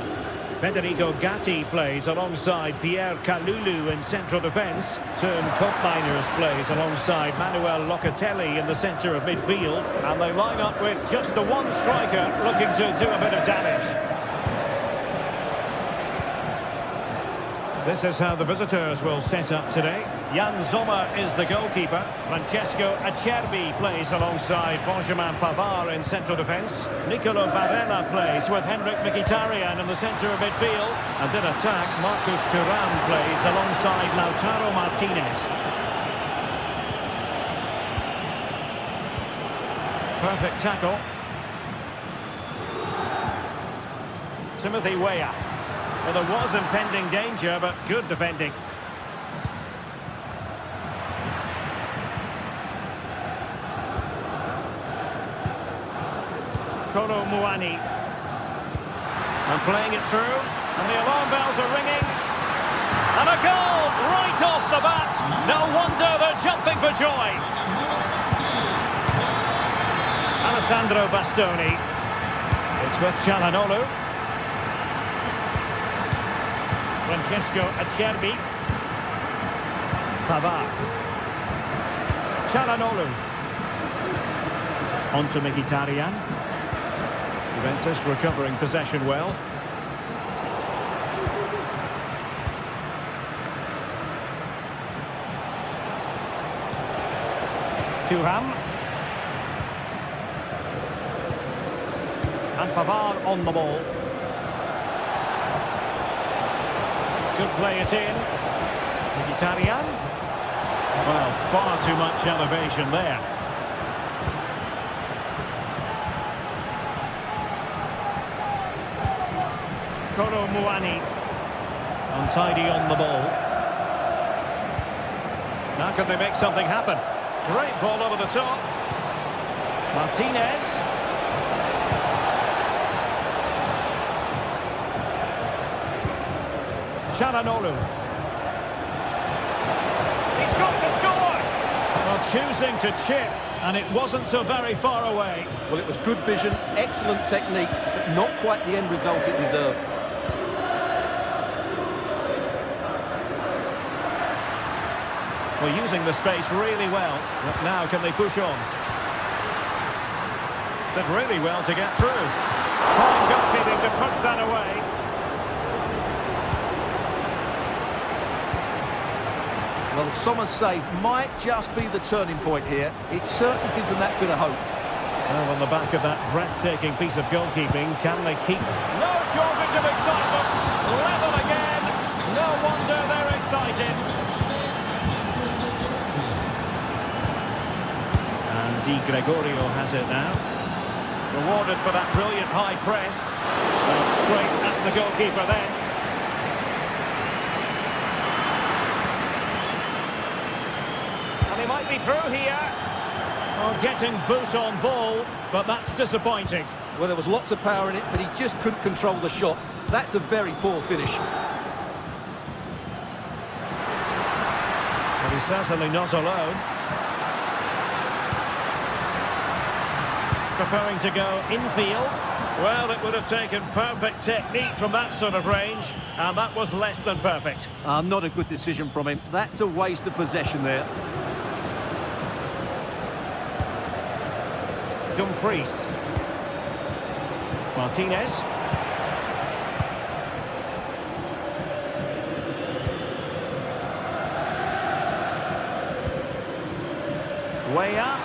Federico Gatti plays alongside Pierre Kalulu in central defence. Teun Koopmeiners plays alongside Manuel Locatelli in the centre of midfield. And they line up with just the one striker looking to do a bit of damage. This is how the visitors will set up today. Jan Sommer is the goalkeeper. Francesco Acerbi plays alongside Benjamin Pavard in central defence. Nicolo Barella plays with Henrik Mkhitaryan in the centre of midfield. And in attack, Marcus Thuram plays alongside Lautaro Martinez. Perfect tackle. Timothy Weah. Well, there was impending danger, but good defending. Kolo Muani. And playing it through. And the alarm bells are ringing. And a goal right off the bat. No wonder they're jumping for joy. Alessandro Bastoni. It's with Çalhanoğlu. Francesco Acerbi. Pavard. Çalhanoğlu. On to Mkhitaryan. Juventus recovering possession well. Thuram. And Pavard on the ball. Could play it in. Mkhitaryan. Well, far too much elevation there. Kolo Muani. Untidy on the ball. Now can they make something happen? Great ball over the top. Martinez. Çalhanoğlu. He's got to score! Well, choosing to chip, and it wasn't so very far away. Well, it was good vision, excellent technique, but not quite the end result it deserved. Well, using the space really well, but now can they push on? Did really well to get through. Fine goalkeeping to push that away. Well, Sommer's save might just be the turning point here. It certainly gives them that bit of hope. Well, on the back of that breathtaking piece of goalkeeping, can they keep? No shortage of excitement. Level again. No wonder they're excited. And Di Gregorio has it now. Rewarded for that brilliant high press. Straight at the goalkeeper then. And he might be through here. Oh, getting boot on ball, but that's disappointing. Well, there was lots of power in it, but he just couldn't control the shot. That's a very poor finish. But he's certainly not alone. Preferring to go infield. Well, it would have taken perfect technique from that sort of range, and that was less than perfect. Not a good decision from him. That's a waste of possession there. Dumfries. Martinez. Weah.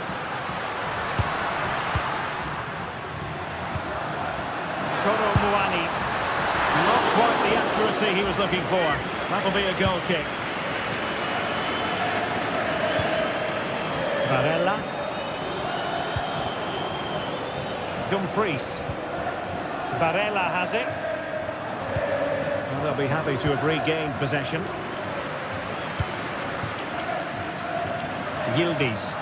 accuracy he was looking for. That'll be a goal kick. Varela. Dumfries. Varela has it. Well, they'll be happy to have regained possession. Yildiz.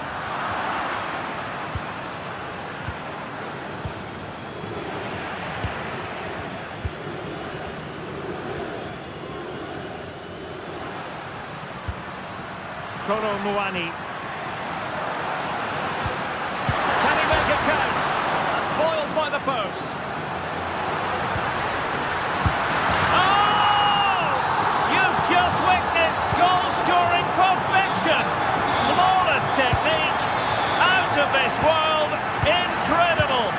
Koro Muani. Can he make it count? And foiled by the post. Oh! You've just witnessed goal-scoring perfection. Flawless technique. Out of this world. Incredible.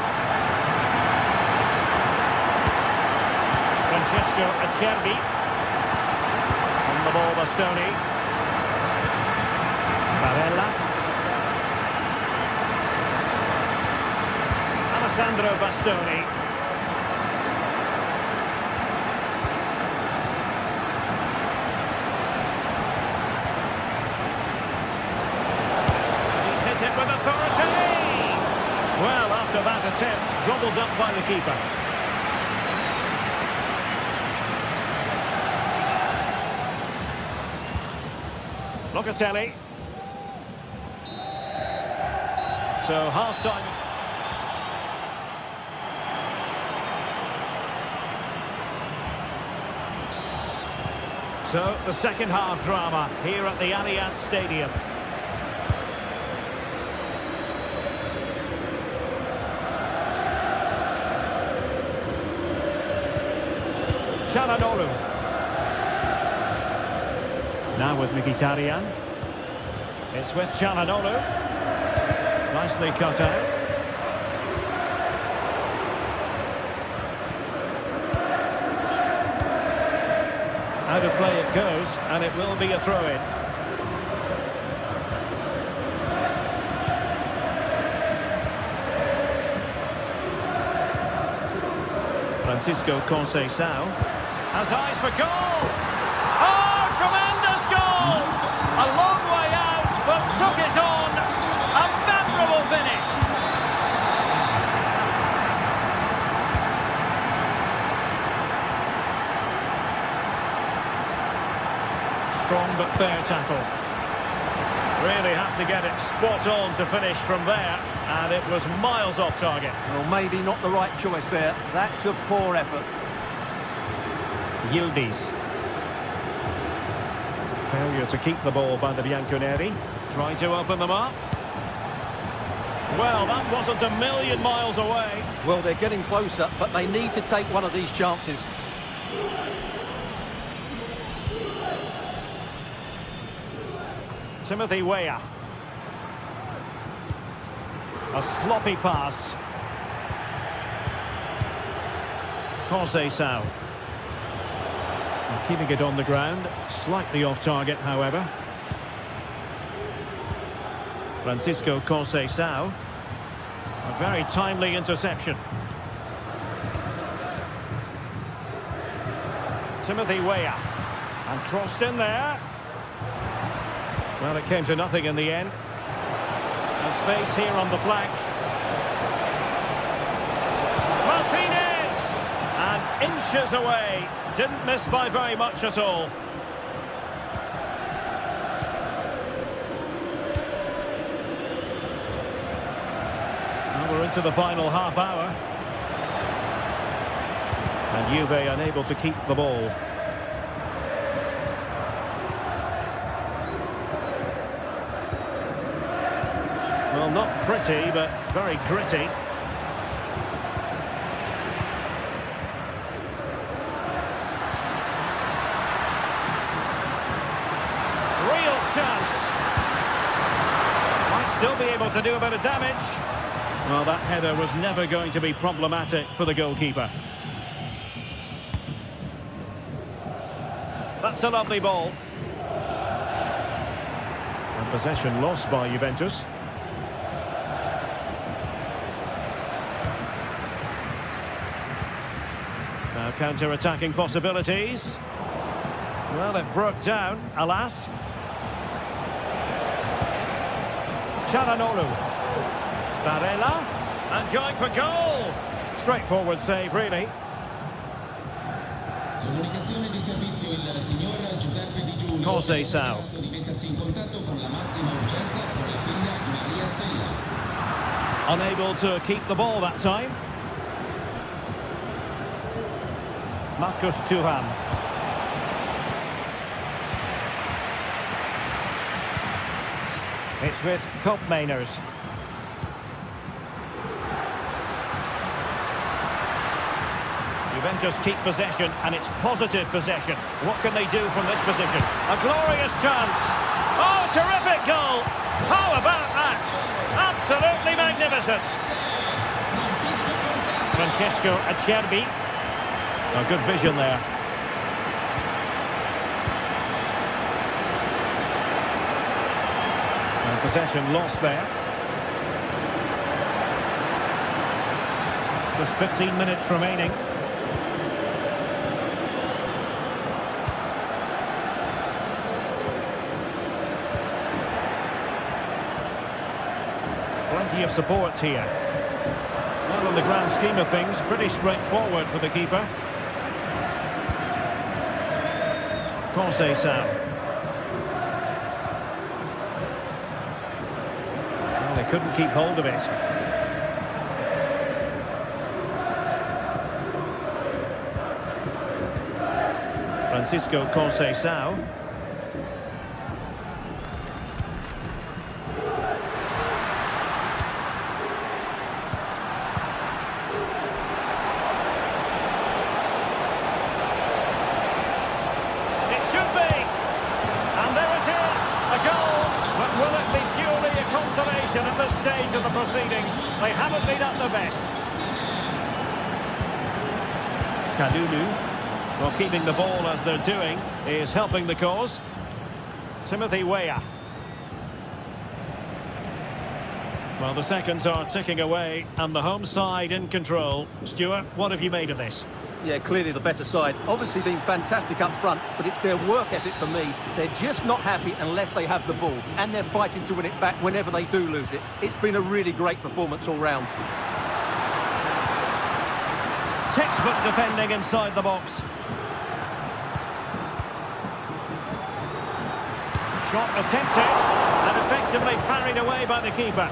Francesco Acerbi. On the ball, Bastoni. Varela. Alessandro Bastoni. He's hit it with authority. Well, after that attempt, gobbled up by the keeper. Locatelli. So half-time. So the second half drama here at the Allianz Stadium. Çalhanoğlu. Now with Mkhitaryan. It's with Çalhanoğlu. Nicely cut out. Out of play it goes, and it will be a throw-in. Francisco Conceição has eyes for goal. Oh, tremendous goal! A long way out, but took it on. A memorable finish. Strong but fair tackle. Really had to get it spot on to finish from there, and it was miles off target. Well, maybe not the right choice there. That's a poor effort. Yildiz. Failure to keep the ball by the Bianconeri. Trying to open them up. Well, that wasn't a million miles away. Well, they're getting closer, but they need to take one of these chances. Timothy Weah. A sloppy pass. Conceição. Keeping it on the ground. Slightly off target, however. Francisco Conceição. A very timely interception. Timothy Weah. And crossed in there. Well, it came to nothing in the end. And space here on the flank. Martinez! And inches away. Didn't miss by very much at all. Well, we're into the final half hour. And Juve unable to keep the ball. Well, not pretty, but very gritty. Real chance. Might still be able to do a bit of damage. Well, that header was never going to be problematic for the goalkeeper. That's a lovely ball. And possession lost by Juventus. Now Counter-attacking possibilities. Well, it broke down, alas. Charanolu. Barella. And going for goal. Straightforward save, really. Comunicazione di servizio, il signor Giuseppe Di Giulio Cos'è Sao? di mettersi in contatto con la massima urgenza con la figlia Maria Stella. Unable to keep the ball that time. Marcus Thuram. It's with Kopmeiners. Juventus keep possession, and it's positive possession. What can they do from this position? A glorious chance. Oh, terrific goal. How about that? Absolutely magnificent. Francesco Acerbi. Oh, good vision there. And possession lost there. Just 15 minutes remaining. Plenty of support here. Well, in the grand scheme of things, pretty straightforward for the keeper. Conceição. Well, they couldn't keep hold of it. Francisco Conceição. At this stage of the proceedings, they haven't been at their best. Kalulu, well, keeping the ball as they're doing, is helping the cause. Timothy Weah. Well, the seconds are ticking away, and the home side in control. Stuart, what have you made of this? Yeah, clearly the better side. Obviously been fantastic up front, but it's their work ethic for me. They're just not happy unless they have the ball, and they're fighting to win it back whenever they do lose it. It's been a really great performance all round. Textbook defending inside the box. Shot attempted, and effectively parried away by the keeper.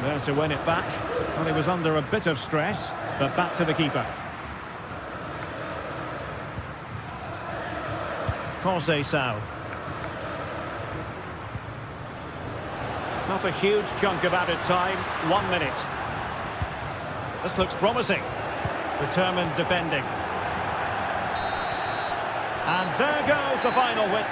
There to win it back. Well, he was under a bit of stress, but back to the keeper. Conceição. Not a huge chunk of added time, 1 minute. This looks promising. Determined defending. And there goes the final win.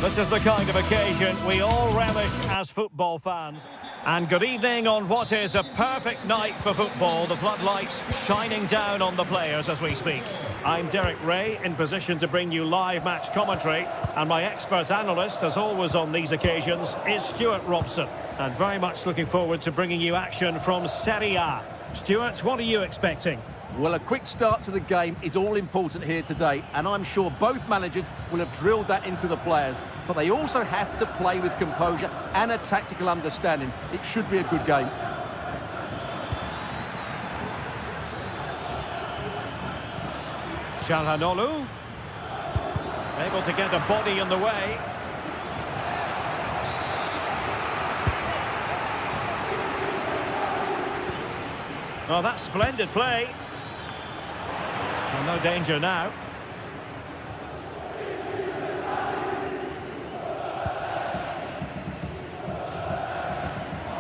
This is the kind of occasion we all relish as football fans. And good evening on what is a perfect night for football. The floodlights shining down on the players as we speak. I'm Derek Ray, in position to bring you live match commentary. And my expert analyst, as always on these occasions, is Stuart Robson. And very much looking forward to bringing you action from Serie A. Stuart, what are you expecting? Well, a quick start to the game is all important here today, and I'm sure both managers will have drilled that into the players. But they also have to play with composure and a tactical understanding. It should be a good game. Çalhanoğlu, able to get a body in the way. Oh, that's splendid play. Well, no danger now.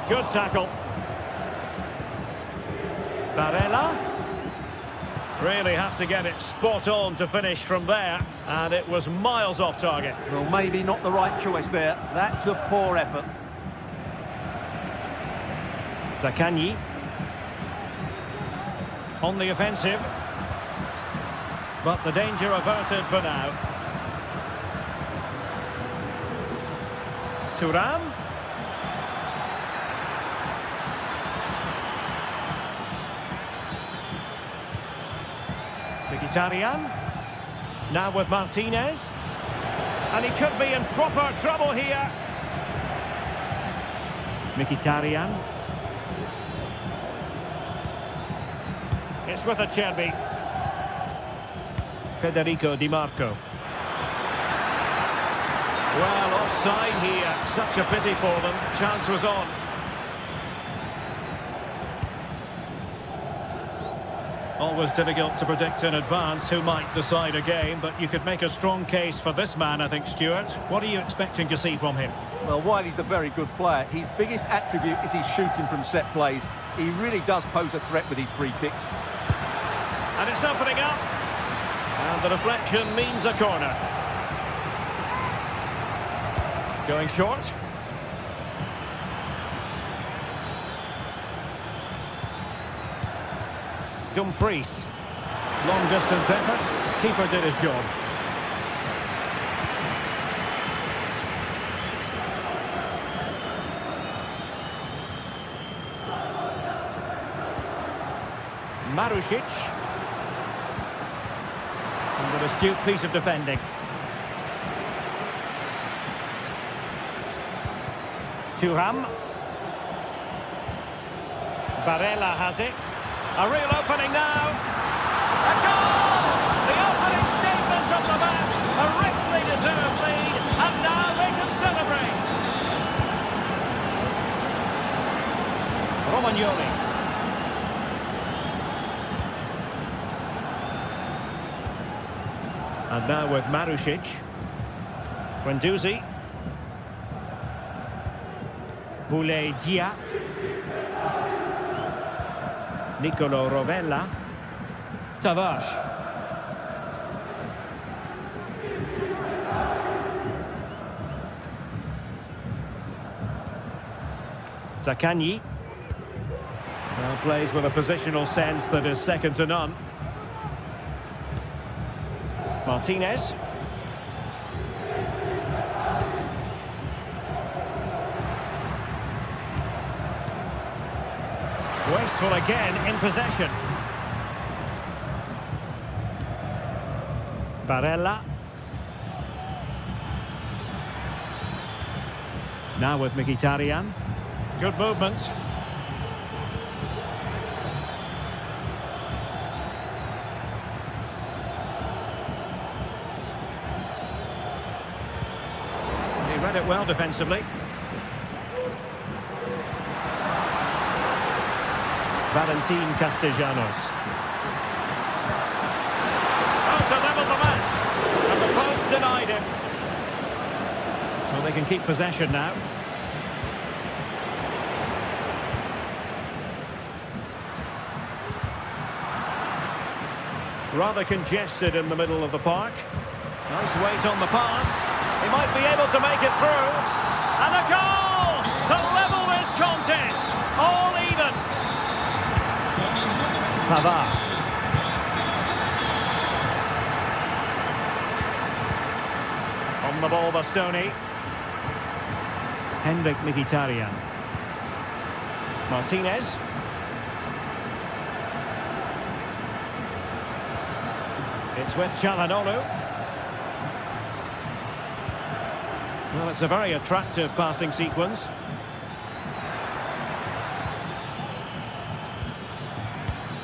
Good tackle. Barella. Really have to get it spot on to finish from there. And it was miles off target. Well, maybe not the right choice there. That's a poor effort. Zaccagni. On the offensive. But the danger averted for now. Thuram. Mkhitaryan. Now with Martinez. And he could be in proper trouble here. Mkhitaryan. It's with Acerbi. Federico Di Marco. Well, offside here. Such a pity for them. Chance was on. Always difficult to predict in advance who might decide a game, but you could make a strong case for this man, I think, Stuart. What are you expecting to see from him? Well, while he's a very good player, his biggest attribute is his shooting from set plays. He really does pose a threat with his free kicks. And it's opening up. And the deflection means a corner. Going short. Dumfries. Long distance effort. Keeper did his job. Marusic. And an astute piece of defending. Thuram. Barella has it. A real opening now. A goal! The opening statement of the match. A richly deserved lead. And now they can celebrate. Romagnoli. And now with Marusic. Guendouzi. Boulay Dia. Nicolo Rovella. Tavares. Zaccagni. Well, plays with a positional sense that is second to none. Martinez. Wasteful again in possession. Barella. Now with Mkhitaryan. Good movement. He read it well defensively. Valentin Castellanos. Oh, to level the match. And the post denied him. Well, they can keep possession now. Rather congested in the middle of the park. Nice weight on the pass. He might be able to make it through. And a goal to level this contest. All even. Pavard. On the ball, Bastoni. Henrik Mkhitaryan. Martinez. It's with Çalhanoğlu. Well, it's a very attractive passing sequence.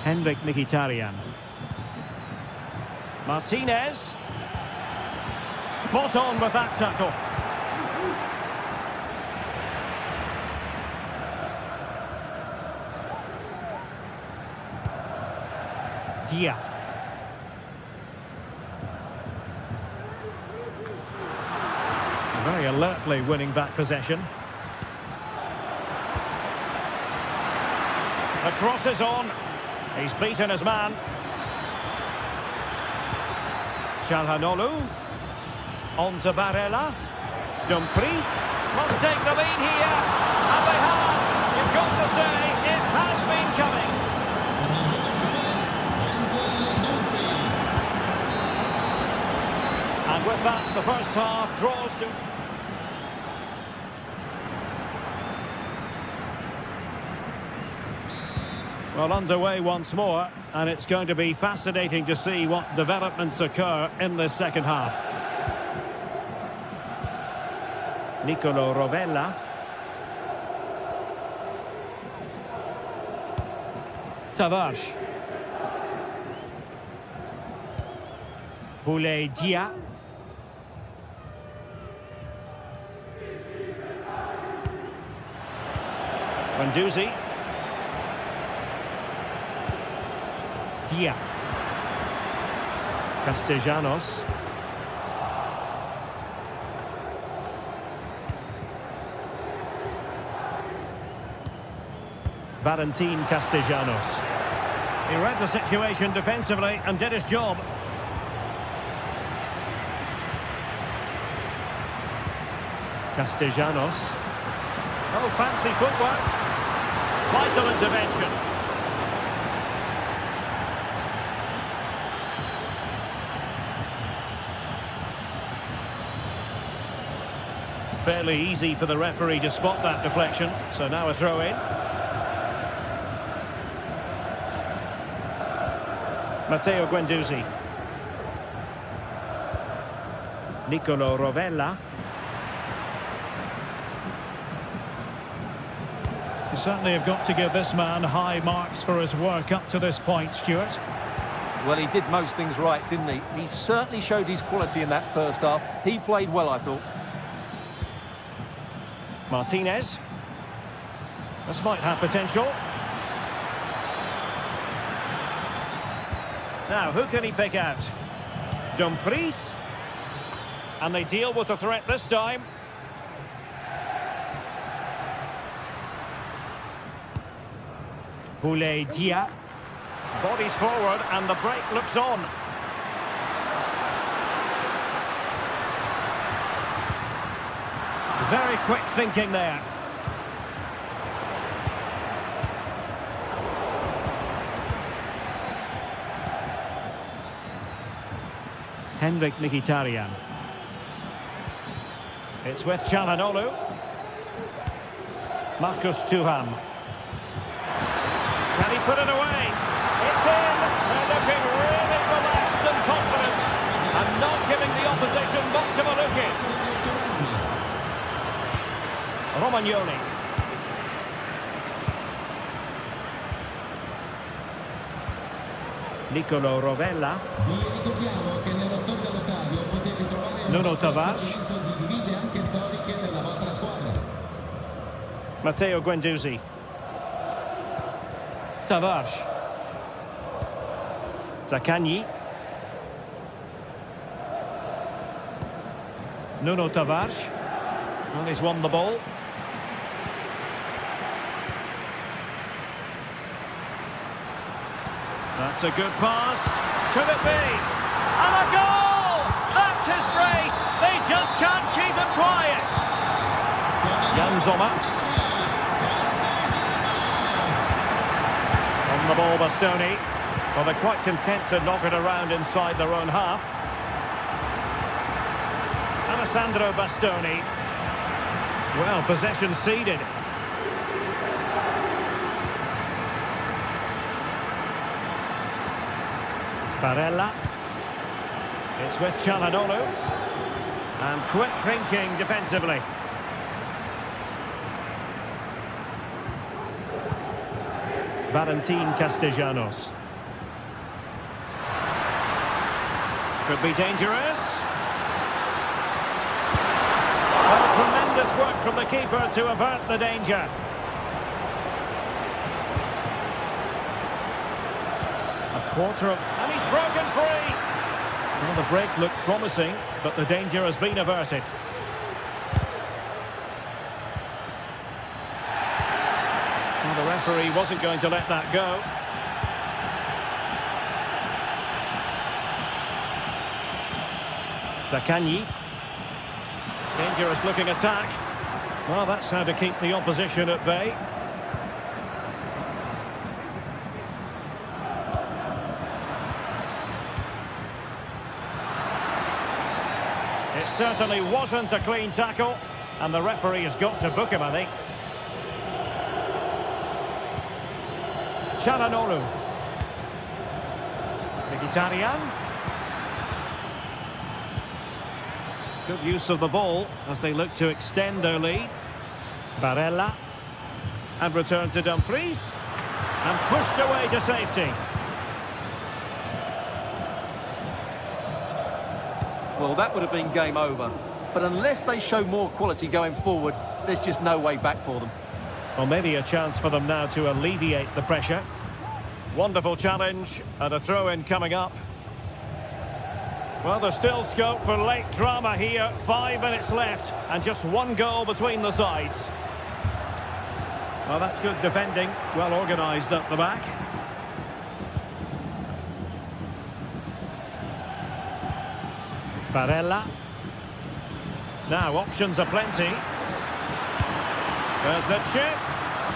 Henrik Mkhitaryan. Martinez. Spot on with that tackle. Dia. Very alertly winning back possession. The cross is on. He's beaten his man. Çalhanoğlu. On to Barella. Dumfries must take the lead here. And they have. You've got to say, it has been coming. And with that, the first half draws to... Well, underway once more, and it's going to be fascinating to see what developments occur in this second half. Nicolo Rovella. Tavares. Boulaye Dia. Guendouzi. Dia. Castellanos. Valentin Castellanos. He read the situation defensively and did his job. Castellanos. Oh, fancy footwork. Vital intervention. Fairly easy for the referee to spot that deflection. So now a throw in. Matteo Guendouzi. Nicolo Rovella. You certainly have got to give this man high marks for his work up to this point, Stuart. Well, he did most things right, didn't he? He certainly showed his quality in that first half. He played well, I thought. Martinez. This might have potential. Now, who can he pick out? Dumfries. And they deal with the threat this time. Boulaye Dia. Bodies forward and the break looks on. Very quick thinking there. Henrik Mkhitaryan. It's with Çalhanoğlu. Marcus Thuram. Can he put it away? It's in. They're looking really relaxed and confident and not giving the opposition much of a look in. Romagnoli. Nicolo Rovella. Nuno Tavares. Matteo Guendouzi. Tavares. Zaccagni. Nuno Tavares. Well, he's won the ball. That's a good pass. Could it be? And a goal! That's his brace. They just can't keep it quiet. Jan Sommer. On the ball, Bastoni. Well, they're quite content to knock it around inside their own half. Alessandro Bastoni. Well, possession ceded. Barella. It's with Çalhanoğlu. And quick thinking defensively. Valentin Castellanos. Could be dangerous. Oh, tremendous work from the keeper to avert the danger. A quarter of... and he's broken free! Well, the break looked promising, but the danger has been averted. Well, the referee wasn't going to let that go. Zaccagni. Dangerous looking attack. Well, that's how to keep the opposition at bay. It certainly wasn't a clean tackle, and the referee has got to book him, I think. Çalhanoğlu. Mkhitaryan. Good use of the ball as they look to extend their lead. Barella. And return to Dumfries. And pushed away to safety. Well, that would have been game over. But unless they show more quality going forward, there's just no way back for them. Well, maybe a chance for them now to alleviate the pressure. Wonderful challenge and a throw-in coming up. Well, there's still scope for late drama here. 5 minutes left and just one goal between the sides. Well, that's good defending. Well organised up the back. Barella. Now, options are plenty. There's the chip.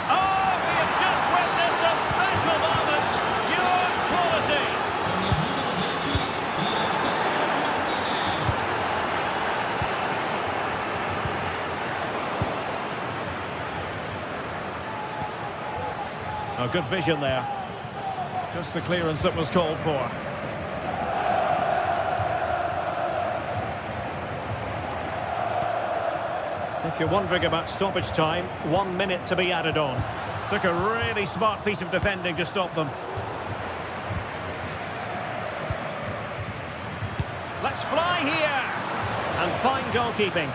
Oh, we have just witnessed a special moment. Pure quality. Oh, good vision there. Just the clearance that was called for. If you're wondering about stoppage time, 1 minute to be added on. Took a really smart piece of defending to stop them. Let's fly here! And fine goalkeeping.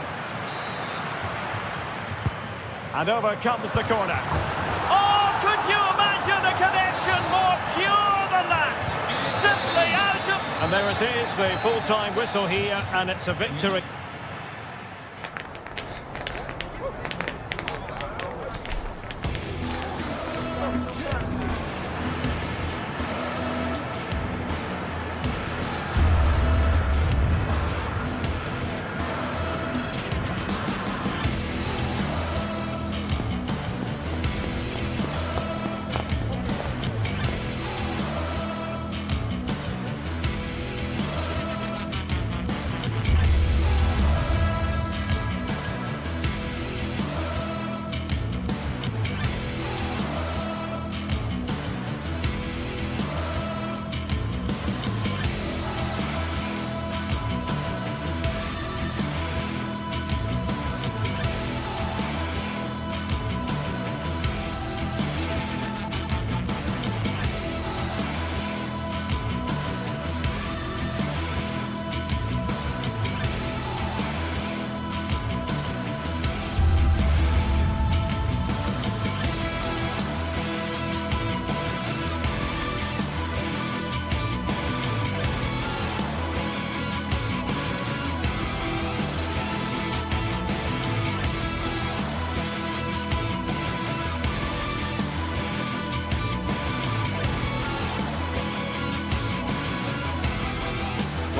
And over comes the corner. Oh, could you imagine a connection more pure than that? Simply out of... And there it is, the full-time whistle here, and it's a victory.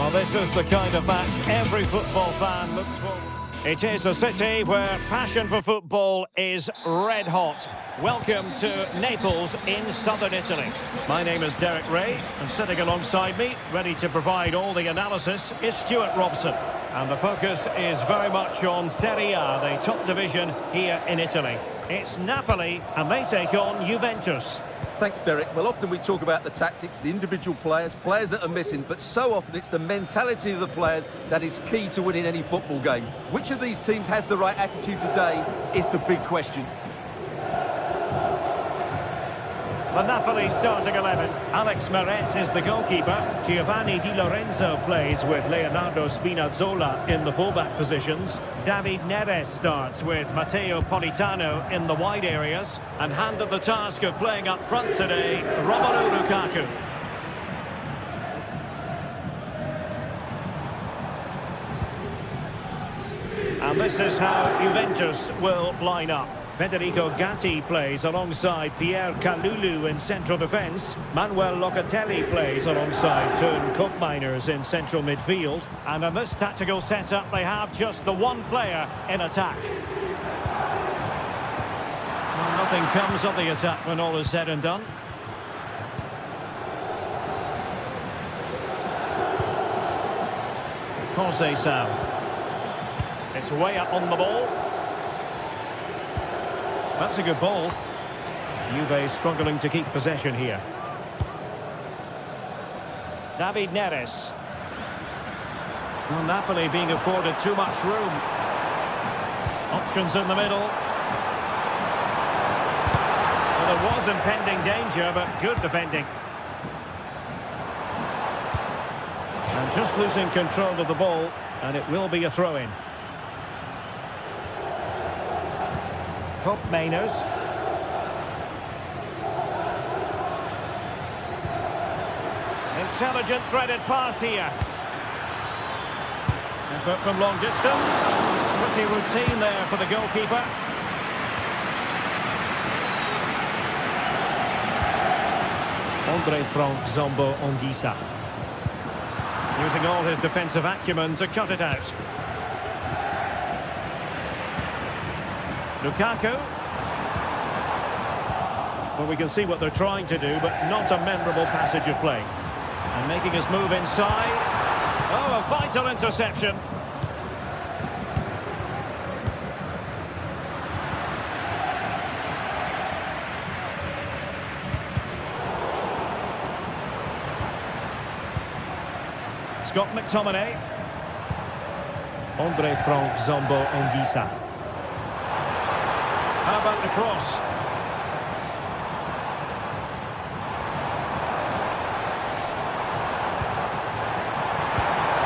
Well, this is the kind of match every football fan looks for. It is a city where passion for football is red hot. Welcome to Naples in southern Italy. My name is Derek Ray, and sitting alongside me, ready to provide all the analysis, is Stuart Robson. And the focus is very much on Serie A, the top division here in Italy. It's Napoli, and they take on Juventus. Thanks, Derek. Well, often we talk about the tactics, the individual players that are missing, but so often it's the mentality of the players that is key to winning any football game. Which of these teams has the right attitude today is the big question. The Napoli starting 11. Alex Meret is the goalkeeper. Giovanni Di Lorenzo plays with Leonardo Spinazzola in the fullback positions. David Neres starts with Matteo Politano in the wide areas. And handed the task of playing up front today, Romelu Lukaku. And this is how Juventus will line up. Federico Gatti plays alongside Pierre Kalulu in central defence. Manuel Locatelli plays alongside Teun Koopmeiners in central midfield. And in this tactical setup, they have just the one player in attack. Well, nothing comes of the attack when all is said and done. Conceição. It's way up on the ball. That's a good ball. Juve struggling to keep possession here. David Neres. Well, Napoli being afforded too much room. Options in the middle. Well, there was impending danger, but good defending. And just losing control of the ball, and it will be a throw-in. Koopmeiners. Intelligent threaded pass here. Effort from long distance. Pretty routine there for the goalkeeper. Andre Frank Zombo Onguisa. Using all his defensive acumen to cut it out. Lukaku. Well, we can see what they're trying to do, but not a memorable passage of play. And making his move inside. Oh, a vital interception. Scott McTominay. Andre Frank Zombo Onguisa. How about the cross?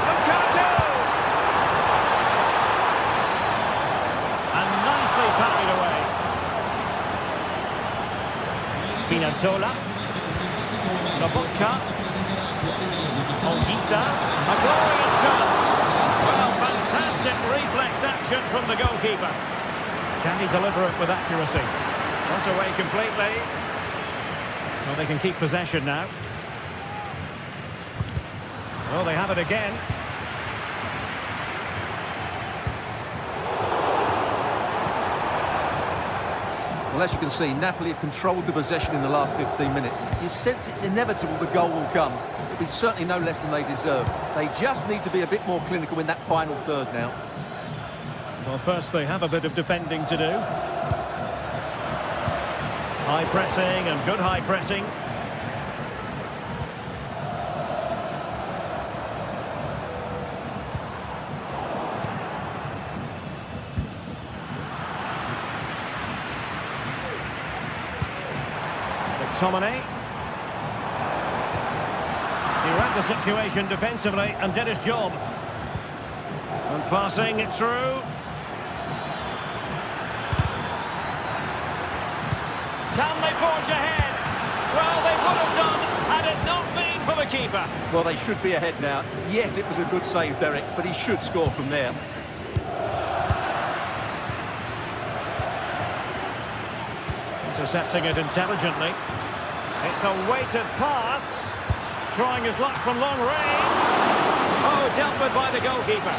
Lukaku! And nicely parried away. Spinazzola. Lobotka. Onguisa. A glorious chance. Well, fantastic reflex action from the goalkeeper. Can he deliver it with accuracy? Not away completely. Well, they can keep possession now. Oh, they have it again. Well, as you can see, Napoli have controlled the possession in the last 15 minutes. You sense it's inevitable the goal will come. It'll be certainly no less than they deserve. They just need to be a bit more clinical in that final third now. Well, first they have a bit of defending to do. High pressing and good high pressing. McTominay. He read the situation defensively and did his job. And passing it through. Can they forge ahead? Well, they would have done had it not been for the keeper. Well, they should be ahead now. Yes, it was a good save, Derek, but he should score from there. Intercepting it intelligently. It's a weighted pass. trying his luck from long range. Oh, dealt with by the goalkeeper.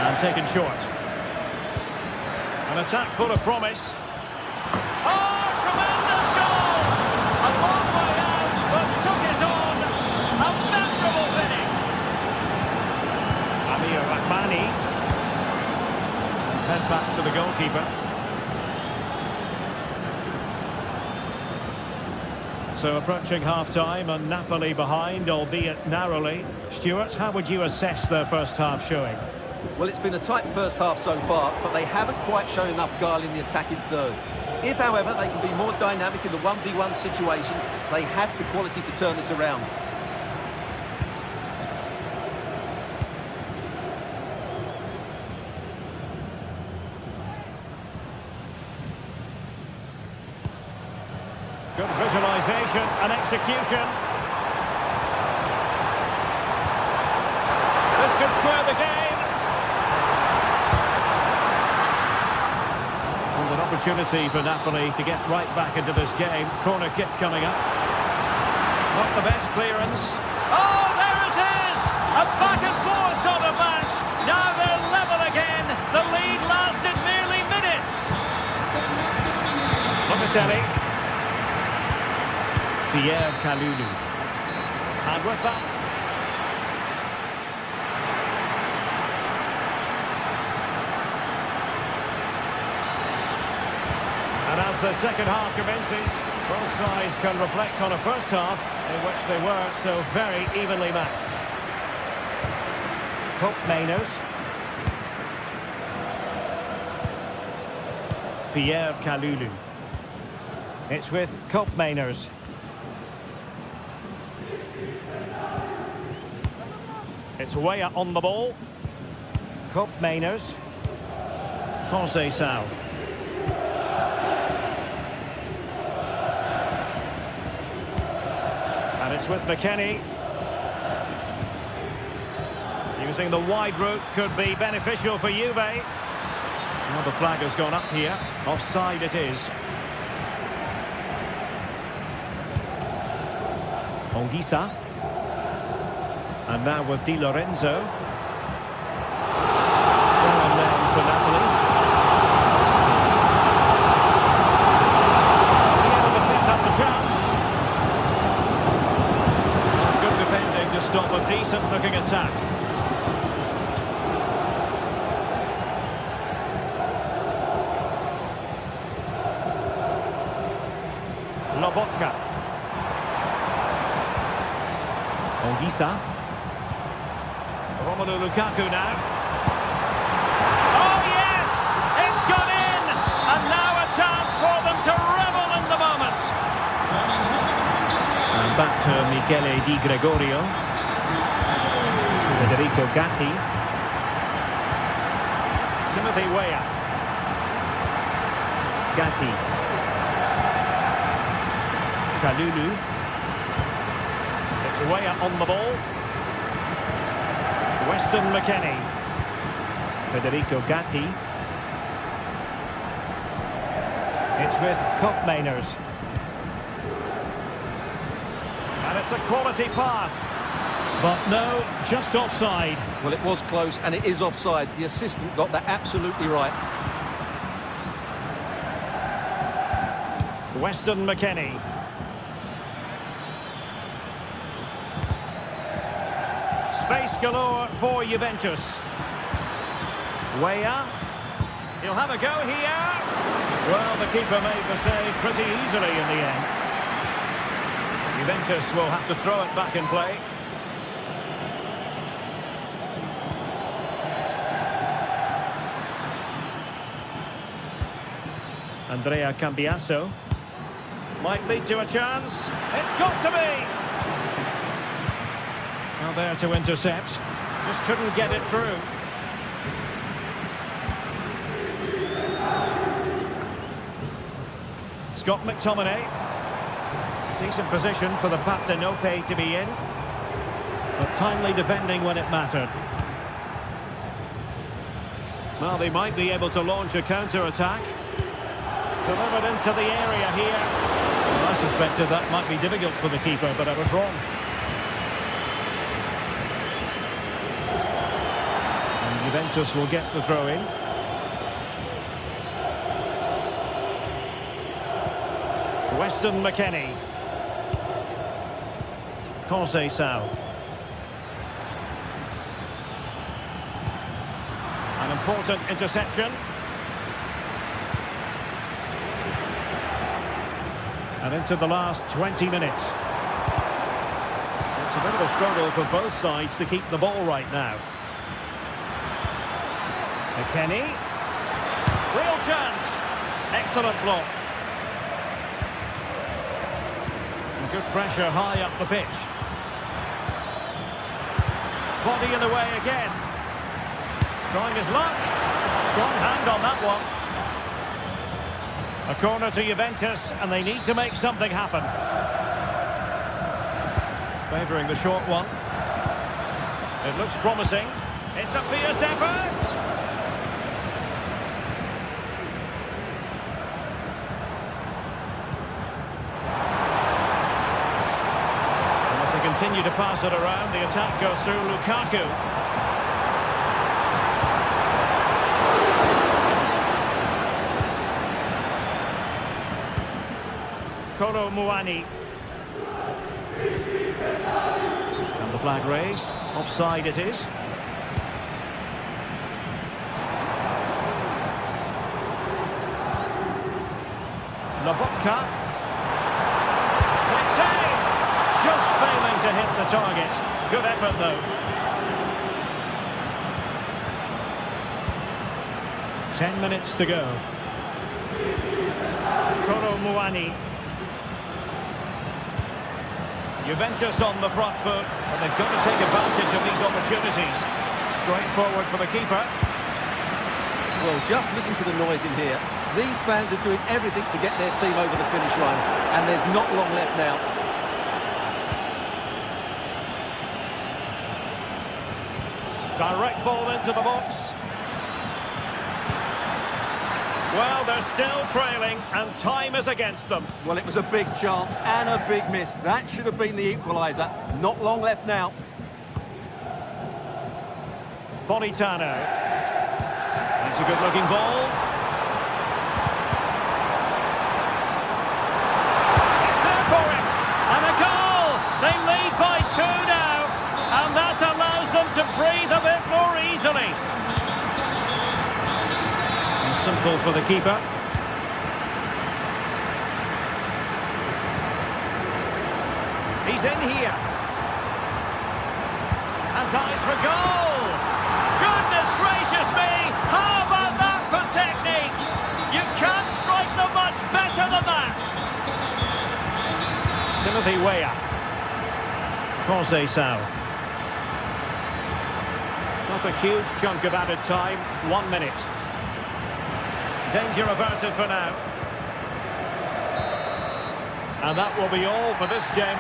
And taken short. An attack full of promise. Oh, tremendous goal! A long way out, but took it on. A memorable finish. Amir Rahmani. Head back to the goalkeeper. So approaching half-time and Napoli behind, albeit narrowly. Stuart, how would you assess their first half showing? Well, it's been a tight first half so far, but they haven't quite shown enough guile in the attacking third. If, however, they can be more dynamic in the 1v1 situations, they have the quality to turn this around. Good visualisation and execution. This could square the game. And an opportunity for Napoli to get right back into this game. Corner kick coming up. Not the best clearance. Oh, there it is! A back and forth sort of match. Now they're level again. The lead lasted merely minutes. Locatelli. Pierre Kalulu. And with that, and as the second half commences, both sides can reflect on a first half in which they were so very evenly matched. Cope Mainers. Pierre Kalulu. It's with Cope Mainers. It's Weah on the ball. Cope Mainers. Conceição. And it's with McKennie. Using the wide route could be beneficial for Juve. Well, the flag has gone up here. Offside it is. Onguisa. And now with Di Lorenzo. And then for Napoli. Being able to set up the chance. Good defending to stop a decent-looking attack. Lobotka. Onguisa. Romelu Lukaku now. Oh yes! It's gone in! And now a chance for them to revel in the moment. And back to Michele Di Gregorio. Federico Gatti. Timothy Weah. Gatti. Kalulu. It's Weah on the ball. Weston McKennie. Federico Gatti. It's with Cope Mainers. And it's a quality pass. But no, just offside. Well, it was close and it is offside. The assistant got that absolutely right. Weston McKennie. Space galore for Juventus. Weah. He'll have a go here. Well, the keeper made the save pretty easily in the end. Juventus will have to throw it back in play. Andrea Cambiasso. Might lead to a chance. It's got to be. Well, there to intercept. Just couldn't get it through. Scott McTominay. Decent position for the Partenope to be in. But timely defending when it mattered. Well, they might be able to launch a counter-attack. Delivered into the area here. I suspected that might be difficult for the keeper, but I was wrong. And Juventus will get the throw in. Weston McKennie. Conceição. An important interception. And into the last 20 minutes. It's a bit of a struggle for both sides to keep the ball right now. McKennie. Real chance. Excellent block. And good pressure high up the pitch. Body in the way again. Trying his luck. Strong hand on that one. A corner to Juventus, and they need to make something happen. Favouring the short one. It looks promising. It's a fierce effort. And as they continue to pass it around, the attack goes through Lukaku. Kolo Muani. And the flag raised. Offside it is. Lobotka. Quick save! Just failing to hit the target. Good effort though. 10 minutes to go. Kolo Muani. Juventus on the front foot, and they've got to take advantage of these opportunities. Straight forward for the keeper. Well, just listen to the noise in here. These fans are doing everything to get their team over the finish line, and there's not long left now. Direct ball into the box. Well, they're still trailing, and time is against them. Well, it was a big chance and a big miss. That should have been the equaliser. Not long left now. Politano. It's a good-looking ball. It's there for him. And a goal! They lead by 2 now. And that allows them to breathe a bit more easily. Simple for the keeper. He's in here. Has eyes for goal. Goodness gracious me! How about that for technique? You can't strike them much better than that. Timothy Weah. Conceição. Not a huge chunk of added time. 1 minute. Danger averted for now. And that will be all for this game.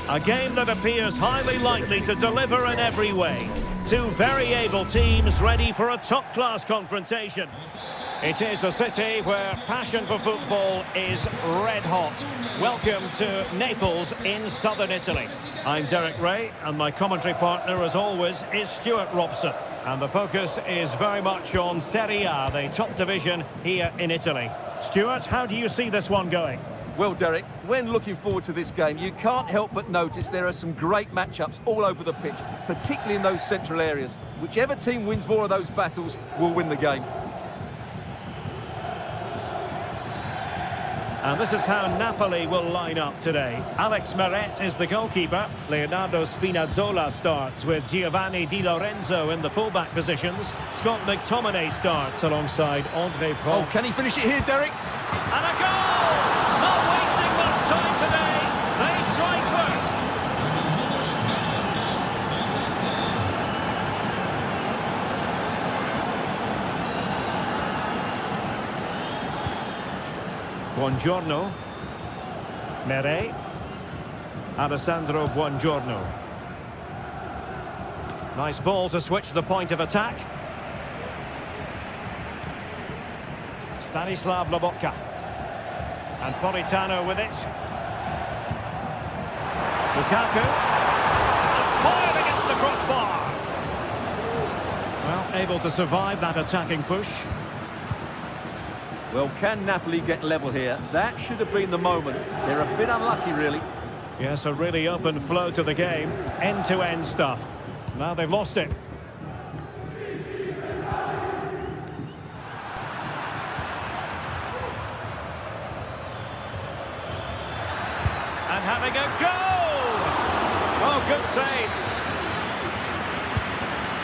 A game that appears highly likely to deliver in every way. Two very able teams ready for a top-class confrontation. It is a city where passion for football is red hot. Welcome to Naples in southern Italy. I'm Derek Ray, and my commentary partner, as always, is Stuart Robson. And the focus is very much on Serie A, the top division here in Italy. Stuart, how do you see this one going? Well, Derek, when looking forward to this game, you can't help but notice there are some great matchups all over the pitch, particularly in those central areas. Whichever team wins more of those battles will win the game. And this is how Napoli will line up today. Alex Meret is the goalkeeper. Leonardo Spinazzola starts with Giovanni Di Lorenzo in the fullback positions. Scott McTominay starts alongside Andre Paul. Oh, can he finish it here, Derek? And a goal! Not wasting much time today. They strike first. Buongiorno. Meret. Alessandro Buongiorno. Nice ball to switch the point of attack. Stanislav Lobotka. And Politano with it. Lukaku. And fired against the crossbar. Well, able to survive that attacking push. Well, can Napoli get level here? That should have been the moment. They're a bit unlucky, really. Yes, a really open flow to the game. End-to-end stuff. Now they've lost it. And having a goal! Oh, good save.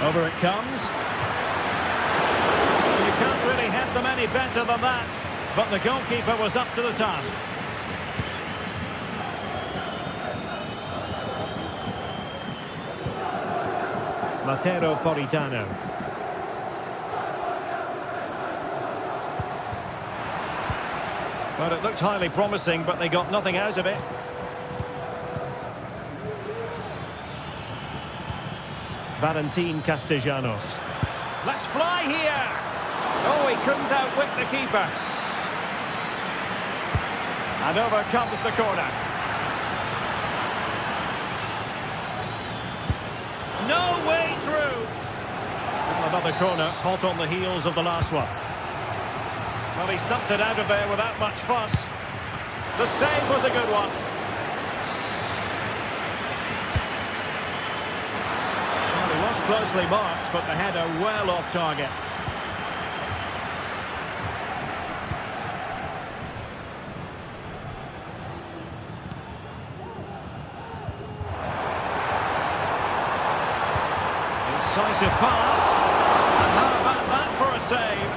Over it comes. You can't really head them any better than that. But the goalkeeper was up to the task. Matteo Politano. Well, it looked highly promising, but they got nothing out of it. Valentin Castellanos. Let's fly here! Oh, he couldn't outwit the keeper. And over comes the corner. No way through! Another corner, hot on the heels of the last one. Well, he stumped it out of there without much fuss. The save was a good one. Well, he was closely marked, but the header well off target. Decisive pass. And how about that for a save?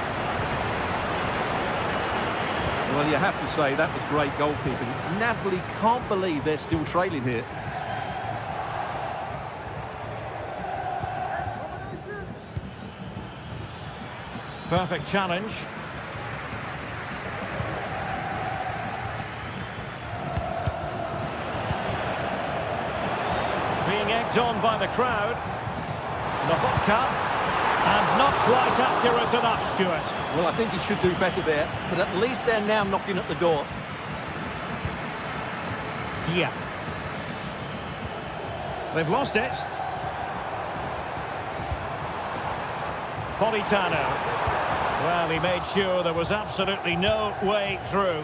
Well, you have to say that was great goalkeeping. Napoli can't believe they're still trailing here. Perfect challenge. Being egged on by the crowd. Lobotka. And not quite accurate enough, Stuart. Well, I think he should do better there, but at least they're now knocking at the door. Yeah. They've lost it. Politano. Well, he made sure there was absolutely no way through.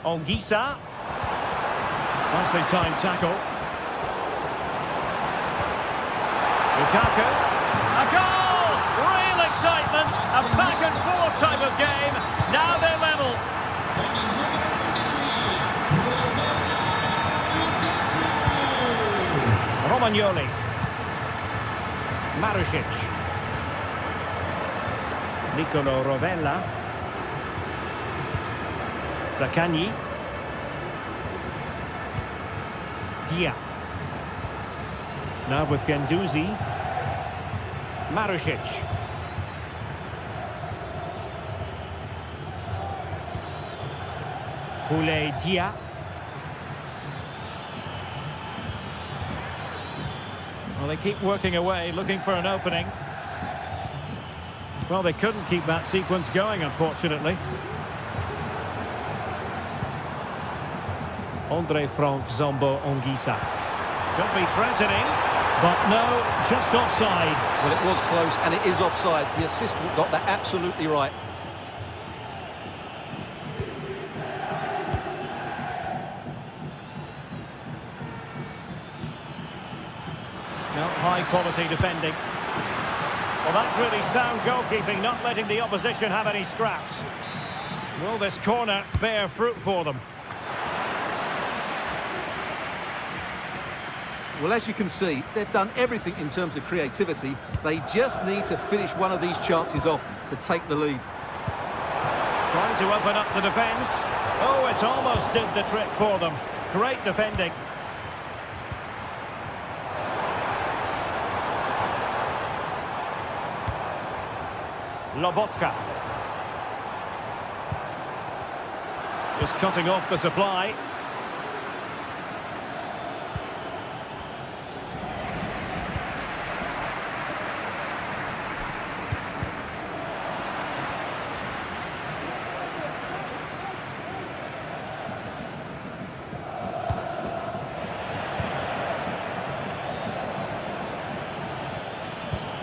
Ongisa. Nicely timed tackle. Lukaku. A goal! Real excitement. A back-and-forth type of game. Now they're level. Romagnoli. Marusic. Nicolo Rovella. Zaccagni. Dia. Now with Guendouzi. Marusic. Boulay Dia. Well, they keep working away, looking for an opening. Well, they couldn't keep that sequence going, unfortunately. Andre Frank Zombo Ongisa. Could be threatening, but no, just offside. Well, it was close, and it is offside. The assistant got that absolutely right. No, high-quality defending. Well, that's really sound goalkeeping, not letting the opposition have any scraps. Will this corner bear fruit for them? Well, as you can see, they've done everything in terms of creativity. They just need to finish one of these chances off to take the lead. Trying to open up the defence. Oh, it almost did the trick for them. Great defending. Lobotka. Just cutting off the supply.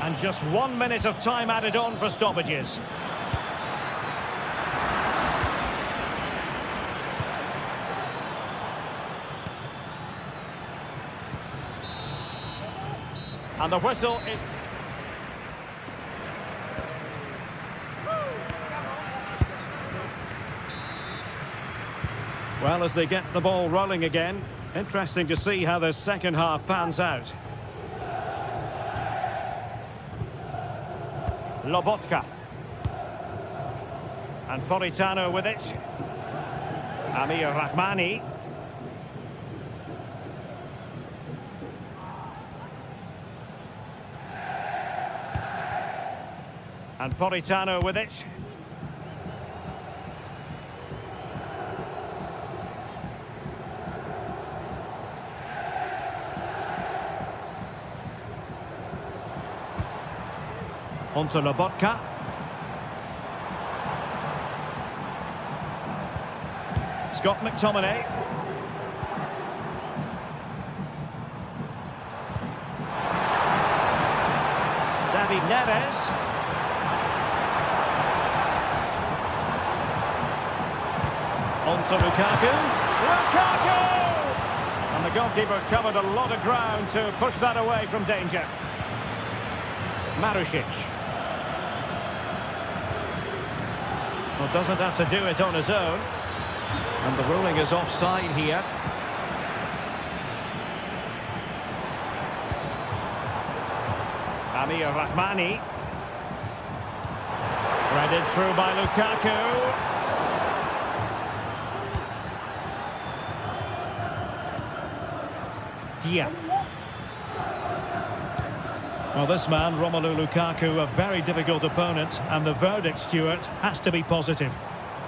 And just 1 minute of time added on for stoppages. And the whistle is... Well, as they get the ball rolling again, interesting to see how the second half pans out. Lobotka. And Politano with it. Amir Rahmani. And Politano with it. Onto Lobotka. Scott McTominay. David Neves. Onto Lukaku. Lukaku! And the goalkeeper covered a lot of ground to push that away from danger. Marusic. Well, doesn't have to do it on his own. And the ruling is offside here. Amir Rahmani. Threaded through by Lukaku. Dia. Well, this man, Romelu Lukaku, a very difficult opponent, and the verdict, Stuart, has to be positive.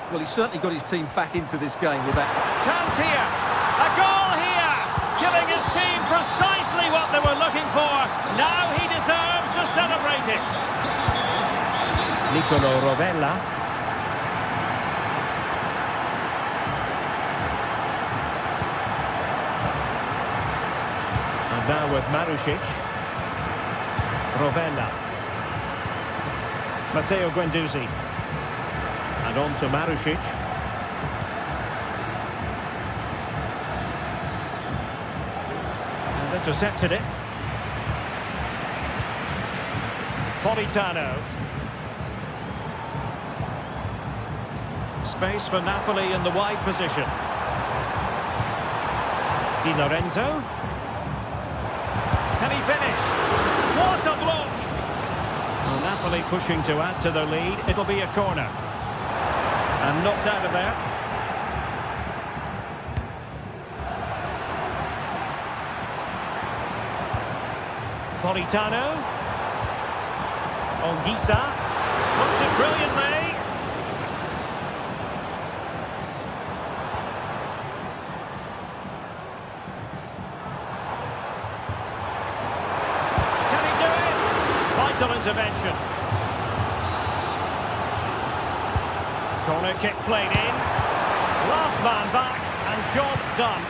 Well, he's certainly got his team back into this game with that. Chance here! A goal here! Giving his team precisely what they were looking for. Now he deserves to celebrate it. Nicolo Rovella. And now with Marusic. Rovella. Matteo Guendouzi. And on to Marusic. And intercepted it. Politano. Space for Napoli in the wide position. Di Lorenzo. Can he finish? What a block! Well, Napoli pushing to add to their lead. It'll be a corner. And knocked out of there. Politano. Ongisa. Looked it brilliantly. Corner kick played in. Last man back and job done.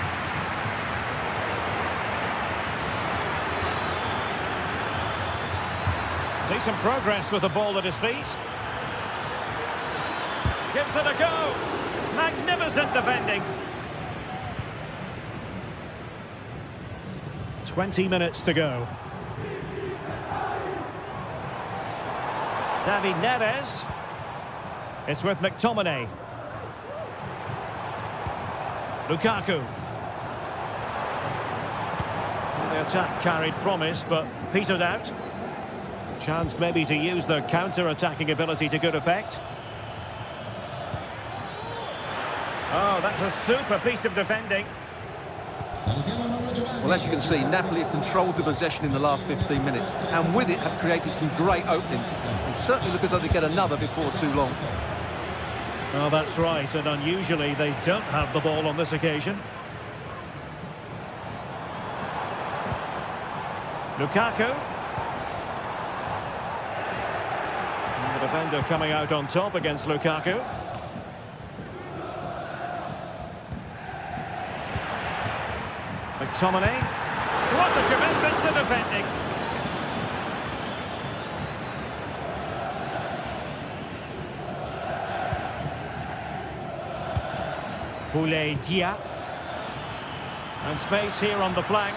Decent progress with the ball at his feet. Gives it a go. Magnificent defending. 20 minutes to go. David Neres. It's with McTominay. Lukaku. The attack carried promise, but petered out. Chance maybe to use their counter-attacking ability to good effect. Oh, that's a super piece of defending. Well, as you can see, Napoli have controlled the possession in the last 15 minutes, and with it have created some great openings. And certainly look as though they get another before too long. Oh, that's right, and unusually they don't have the ball on this occasion. Lukaku. And the defender coming out on top against Lukaku. McTominay. What a commitment to defending. Boulaye Dia. And space here on the flank.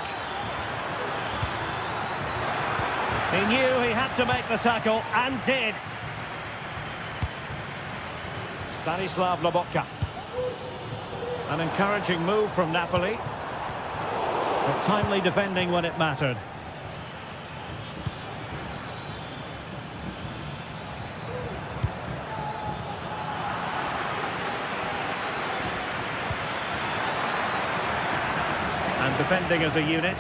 He knew he had to make the tackle, and did. Stanislav Lobotka. An encouraging move from Napoli. But timely defending when it mattered. And defending as a unit.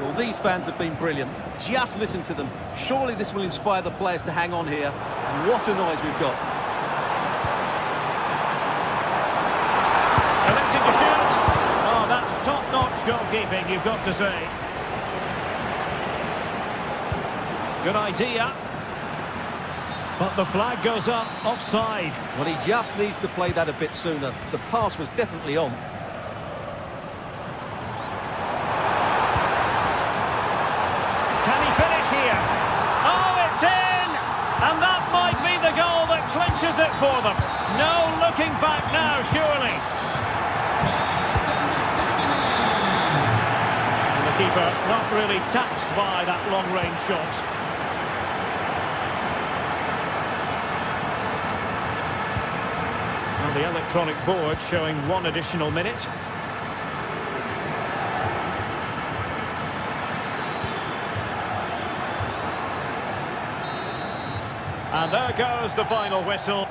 Well, these fans have been brilliant. Just listen to them. Surely this will inspire the players to hang on here. And what a noise we've got. Elected to shoot. Oh, that's top-notch goalkeeping, you've got to say. Good idea. But the flag goes up, offside. Well, he just needs to play that a bit sooner. The pass was definitely on. Can he finish here? Oh, it's in! And that might be the goal that clinches it for them. No looking back now, surely. And the keeper not really touched by that long-range shot. The electronic board showing one additional minute. And there goes the final whistle.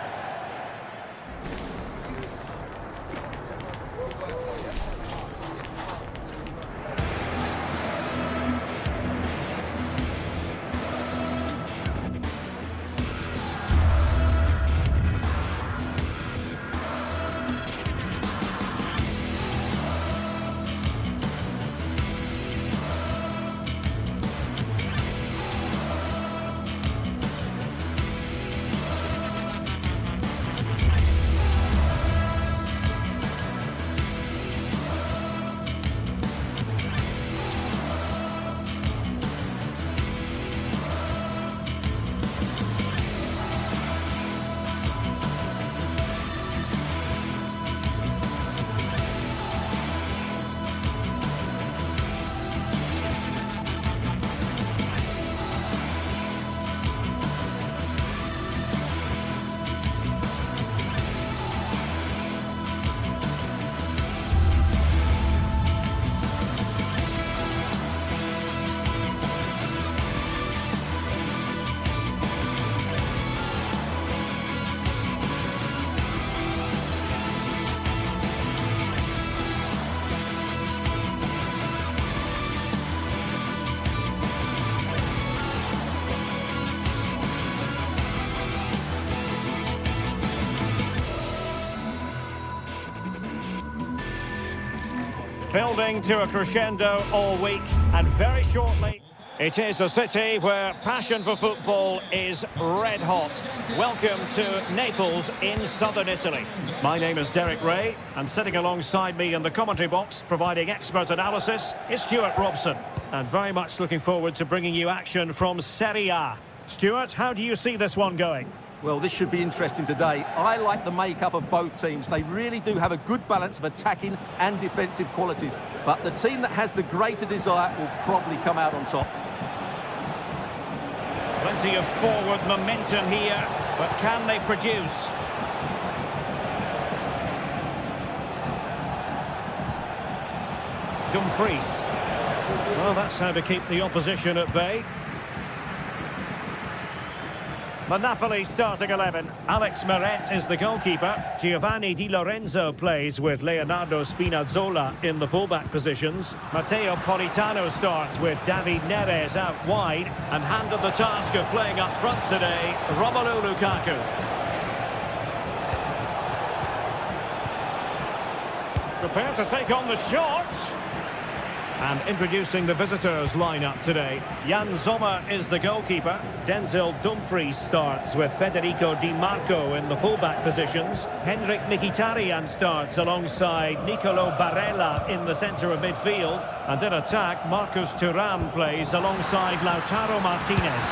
Building to a crescendo all week, and very shortly It is a city where passion for football is red hot. Welcome to Naples in southern Italy. My name is Derek Ray, and sitting alongside me in the commentary box, providing expert analysis, is Stuart Robson. And very much looking forward to bringing you action from Serie A. Stuart, how do you see this one going? Well, this should be interesting today. I like the makeup of both teams. They really do have a good balance of attacking and defensive qualities. But the team that has the greater desire will probably come out on top. Plenty of forward momentum here, but can they produce? Dumfries. Well, that's how to keep the opposition at bay. The Napoli starting 11. Alex Meret is the goalkeeper. Giovanni Di Lorenzo plays with Leonardo Spinazzola in the fullback positions. Matteo Politano starts with David Neres out wide, and handed the task of playing up front today, Romelu Lukaku. Prepared to take on the shot. And introducing the visitors lineup today. Jan Sommer is the goalkeeper. Denzel Dumfries starts with Federico Di Marco in the fullback positions. Henrik Mkhitaryan starts alongside Nicolo Barella in the centre of midfield. And in attack, Marcus Thuram plays alongside Lautaro Martinez.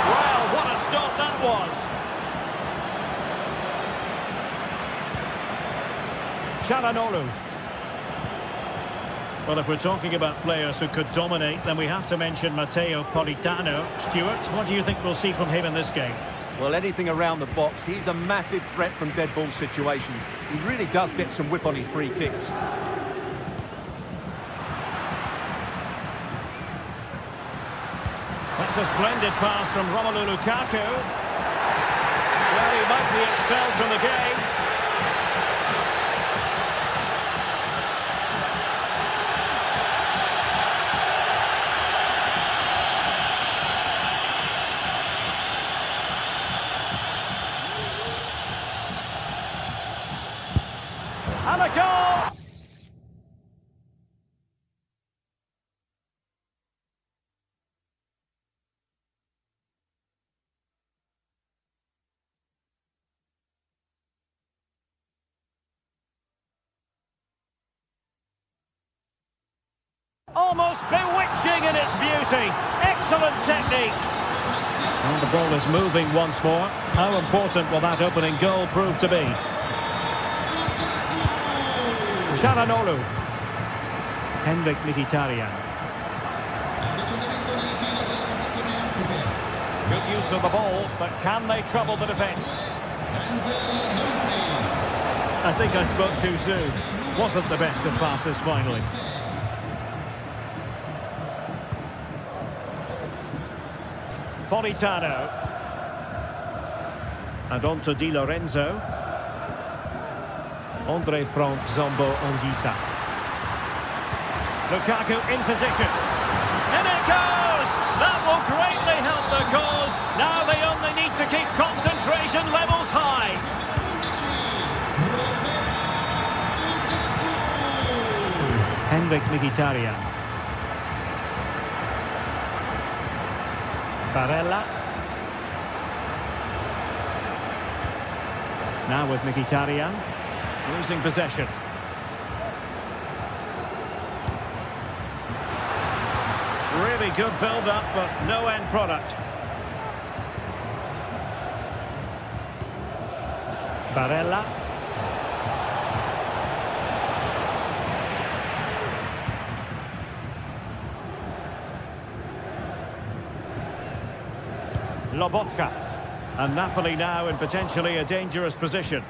Well, what a stop that was! Çalhanoğlu. Well, if we're talking about players who could dominate, then we have to mention Matteo Politano. Stuart, what do you think we'll see from him in this game? Well, anything around the box. He's a massive threat from dead ball situations. He really does get some whip on his free kicks. That's a splendid pass from Romelu Lukaku. Well, he might be expelled from the game. And a goal! Almost bewitching in its beauty. Excellent technique. And the ball is moving once more. How important will that opening goal prove to be? Çalhanoğlu. Henrik Mkhitaryan. Good use of the ball, but can they trouble the defence? I think I spoke too soon. Wasn't the best of passes finally. Politano. And on to Di Lorenzo. Andre Frank Zombo Anguissa. Lukaku in position. And it goes! That will greatly help the cause. Now they only need to keep concentration levels high. Henrik Mkhitaryan. Barella. Now with Mkhitaryan. Losing possession. Really good build-up, but no end product. Barella. Lobotka. And Napoli now in potentially a dangerous position.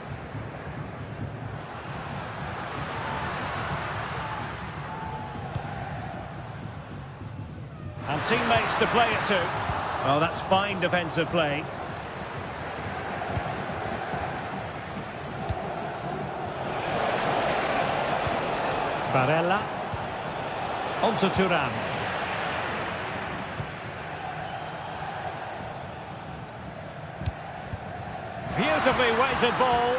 And teammates to play it to. Oh, that's fine defensive play. Barella. On to Thuram. Beautifully weighted ball.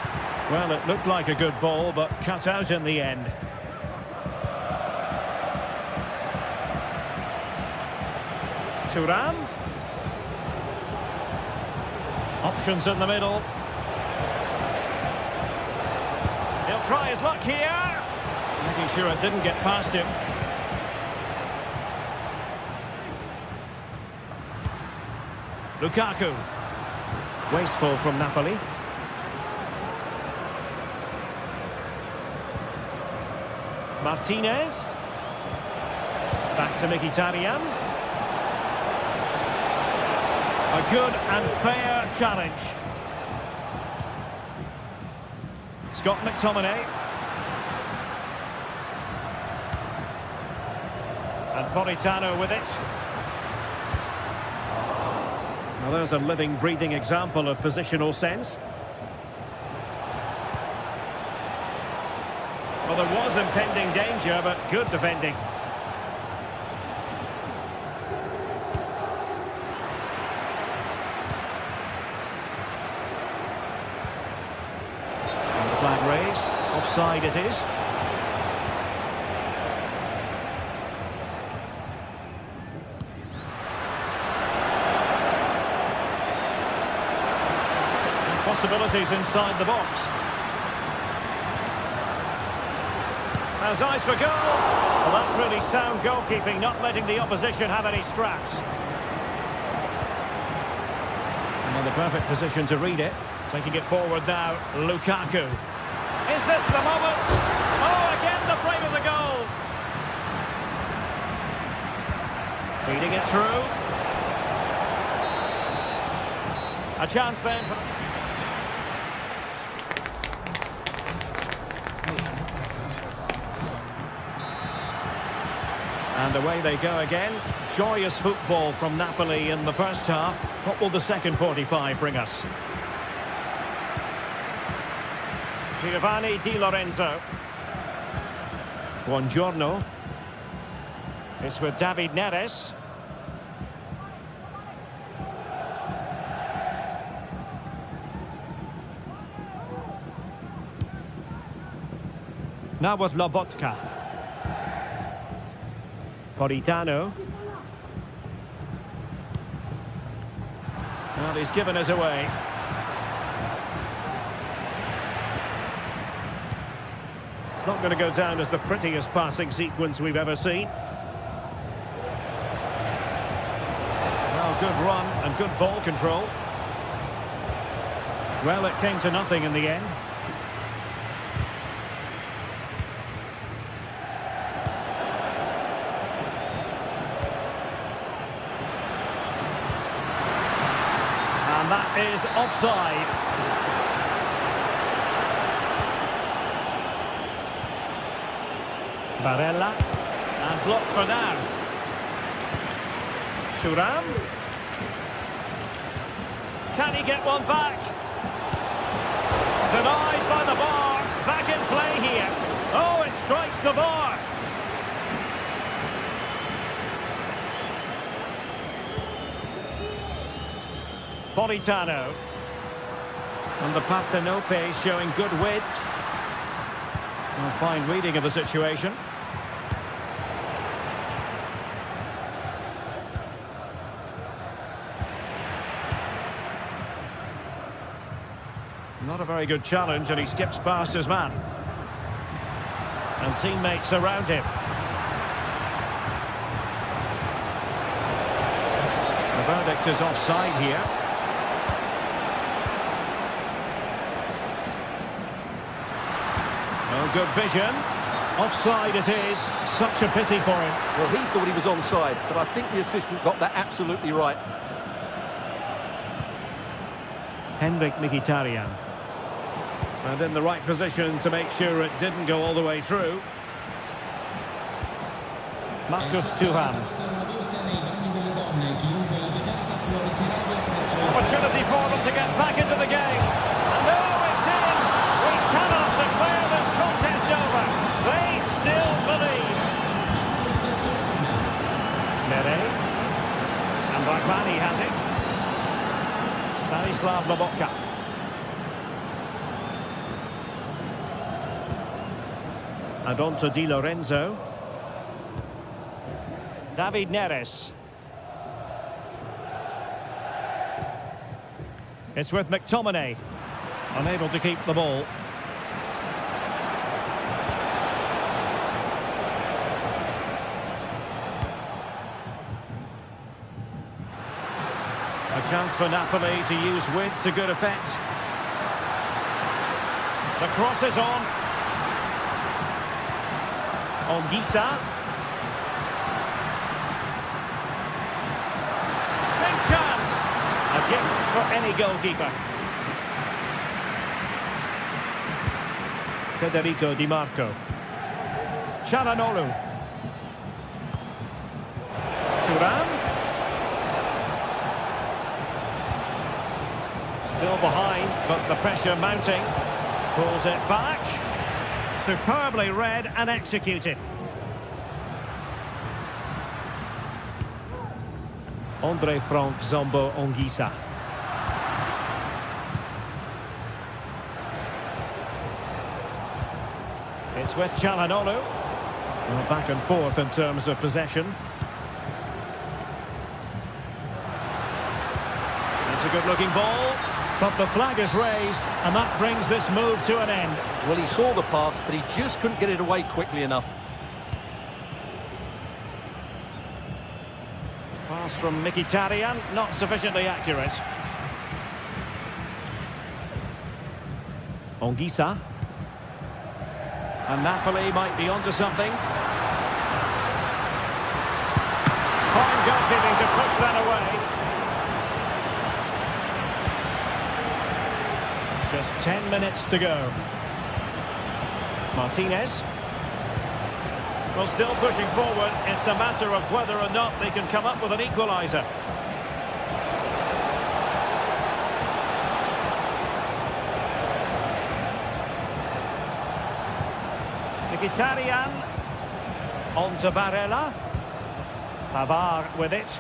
Well, it looked like a good ball, but cut out in the end. Thuram. Options in the middle. He'll try his luck here. Making sure it didn't get past him. Lukaku. Wasteful from Napoli. Martinez. Back to Mkhitaryan. A good and fair challenge. Scott McTominay. And Politano with it. Well, there's a living, breathing example of positional sense. Well, there was impending danger, but good defending. And the flag raised. Offside it is. Possibilities inside the box. Has eyes for goal. Well, that's really sound goalkeeping, not letting the opposition have any scraps. And in the perfect position to read it. Taking it forward now, Lukaku. Is this the moment? Oh, again the frame of the goal. Feeding it through. A chance then. And away they go again. Joyous football from Napoli in the first half. What will the second 45 bring us? Giovanni Di Lorenzo. Buongiorno. It's with David Neres. Now with Lobotka. Politano. Well, he's given us away. It's not going to go down as the prettiest passing sequence we've ever seen. Well, good run and good ball control. Well, it came to nothing in the end. That is offside. Barella. And blocked for now. Thuram. Can he get one back? Denied by the bar. Back in play here. Oh, it strikes the bar. Politano. And the Partenope showing good width. A fine reading of the situation. Not a very good challenge, and he skips past his man. And teammates around him. The verdict is offside here. Oh, good vision. Offside it is. Such a pity for him. Well, he thought he was onside, but I think the assistant got that absolutely right. Henrik Mkhitaryan. And in the right position to make sure it didn't go all the way through. Marcus Thuram. Opportunity for them to get back into the game. And oh, it's in! We cannot declare this contest over. They still believe. Nere. And Bargbani has it. Stanislav Lobotka. And on to Di Lorenzo. David Neres. It's with McTominay. Unable to keep the ball. A chance for Napoli to use width to good effect. The cross is on. Onguisa. Big chance. A gift for any goalkeeper. Federico Di Marco. Çalhanoğlu. Thuram. Still behind, but the pressure mounting. Pulls it back. Superbly read and executed. Andre Frank Zombo Onguisa. It's with Çalhanoğlu. Well, back and forth in terms of possession. It's a good-looking ball. But the flag is raised, and that brings this move to an end. Well, he saw the pass, but he just couldn't get it away quickly enough. Pass from Mkhitaryan, not sufficiently accurate. Onguisa. And Napoli might be onto something. Fine goalkeeping to push that away. Just 10 minutes to go. Martinez. Well, still pushing forward. It's a matter of whether or not they can come up with an equalizer. Mkhitaryan. On to Barella. Pavard with it.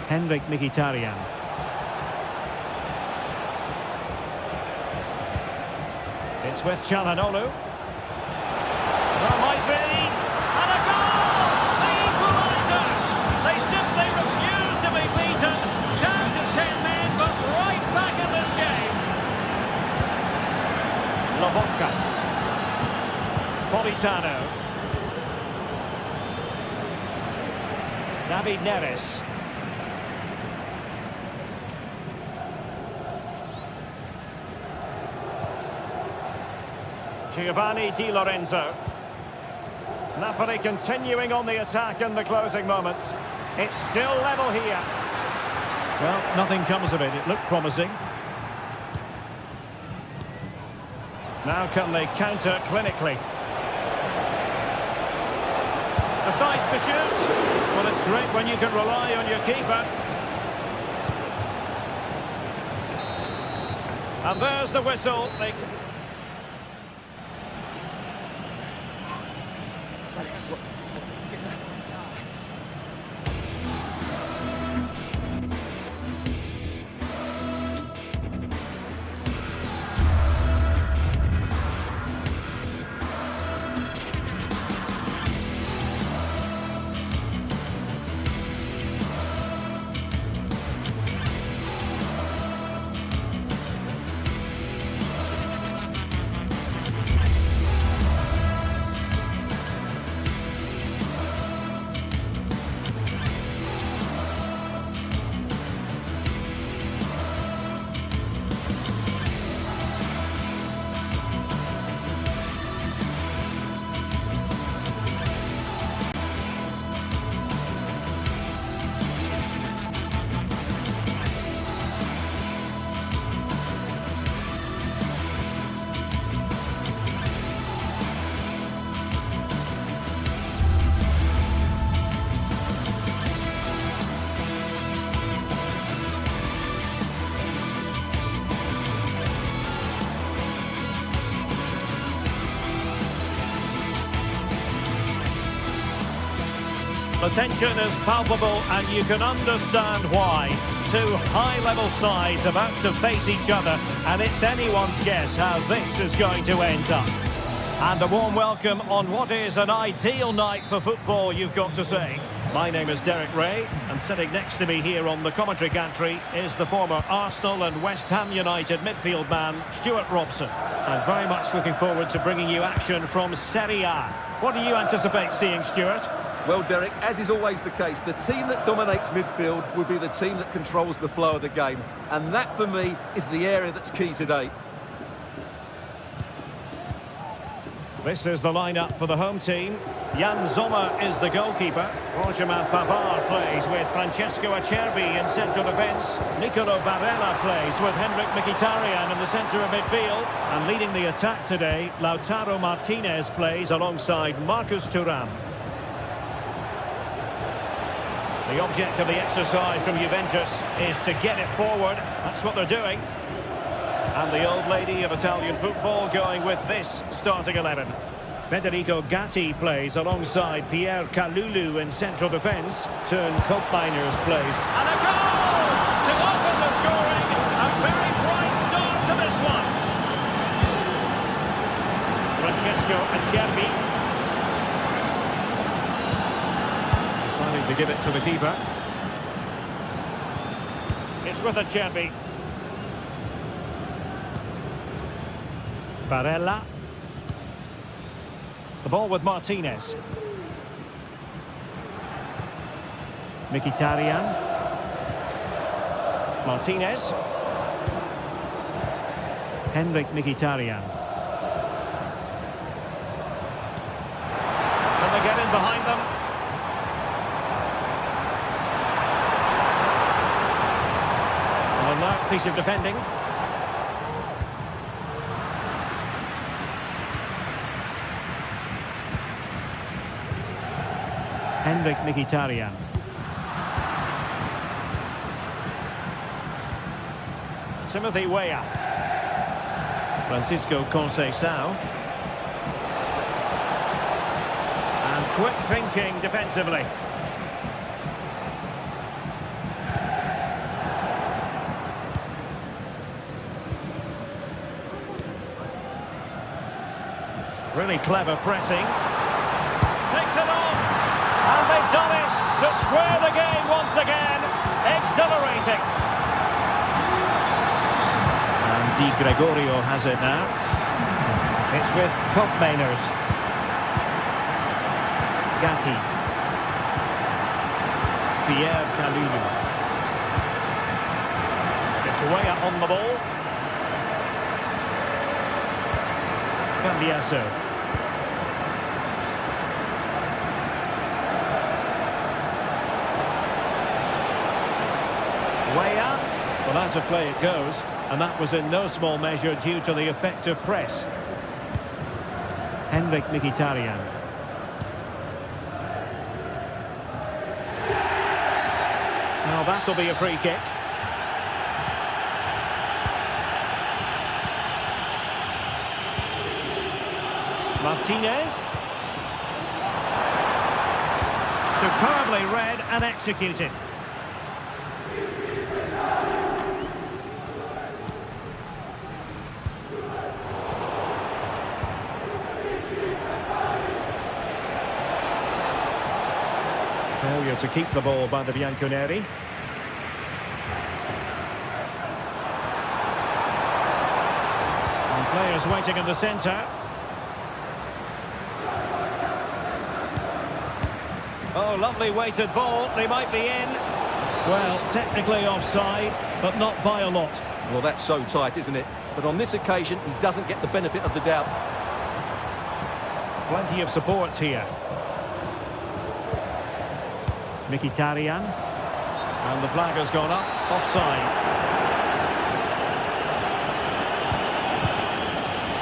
Henrik Mkhitaryan. It's with Çalhanoğlu. There might be. And a goal! The equalizer! They simply refuse to be beaten. Down to 10 men, but right back in this game. Lobotka. Politano. David Neres. Giovanni Di Lorenzo. Napoli continuing on the attack in the closing moments. It's still level here. Well, nothing comes of it. It looked promising. Now can they counter clinically? Decides to shoot. Well, it's great when you can rely on your keeper. And there's the whistle. The tension is palpable, and you can understand why. Two high-level sides about to face each other, and it's anyone's guess how this is going to end up. And a warm welcome on what is an ideal night for football, you've got to say. My name is Derek Ray, and sitting next to me here on the commentary gantry is the former Arsenal and West Ham United midfield man, Stuart Robson. I'm very much looking forward to bringing you action from Serie A. What do you anticipate seeing, Stuart? Well, Derek, as is always the case, the team that dominates midfield will be the team that controls the flow of the game. And that, for me, is the area that's key today. This is the lineup for the home team. Jan Sommer is the goalkeeper. Benjamin Pavard plays with Francesco Acerbi in central defence. Nicolo Barella plays with Henrik Mkhitaryan in the centre of midfield. And leading the attack today, Lautaro Martinez plays alongside Marcus Thuram. The object of the exercise from Juventus is to get it forward. That's what they're doing. And the old lady of Italian football going with this starting 11. Federico Gatti plays alongside Pierre Kalulu in central defence. Turn Koopmeiners plays. And a goal to open the scoring. A very bright start to this one. Francesco Acerbi. Deciding to give it to the keeper. It's with Acerbi. Barella. The ball with Martinez. Mkhitaryan. Martinez. Henrik Mkhitaryan. Can they get in behind them? An alert piece of defending. Henrik Mkhitaryan. Timothy Weah. Francisco Conceição. And quick thinking defensively. Really clever pressing. Takes it off. And they've done it to square the game once again. Exhilarating. And Di Gregorio has it now. It's with Koopmeiners. Gatti. Pierre Kalulu. It's Weah on the ball. Cambiaso. Weah, well, out of play it goes, and that was in no small measure due to the effective press. Henrik Mkhitaryan. Now that'll be a free kick. Martinez. Superbly read and executed. Failure to keep the ball by the Bianconeri. And players waiting in the centre. Oh, lovely weighted ball. They might be in. Well, technically offside, but not by a lot. Well, that's so tight, isn't it? But on this occasion, he doesn't get the benefit of the doubt. Plenty of support here. Mkhitaryan. And the flag has gone up. Offside.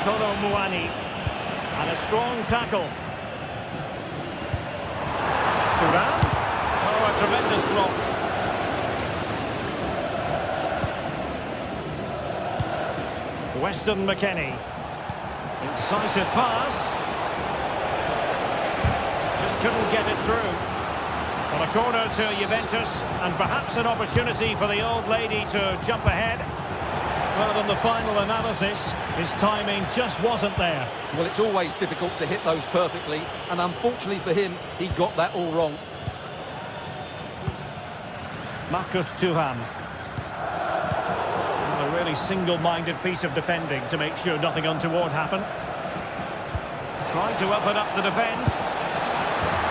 Kolo Muani. And a strong tackle. Thuram. Oh, a tremendous block. Weston McKennie. Incisive pass. Just couldn't get it through. Well, a corner to Juventus, and perhaps an opportunity for the old lady to jump ahead. Well, in the final analysis, his timing just wasn't there. Well, it's always difficult to hit those perfectly, and unfortunately for him, he got that all wrong. Marcus Thuram. A really single-minded piece of defending to make sure nothing untoward happened. Trying to open up the defence.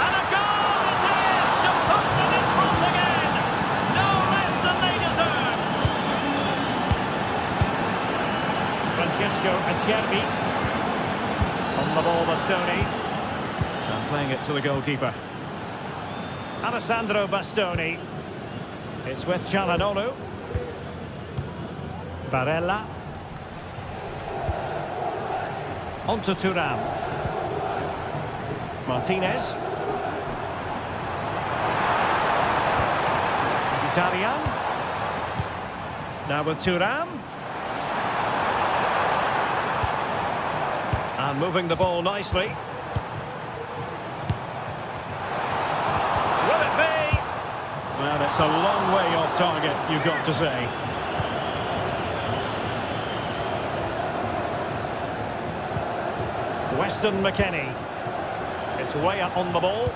And a goal it is to put them in front again. No less than they deserve. Francesco Acerbi. On the ball, Bastoni. And playing it to the goalkeeper. Alessandro Bastoni. It's with Çalhanoğlu. Barella. On to Thuram. Martinez. Italian. Now with Thuram. And moving the ball nicely. Will it be? Well, it's a long way off target, you've got to say. Weston McKennie. It's way up on the ball.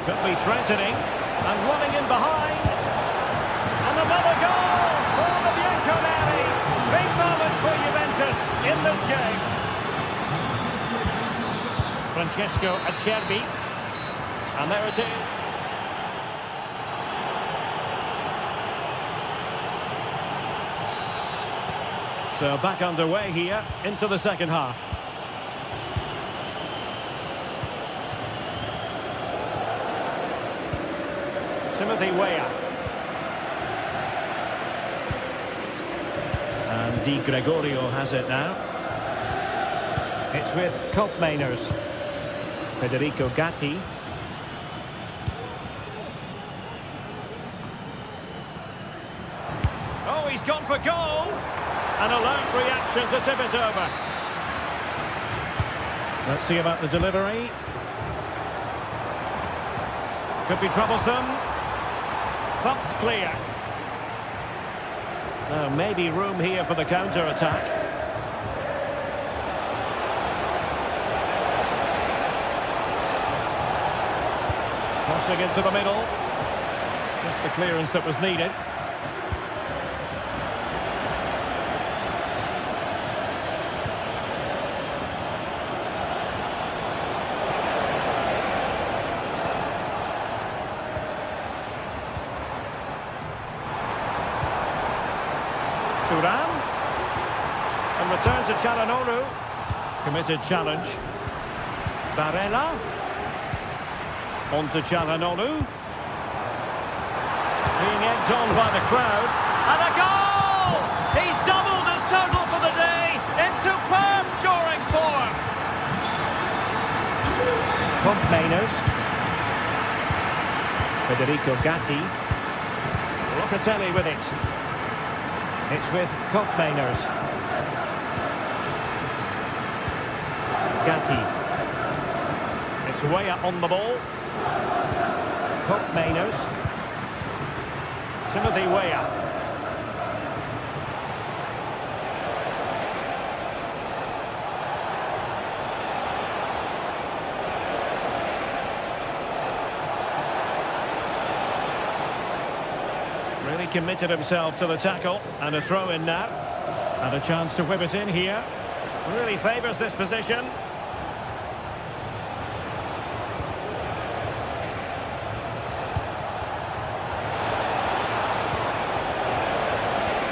Could be threatening. And running in behind. And another goal for the Bianconeri. Big moment for Juventus in this game. Francesco Acerbi. And there it is. So back underway here into the second half. Timothy Weah. And Di Gregorio has it now. It's with Kopmeiners. Federico Gatti. Oh, he's gone for goal. An alert reaction to tip it over. Let's see about the delivery. Could be troublesome. Thumped clear. Maybe room here for the counter-attack. Crossing into the middle. Just the clearance that was needed. Thuram. And return to Çalhanoğlu. Committed challenge. Barella. On to Çalhanoğlu. Being egged on by the crowd. And a goal! He's doubled his total for the day in superb scoring form. Kopmeiners. Federico Gatti. Locatelli with it. It's with Kopmeiners. Gatti. It's way up on the ball. Kopmeiners. Timothy Weah. Really committed himself to the tackle. And a throw in now. And a chance to whip it in here. Really favours this position.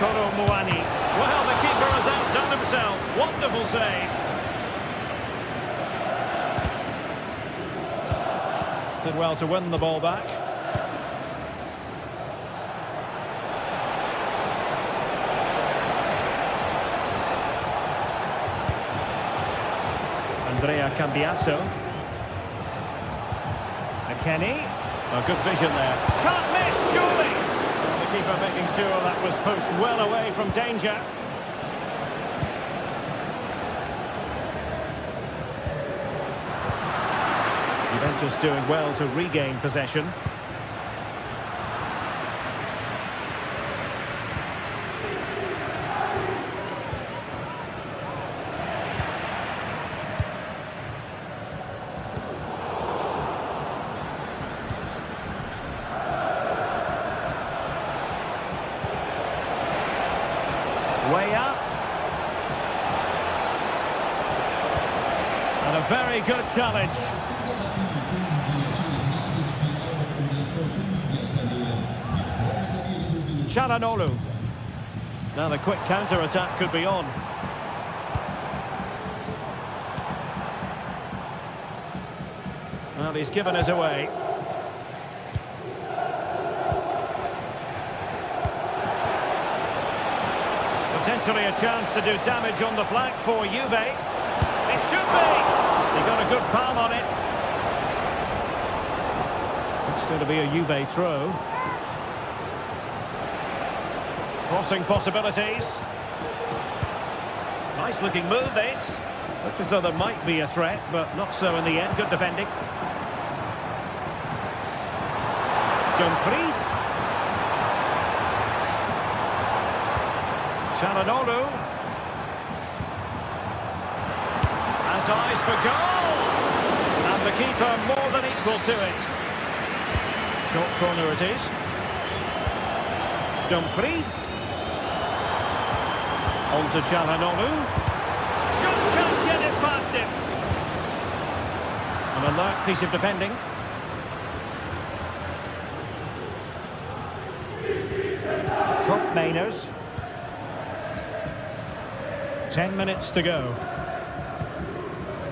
Kolo Muani. Well, the keeper has outdone himself. Wonderful save. Did well to win the ball back. Andrea Cambiasso. McKennie. Oh, good vision there. Can't miss, surely. The keeper making sure that was pushed well away from danger. Juventus doing well to regain possession. Very good challenge. Çalhanoğlu. Now the quick counter-attack could be on. Well, he's given us away. Potentially a chance to do damage on the flank for Juve. It should be. He got a good palm on it. It's going to be a Juve throw. Crossing possibilities. Nice looking move this. Looks as though there might be a threat, but not so in the end. Good defending. Dumfries. Çalhanoğlu. Has eyes for goal. And the keeper more than equal to it. Short corner it is. Dumfries. On to Çalhanoğlu. Just can't get it past him. An alert piece of defending. Mainers. 10 minutes to go.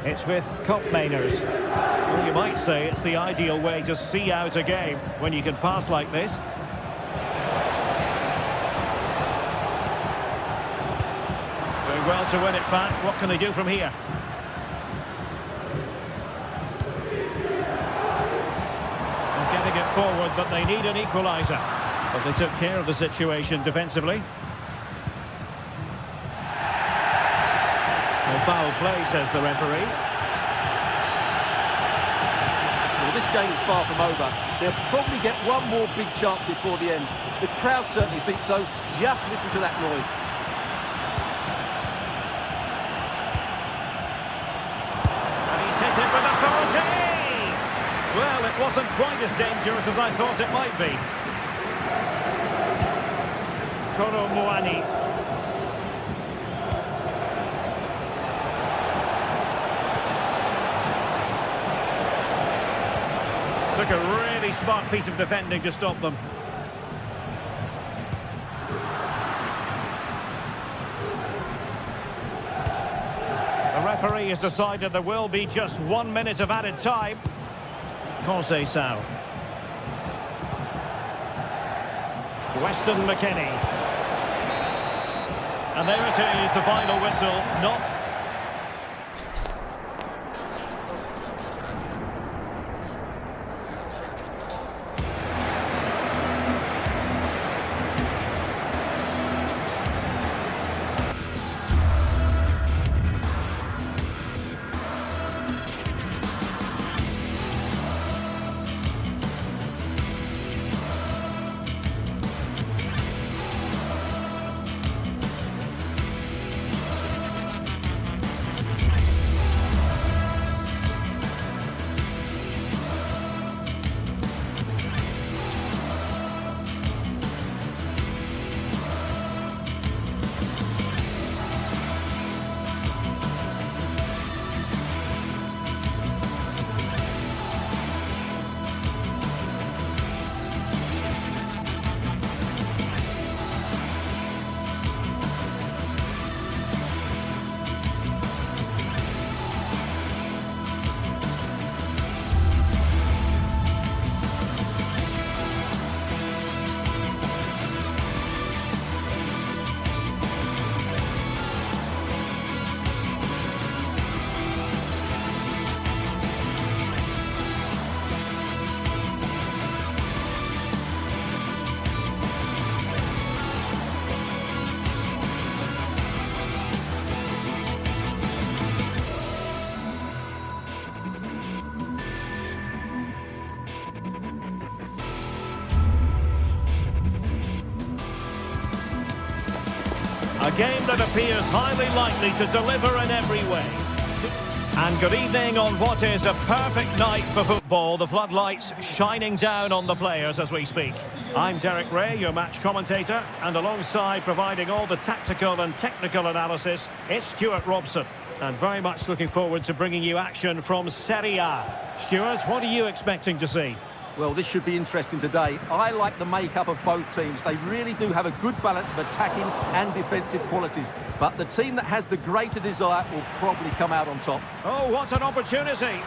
It's with Mainers. Well, you might say it's the ideal way to see out a game when you can pass like this. Doing well to win it back. What can they do from here? They're getting it forward, but they need an equaliser. But they took care of the situation defensively. No foul play, says the referee. Well, this game is far from over. They'll probably get one more big chance before the end. The crowd certainly think so. Just listen to that noise. And he's hit it with authority! Well, it wasn't quite as dangerous as I thought it might be. Moani. Took a really smart piece of defending to stop them. The referee has decided there will be just 1 minute of added time. Conceição. Weston McKennie. And there it is, the final whistle. Not a game that appears highly likely to deliver in every way. And good evening on what is a perfect night for football. The floodlights shining down on the players as we speak. I'm Derek Ray, your match commentator, and alongside providing all the tactical and technical analysis, it's Stuart Robson. And very much looking forward to bringing you action from Serie A. Stuart, what are you expecting to see? Well, this should be interesting today. I like the makeup of both teams. They really do have a good balance of attacking and defensive qualities. But the team that has the greater desire will probably come out on top. Oh, what an opportunity.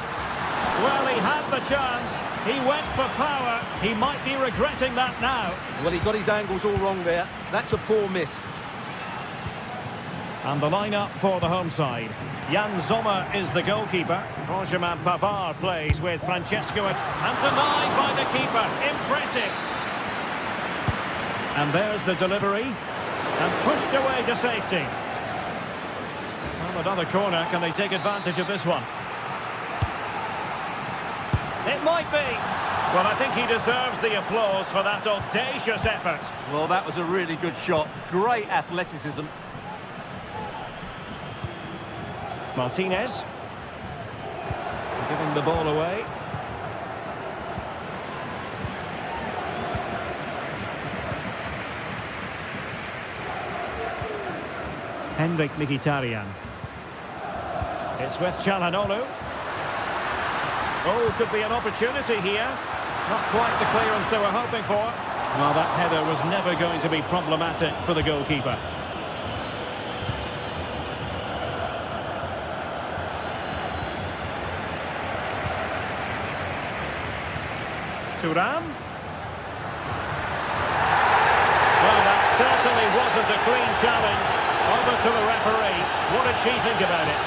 Well, he had the chance. He went for power. He might be regretting that now. Well, he got his angles all wrong there. That's a poor miss. And the lineup for the home side. Jan Sommer is the goalkeeper. Benjamin Pavard plays with Francesco and denied by the keeper. Impressive. And there's the delivery. And pushed away to safety. Well, another corner. Can they take advantage of this one? It might be. Well, I think he deserves the applause for that audacious effort. Well, that was a really good shot. Great athleticism. Martinez. Giving the ball away. Henrik Mkhitaryan. It's with Çalhanoğlu. Oh, could be an opportunity here. Not quite the clearance they were hoping for. Well, that header was never going to be problematic for the goalkeeper. Thuram. Well, that certainly wasn't a clean challenge. Over to the referee. What did she think about it?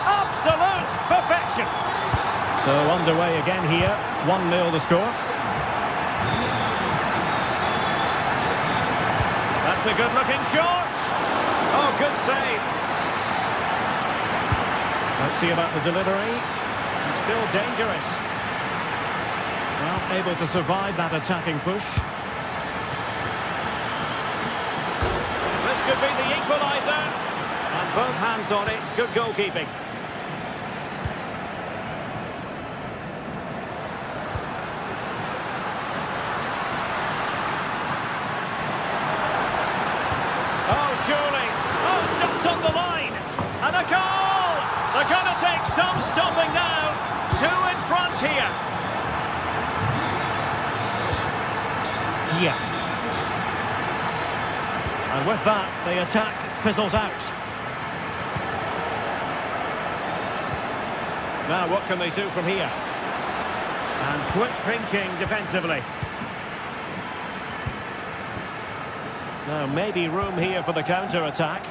Absolute perfection. So underway again here. 1-0 the score. That's a good-looking shot. Oh, good save. Let's see about the delivery. It's still dangerous. Well, able to survive that attacking push. This could be the equalizer. And both hands on it. Good goalkeeping. On the line, and a goal! They're going to take some stopping now. 2 in front here. Yeah. And with that, the attack fizzles out. Now, what can they do from here? And quick thinking defensively. Now, maybe room here for the counter-attack.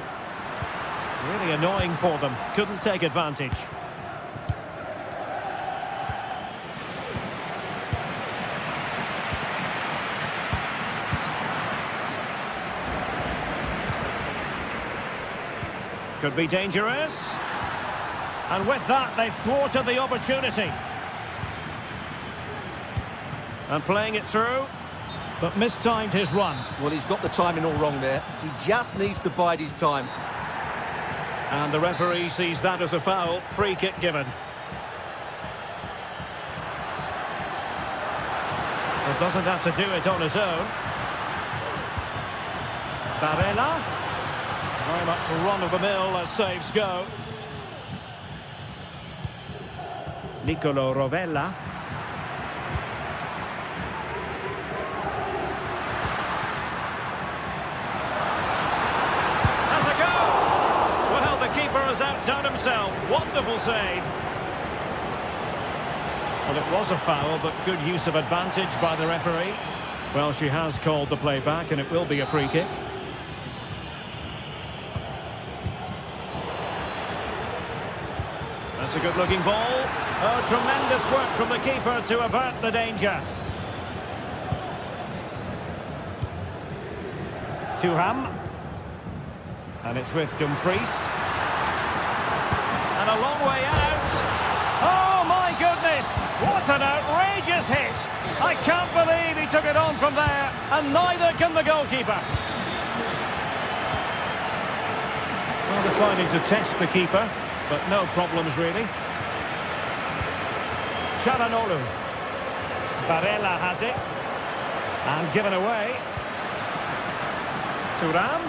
Really annoying for them. Couldn't take advantage. Could be dangerous. And with that, they've thwarted the opportunity. And playing it through, but mistimed his run. Well, he's got the timing all wrong there. He just needs to bide his time. And the referee sees that as a foul. Free kick given. Well, doesn't have to do it on his own. Barella. Very much run-of-the-mill as saves go. Nicolo Rovella. Has outdone himself. Wonderful save. Well, it was a foul, but good use of advantage by the referee. Well, she has called the play back, and it will be a free kick. That's a good-looking ball. Oh, tremendous work from the keeper to avert the danger. Thuram. And it's with Dumfries. And a long way out. Oh, my goodness. What an outrageous outrageous hit. I can't believe he took it on from there, and neither can the goalkeeper. Well, deciding to test the keeper, but no problems really. Çalhanoğlu. Barella has it. And given away. Thuram.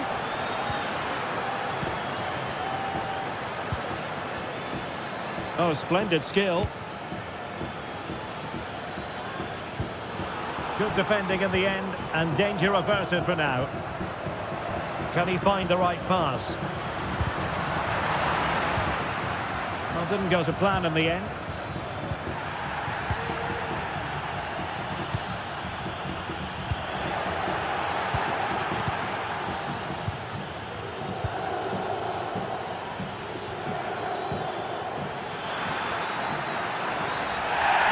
Oh, splendid skill. Good defending in the end, and danger averted for now. Can he find the right pass? Well, didn't go to plan in the end.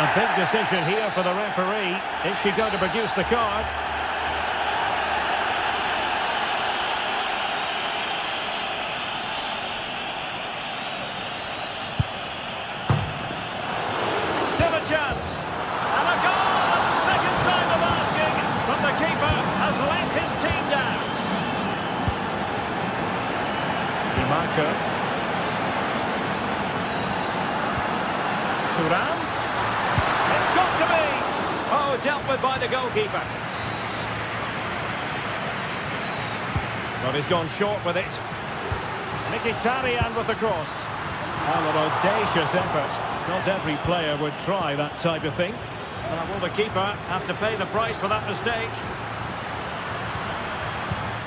A big decision here for the referee. Is she going to produce the card? Still a chance. And a goal at the second time of asking. But the keeper has let his team down. Dimarco. Thuram. Got to be! Oh, dealt with by the goalkeeper. But he's gone short with it. Mkhitaryan with the cross. Oh, an audacious effort. Not every player would try that type of thing. Will the keeper have to pay the price for that mistake?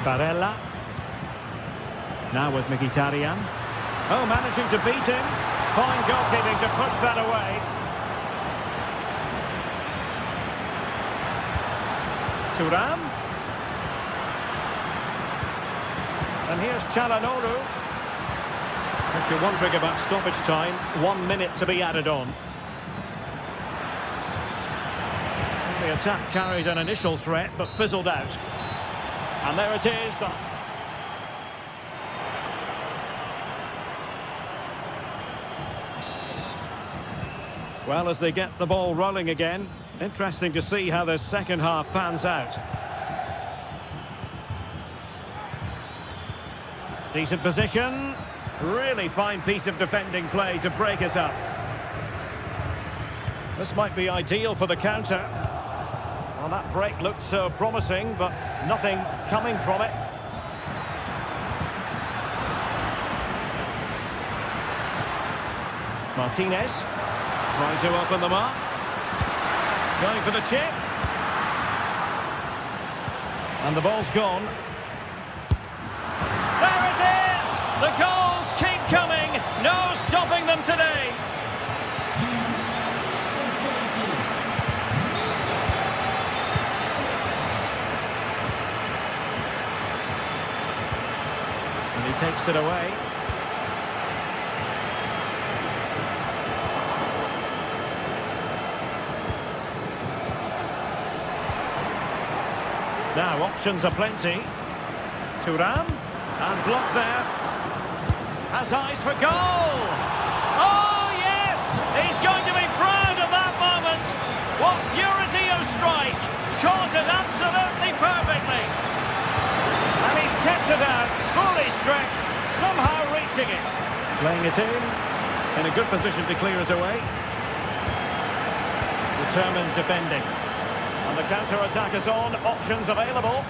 Barella. Now with Mkhitaryan. Oh, managing to beat him. Fine goalkeeping to push that away. Thuram. And here's Çalhanoğlu. If you're wondering about stoppage time, 1 minute to be added on. The attack carried an initial threat, but fizzled out. And there it is. Well, as they get the ball rolling again, interesting to see how this second half pans out. Decent position. Really fine piece of defending play to break us up. This might be ideal for the counter. Well, that break looked so promising, but nothing coming from it. Martinez trying to open them up. Going for the chip. And the ball's gone. There it is! The goals keep coming. No stopping them today. And he takes it away. Now, options are plenty. Thuram, and blocked there. Has eyes for goal! Oh, yes! He's going to be proud of that moment! What purity of strike! Caught it absolutely perfectly! And he's kept it out, fully stretched, somehow reaching it. Playing it in a good position to clear it away. Determined defending. And the counter-attack is on, options available.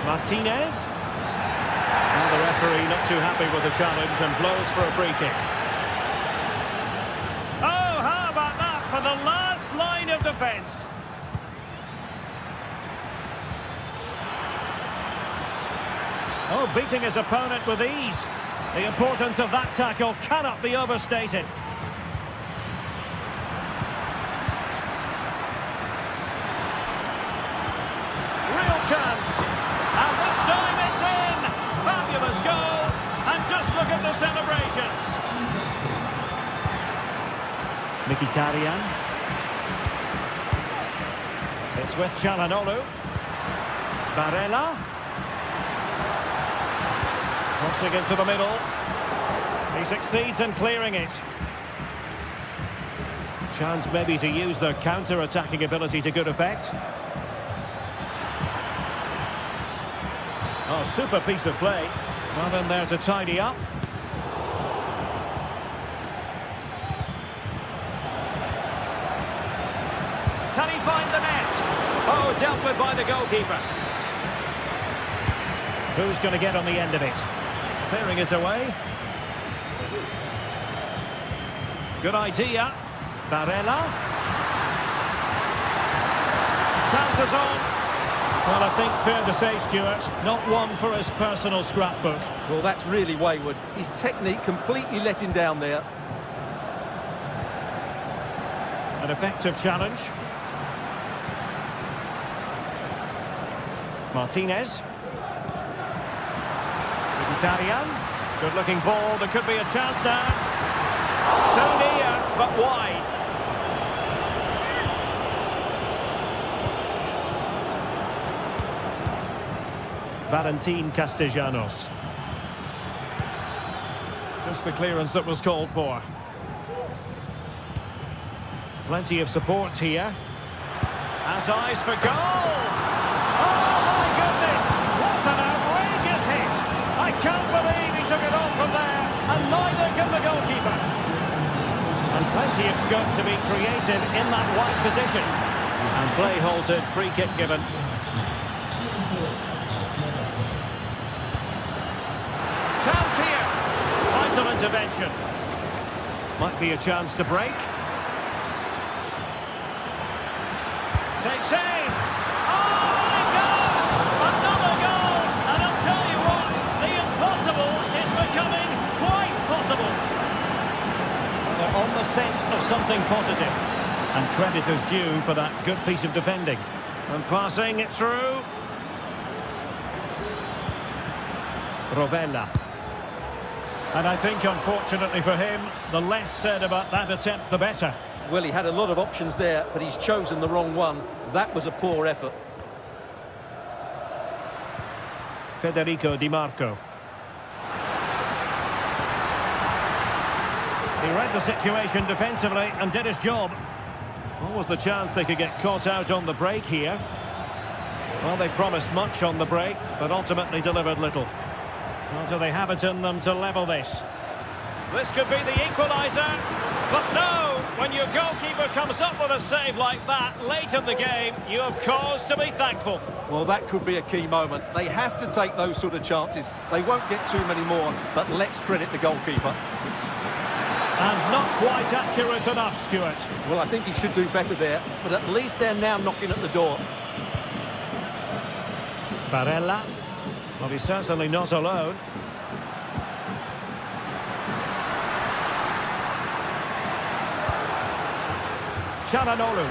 Martinez. And the referee not too happy with the challenge and blows for a free kick. Oh, how about that for the last line of defence? Oh, beating his opponent with ease. The importance of that tackle cannot be overstated. Chance. And this time it's in. Fabulous goal. And just look at the celebrations. Mkhitaryan. It's with Çalhanoğlu. Barella. Crossing into the middle. He succeeds in clearing it. Chance maybe to use their counter-attacking ability to good effect. Oh, super piece of play. Nothing there to tidy up. Can he find the net? Oh, dealt with by the goalkeeper. Who's going to get on the end of it? Clearing it away. Good idea. Barella. Chances on. Well, I think fair to say, Stuart, not one for his personal scrapbook. Well, that's really wayward. His technique completely let him down there. An effective challenge. Martinez. Mkhitaryan. Good looking ball. There could be a chance now. So near, but wide. Valentin Castellanos. Just the clearance that was called for. Plenty of support here. Has eyes for goal. Oh my goodness! What an outrageous hit! I can't believe he took it on from there, and neither can the goalkeeper. And plenty of scope to be creative in that wide position. And play halted, free kick given. Chance here. Vital intervention. Might be a chance to break. Takes aim. Oh, it goes! Another goal! And I'll tell you what, the impossible is becoming quite possible. They're on the scent of something positive. And credit is due for that good piece of defending. And passing it through. Rovella. And I think, unfortunately for him, the less said about that attempt, the better. Well, he had a lot of options there, but he's chosen the wrong one. That was a poor effort. Federico Di Marco. He read the situation defensively and did his job. What was the chance they could get caught out on the break here? Well, they promised much on the break, but ultimately delivered little. Or do they have it in them to level this? This could be the equaliser, but no! When your goalkeeper comes up with a save like that late in the game, you have cause to be thankful. Well, that could be a key moment. They have to take those sort of chances. They won't get too many more, but let's credit the goalkeeper. And not quite accurate enough, Stuart. Well, I think he should do better there, but at least they're now knocking at the door. Barella. Well, he's certainly not alone. Çalhanoğlu.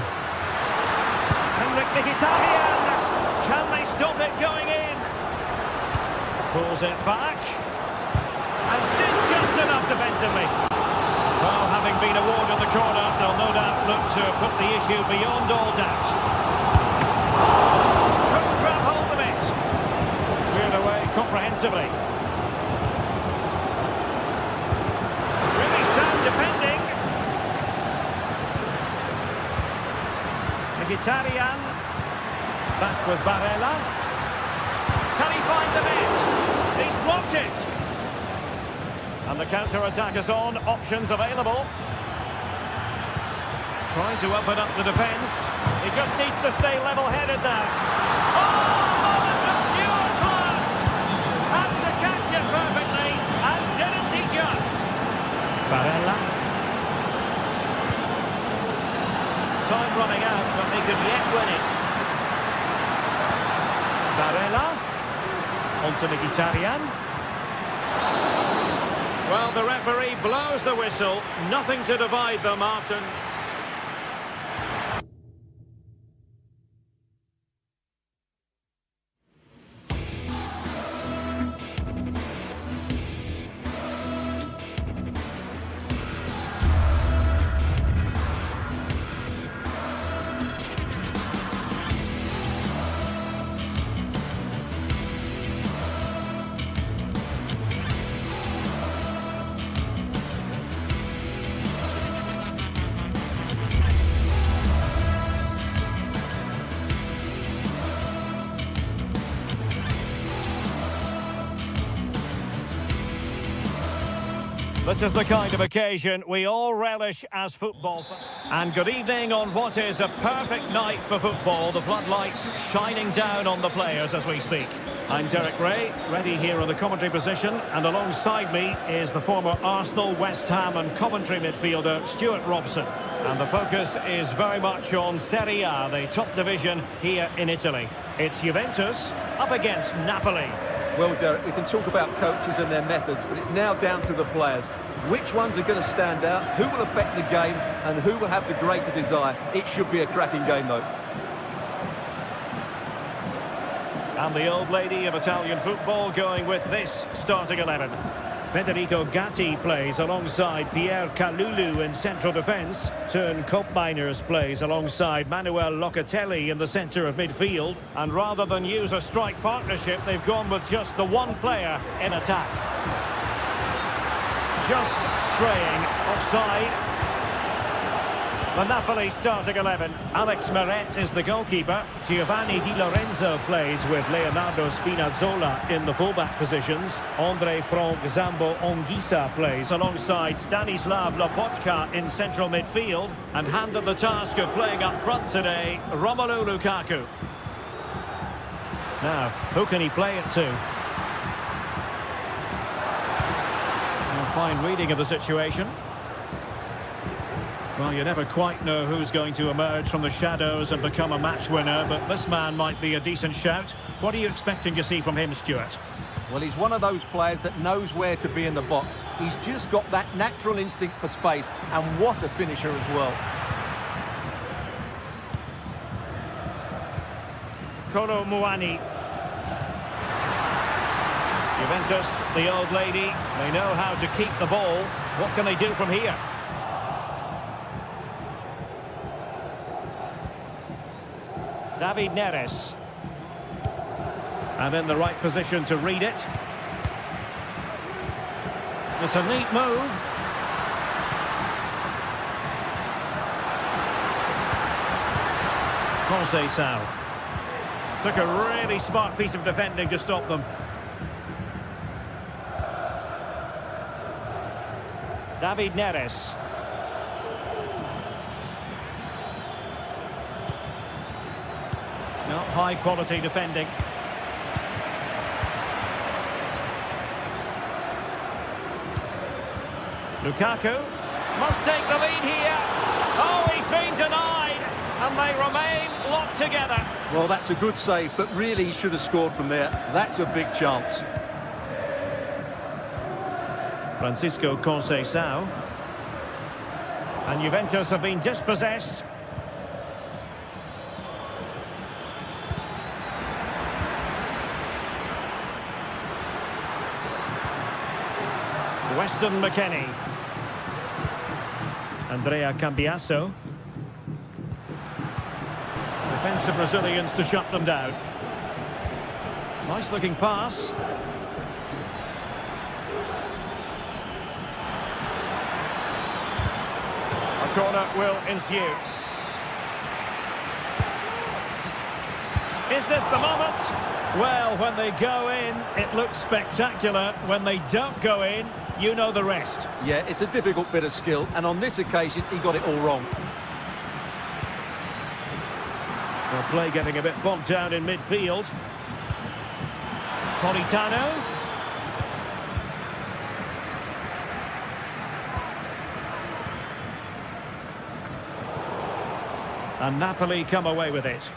Henrik Mkhitaryan. Can they stop it going in? Pulls it back. And did just enough defensively. Well, having been awarded the corner, they'll no doubt look to put the issue beyond all doubt. Couldn't grab hold of it. Cleared away comprehensively. Really sound defending. Mkhitaryan. Back with Barella. Can he find the net? He's blocked it. And the counter-attack is on. Options available. Trying to open up the defence. He just needs to stay level-headed now. Oh, moment of pure class! Had to catch it perfectly, and didn't he just? Barella. Time running out, but they could yet win it. Barella. On to Mkhitaryan. Well, the referee blows the whistle. Nothing to divide them, Martin. This is the kind of occasion we all relish as football fans. And good evening on what is a perfect night for football. The floodlights shining down on the players as we speak. I'm Derek Ray, ready here on the commentary position, and alongside me is the former Arsenal, West Ham and Coventry midfielder Stuart Robson. And the focus is very much on Serie A, the top division here in Italy. It's Juventus up against Napoli. Well, Derek, we can talk about coaches and their methods, but it's now down to the players. Which ones are going to stand out, who will affect the game, and who will have the greater desire? It should be a cracking game, though. And the old lady of Italian football going with this starting 11. Federico Gatti plays alongside Pierre Kalulu in central defence. Teun Koopmeiners plays alongside Manuel Locatelli in the centre of midfield. And rather than use a strike partnership, they've gone with just the one player in attack. Just straying offside. The Napoli starting 11. Alex Meret is the goalkeeper. Giovanni Di Lorenzo plays with Leonardo Spinazzola in the fullback positions. Andre Frank Zambo Anguissa plays alongside Stanislav Lobotka in central midfield. And handed the task of playing up front today, Romelu Lukaku. Now, who can he play it to? A fine reading of the situation. Well, you never quite know who's going to emerge from the shadows and become a match winner, but this man might be a decent shout. What are you expecting to see from him, Stuart? Well, he's one of those players that knows where to be in the box. He's just got that natural instinct for space, and what a finisher as well. Kolo Muani. Juventus, the old lady, they know how to keep the ball. What can they do from here? David Neres. And in the right position to read it. It's a neat move. Conceição. Took a really smart piece of defending to stop them. David Neres. No, high quality defending. Lukaku must take the lead here. Oh, he's been denied, and they remain locked together. Well, that's a good save, but really he should have scored from there. That's a big chance. Francisco Conceição. And Juventus have been dispossessed. Weston McKennie. Andrea Cambiasso. Defensive Brazilians to shut them down. Nice looking pass. A corner will ensue. Is this the moment? Well, when they go in, it looks spectacular. When they don't go in, you know the rest. Yeah, it's a difficult bit of skill, and on this occasion, he got it all wrong. Well, play getting a bit bogged down in midfield. Politano. And Napoli come away with it.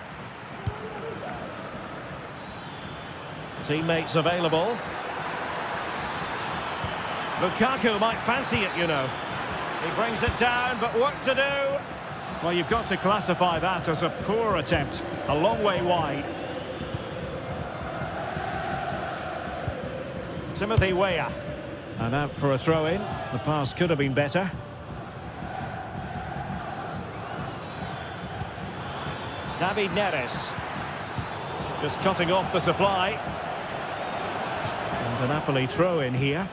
Teammates available. Lukaku might fancy it, you know. He brings it down, but work to do. Well, you've got to classify that as a poor attempt. A long way wide. Timothy Weah. And out for a throw-in. The pass could have been better. David Neres. Just cutting off the supply. And a Napoli throw-in here.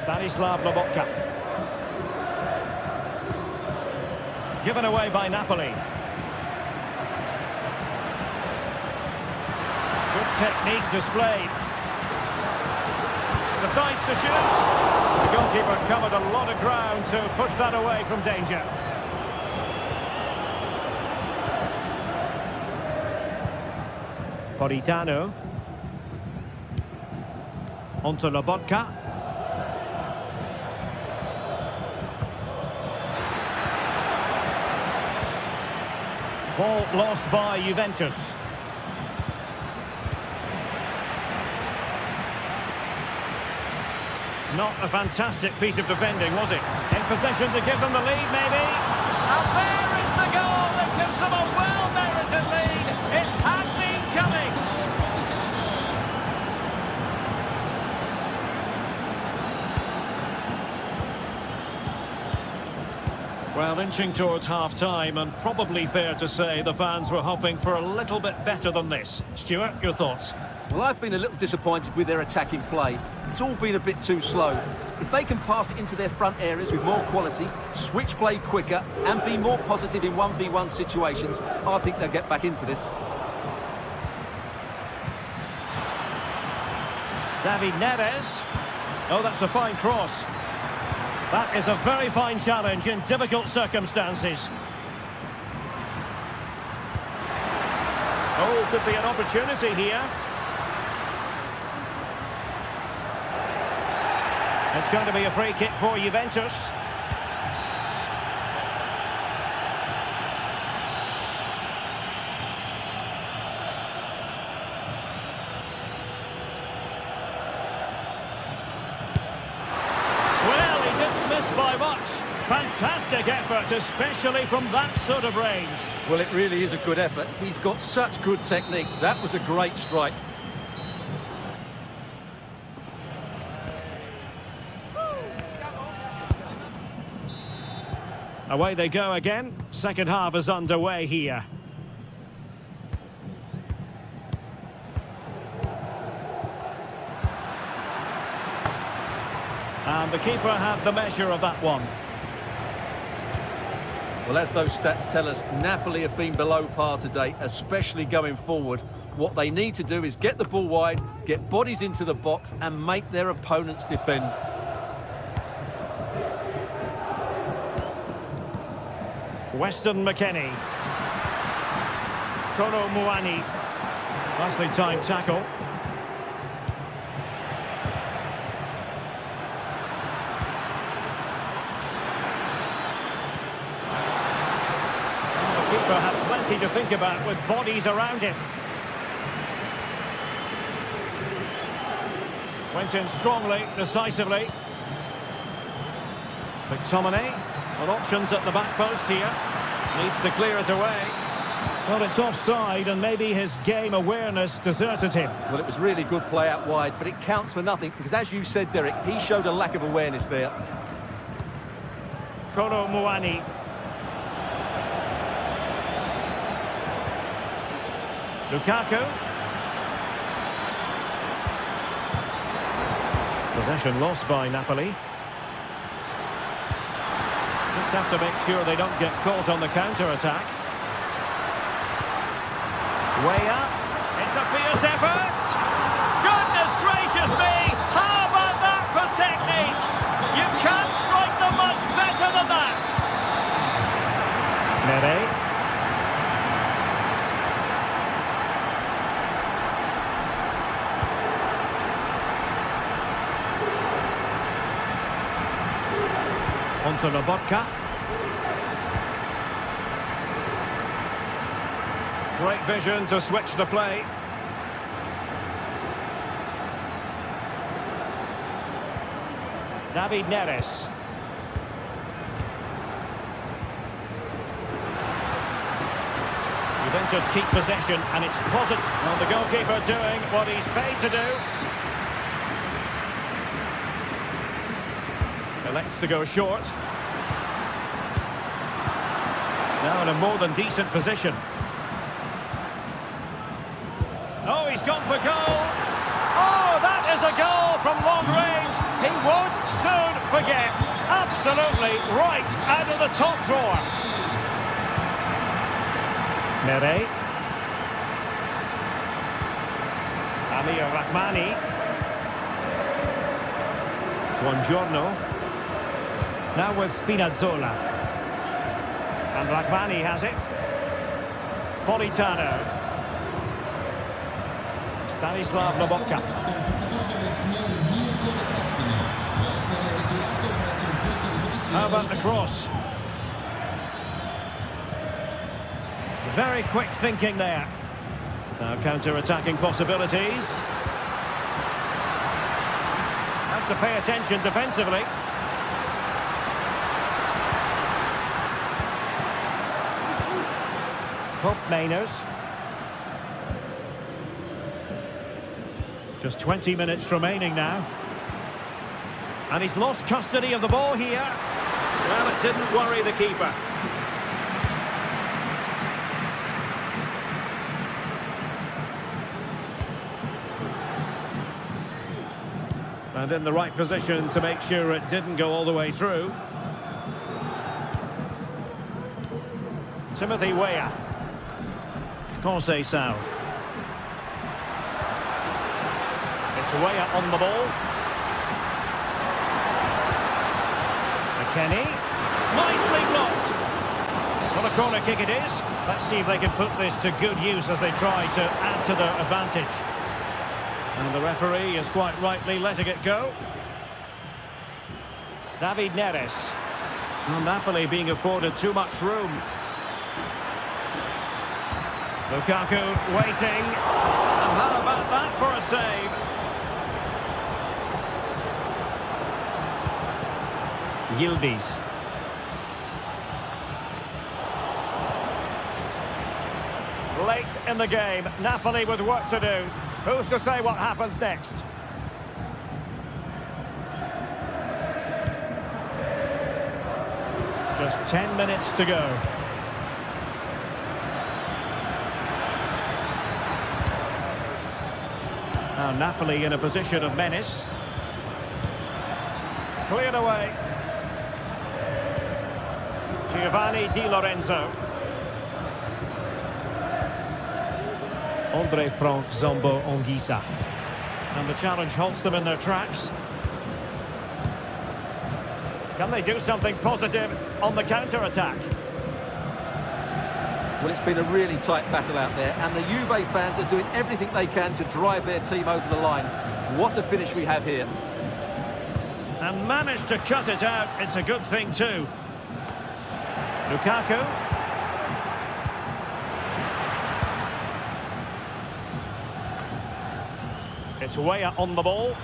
Stanislav Lobotka. Given away by Napoli. Good technique displayed. decides to shoot. The goalkeeper covered a lot of ground to push that away from danger. Politano. Onto Lobotka. Ball lost by Juventus. Not a fantastic piece of defending, was it? In possession to give them the lead, maybe. And there is the goal that gives them a well-merited lead. It had been coming. Well, inching towards half-time, and probably fair to say the fans were hoping for a little bit better than this. Stuart, your thoughts? Well, I've been a little disappointed with their attacking play. It's all been a bit too slow. If they can pass it into their front areas with more quality, switch play quicker and be more positive in 1v1 situations, I think they'll get back into this. David Neres. Oh, that's a fine cross. That is a very fine challenge in difficult circumstances. Oh, could be an opportunity here. It's going to be a free kick for Juventus. Well, he didn't miss by much. Fantastic effort, especially from that sort of range. Well, it really is a good effort. He's got such good technique. That was a great strike. Away they go again. Second half is underway here. And the keeper had the measure of that one. Well, as those stats tell us, Napoli have been below par today, especially going forward. What they need to do is get the ball wide, get bodies into the box and make their opponents defend. Weston McKennie. Kolo Muani. Nicely timed tackle. The keeper had plenty to think about with bodies around him. Went in strongly, decisively. McTominay. On options at the back post here. Needs to clear it away. Well, it's offside and maybe his game awareness deserted him. Well, it was really good play out wide, but it counts for nothing because, as you said, Derek, he showed a lack of awareness there. Kolo Muani. Lukaku. Possession lost by Napoli. Just have to make sure they don't get caught on the counter-attack. Way up. It's a fierce effort. Goodness gracious me! How about that for technique? You can't strike them much better than that. Nere. Onto Lobotka. Great vision to switch the play. David Neres. Juventus keep possession and it's positive. Well, the goalkeeper doing what he's paid to do. Elects to go short. Now in a more than decent position. Oh, he's gone for goal. Oh, that is a goal from long range. He won't soon forget. Absolutely right out of the top drawer. Nere. Amir Rahmani. Buongiorno. Now with Spinazzola. And Rahmani has it. Politano. Stanislav Lobotka. How about the cross? Very quick thinking there. Now counter-attacking possibilities. Have to pay attention defensively. Hope Mainers. Just 20 minutes remaining now. And he's lost custody of the ball here. Well, it didn't worry the keeper. And in the right position to make sure it didn't go all the way through. Timothy Weah. Conceição. It's Weah on the ball. McKennie. Nicely blocked. Well, a corner kick it is. Let's see if they can put this to good use as they try to add to their advantage. And the referee is quite rightly letting it go. David Neres. And Napoli being afforded too much room. Lukaku waiting. And how about that for a save? Yildiz. Late in the game, Napoli with work to do. Who's to say what happens next? Just 10 minutes to go. Now Napoli in a position of menace. Cleared away. Giovanni Di Lorenzo. Andre Frank Zombo Onguisa. And the challenge halts them in their tracks. Can they do something positive on the counter-attack? Well, it's been a really tight battle out there, and the Juve fans are doing everything they can to drive their team over the line. What a finish we have here. And managed to cut it out. It's a good thing too. Lukaku. It's Weah on the ball.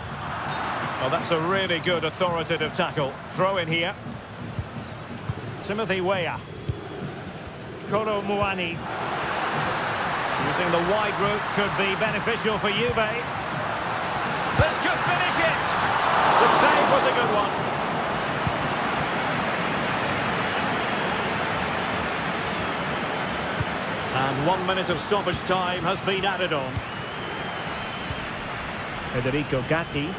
Well, that's a really good authoritative tackle. Throw in here. Timothy Weah. Kolo Muani. Using the wide route could be beneficial for Juve. This could finish it. The save was a good one. And 1 minute of stoppage time has been added on. Federico Gatti.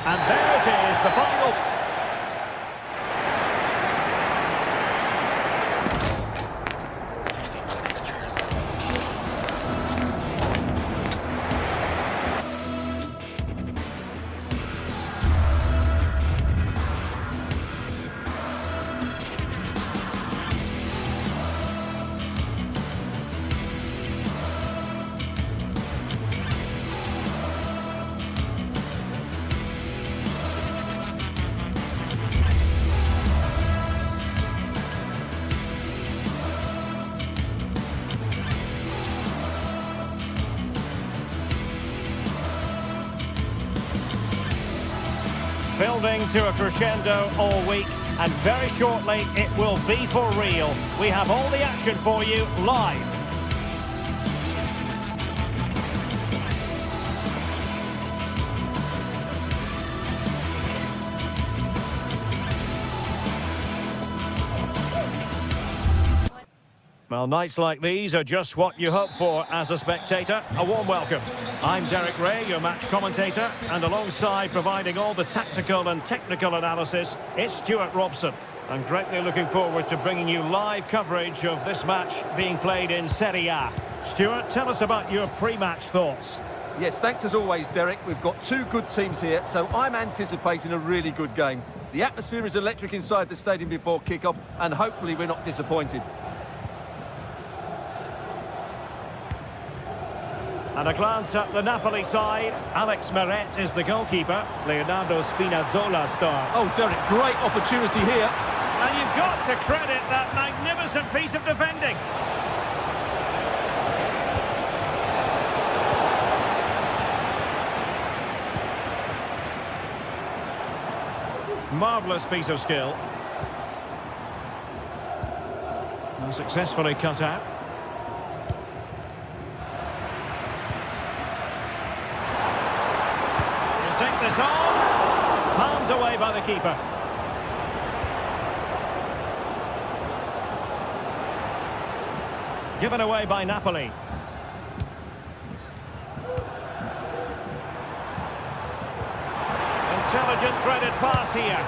And there it is, the final. Building to a crescendo all week, and very shortly it will be for real. We have all the action for you live. Well, nights like these are just what you hope for as a spectator. A warm welcome. I'm Derek Ray, your match commentator, and alongside providing all the tactical and technical analysis, it's Stuart Robson. I'm greatly looking forward to bringing you live coverage of this match being played in Serie A. Stuart, tell us about your pre-match thoughts. Yes, thanks as always, Derek. We've got two good teams here, so I'm anticipating a really good game. The atmosphere is electric inside the stadium before kick-off, and hopefully we're not disappointed. And a glance at the Napoli side. Alex Meret is the goalkeeper. Leonardo Spinazzola starts. Oh, Derek, great opportunity here. And you've got to credit that magnificent piece of defending. Marvellous piece of skill. And successfully cut out. He'll take this on. Palmed away by the keeper. Given away by Napoli. Intelligent threaded pass here.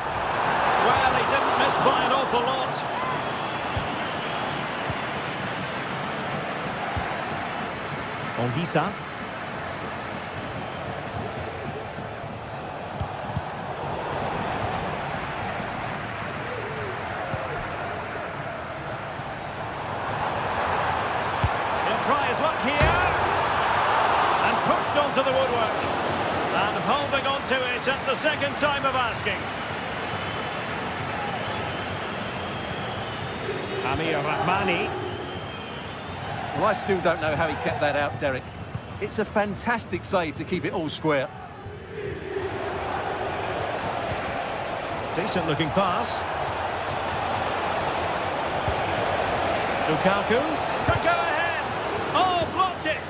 Well, he didn't miss by an awful lot. Onguisa. He'll try his luck here. And pushed onto the woodwork. And holding on to it at the second time of asking. Amir Rahmani. Well, I still don't know how he kept that out, Derek. It's a fantastic save to keep it all square. Decent looking pass. Lukaku. Could go ahead. Oh, blocked it.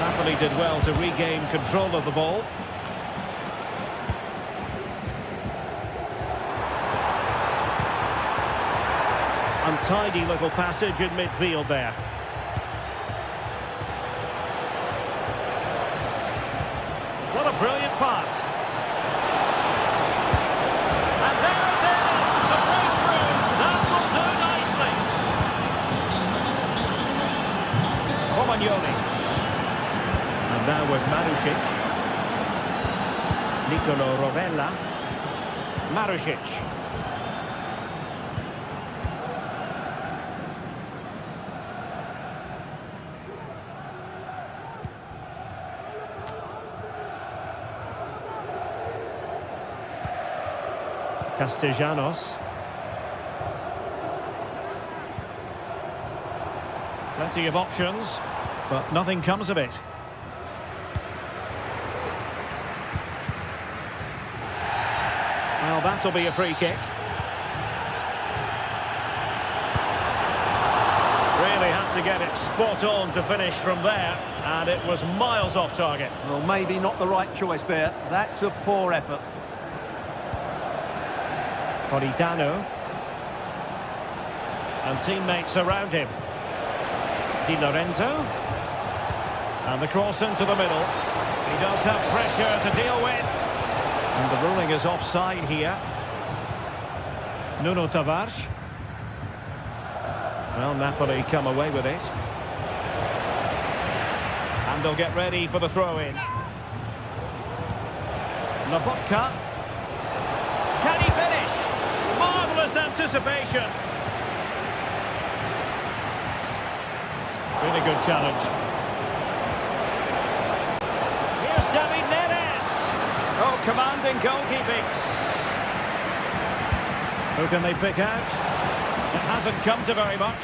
Napoli did well to regain control of the ball. Untidy little passage in midfield there. What a brilliant pass. And there it is, the breakthrough. That will do nicely. Romagnoli. And now with Marusic. Nicolo Rovella. Marusic. Castellanos. Plenty of options, but nothing comes of it. Well, that'll be a free kick. Really had to get it spot on to finish from there, and it was miles off target. Well, maybe not the right choice there. That's a poor effort. Politano. And teammates around him. Di Lorenzo. And the cross into the middle. He does have pressure to deal with. And the ruling is offside here. Nuno Tavares. Well, Napoli come away with it. And they'll get ready for the throw-in. Lobotka. Can he finish? Marvellous anticipation. Really good challenge. Here's David Neres. Oh, commanding goalkeeping. Who can they pick out? It hasn't come to very much.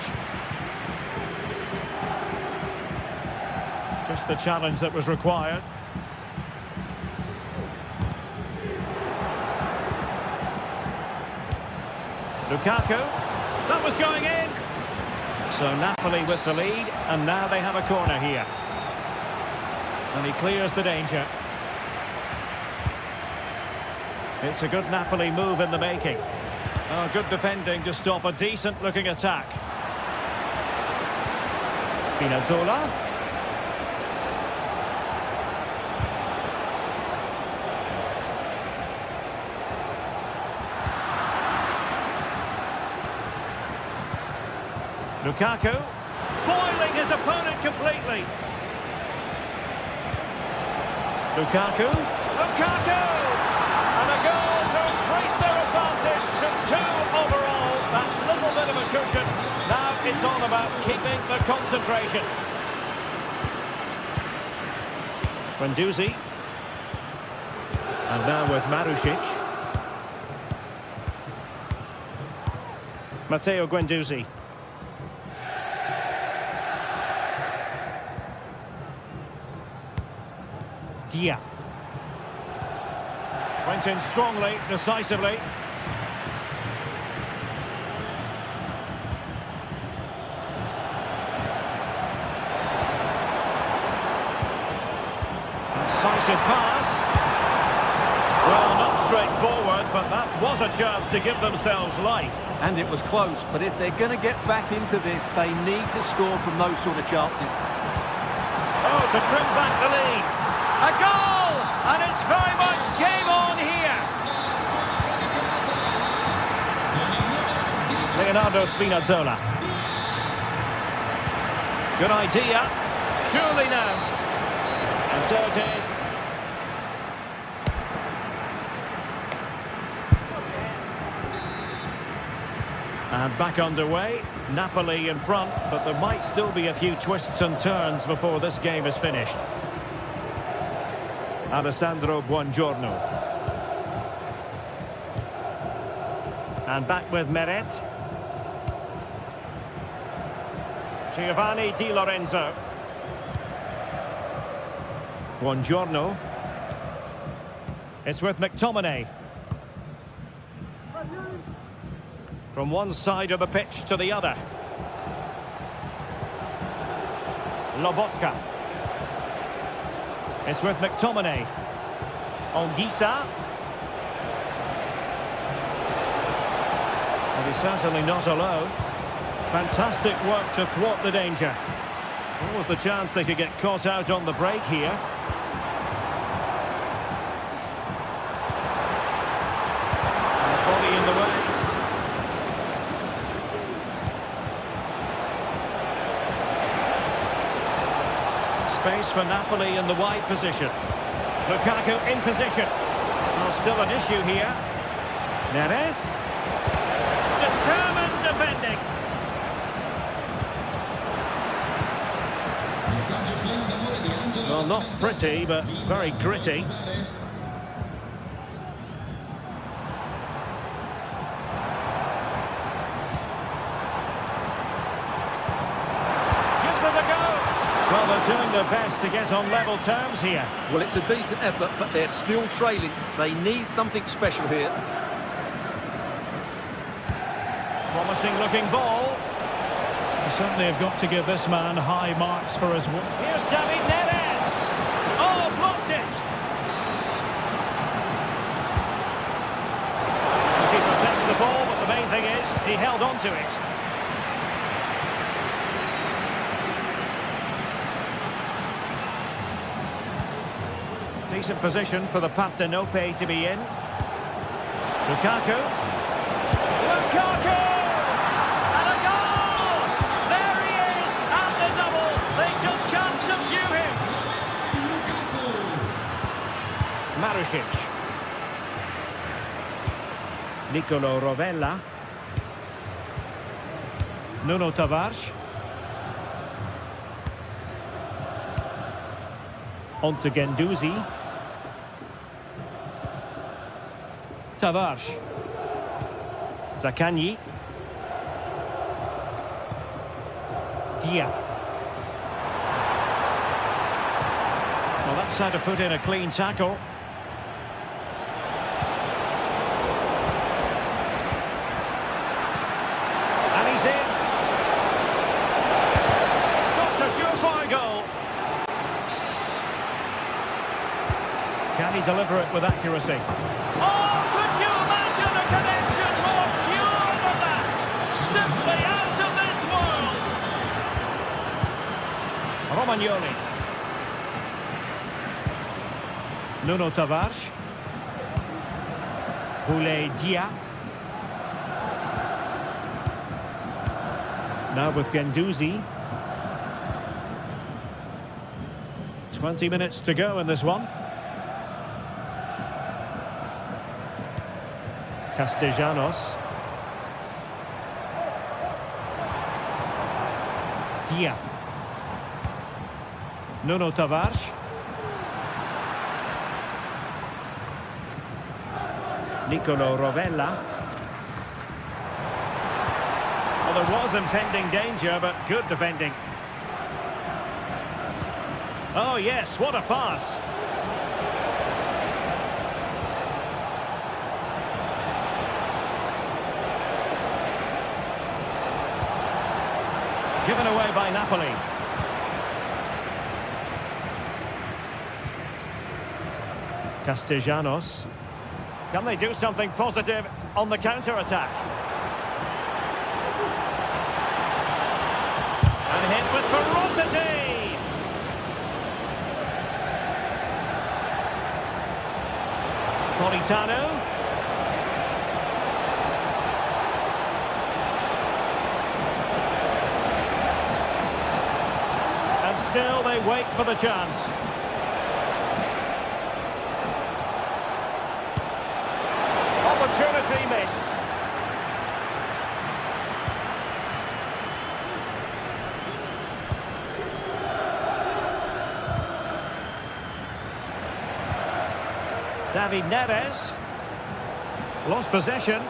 Just the challenge that was required. Lukaku. That was going in. So Napoli with the lead, and now they have a corner here. And he clears the danger. It's a good Napoli move in the making. Oh, good defending to stop a decent-looking attack. Spinazzola. Lukaku, foiling his opponent completely. Lukaku, and a goal to increase their advantage to 2 overall. That little bit of a cushion. Now it's all about keeping the concentration. Guendouzi. And now with Marušić. Matteo Guendouzi. Dia. Went in strongly, decisively. Decisive pass. Well, not straightforward, but that was a chance to give themselves life. And it was close, but if they're going to get back into this, they need to score from those sort of chances. Oh, to trim back the lead. A goal! And it's very much game on here. Leonardo Spinazzola. Good idea. Surely now. And so it is. And back underway. Napoli in front, but there might still be a few twists and turns before this game is finished. Alessandro Buongiorno. And back with Meret. Giovanni Di Lorenzo. Buongiorno. It's with McTominay. From one side of the pitch to the other. Lobotka. It's with McTominay. Ongisa. And he's certainly not alone. Fantastic work to thwart the danger. What was the chance they could get caught out on the break here? And the body in the way. Space for Napoli in the wide position. Lukaku in position. Well, still an issue here. Neres. Determined defending. Well, not pretty, but very gritty. Gives it a go. Well, they're doing their best to get on level terms here. Well, it's a decent effort, but they're still trailing. They need something special here. Promising looking ball. They certainly have got to give this man high marks for his work. Here's David Neres. Oh, blocked it. The keeper takes the ball, but the main thing is he held on to it. Decent position for the Partenope to be in. Lukaku. Lukaku! And a goal! There he is at the double. They just can't subdue him. Marušić. Nicolo Rovella. Nuno Tavares. On to Guendouzi. Tavares. Zaccagni. Dia. Well, that's how to put in a clean tackle. And he's in. Got a surefire goal. Can he deliver it with accuracy? Oh, could you imagine a connection more pure than that? Simply out of this world. Romagnoli. Nuno Tavares. Boulaye Dia. Now with Guendouzi. 20 minutes to go in this one. Castellanos. Dia. Nuno Tavares. Nicolo Rovella. Well, there was impending danger, but good defending. Oh, yes, what a pass. Given away by Napoli. Castellanos. Can they do something positive on the counter-attack? And hit with ferocity! Politano. And still they wait for the chance. Opportunity missed. David Neres. Lost possession.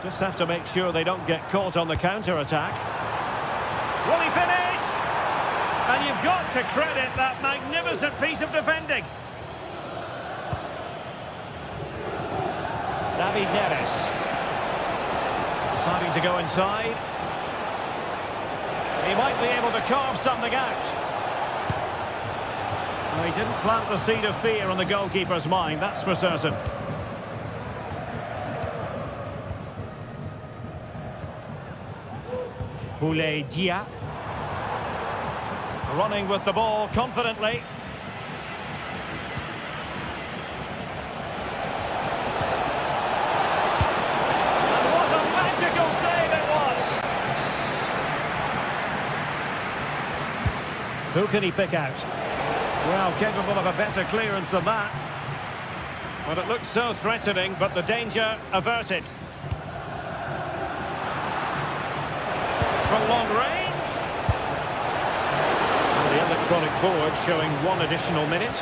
Just have to make sure they don't get caught on the counter-attack. Will he finish? And you've got to credit that magnificent piece of defending. David Neres. Deciding to go inside. He might be able to carve something out. Well, he didn't plant the seed of fear on the goalkeeper's mind, that's for certain. Boulaye Dia. Running with the ball confidently. And what a magical save it was! Who can he pick out? Well, capable of a better clearance than that. But it looked so threatening, but the danger averted. From long range. And the electronic board showing 1 additional minute.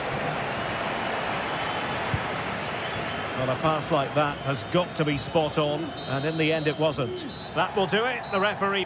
Well, a pass like that has got to be spot on, and in the end it wasn't. That will do it. The referee